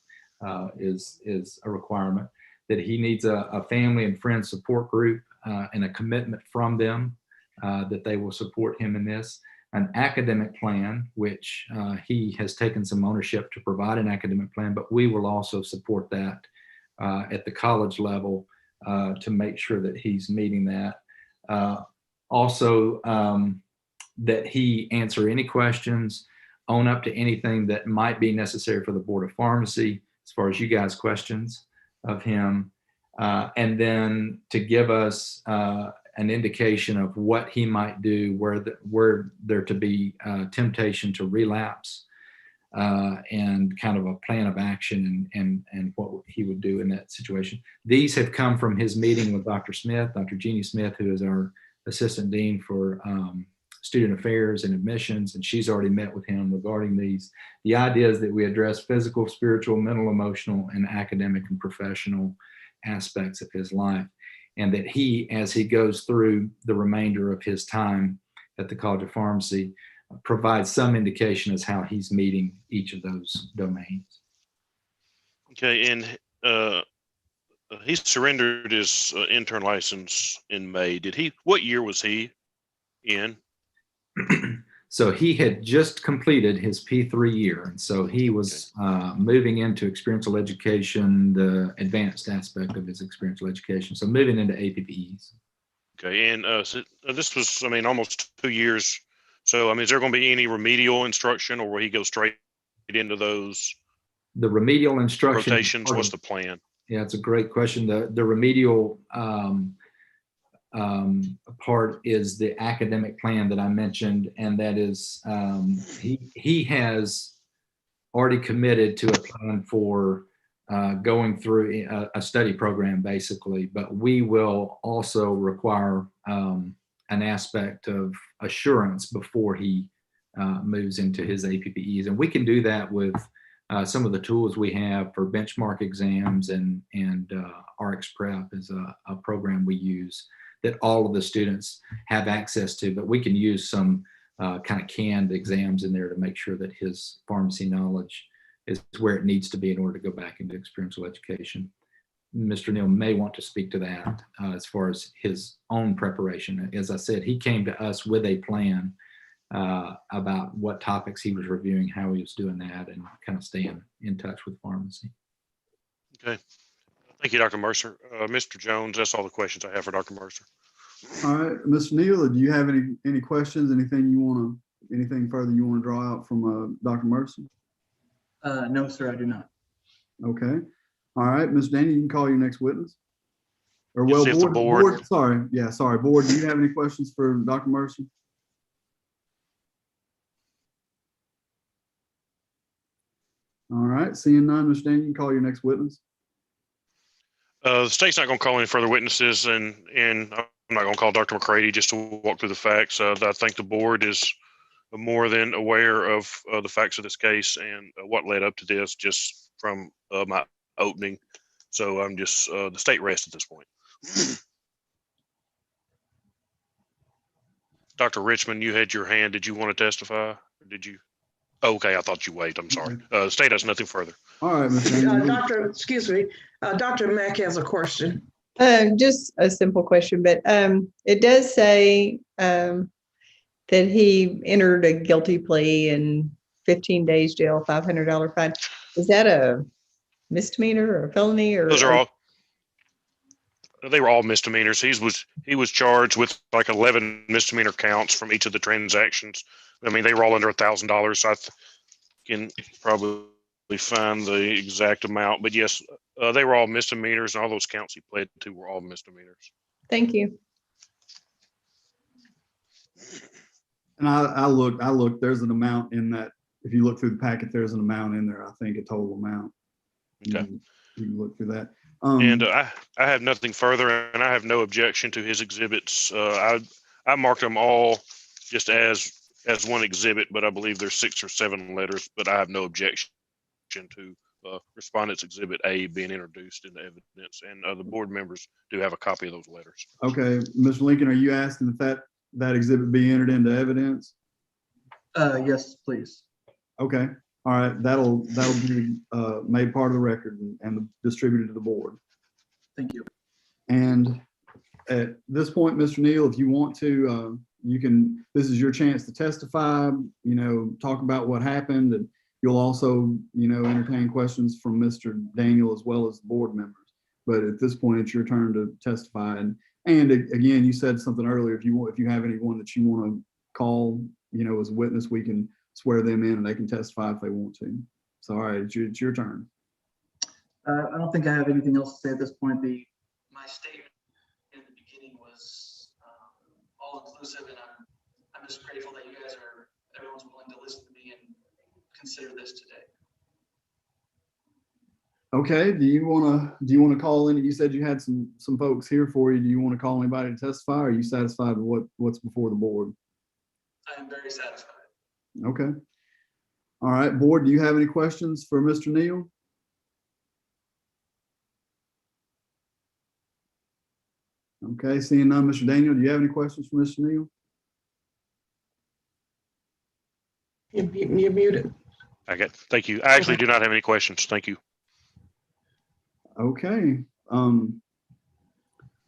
is a requirement. That he needs a family and friend support group and a commitment from them that they will support him in this. An academic plan, which he has taken some ownership to provide an academic plan, but we will also support that at the college level to make sure that he's meeting that. Also, that he answer any questions, own up to anything that might be necessary for the Board of Pharmacy as far as you guys' questions of him, and then to give us an indication of what he might do where there to be temptation to relapse, and kind of a plan of action and what he would do in that situation. These have come from his meeting with Dr. Smith, Dr. Jeannie Smith, who is our Assistant Dean for Student Affairs and Admissions, and she's already met with him regarding these. The idea is that we address physical, spiritual, mental, emotional, and academic and professional aspects of his life, and that he, as he goes through the remainder of his time at the College of Pharmacy, provides some indication as how he's meeting each of those domains.
Okay, and he surrendered his intern license in May. What year was he in?
So he had just completed his P3 year. And so he was moving into experiential education, the advanced aspect of his experiential education. So moving into APPEs.
Okay. And so this was, I mean, almost 2 years. So, I mean, is there going to be any remedial instruction, or will he go straight into those?
The remedial instruction
rotations, what's the plan?
Yeah, it's a great question. The remedial part is the academic plan that I mentioned, and that is he has already committed to a plan for going through a study program, basically, but we will also require an aspect of assurance before he moves into his APPEs, and we can do that with some of the tools we have for benchmark exams, and RX Prep is a program we use that all of the students have access to, but we can use some kind of canned exams in there to make sure that his pharmacy knowledge is where it needs to be in order to go back into experiential education. Mr. Neal may want to speak to that as far as his own preparation. As I said, he came to us with a plan about what topics he was reviewing, how he was doing that, and kind of staying in touch with pharmacy.
Okay. Thank you, Dr. Mercer. Mr. Jones, that's all the questions I have for Dr. Mercer.
All right, Mr. Neal, do you have any questions? Anything further you want to draw out from Dr. Mercer?
No, sir, I do not.
Okay. All right, Ms. Daniel, you can call your next witness. Or
Just
well,
if the board-
sorry. Yeah, sorry. Board, do you have any questions for Dr. Mercer? All right, seeing none, Ms. Daniel, you can call your next witness.
The state's not going to call any further witnesses, and I'm not going to call Dr. McCready just to walk through the facts. I think the board is more than aware of the facts of this case and what led up to this just from my opening. So I'm just the state rests at this point. Dr. Richmond, you had your hand. Did you want to testify? Or did you? Okay, I thought you waited. I'm sorry. The state has nothing further.
All right, Ms. Daniel.
Dr. Mack has a question.
Just a simple question, but it does say that he entered a guilty plea and 15 days jail, $500 fine. Is that a misdemeanor or a felony? Or
Those are all. They were all misdemeanors. He was charged with like 11 misdemeanor counts from each of the transactions. I mean, they were all under $1,000. So I can probably find the exact amount, but yes, they were all misdemeanors, and all those counts he pled to were all misdemeanors.
Thank you.
And I looked, there's an amount in that. If you look through the packet, there's an amount in there, I think a total amount.
Okay.
You can look through that.
And I have nothing further, and I have no objection to his exhibits. I marked them all just as one exhibit, but I believe there's 6 or 7 letters, but I have no objection to Respondent's Exhibit A being introduced into evidence, and the board members do have a copy of those letters.
Okay, Mr. Lincoln, are you asking if that exhibit be entered into evidence?
Yes, please.
Okay, all right, that'll be made part of the record and distributed to the board.
Thank you.
And at this point, Mr. Neal, if you want to, you can. This is your chance to testify. Talk about what happened, and you'll also, entertain questions from Mr. Daniel as well as the board members. But at this point, it's your turn to testify. And again, you said something earlier. If you have anyone that you want to call, as a witness, we can swear them in and they can testify if they want to. So, all right, it's your turn.
I don't think I have anything else to say at this point. My statement in the beginning was all inclusive, and I'm just grateful that everyone's willing to listen to me and consider this today.
Okay. Do you want to call in? You said you had some folks here for you. Do you want to call anybody to testify? Or are you satisfied with what's before the board?
I am very satisfied.
Okay. All right, board. Do you have any questions for Mr. Neal? Okay, seeing none, Mr. Daniel, do you have any questions for Mr. Neal?
You're muted.
Okay, thank you. I actually do not have any questions. Thank you.
Okay.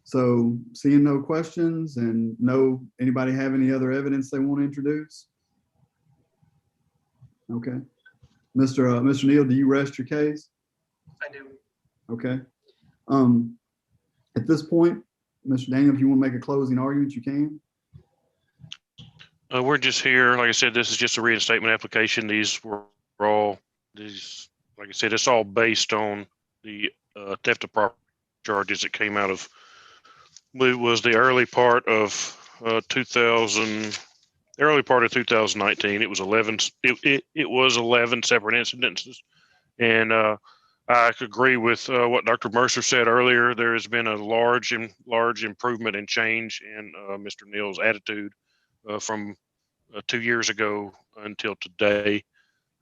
So seeing no questions and anybody have any other evidence they want to introduce? Okay. Mr. Neal, do you rest your case?
I do.
Okay. At this point, Mr. Daniel, if you want to make a closing argument, you can.
We're just here. Like I said, this is just a reinstatement application. These were all, like I said, it's all based on the theft of property charges that came out of, it was the early part of 2019. It was 11. It was 11 separate incidences, and I could agree with what Dr. Mercer said earlier. There has been a large improvement and change in Mr. Neal's attitude from 2 years ago until today.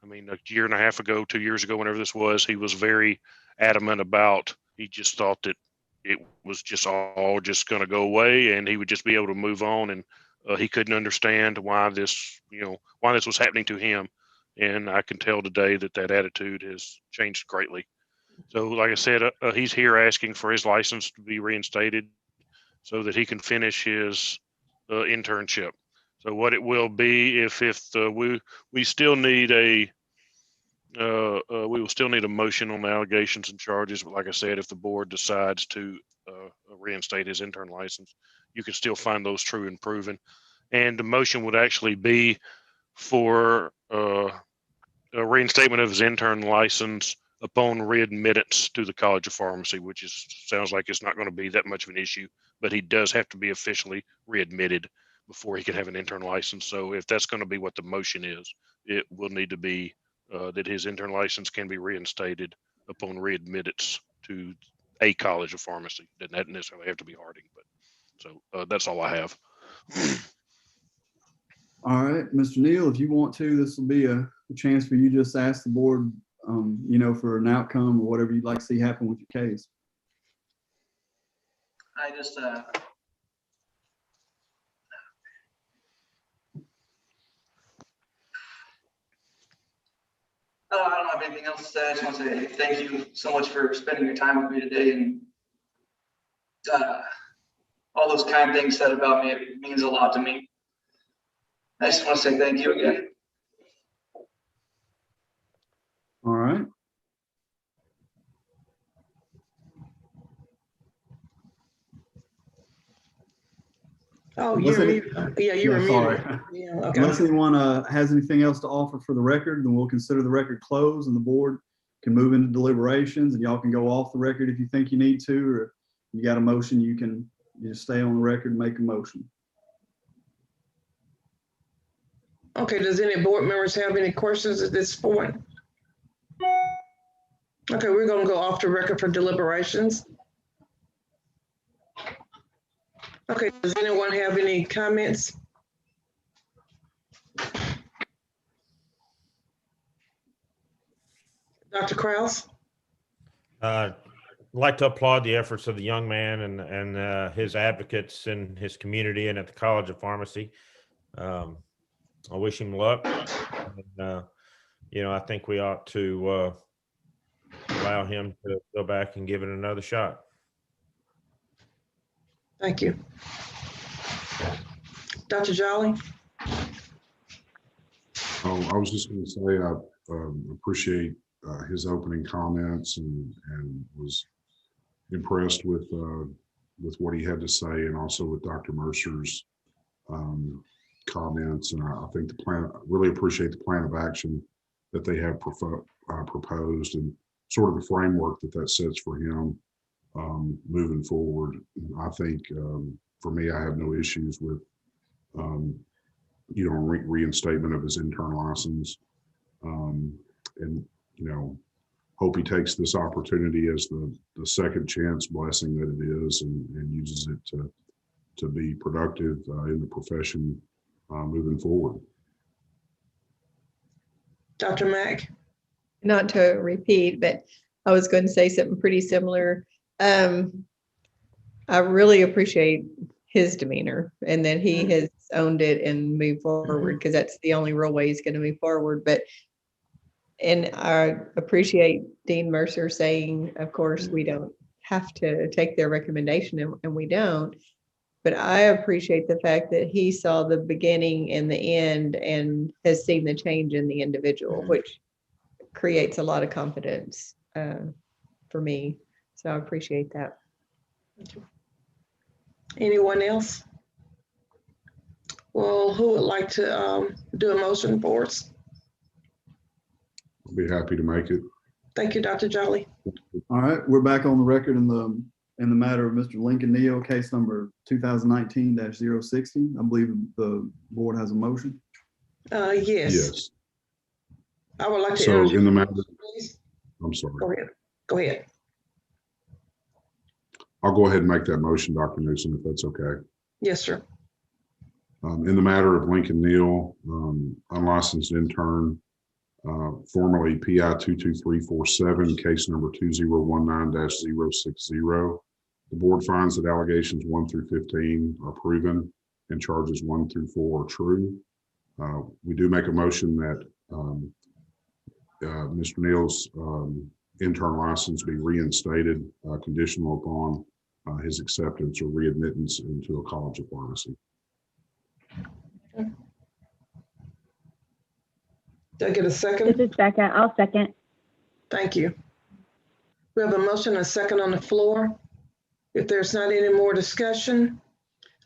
I mean, a year and a half ago, 2 years ago, whenever this was, he was very adamant about, he just thought that it was just all just going to go away and he would just be able to move on. And he couldn't understand why this was happening to him. And I can tell today that attitude has changed greatly. So like I said, he's here asking for his license to be reinstated so that he can finish his internship. So what it will be, if we still need we will still need a motion on the allegations and charges. But like I said, if the board decides to reinstate his intern license, you can still find those true and proven. And the motion would actually be for
a reinstatement of his intern license upon readmittance to the College of Pharmacy, which sounds like it's not going to be that much of an issue, but he does have to be officially readmitted before he can have an intern license. So if that's going to be what the motion is, it will need to be that his intern license can be reinstated upon readmittance to a College of Pharmacy. Doesn't necessarily have to be Harding, but so that's all I have.
All right, Mr. Neal, if you want to, this will be a chance for you just to ask the board, you know, for an outcome or whatever you'd like to see happen with your case.
I just, I don't have anything else to say. I just want to say thank you so much for spending your time with me today, and all those kind things said about me. It means a lot to me. I just want to say thank you again.
All right.
Oh,
Unless
you're
any-
muted. Yeah, you were
sorry.
muted. Yeah, okay.
Unless anyone has anything else to offer for the record, then we'll consider the record closed and the board can move into deliberations, and y'all can go off the record if you think you need to, or if you got a motion, you can just stay on the record and make a motion.
Okay, does any board members have any questions at this point? Okay, we're gonna go off the record for deliberations. Okay, does anyone have any comments? Dr. Kraus?
I'd like to applaud the efforts of the young man and his advocates in his community and at the College of Pharmacy. I wish him luck. And, you know, I think we ought to allow him to go back and give it another shot.
Thank you. Dr. Jolly?
Oh, I was just going to say I appreciate his opening comments and was impressed with what he had to say, and also with Dr. Mercer's comments. And I think the plan, really appreciate the plan of action that they have proposed, and sort of the framework that sets for him moving forward. I think for me, I have no issues with you know, reinstatement of his intern license, and you know, hope he takes this opportunity as the second chance blessing that it is, and uses it to be productive in the profession moving forward.
Dr. Mack?
Not to repeat, but I was going to say something pretty similar. I really appreciate his demeanor and that he has owned it and moved forward, because that's the only real way he's going to move forward. And I appreciate Dean Mercer saying, of course, we don't have to take their recommendation, and we don't. But I appreciate the fact that he saw the beginning and the end and has seen the change in the individual, which creates a lot of confidence for me. So I appreciate that.
Anyone else? Well, who would like to do a motion for us?
I'll be happy to make it.
Thank you, Dr. Jolly.
All right, we're back on the record in the matter of Mr. Lincoln Neal, case number 2019-060. I believe the board has a motion.
Yes.
Yes.
I would like to.
So in the matter,
please.
I'm sorry.
Go ahead. Go ahead.
I'll go ahead and make that motion, Dr. Newsom, if that's okay.
Yes, sir.
In the matter of Lincoln Neal, unlicensed intern, formerly PI 22347, case number 2019-060. The board finds that allegations 1 through 15 are proven and charges 1 through 4 are true. We do make a motion that Mr. Neal's intern license be reinstated, conditional upon his acceptance or readmittance into a College of Pharmacy.
Did I get a second?
This is Becca. I'll second.
Thank you. We have a motion and a second on the floor. If there's not any more discussion,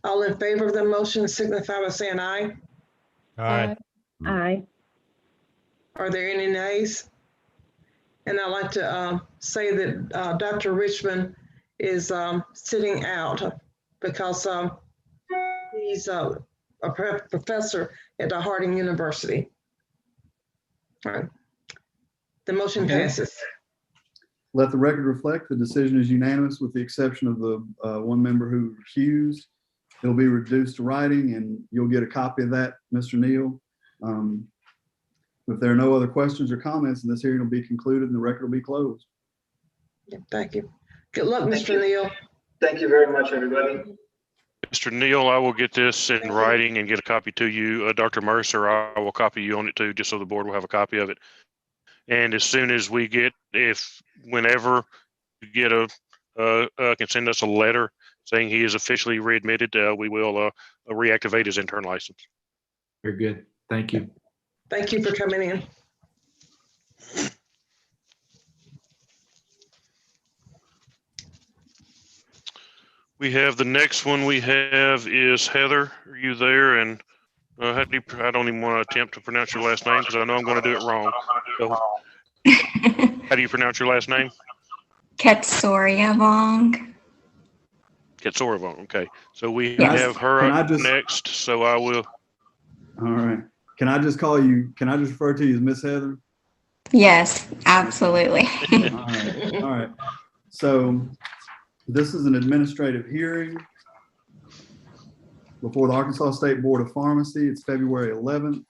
all in favor of the motion signify by saying aye.
Aye.
Aye.
Are there any nays? And I'd like to say that Dr. Richmond is sitting out because he's a professor at the Harding University. All right. The motion
Okay.
passes.
Let the record reflect the decision is unanimous with the exception of the one member who recused. It'll be reduced to writing and you'll get a copy of that, Mr. Neal. If there are no other questions or comments, then this hearing will be concluded and the record will be closed.
Yeah, thank you. Good luck, Mr. Neal.
Thank you very much, everybody.
Mr. Neal, I will get this in writing and get a copy to you. Dr. Mercer, I will copy you on it too, just so the board will have a copy of it. And as soon as we get, whenever you get can send us a letter saying he is officially readmitted, we will reactivate his intern license.
Very good. Thank you.
Thank you for coming in.
We have the next one we have is Heather. Are you there? And how do you, I don't even want to attempt to pronounce your last name because I know I'm going to do it wrong. So, how do you pronounce your last name?
Ketsoryavong.
Ketsoryavong. Okay. So we
Yes.
have her
Can I
up
just-
next. So I will.
All right. Can I just refer to you as Miss Heather?
Yes, absolutely.
All right. All right. So this is an administrative hearing before the Arkansas State Board of Pharmacy. It's February 11th.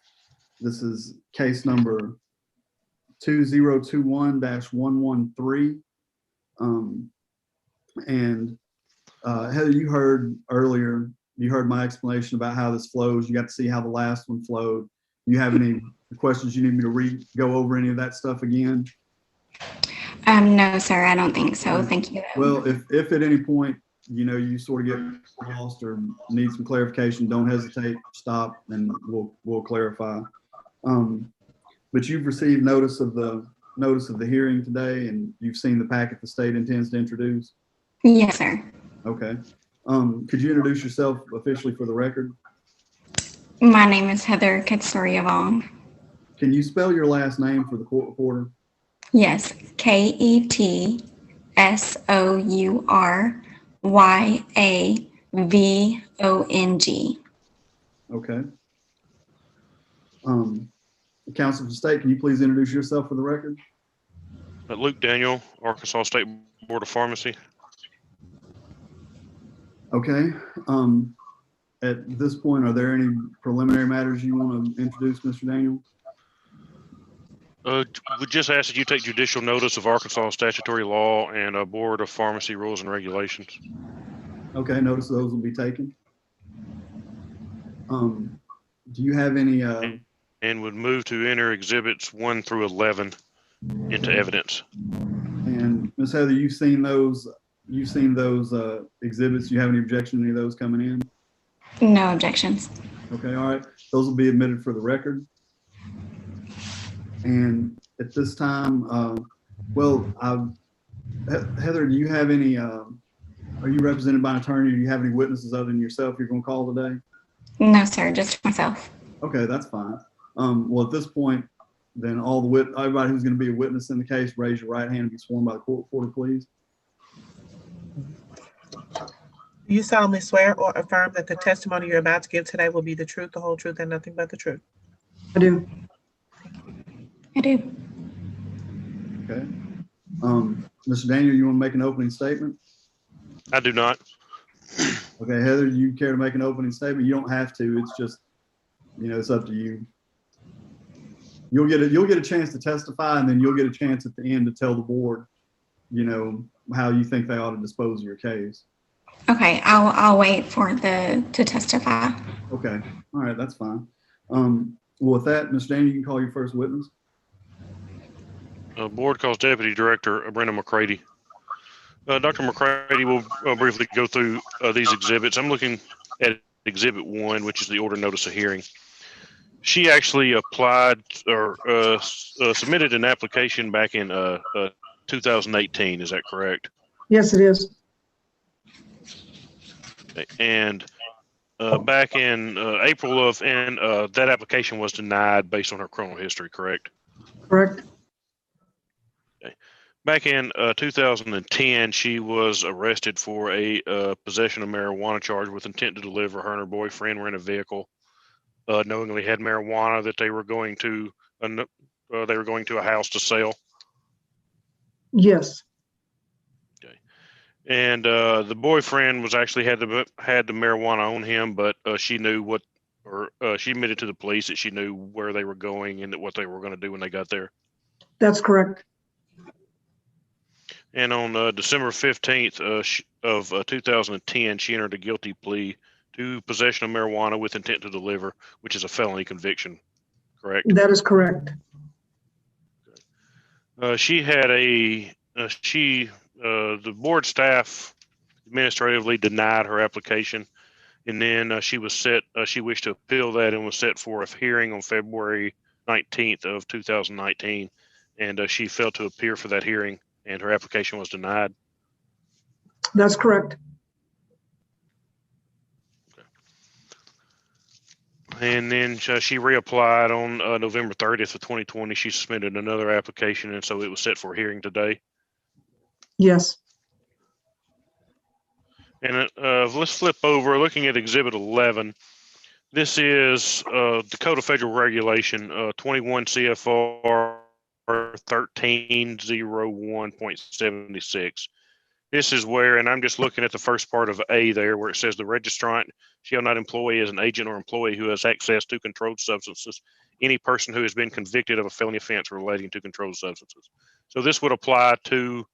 This is case number 2021-113. Heather, you heard earlier, you heard my explanation about how this flows. You got to see how the last one flowed. You have any questions you need me to go over any of that stuff again?
No, sir, I don't think so. Thank you.
Well, if at any point, you sort of get lost or need some clarification, don't hesitate, stop, and we'll clarify. But you've received notice of the hearing today, and you've seen the packet the state intends to introduce?
Yes, sir.
Okay. Could you introduce yourself officially for the record?
My name is Heather Ketsoryavong.
Can you spell your last name for the court reporter?
Yes, Ketsoryavong.
Okay. Counsel for the state, can you please introduce yourself for the record?
Luke Daniel, Arkansas State Board of Pharmacy.
Okay. At this point, are there any preliminary matters you want to introduce, Mr. Daniel?
We just ask that you take judicial notice of Arkansas statutory law and a Board of Pharmacy rules and regulations.
Okay, notice those will be taken. Do you have any?
And would move to enter exhibits 1 through 11 into evidence.
And Ms. Heather, you've seen those exhibits. Do you have any objection to any of those coming in?
No objections.
Okay, all right. Those will be admitted for the record. And at this time, Heather, do you have any, are you represented by an attorney? Do you have any witnesses other than yourself you're going to call today?
No, sir, just myself.
Okay, that's fine. Well, at this point, then everybody who's going to be a witness in the case, raise your right hand and be sworn by the court reporter, please.
Do you solemnly swear or affirm that the testimony you're about to give today will be the truth, the whole truth, and nothing but the truth?
I do.
I do.
Okay. Mr. Daniel, you want to make an opening statement?
I do not.
Okay, Heather, do you care to make an opening statement? You don't have to. It's just, it's up to you. You'll get a chance to testify, and then you'll get a chance at the end to tell the board, how you think they ought to dispose of your case.
Okay, I'll wait for to testify.
Okay, all right, that's fine. Well, with that, Mr. Daniel, you can call your first witness.
Board calls Deputy Director Brenda McCready. Dr. McCready will briefly go through these exhibits. I'm looking at Exhibit 1, which is the order notice of hearing. She actually applied or submitted an application back in 2018. Is that correct?
Yes, it is.
And back in April that application was denied based on her criminal history, correct?
Correct.
Back in 2010, she was arrested for a possession of marijuana charge with intent to deliver. Her and her boyfriend were in a vehicle, knowingly had marijuana that they were going to a house to sell.
Yes.
And the boyfriend was actually had the marijuana on him, but she knew she admitted to the police that she knew where they were going and what they were going to do when they got there.
That's correct.
And on December 15th of 2010, she entered a guilty plea to possession of marijuana with intent to deliver, which is a felony conviction, correct?
That is correct.
She had the board staff administratively denied her application, and then she wished to appeal that and was set for a hearing on February 19th of 2019, and she failed to appear for that hearing, and her application was denied.
That's correct.
And then she reapplied on November 30th of 2020. She submitted another application, and so it was set for a hearing today.
Yes.
And let's flip over, looking at Exhibit 11. This is the Code of Federal Regulation, 21 CFR 1301.76. This is where, and I'm just looking at the first part of A there, where it says the registrant shall not employ as an agent or employee who has access to controlled substances any person who has been convicted of a felony offense relating to controlled substances. So this would apply to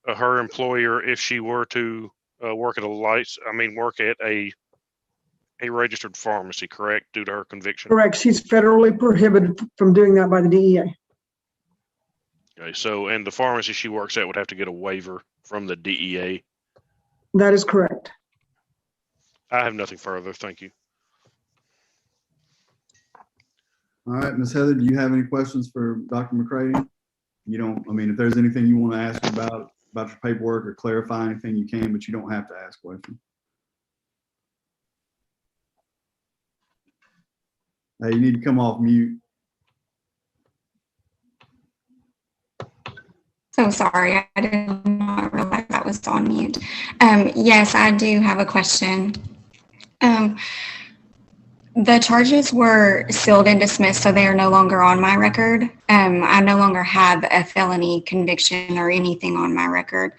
her employer if she were to work at a registered pharmacy, correct, due to her conviction?
Correct. She's federally prohibited from doing that by the DEA.
Okay, so, and the pharmacy she works at would have to get a waiver from the DEA.
That is correct.
I have nothing further. Thank you.
All right, Ms. Heather, do you have any questions for Dr. McCready? You don't, I mean, if there's anything you want to ask about your paperwork or clarify anything, you can, but you don't have to ask questions. Hey, you need to come off mute.
So sorry, I did not realize that was on mute. Yes, I do have a question. The charges were sealed and dismissed, so they are no longer on my record. I no longer have a felony conviction or anything on my record.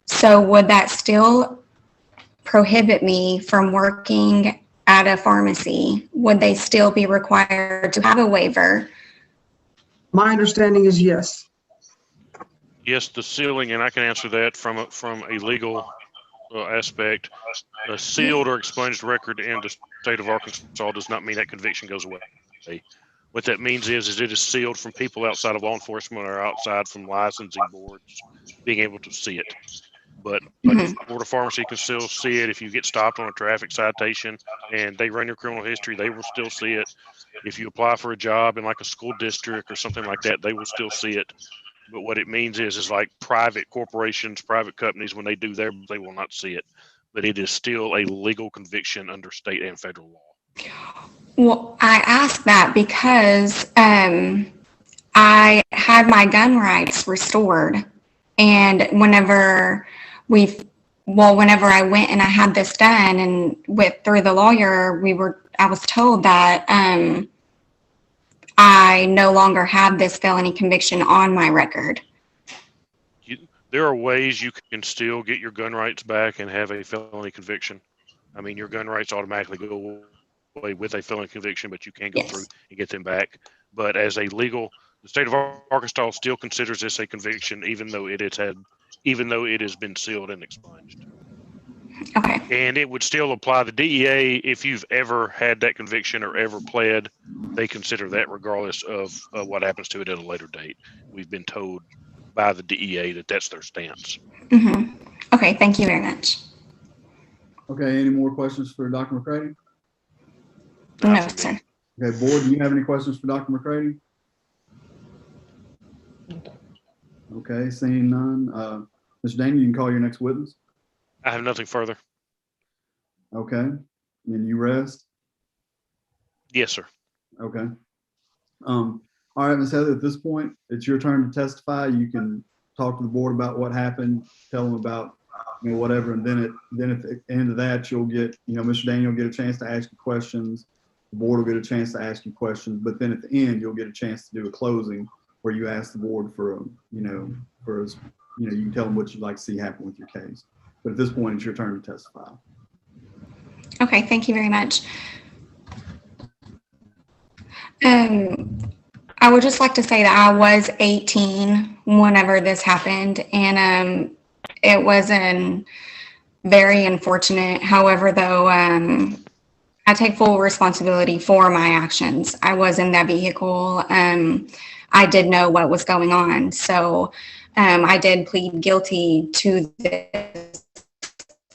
So would that still prohibit me from working at a pharmacy? Would they still be required to have a waiver?
My understanding is yes.
Yes, the sealing, and I can answer that from a legal aspect. A sealed or expunged record in the state of Arkansas does not mean that conviction goes away. What that means is it is sealed from people outside of law enforcement or outside from licensing boards being able to see it. But like the Board of Pharmacy can still see it. If you get stopped on a traffic citation and they run your criminal history, they will still see it. If you apply for a job in like a school district or something like that, they will still see it. But what it means is like private corporations, private companies, when they do their, they will not see it. But it is still a legal conviction under state and federal law.
Well, I asked that because I had my gun rights restored. And whenever I went and I had this done and through the lawyer, I was told that I no longer have this felony conviction on my record.
There are ways you can still get your gun rights back and have a felony conviction. I mean, your gun rights automatically go away with a felony conviction, but you can go through and get them back. But as a legal, the state of Arkansas still considers this a conviction, even though it has been sealed and expunged.
Okay.
And it would still apply. The DEA, if you've ever had that conviction or ever pled, they consider that regardless of what happens to it at a later date. We've been told by the DEA that that's their stance.
Mm-hmm. Okay, thank you very much.
Okay, any more questions for Dr. McCready?
No, sir.
Okay, board, do you have any questions for Dr. McCready? Okay, seeing none. Mr. Daniel, you can call your next witness.
I have nothing further.
Okay, and you rest?
Yes, sir.
Okay. All right, Ms. Heather, at this point, it's your turn to testify. You can talk to the board about what happened, tell them about, whatever, and then at the end of that, you'll get, Mr. Daniel will get a chance to ask you questions. The board will get a chance to ask you questions, but then at the end, you'll get a chance to do a closing where you ask the board for, you can tell them what you'd like to see happen with your case. But at this point, it's your turn to testify.
Okay, thank you very much. I would just like to say that I was 18 whenever this happened, and it was very unfortunate. However, though, I take full responsibility for my actions. I was in that vehicle. I did know what was going on. So I did plead guilty to this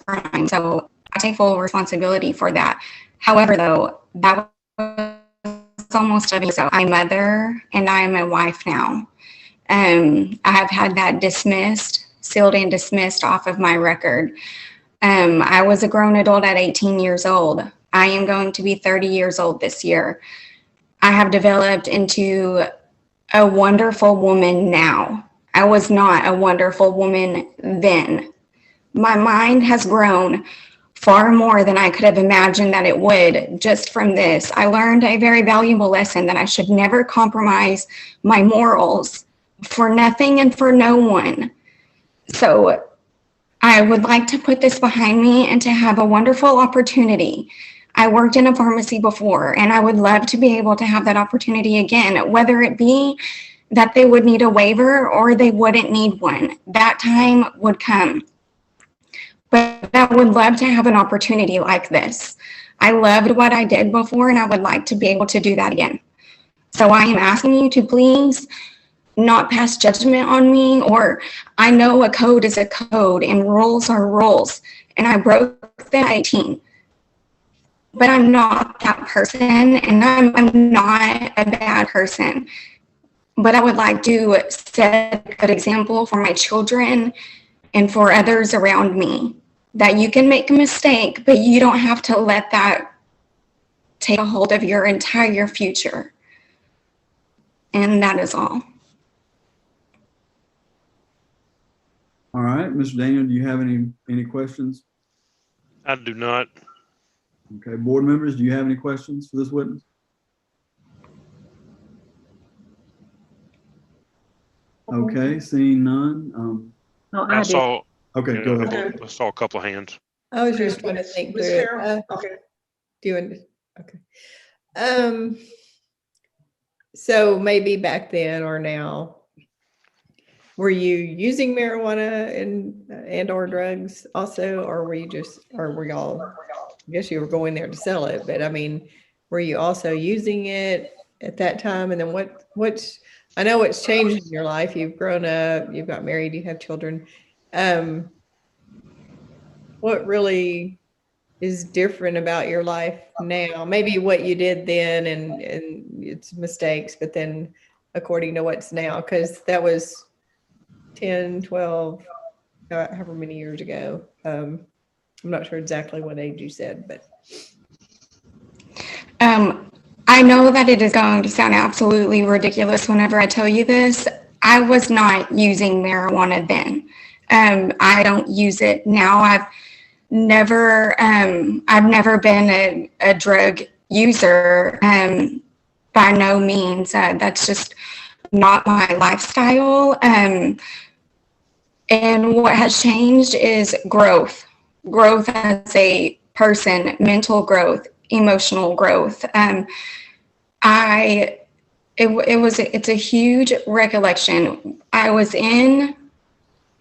crime. So I take full responsibility for that. However, though, that was almost a so I'm a mother and I'm a wife now. I have had that dismissed, sealed and dismissed off of my record. I was a grown adult at 18 years old. I am going to be 30 years old this year. I have developed into a wonderful woman now. I was not a wonderful woman then. My mind has grown far more than I could have imagined that it would just from this. I learned a very valuable lesson that I should never compromise my morals for nothing and for no one. So I would like to put this behind me and to have a wonderful opportunity. I worked in a pharmacy before, and I would love to be able to have that opportunity again, whether it be that they would need a waiver or they wouldn't need one. That time would come. But I would love to have an opportunity like this. I loved what I did before, and I would like to be able to do that again. So I am asking you to please not pass judgment on me, or I know a code is a code and rules are rules, and I broke them at 18. But I'm not that person, and I'm not a bad person. But I would like to set a good example for my children and for others around me, that you can make a mistake, but you don't have to let that take a hold of your entire future. And that is all.
All right, Mr. Daniel, do you have any questions?
I do not.
Okay, board members, do you have any questions for this witness? Okay, seeing none.
I saw.
Okay, go ahead.
I saw a couple of hands.
I was just trying to think through
Ms.
it.
Carroll? Okay.
Okay. So maybe back then or now, were you using marijuana and or drugs also, or were y'all, I guess you were going there to sell it, but I mean, were you also using it at that time? And then what's, I know it's changed in your life. You've grown up, you've got married, you have children. What really is different about your life now? Maybe what you did then and it's mistakes, but then according to what's now, because that was 10, 12, however many years ago. I'm not sure exactly what age you said, but.
I know that it is going to sound absolutely ridiculous whenever I tell you this. I was not using marijuana then. I don't use it now. I've never been a drug user, by no means. That's just not my lifestyle. And what has changed is growth as a person, mental growth, emotional growth. It's a huge recollection. I was in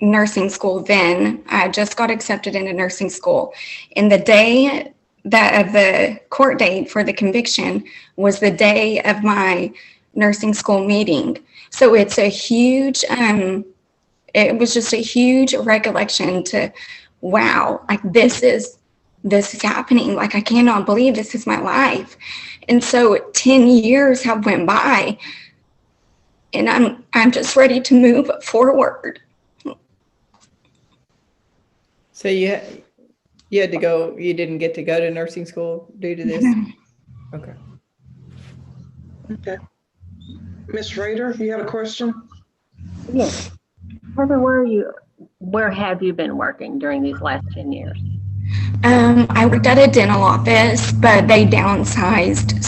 nursing school then. I just got accepted into nursing school. And the day of the court date for the conviction was the day of my nursing school meeting. So it's a huge, it was just a huge recollection to, wow, like this is happening. Like, I cannot believe this is my life. And so 10 years have went by, and I'm just ready to move forward.
So you had to go, you didn't get to go to nursing school due to this? Okay.
Okay. Ms. Rader, you have a question?
Yes. Heather, where have you been working during these last 10 years?
I worked at a dental office, but they downsized.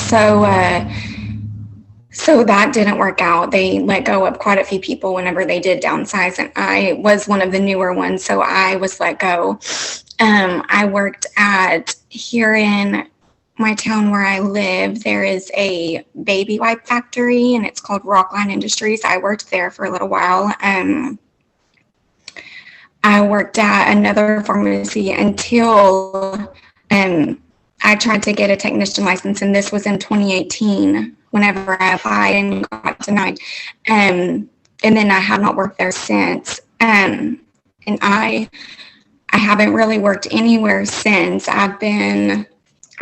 So that didn't work out. They let go of quite a few people whenever they did downsize, and I was one of the newer ones, so I was let go. I worked here in my town where I live, there is a baby wipe factory, and it's called Rockline Industries. I worked there for a little while. I worked at another pharmacy until I tried to get a technician license, and this was in 2018 whenever I applied and got denied. And then I have not worked there since. And I haven't really worked anywhere since. I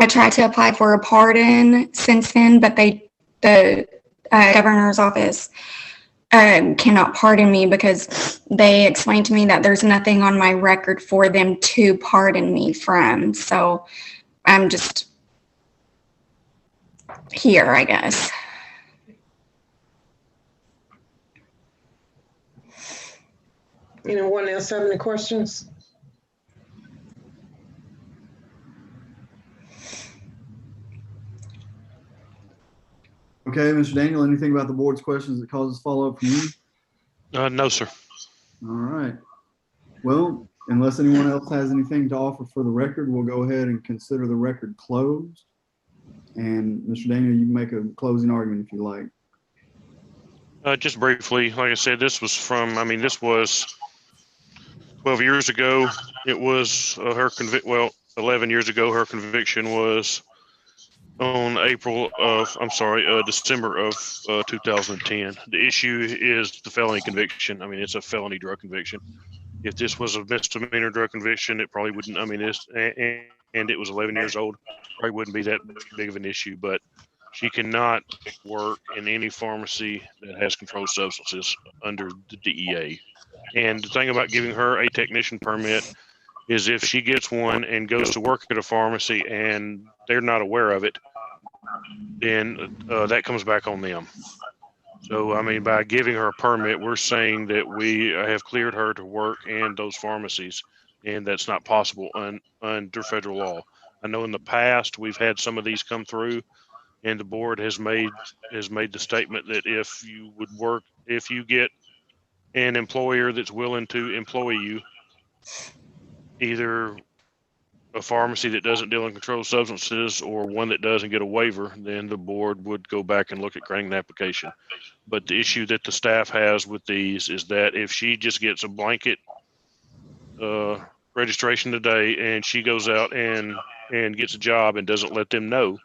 tried to apply for a pardon since then, but the governor's office cannot pardon me because they explained to me that there's nothing on my record for them to pardon me from. So I'm just here, I guess.
Anyone else have any questions?
Okay, Mr. Daniel, anything about the board's questions that causes follow-up from you?
No, sir.
All right. Well, unless anyone else has anything to offer for the record, we'll go ahead and consider the record closed. And Mr. Daniel, you can make a closing argument if you like.
Just briefly, like I said, this was 12 years ago. It was 11 years ago, her conviction was on December of 2010. The issue is the felony conviction. I mean, it's a felony drug conviction. If this was a misdemeanor drug conviction, it probably wouldn't, and it was 11 years old, probably wouldn't be that big of an issue, but she cannot work in any pharmacy that has controlled substances under the DEA. And the thing about giving her a technician permit is if she gets one and goes to work at a pharmacy and they're not aware of it, then that comes back on them. So, I mean, by giving her a permit, we're saying that we have cleared her to work in those pharmacies, and that's not possible under federal law. I know in the past we've had some of these come through, and the board has made the statement that if you get an employer that's willing to employ you, either a pharmacy that doesn't deal in controlled substances or one that doesn't get a waiver, then the board would go back and look at granting an application. But the issue that the staff has with these is that if she just gets a blanket registration today and she goes out and gets a job and doesn't let them know,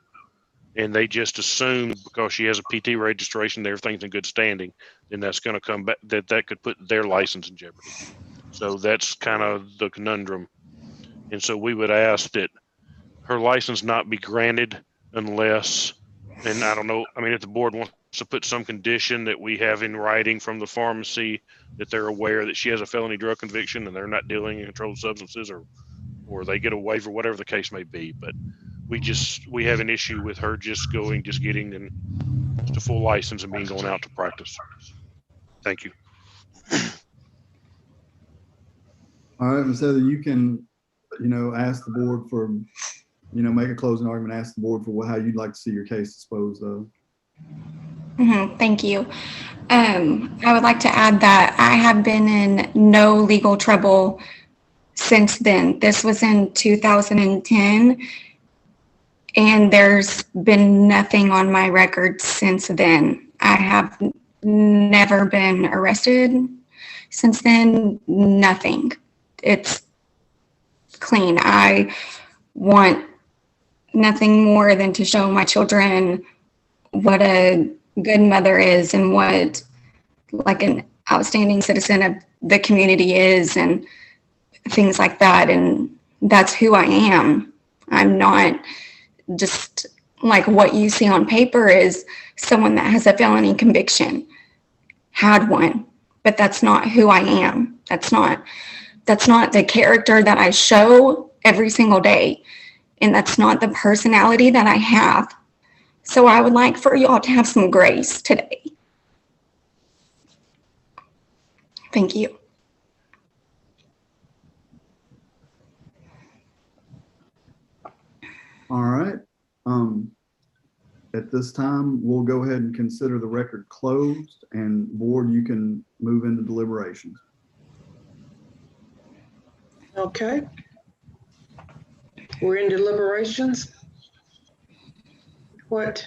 and they just assume because she has a PT registration that everything's in good standing, then that's going to come back, that could put their license in jeopardy. So that's kind of the conundrum. And so we would ask that her license not be granted unless, and I don't know, I mean, if the board wants to put some condition that we have in writing from the pharmacy that they're aware that she has a felony drug conviction and they're not dealing in controlled substances, or they get a waiver, whatever the case may be. But we have an issue with her just getting the full license and going out to practice. Thank you.
All right, Ms. Heather, you can, ask the board for, make a closing argument, ask the board for how you'd like to see your case disposed of.
Thank you. I would like to add that I have been in no legal trouble since then. This was in 2010, and there's been nothing on my record since then. I have never been arrested since then, nothing. It's clean. I want nothing more than to show my children what a good mother is and what like an outstanding citizen of the community is and things like that. And that's who I am. I'm not just like what you see on paper is someone that has a felony conviction, had one, but that's not who I am. That's not the character that I show every single day. And that's not the personality that I have. So I would like for y'all to have some grace today Thank you.
All right. At this time, we'll go ahead and consider the record closed, and board, you can move into deliberations.
Okay. We're in deliberations. What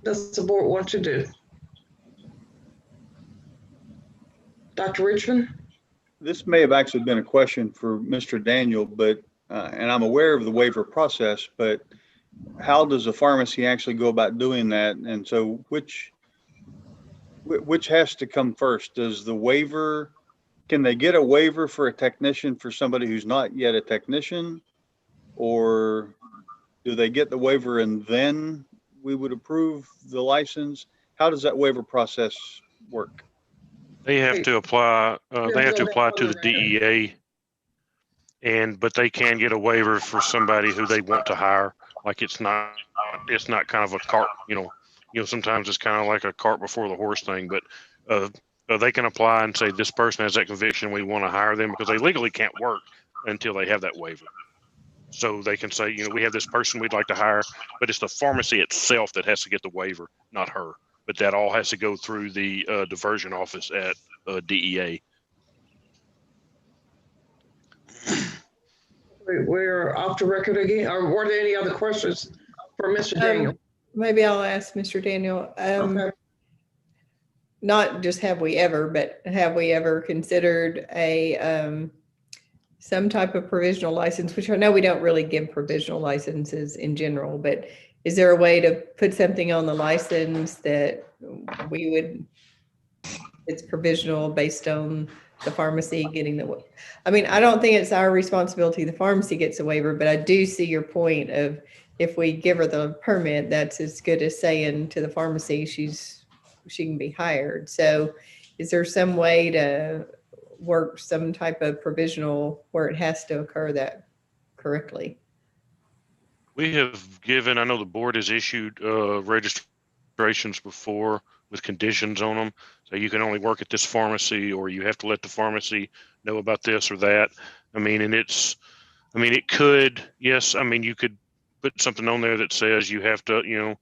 does the board want to do? Dr. Richmond?
This may have actually been a question for Mr. Daniel, but, and I'm aware of the waiver process, but how does a pharmacy actually go about doing that? And so which has to come first? Does the waiver, can they get a waiver for a technician for somebody who's not yet a technician? Or do they get the waiver and then we would approve the license? How does that waiver process work?
They have to apply, to the DEA, but they can get a waiver for somebody who they want to hire. Like it's not kind of a cart, sometimes it's kind of like a cart before the horse thing, but they can apply and say, this person has that conviction, we want to hire them, because they legally can't work until they have that waiver. So they can say, we have this person we'd like to hire, but it's the pharmacy itself that has to get the waiver, not her. But that all has to go through the diversion office at DEA.
We're off the record again. Or were there any other questions for Mr. Daniel?
Maybe I'll ask Mr. Daniel.
Okay.
Not just have we ever, but have we ever considered a some type of provisional license, which I know we don't really give provisional licenses in general, but is there a way to put something on the license that we would, it's provisional based on the pharmacy getting the, I mean, I don't think it's our responsibility, the pharmacy gets a waiver, but I do see your point of if we give her the permit, that's as good as saying to the pharmacy she can be hired. So is there some way to work some type of provisional where it has to occur that correctly?
We have given, I know the board has issued registrations before with conditions on them. So you can only work at this pharmacy, or you have to let the pharmacy know about this or that. I mean, and it could, yes, I mean, you could put something on there that says you have to,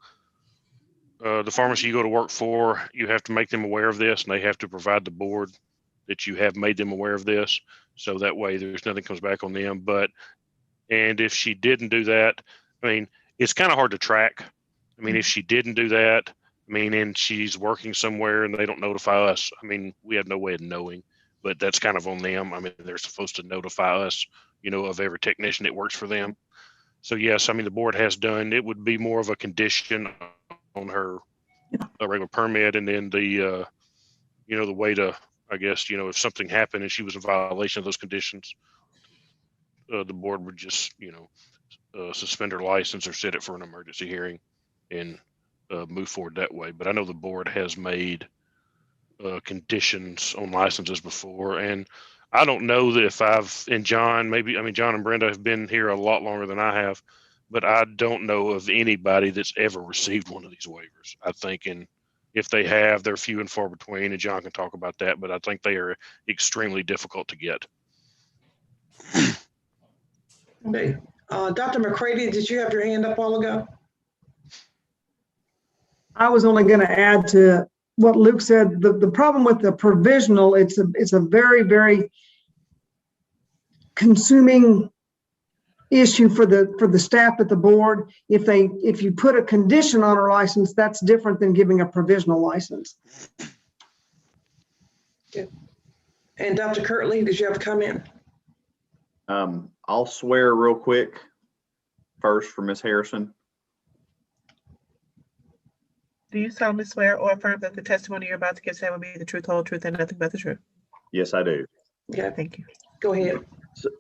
the pharmacy you go to work for, you have to make them aware of this, and they have to provide the board that you have made them aware of this. So that way there's nothing comes back on them. And if she didn't do that, I mean, it's kind of hard to track. I mean, if she didn't do that, I mean, and she's working somewhere and they don't notify us, I mean, we have no way of knowing, but that's kind of on them. I mean, they're supposed to notify us, of every technician that works for them. So yes, I mean, the board has done, it would be more of a condition on her regular permit, and then the, the way to, I guess, if something happened and she was in violation of those conditions, the board would just, suspend her license or set it for an emergency hearing and move forward that way. But I know the board has made conditions on licenses before, and I don't know that if John and Brenda have been here a lot longer than I have, but I don't know of anybody that's ever received one of these waivers. I think if they have, they're few and far between, and John can talk about that, but I think they are extremely difficult to get.
Okay. Dr. McCready, did you have your hand up a while ago?
I was only going to add to what Luke said. The problem with the provisional, it's a very, very consuming issue for the staff at the board. If you put a condition on a license, that's different than giving a provisional license.
Yeah. And Dr. Kirtley, did you have a comment?
I'll swear real quick first for Ms. Harrison.
Do you solemnly swear or affirm that the testimony you're about to give today will be the truth, whole truth, and nothing but the truth?
Yes, I do.
Yeah,
thank you.
Go ahead.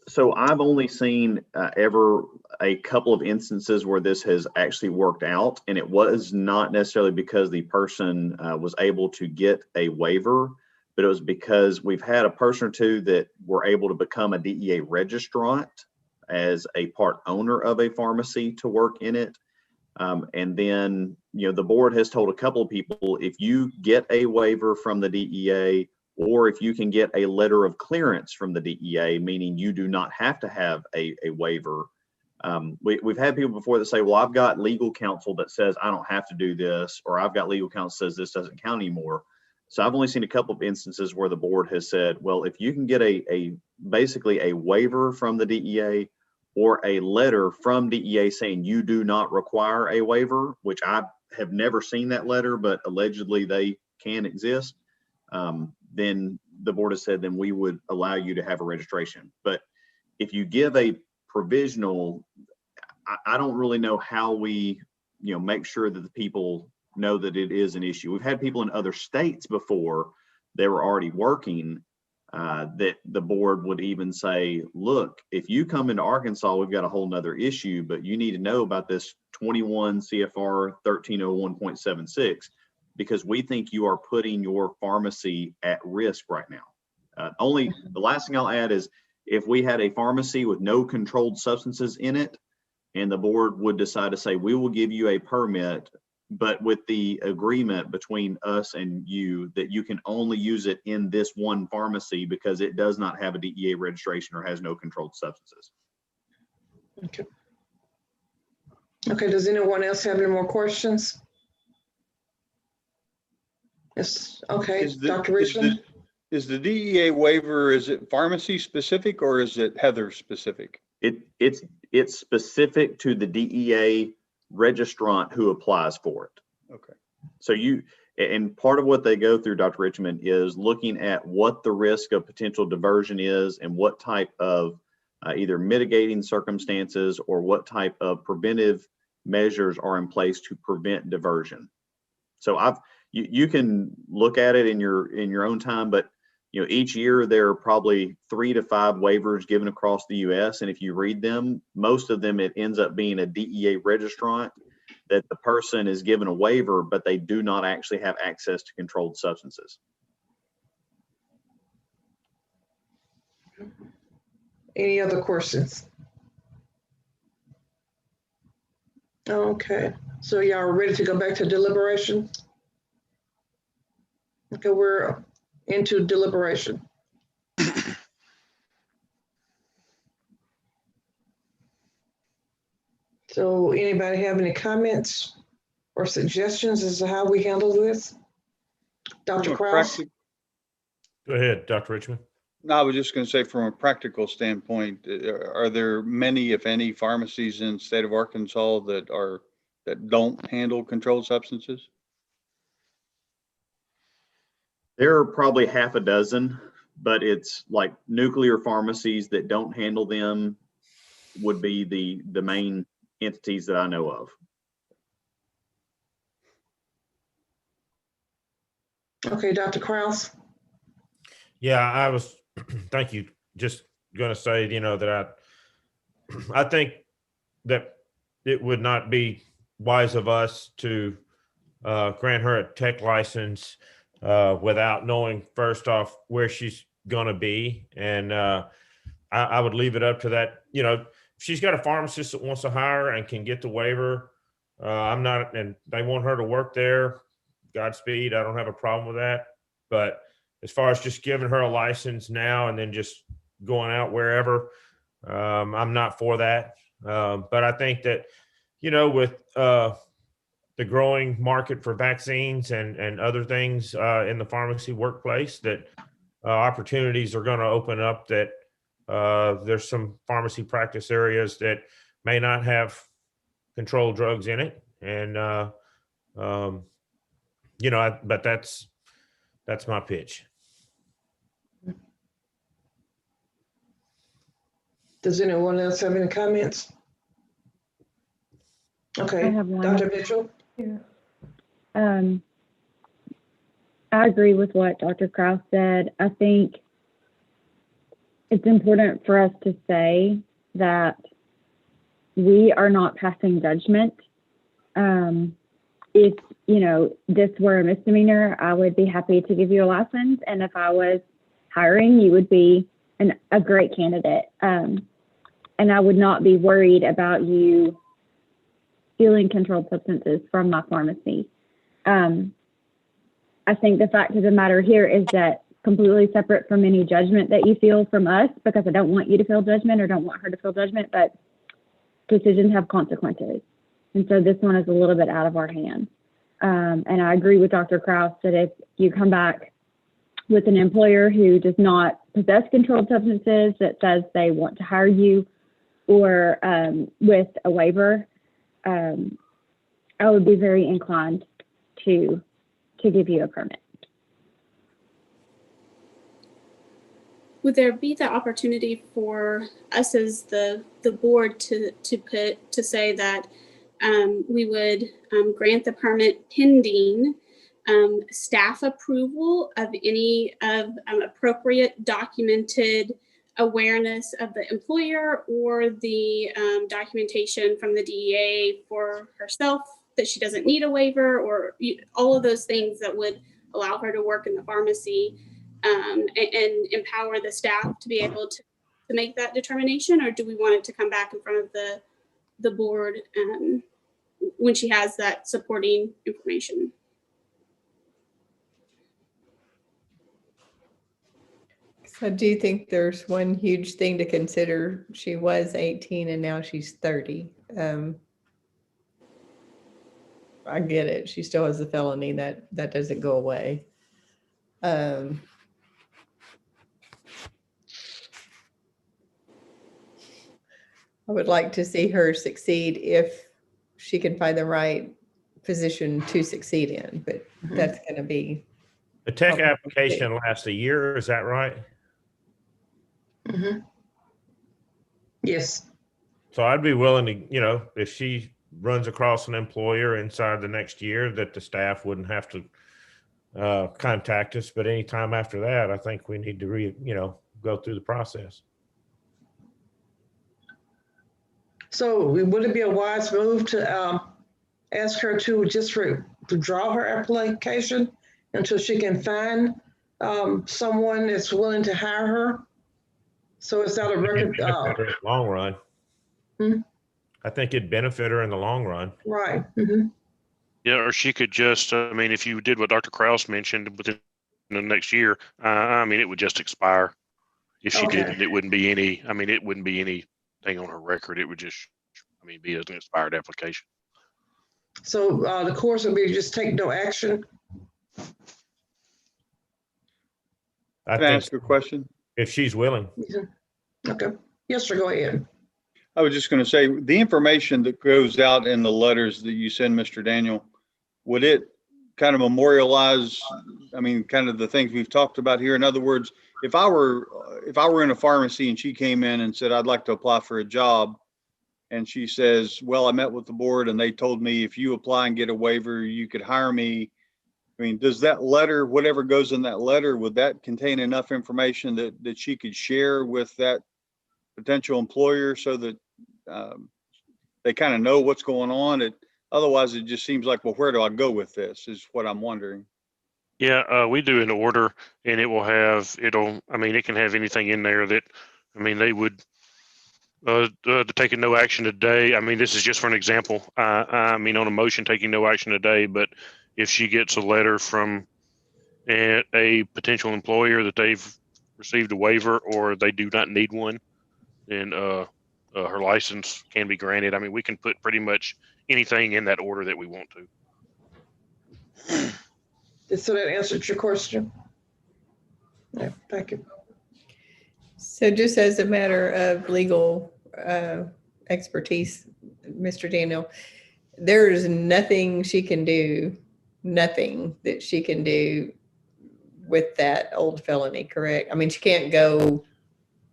So I've only seen ever a couple of instances where this has actually worked out, and it was not necessarily because the person was able to get a waiver, but it was because we've had a person or two that were able to become a DEA registrant as a part owner of a pharmacy to work in it. And then, the board has told a couple of people, if you get a waiver from the DEA, or if you can get a letter of clearance from the DEA, meaning you do not have to have a waiver. We've had people before that say, well, I've got legal counsel that says I don't have to do this, or I've got legal counsel that says this doesn't count anymore. So I've only seen a couple of instances where the board has said, well, if you can get basically a waiver from the DEA or a letter from DEA saying you do not require a waiver, which I have never seen that letter, but allegedly they can exist, then the board has said, then we would allow you to have a registration. But if you give a provisional, I don't really know how we, make sure that the people know that it is an issue. We've had people in other states before they were already working that the board would even say, look, if you come into Arkansas, we've got a whole nother issue, but you need to know about this 21 CFR 1301.76 because we think you are putting your pharmacy at risk right now. The last thing I'll add is if we had a pharmacy with no controlled substances in it and the board would decide to say, we will give you a permit, but with the agreement between us and you that you can only use it in this one pharmacy because it does not have a DEA registration or has no controlled substances.
Okay. Okay, does anyone else have any more questions? Yes, okay, Dr. Richmond?
Is the DEA waiver, is it pharmacy specific or is it Heather specific?
It's specific to the DEA registrant who applies for it.
Okay.
So and part of what they go through, Dr. Richmond, is looking at what the risk of potential diversion is and what type of either mitigating circumstances or what type of preventive measures are in place to prevent diversion. So you can look at it in your own time, but each year there are probably 3 to 5 waivers given across the U.S. And if you read them, most of them, it ends up being a DEA registrant that the person is given a waiver, but they do not actually have access to controlled substances.
Any other questions? Okay, so y'all are ready to go back to deliberation? Okay, we're into deliberation. So anybody have any comments or suggestions as to how we handle this? Dr. Krause?
Go ahead, Dr. Richmond.
No, I was just going to say from a practical standpoint, are there many, if any, pharmacies in the state of Arkansas that don't handle controlled substances?
There are probably half a dozen, but it's like nuclear pharmacies that don't handle them would be the main entities that I know of.
Okay, Dr. Krause.
Yeah, I was, thank you. Just going to say, that I think that it would not be wise of us to grant her a tech license without knowing first off where she's going to be. And I would leave it up to that. If she's got a pharmacist that wants to hire and can get the waiver, and they want her to work there, Godspeed. I don't have a problem with that. But as far as just giving her a license now and then just going out wherever, I'm not for that. But I think that, with the growing market for vaccines and other things in the pharmacy workplace, that opportunities are going to open up, that there's some pharmacy practice areas that may not have controlled drugs in it. And, but that's my pitch.
Does anyone else have any comments? Okay,
I have one.
Dr. Mitchell?
Yeah. I agree with what Dr. Krause said. I think it's important for us to say that we are not passing judgment. If, this were a misdemeanor, I would be happy to give you a license. And if I was hiring, you would be a great candidate. And I would not be worried about you stealing controlled substances from my pharmacy. I think the fact of the matter here is that completely separate from any judgment that you feel from us, because I don't want you to feel judgment or don't want her to feel judgment, but decisions have consequences. And so this one is a little bit out of our hands. And I agree with Dr. Kraus that if you come back with an employer who does not possess controlled substances, that says they want to hire you, or with a waiver, I would be very inclined to give you a permit.
Would there be the opportunity for us as the board to say that we would grant the permit pending staff approval of any of appropriate documented awareness of the employer, or the documentation from the DEA for herself that she doesn't need a waiver, or all of those things that would allow her to work in the pharmacy, and empower the staff to be able to make that determination? Or do we want it to come back in front of the board when she has that supporting information?
So do you think there's one huge thing to consider? She was 18 and now she's 30. I get it. She still has a felony that doesn't go away. I would like to see her succeed if she can find the right position to succeed in, but that's going to be.
The tech application lasts a year, is that right?
Mm-hmm. Yes.
So I'd be willing to, if she runs across an employer inside the next year, that the staff wouldn't have to contact us, but anytime after that, I think we need to go through the process.
So would it be a wise move to ask her to just to draw her application until she can find someone that's willing to hire her? So it's not a record.
Long run. I think it'd benefit her in the long run.
Right. Mm-hmm.
Yeah, or she could just, if you did what Dr. Kraus mentioned within the next year, it would just expire. If she didn't, it wouldn't be anything on her record. It would just, be an expired application.
So the course would be just take no action.
Can I ask a question?
If she's willing.
Okay. Yes, sir. Go ahead.
I was just going to say, the information that goes out in the letters that you send, Mr. Daniel, would it kind of memorialize, kind of the things we've talked about here? In other words, if I were in a pharmacy and she came in and said, I'd like to apply for a job, and she says, well, I met with the board and they told me if you apply and get a waiver, you could hire me. Does that letter, whatever goes in that letter, would that contain enough information that she could share with that potential employer so that they kind of know what's going on? Otherwise, it just seems like, well, where do I go with this is what I'm wondering.
Yeah, we do an order, and it can have anything in there that, they would taking no action today. This is just for an example. On a motion taking no action today, but if she gets a letter from a potential employer that they've received a waiver or they do not need one, then her license can be granted. We can put pretty much anything in that order that we want to.
So that answered your question? Yeah, thank you.
So just as a matter of legal expertise, Mr. Daniel, there is nothing that she can do with that old felony, correct? She can't go.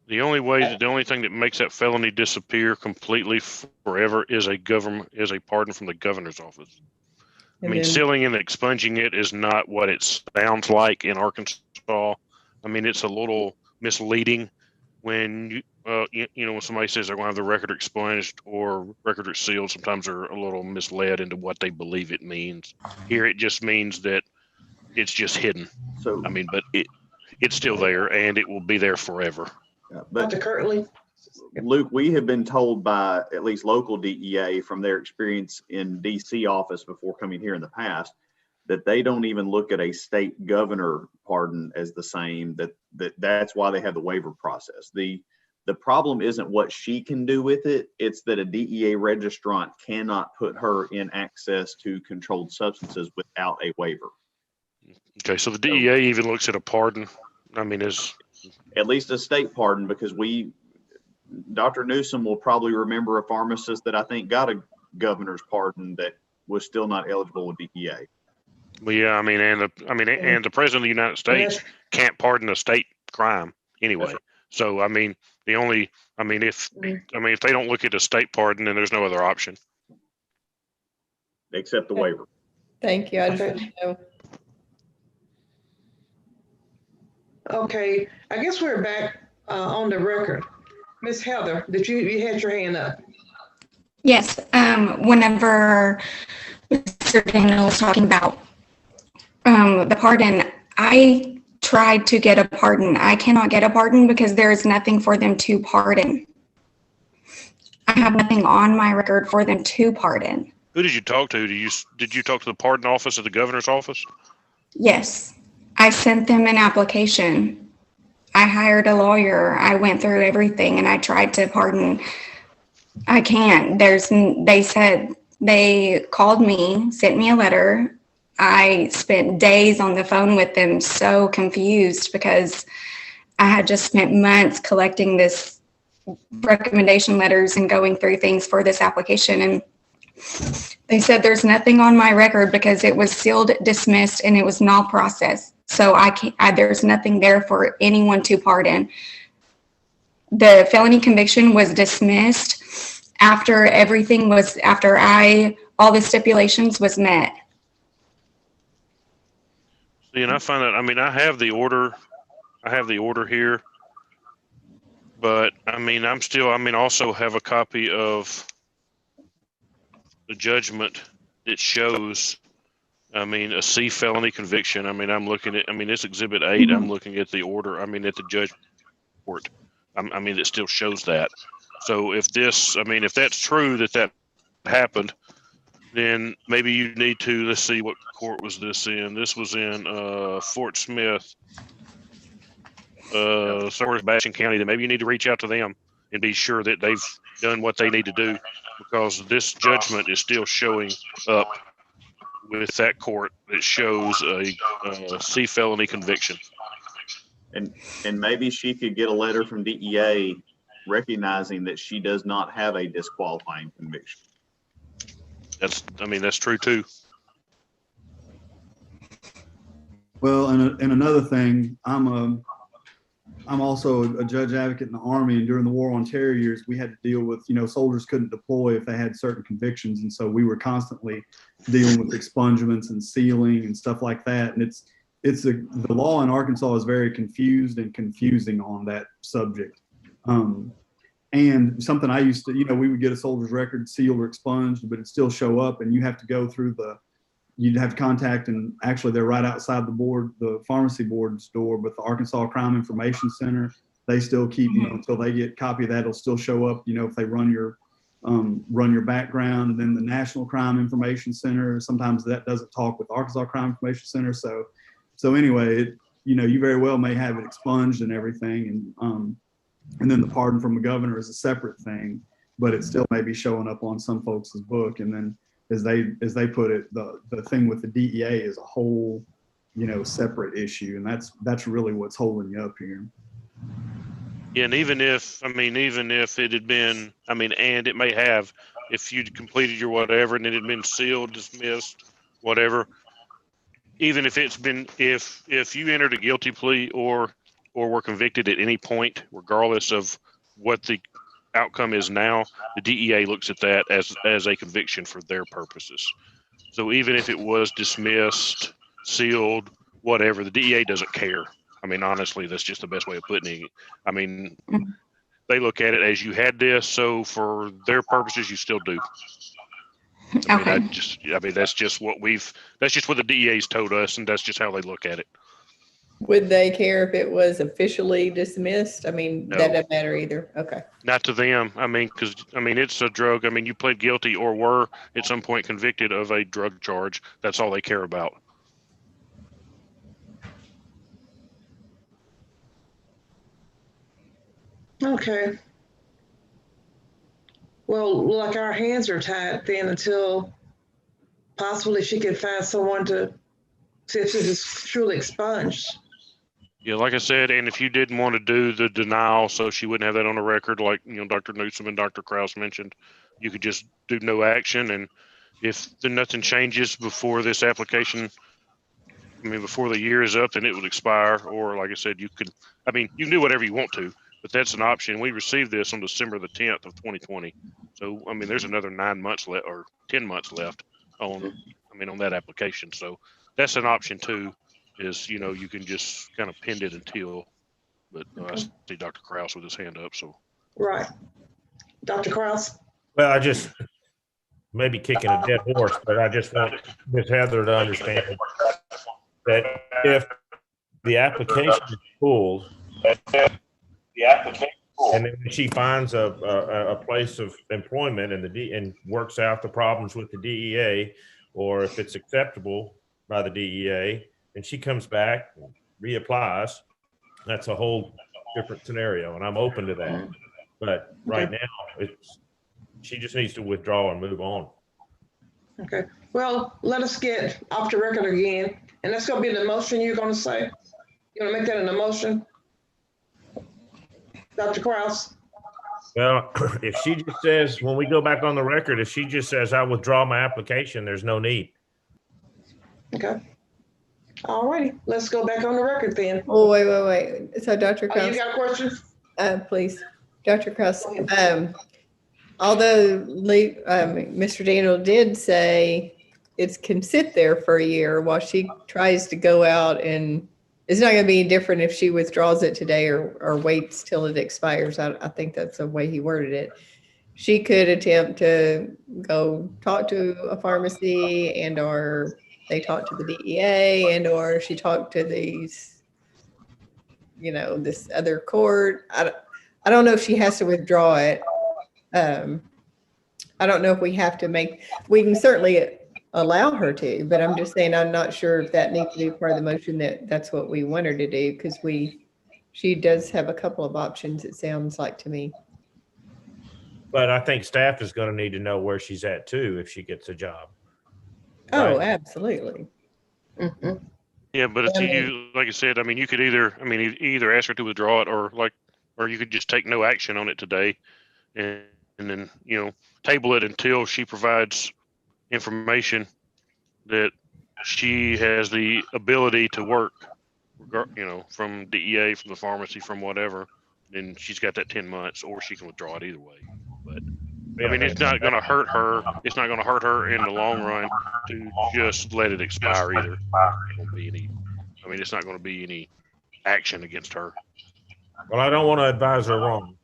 The only thing that makes that felony disappear completely forever is a pardon from the governor's office. Sealing and expunging it is not what it sounds like in Arkansas. It's a little misleading when when somebody says they're going to have the record expunged or record sealed. Sometimes they're a little misled into what they believe it means. Here, it just means that it's just hidden. So, but it's still there and it will be there forever.
Yeah, but currently, Luke, we have been told by at least local DEA from their experience in DC office before coming here in the past that they don't even look at a state governor pardon as the same, that's why they have the waiver process. The problem isn't what she can do with it. It's that a DEA registrant cannot put her in access to controlled substances without a waiver.
Okay, so the DEA even looks at a pardon. I mean, is
at least a state pardon, because Dr. Newsom will probably remember a pharmacist that I think got a governor's pardon that was still not eligible with DEA.
Well, yeah, I mean, and the president of the United States can't pardon a state crime anyway. So, I mean, if they don't look at a state pardon, then there's no other option.
Except the waiver.
Thank you. I just want to know.
Okay, I guess we're back on the record. Miss Heather, you had your hand up?
Yes. Whenever Mr. Daniel was talking about the pardon, I tried to get a pardon. I cannot get a pardon because there is nothing for them to pardon. I have nothing on my record for them to pardon.
Who did you talk to? Did you talk to the pardon office at the governor's office?
Yes. I sent them an application. I hired a lawyer. I went through everything and I tried to pardon. I can't. They called me, sent me a letter. I spent days on the phone with them, so confused because I had just spent months collecting this recommendation letters and going through things for this application. And they said there's nothing on my record because it was sealed, dismissed, and it was null process. So there's nothing there for anyone to pardon. The felony conviction was dismissed after all the stipulations was met.
See, and I find that, I mean, I have the order here, but also have a copy of the judgment that shows, a C felony conviction. I'm looking at, it's Exhibit 8. I'm looking at the order, at the judge report. It still shows that. So if that's true that happened, then maybe you need to, let's see, what court was this in? This was in Fort Smith, Sebastian County. Then maybe you need to reach out to them and be sure that they've done what they need to do, because this judgment is still showing up with that court that shows a C felony conviction.
And maybe she could get a letter from DEA recognizing that she does not have a disqualifying conviction.
That's true too.
Well, and another thing, I'm also a judge advocate in the Army, and during the War on Terror years, we had to deal with, soldiers couldn't deploy if they had certain convictions, and so we were constantly dealing with expungements and sealing and stuff like that. And the law in Arkansas is very confused and confusing on that subject. And something I used to, we would get a soldier's record sealed or expunged, but it'd still show up, and you have to go through you'd have to contact, and actually they're right outside the pharmacy board's door, but the Arkansas Crime Information Center, they still keep, until they get a copy of that, it'll still show up, if they run your background. And then the National Crime Information Center, sometimes that doesn't talk with Arkansas Crime Information Center. So anyway, you very well may have it expunged and everything. And then the pardon from the governor is a separate thing, but it still may be showing up on some folks' book. And then as they put it, the thing with the DEA is a whole, separate issue. And that's really what's holding you up here.
Yeah, and even if it had been, and it may have, if you'd completed your whatever and it had been sealed, dismissed, whatever, even if if you entered a guilty plea or were convicted at any point, regardless of what the outcome is now, the DEA looks at that as a conviction for their purposes. So even if it was dismissed, sealed, whatever, the DEA doesn't care. Honestly, that's just the best way of putting it. They look at it as you had this, so for their purposes, you still do.
Okay.
That's just what the DEA's told us, and that's just how they look at it.
Would they care if it was officially dismissed?
No.
That doesn't matter either. Okay.
Not to them. Because it's a drug. You pled guilty or were at some point convicted of a drug charge. That's all they care about.
Okay. Well, like our hands are tied then until possibly she can find someone to see if this is truly expunged.
Yeah, like I said, and if you didn't want to do the denial, so she wouldn't have that on the record, like, Dr. Newsom and Dr. Kraus mentioned, you could just do no action. And if nothing changes before this application, before the year is up, then it would expire. Or like I said, you can do whatever you want to, but that's an option. We received this on December the 10th of 2020. So, there's another 9 months left or 10 months left on that application. So that's an option too, is, you can just kind of pend it until, but I see Dr. Kraus with his hand up. So.
Right. Dr. Kraus?
Well, I just maybe kicking a dead horse, but I just want Ms. Heather to understand that if the application is pulled, and then she finds a place of employment and works out the problems with the DEA, or if it's acceptable by the DEA, and she comes back and reapplies, that's a whole different scenario, and I'm open to that. But right now, she just needs to withdraw and move on.
Okay. Well, let us get off the record again, and that's going to be the motion you're going to say. You want to make that an emotion, Dr. Kraus?
Well, if she just says, when we go back on the record, if she just says, I withdraw my application, there's no need.
Okay. All righty. Let's go back on the record then.
Oh, wait. So Dr. Kraus.
Oh, you got a question?
Please, Dr. Kraus. Although Mr. Daniel did say it can sit there for a year while she tries to go out, and it's not going to be different if she withdraws it today or waits till it expires. I think that's the way he worded it. She could attempt to go talk to a pharmacy, and or they talk to the DEA, and or she talked to these, this other court. I don't know if she has to withdraw it. I don't know if we have to we can certainly allow her to, but I'm just saying, I'm not sure if that needs to be part of the motion, that's what we want her to do, because she does have a couple of options, it sounds like to me.
But I think staff is going to need to know where she's at too, if she gets a job.
Oh,
Right?
absolutely. Mm-hmm.
Yeah, but if you, like I said, you could either ask her to withdraw it, or you could just take no action on it today, and then table it until she provides information that she has the ability to work, from DEA, from the pharmacy, from whatever. Then she's got that 10 months, or she can withdraw it either way. But it's not going to hurt her. It's not going to hurt her in the long run to just let it expire either. It won't be any. It's not going to be any action against her.
Well, I don't want to advise her wrong.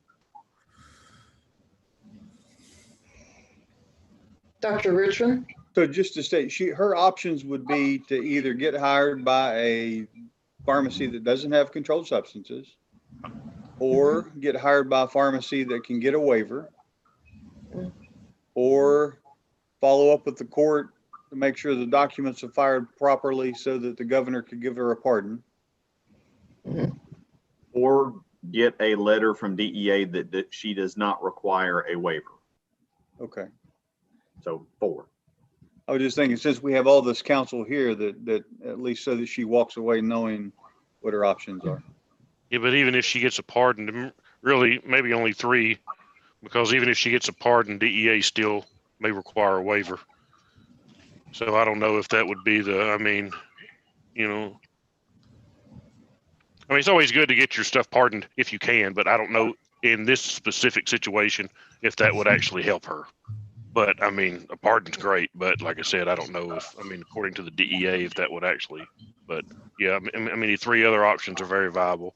Dr. Richmond?
So just to state, her options would be to either get hired by a pharmacy that doesn't have controlled substances, or get hired by a pharmacy that can get a waiver, or follow up with the court to make sure the documents are filed properly so that the governor could give her a pardon.
Or get a letter from DEA that she does not require a waiver.
Okay.
So 4.
I was just thinking, since we have all this counsel here, that at least so that she walks away knowing what her options are.
Yeah, but even if she gets a pardon, really maybe only 3, because even if she gets a pardon, DEA still may require a waiver. So I don't know if that would be it's always good to get your stuff pardoned if you can, but I don't know in this specific situation if that would actually help her. But a pardon's great, but like I said, I don't know if, according to the DEA, if that would actually, but yeah, the 3 other options are very viable.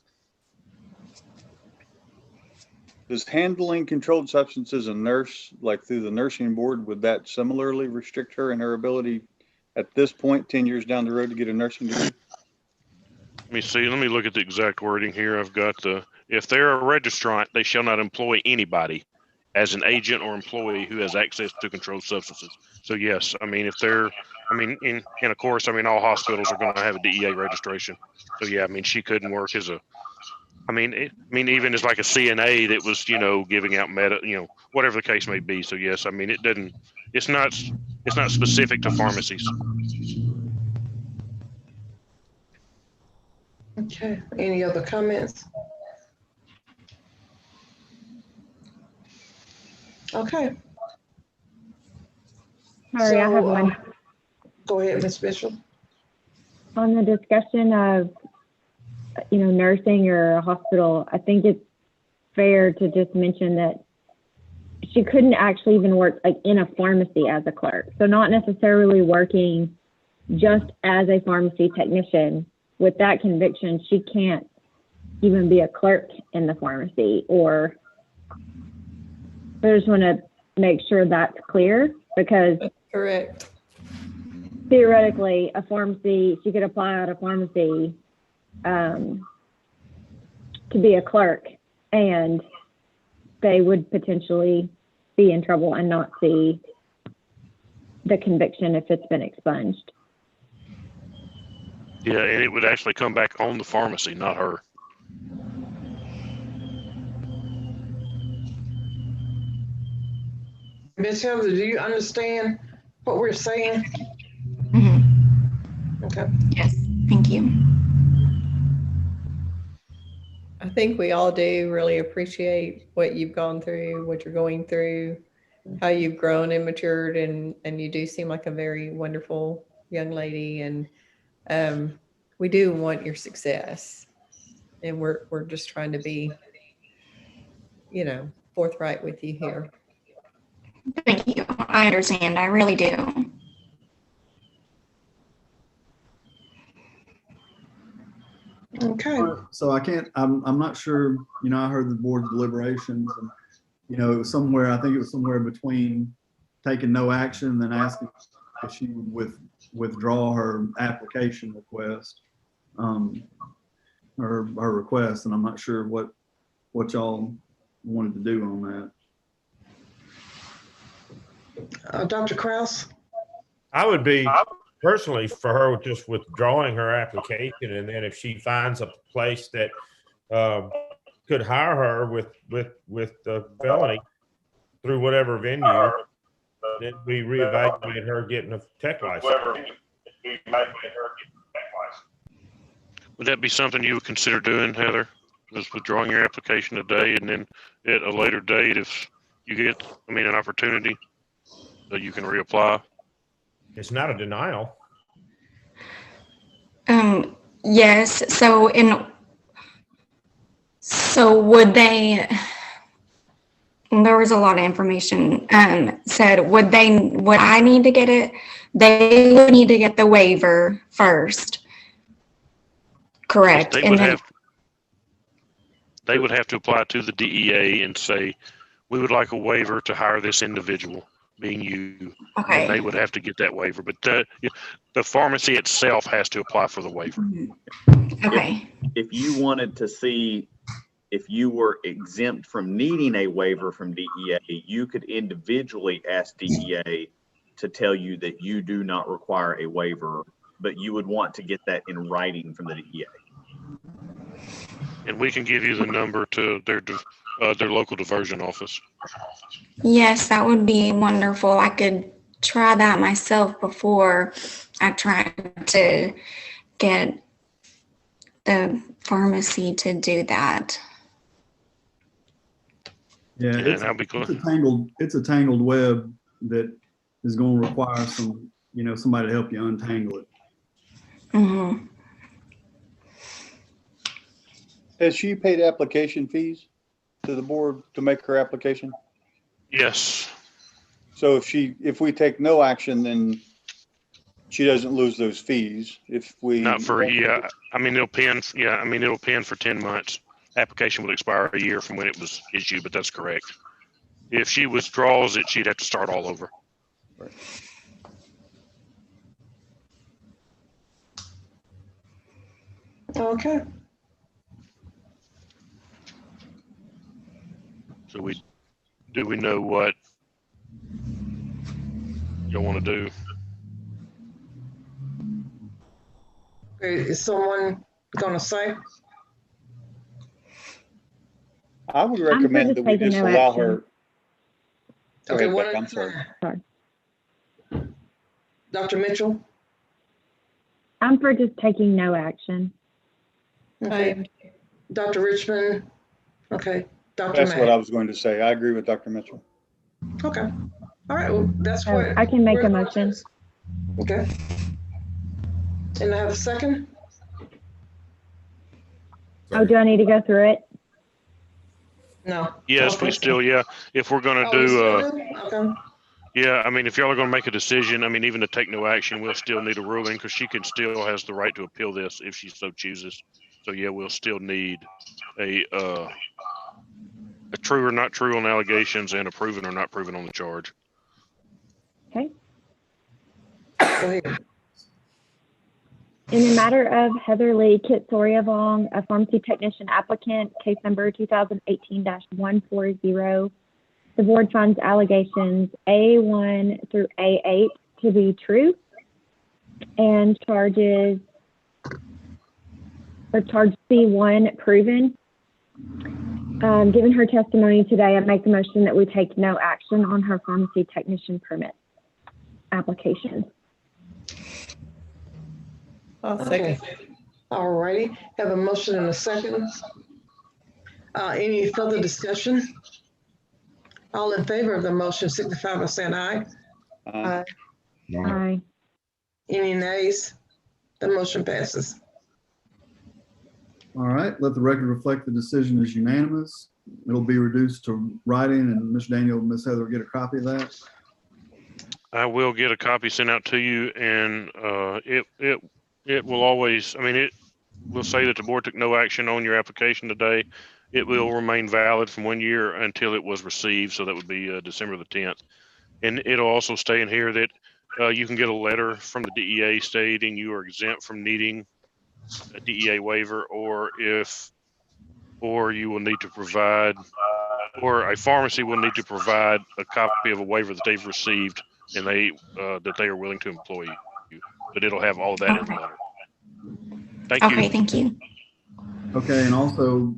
Does handling controlled substances a nurse, like through the nursing board, would that similarly restrict her in her ability at this point, 10 years down the road, to get a nursing degree?
Let me see, let me look at the exact wording here. I've got if they're a registrant, they shall not employ anybody as an agent or employee who has access to controlled substances. So yes, if they're, and of course, all hospitals are going to have a DEA registration. So yeah, she couldn't work as I mean, even as like a CNA that was, giving out whatever the case may be. So yes, I mean, it's not specific to pharmacies.
Okay, any other comments? Okay.
Sorry, I have one.
Go ahead, Ms. Bishop.
On the discussion of, nursing or a hospital, I think it's fair to just mention that she couldn't actually even work like in a pharmacy as a clerk. So not necessarily working just as a pharmacy technician. With that conviction, she can't even be a clerk in the pharmacy. Or I just want to make sure that's clear, because
That's correct.
Theoretically, a pharmacy, she could apply at a pharmacy to be a clerk, and they would potentially be in trouble and not see the conviction if it's been expunged.
Yeah, and it would actually come back on the pharmacy, not her.
Ms. Heather, do you understand what we're saying?
Mm-hmm.
Okay.
Yes, thank you.
I think we all do really appreciate what you've gone through, what you're going through, how you've grown and matured, and you do seem like a very wonderful young lady, and we do want your success, and we're just trying to be, forthright with you here.
Thank you. I understand. I really do.
Okay.
So I'm not sure, I heard the board's deliberations and, it was I think it was somewhere between taking no action and then asking if she would withdraw her application request, her request. And I'm not sure what y'all wanted to do on
that. Dr. Kraus?
I would be personally for her just withdrawing her application, and then if she finds a place that could hire her with the felony through whatever venue, then we reevaluate her getting a tech license.
Would that be something you would consider doing, Heather? Just withdrawing your application today, and then at a later date, if you get, an opportunity, that you can reapply?
It's not a denial.
Yes. So would they? There was a lot of information said. Would I need to get it? They would need to get the waiver first. Correct.
They would have to apply to the DEA and say, we would like a waiver to hire this individual, being you.
Okay.
And they would have to get that waiver, but the pharmacy itself has to apply for the waiver.
Okay.
If you wanted to see if you were exempt from needing a waiver from DEA, you could individually ask DEA to tell you that you do not require a waiver, but you would want to get that in writing from the DEA.
And we can give you the number to their local diversion office.
Yes, that would be wonderful. I could try that myself before I try to get the pharmacy to do that.
Yeah, it's a tangled web that is going to require somebody to help you untangle it.
Mm-hmm.
Has she paid application fees to the board to make her application?
Yes.
So if we take no action, then she doesn't lose those fees. If we
Not for it'll pen. Yeah, it'll pen for 10 months. Application would expire a year from when it was issued, but that's correct. If she withdraws it, she'd have to start all over.
Right.
Okay.
So do we know what y'all want to do?
Is someone gonna say?
I would
for
recommend
just
that we
taking
just
no
allow
action.
her. Go
Okay,
ahead,
one
Beck,
at
I'm
a
sorry.
time.
Sorry.
Dr. Mitchell?
I'm for just taking no action.
Okay. Dr. Richmond? Okay. Dr.
That's what I
Mack?
was going to say. I agree with Dr. Mitchell.
Okay. All right, well, that's
So
what.
I can make
where
a
the
motion.
is. Okay. And I have a second?
Oh, do I need to go through it?
No.
Yes, we still, yeah. If we're gonna
Oh, we
do,
still do? Okay.
yeah, I mean, if y'all are gonna make a decision, I mean, even to take no action, we'll still need a ruling because she can still has the right to appeal this if she so chooses. So yeah, we'll still need a true or not true on allegations and a proven or not proven on the charge.
Okay.
Go ahead.
In the matter of Heather Lee Kitsoriavong, a pharmacy technician applicant, case number 2018-140, the board finds allegations A1 through A8 to be true and charge C1 proven. Given her testimony today, I make the motion that we take no action on her pharmacy technician permit application.
I'll second.
All righty, have a motion and a second. Any further discussion? All in favor of the motion signify by saying aye.
Aye.
Aye.
Any nays? The motion passes.
All right, let the record reflect the decision is unanimous. It'll be reduced to writing, and Mr. Daniel and Ms. Heather will get a copy of that.
I will get a copy sent out to you, and it will always, I mean, it will say that the board took no action on your application today. It will remain valid from 1 year until it was received, so that would be December the 10th. And it'll also stay in here that you can get a letter from the DEA stating you are exempt from needing a DEA waiver, or you will need to provide, or a pharmacy will need to provide a copy of a waiver that they've received and that they are willing to employ you. But it'll have all that in the letter. Thank you.
Okay, thank you.
Okay, and also,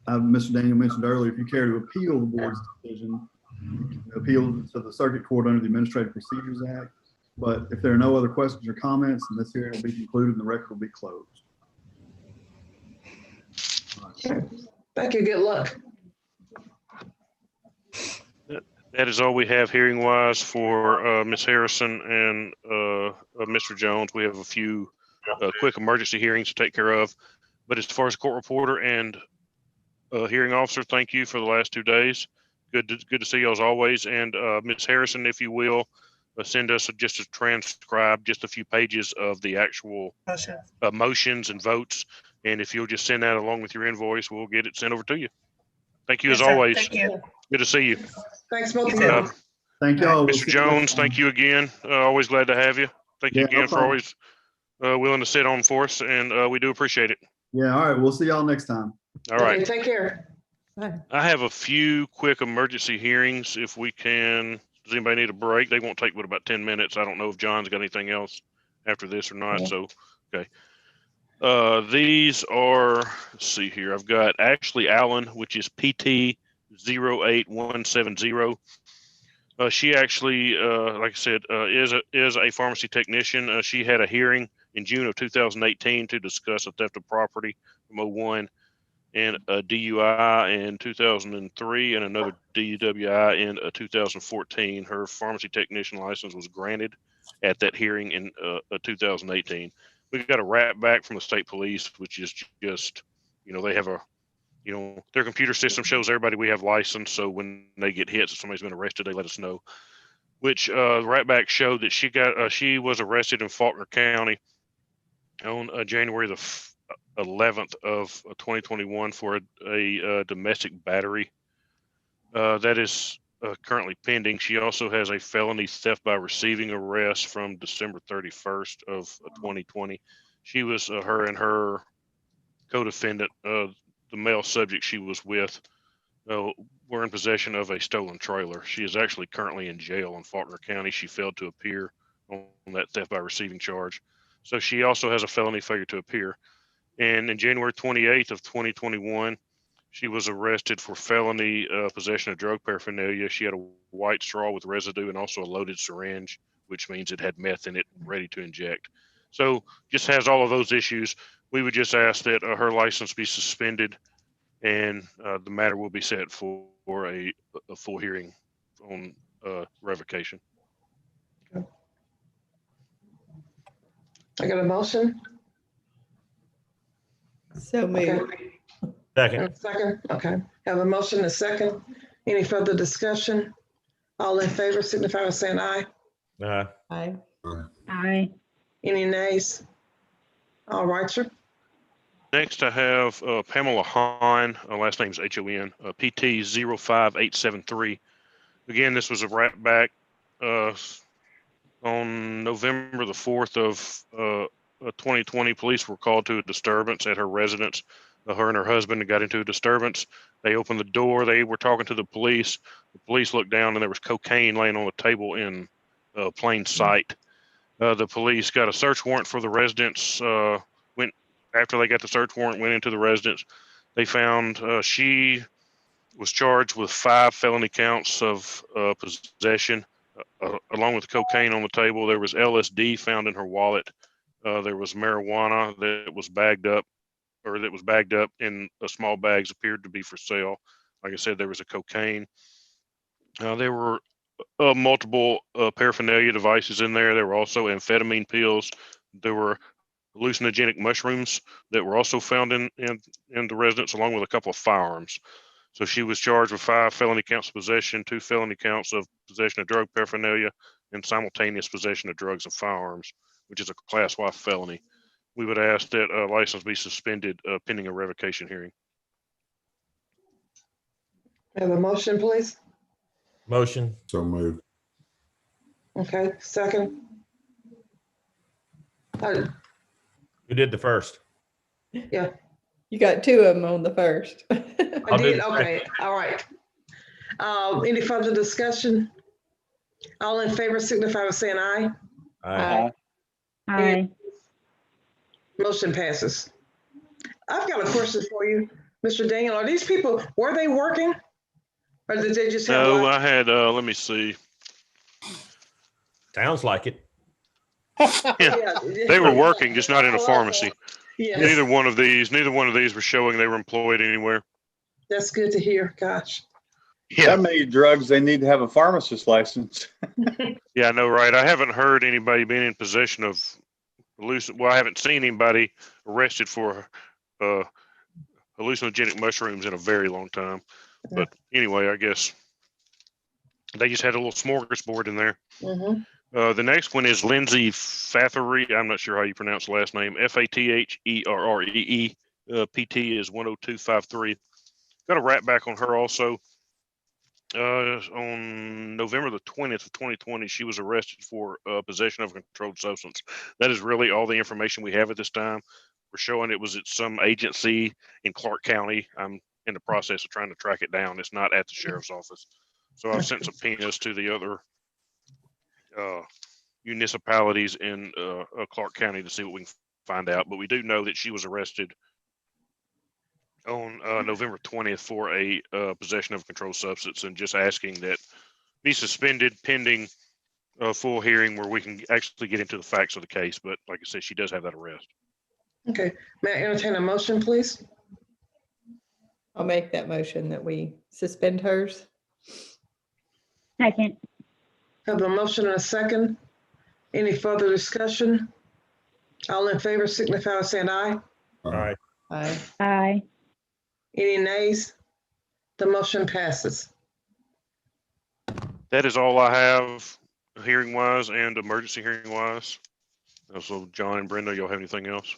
Mr. Daniel mentioned earlier, if you care to appeal the board's decision, you can appeal to the circuit court under the Administrative Procedures Act. But if there are no other questions or comments, then this hearing will be concluded and the record will be closed.
Thank you, good luck.
That is all we have hearing wise for Ms. Harrison and Mr. Jones. We have a few quick emergency hearings to take care of. But as far as court reporter and hearing officer, thank you for the last 2 days. Good to see you as always. And Ms. Harrison, if you will, send us just a transcribe, just a few pages of the actual motions and votes. And if you'll just send that along with your invoice, we'll get it sent over to you. Thank you as always.
Thank you.
Good to see you.
Thanks, both of you.
Thank y'all.
Mr. Jones, thank you again. Always glad to have you. Thank you
Yeah, no
again for
problem.
always willing to sit on for us, and we do appreciate it.
Yeah, all right, we'll see y'all next time.
All right.
Okay, take care.
I have a few quick emergency hearings if we can. Does anybody need a break? They won't take but about 10 minutes. I don't know if John's got anything else after this or not.
Yeah.
So, okay. These are, let's see here. I've got Ashley Allen, which is PT 08170. She actually, like I said, is a pharmacy technician. She had a hearing in June of 2018 to discuss a theft of property from 01 and a DUI in 2003 and another DUWI in 2014. Her pharmacy technician license was granted at that hearing in 2018. We got a rap back from the state police, which is just, they have their computer system shows everybody we have license. So when they get hit, if somebody's been arrested, they let us know. Which rap back showed that she was arrested in Faulkner County on January the 11th of 2021 for a domestic battery. That is currently pending. She also has a felony theft by receiving arrest from December 31st of 2020. She was, her and her co-defendant, the male subject she was with, were in possession of a stolen trailer. She is actually currently in jail in Faulkner County. She failed to appear on that theft by receiving charge. So she also has a felony failure to appear. And in January 28th of 2021,
She was arrested for felony possession of drug paraphernalia. She had a white straw with residue and also a loaded syringe, which means it had meth in it, ready to inject. So just has all of those issues. We would just ask that her license be suspended, and the matter will be set for a full hearing on revocation.
I got a motion.
So moved.
Second.
Second, okay. Have a motion, a second. Any further discussion? All in favor signify by saying aye.
Aye.
Aye.
Any nays? All right, sir.
Next, I have Pamela Hahn, last name's H-O-N, PT 05873. Again, this was a wrap back on November the 4th of 2020. Police were called to a disturbance at her residence. Her and her husband got into a disturbance. They opened the door. They were talking to the police. The police looked down and there was cocaine laying on the table in plain sight. The police got a search warrant for the residence. After they got the search warrant, went into the residence. They found she was charged with 5 felony counts of possession, along with cocaine on the table. There was LSD found in her wallet. There was marijuana that was bagged up in small bags, appeared to be for sale. Like I said, there was a cocaine. There were multiple paraphernalia devices in there. There were also amphetamine pills. There were hallucinogenic mushrooms that were also found in the residence, along with a couple of firearms. So she was charged with 5 felony counts of possession, 2 felony counts of possession of drug paraphernalia, and simultaneous possession of drugs and firearms, which is a Class Y felony. We would ask that a license be suspended pending a revocation hearing.
Have a motion, please.
Motion.
So moved.
Okay, second.
Who did the first?
Yeah.
You got 2 of them on the first.
I did, okay, all right. Any further discussion? All in favor signify by saying aye.
Aye.
Aye.
Motion passes. I've got a question for you, Mr. Daniel. Are these people, were they working? Or did they just have?
No, I had, let me see.
Sounds like it.
Yeah, they were working, just not in a pharmacy.
Yes.
Neither one of these were showing they were employed anywhere.
That's good to hear, gosh.
Yeah.
That many drugs, they need to have a pharmacist license.
Yeah, I know, right? I haven't heard anybody being in possession of I haven't seen anybody arrested for hallucinogenic mushrooms in a very long time. But anyway, I guess they just had a little smorgasbord in there.
Mm-hmm.
The next one is Lindsay Fathery. I'm not sure how you pronounce the last name. Fatherree. PT is 10253. Got a rat back on her also. On November the 20th of 2020, she was arrested for possession of a controlled substance. That is really all the information we have at this time. We're showing it was at some agency in Clark County. I'm in the process of trying to track it down. It's not at the sheriff's office. So I've sent subpoenas to the other municipalities in Clark County to see what we can find out. But we do know that she was arrested on November 20th for a possession of a controlled substance, and just asking that be suspended pending a full hearing where we can actually get into the facts of the case. But like I said, she does have that arrest.
Okay, may I entertain a motion, please?
I'll make that motion that we suspend hers.
Second.
Have a motion and a second. Any further discussion? All in favor signify by saying aye.
Aye.
Aye.
Aye.
Any nays? The motion passes.
That is all I have hearing wise and emergency hearing wise. So John and Brenda, y'all have anything else?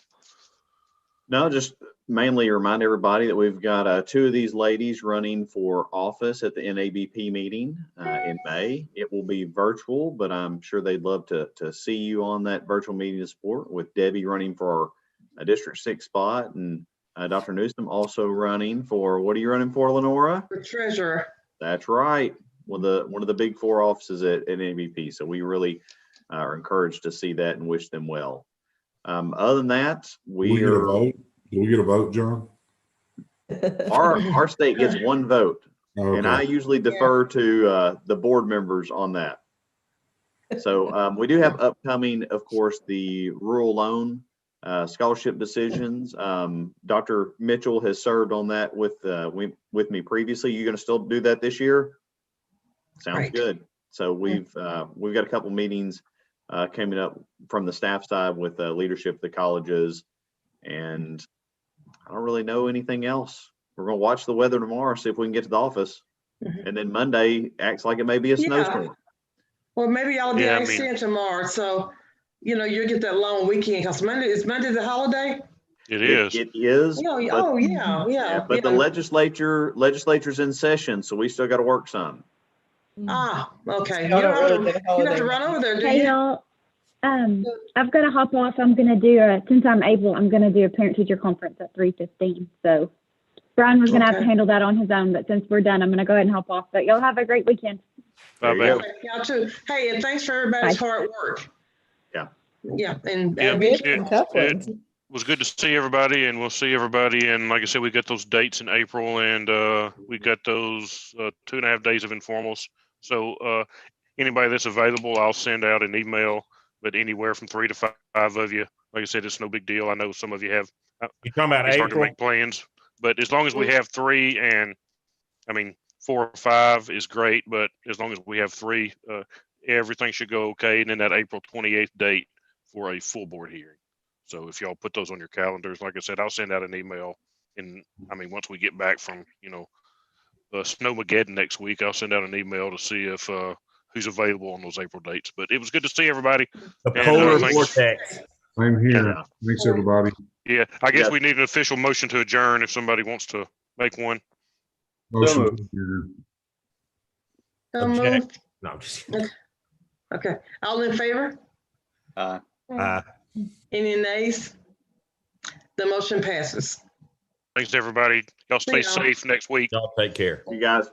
No, just mainly remind everybody that we've got 2 of these ladies running for office at the NABP meeting in May. It will be virtual, but I'm sure they'd love to see you on that virtual meeting to support, with Debbie running for a District 6 spot, and Dr. Newsom also running for, what are you running for, Lenora?
For treasurer.
That's right. One of the big 4 offices at NABP. So we really are encouraged to see that and wish them well. Other than that,
Do we get a vote, John?
Our state gets one vote, and I
Okay.
usually defer to the board members on that. So we do have upcoming, of course, the rural loan scholarship decisions. Dr. Mitchell has served on that with me previously. You going to still do that this year? Sounds
Right.
good. So we've got a couple meetings coming up from the staff side with leadership of the colleges, and I don't really know anything else. We're going to watch the weather tomorrow, see if we can get to the office, and then Monday acts like it may be a snowstorm.
Well, maybe y'all
Yeah, I
get
mean-
extend tomorrow, so, you'll get that long weekend, because is Monday the holiday?
It is.
It is.
Oh,
but-
oh, yeah.
But the legislature's in session, so we still got to work some.
Ah, okay.
Y'all don't really get a
You don't have to
holiday.
run over there, do
Hey,
you?
y'all. I've got to hop off. I'm going to do since I'm able, I'm going to do a parent teacher conference at 3:15. So Brian was going to have to
Okay.
handle that on his own, but since we're done, I'm going to go ahead and hop off. But y'all have a great weekend.
Bye,
There you
bye.
go.
Y'all too. Hey, and thanks for everybody's
Bye.
hard work.
Yeah.
Yeah, and
Yeah,
We had
it-
some tough
it-
ones.
was good to see everybody, and we'll see everybody. And like I said, we got those dates in April, and we got those 2.5 days of informals. So anybody that's available, I'll send out an email. But anywhere from 3 to 5 of you, like I said, it's no big deal. I know some of you have.
You talking about
It's hard to
April?
make plans, but as long as we have 3, and I mean 4 or 5 is great. But as long as we have 3, everything should go okay. And then that April 28th date for a full board hearing. So if y'all put those on your calendars, like I said, I'll send out an email. And I mean, once we get back from, Snowmageddon next week, I'll send out an email to see if who's available on those April dates. But it was good to see everybody.
The
And,
polar
thanks.
vortex.
I'm here.
Yeah.
Thanks, everybody.
Yeah, I guess
Yeah.
we need an official motion to adjourn if somebody wants to make one.
Motion
moved.
to adjourn.
So
Object.
moved.
No, I'm just.
Okay, all in favor? Any nays? The motion passes.
Thanks, everybody. Y'all stay
See y'all.
safe next week.
Y'all take care.
You guys.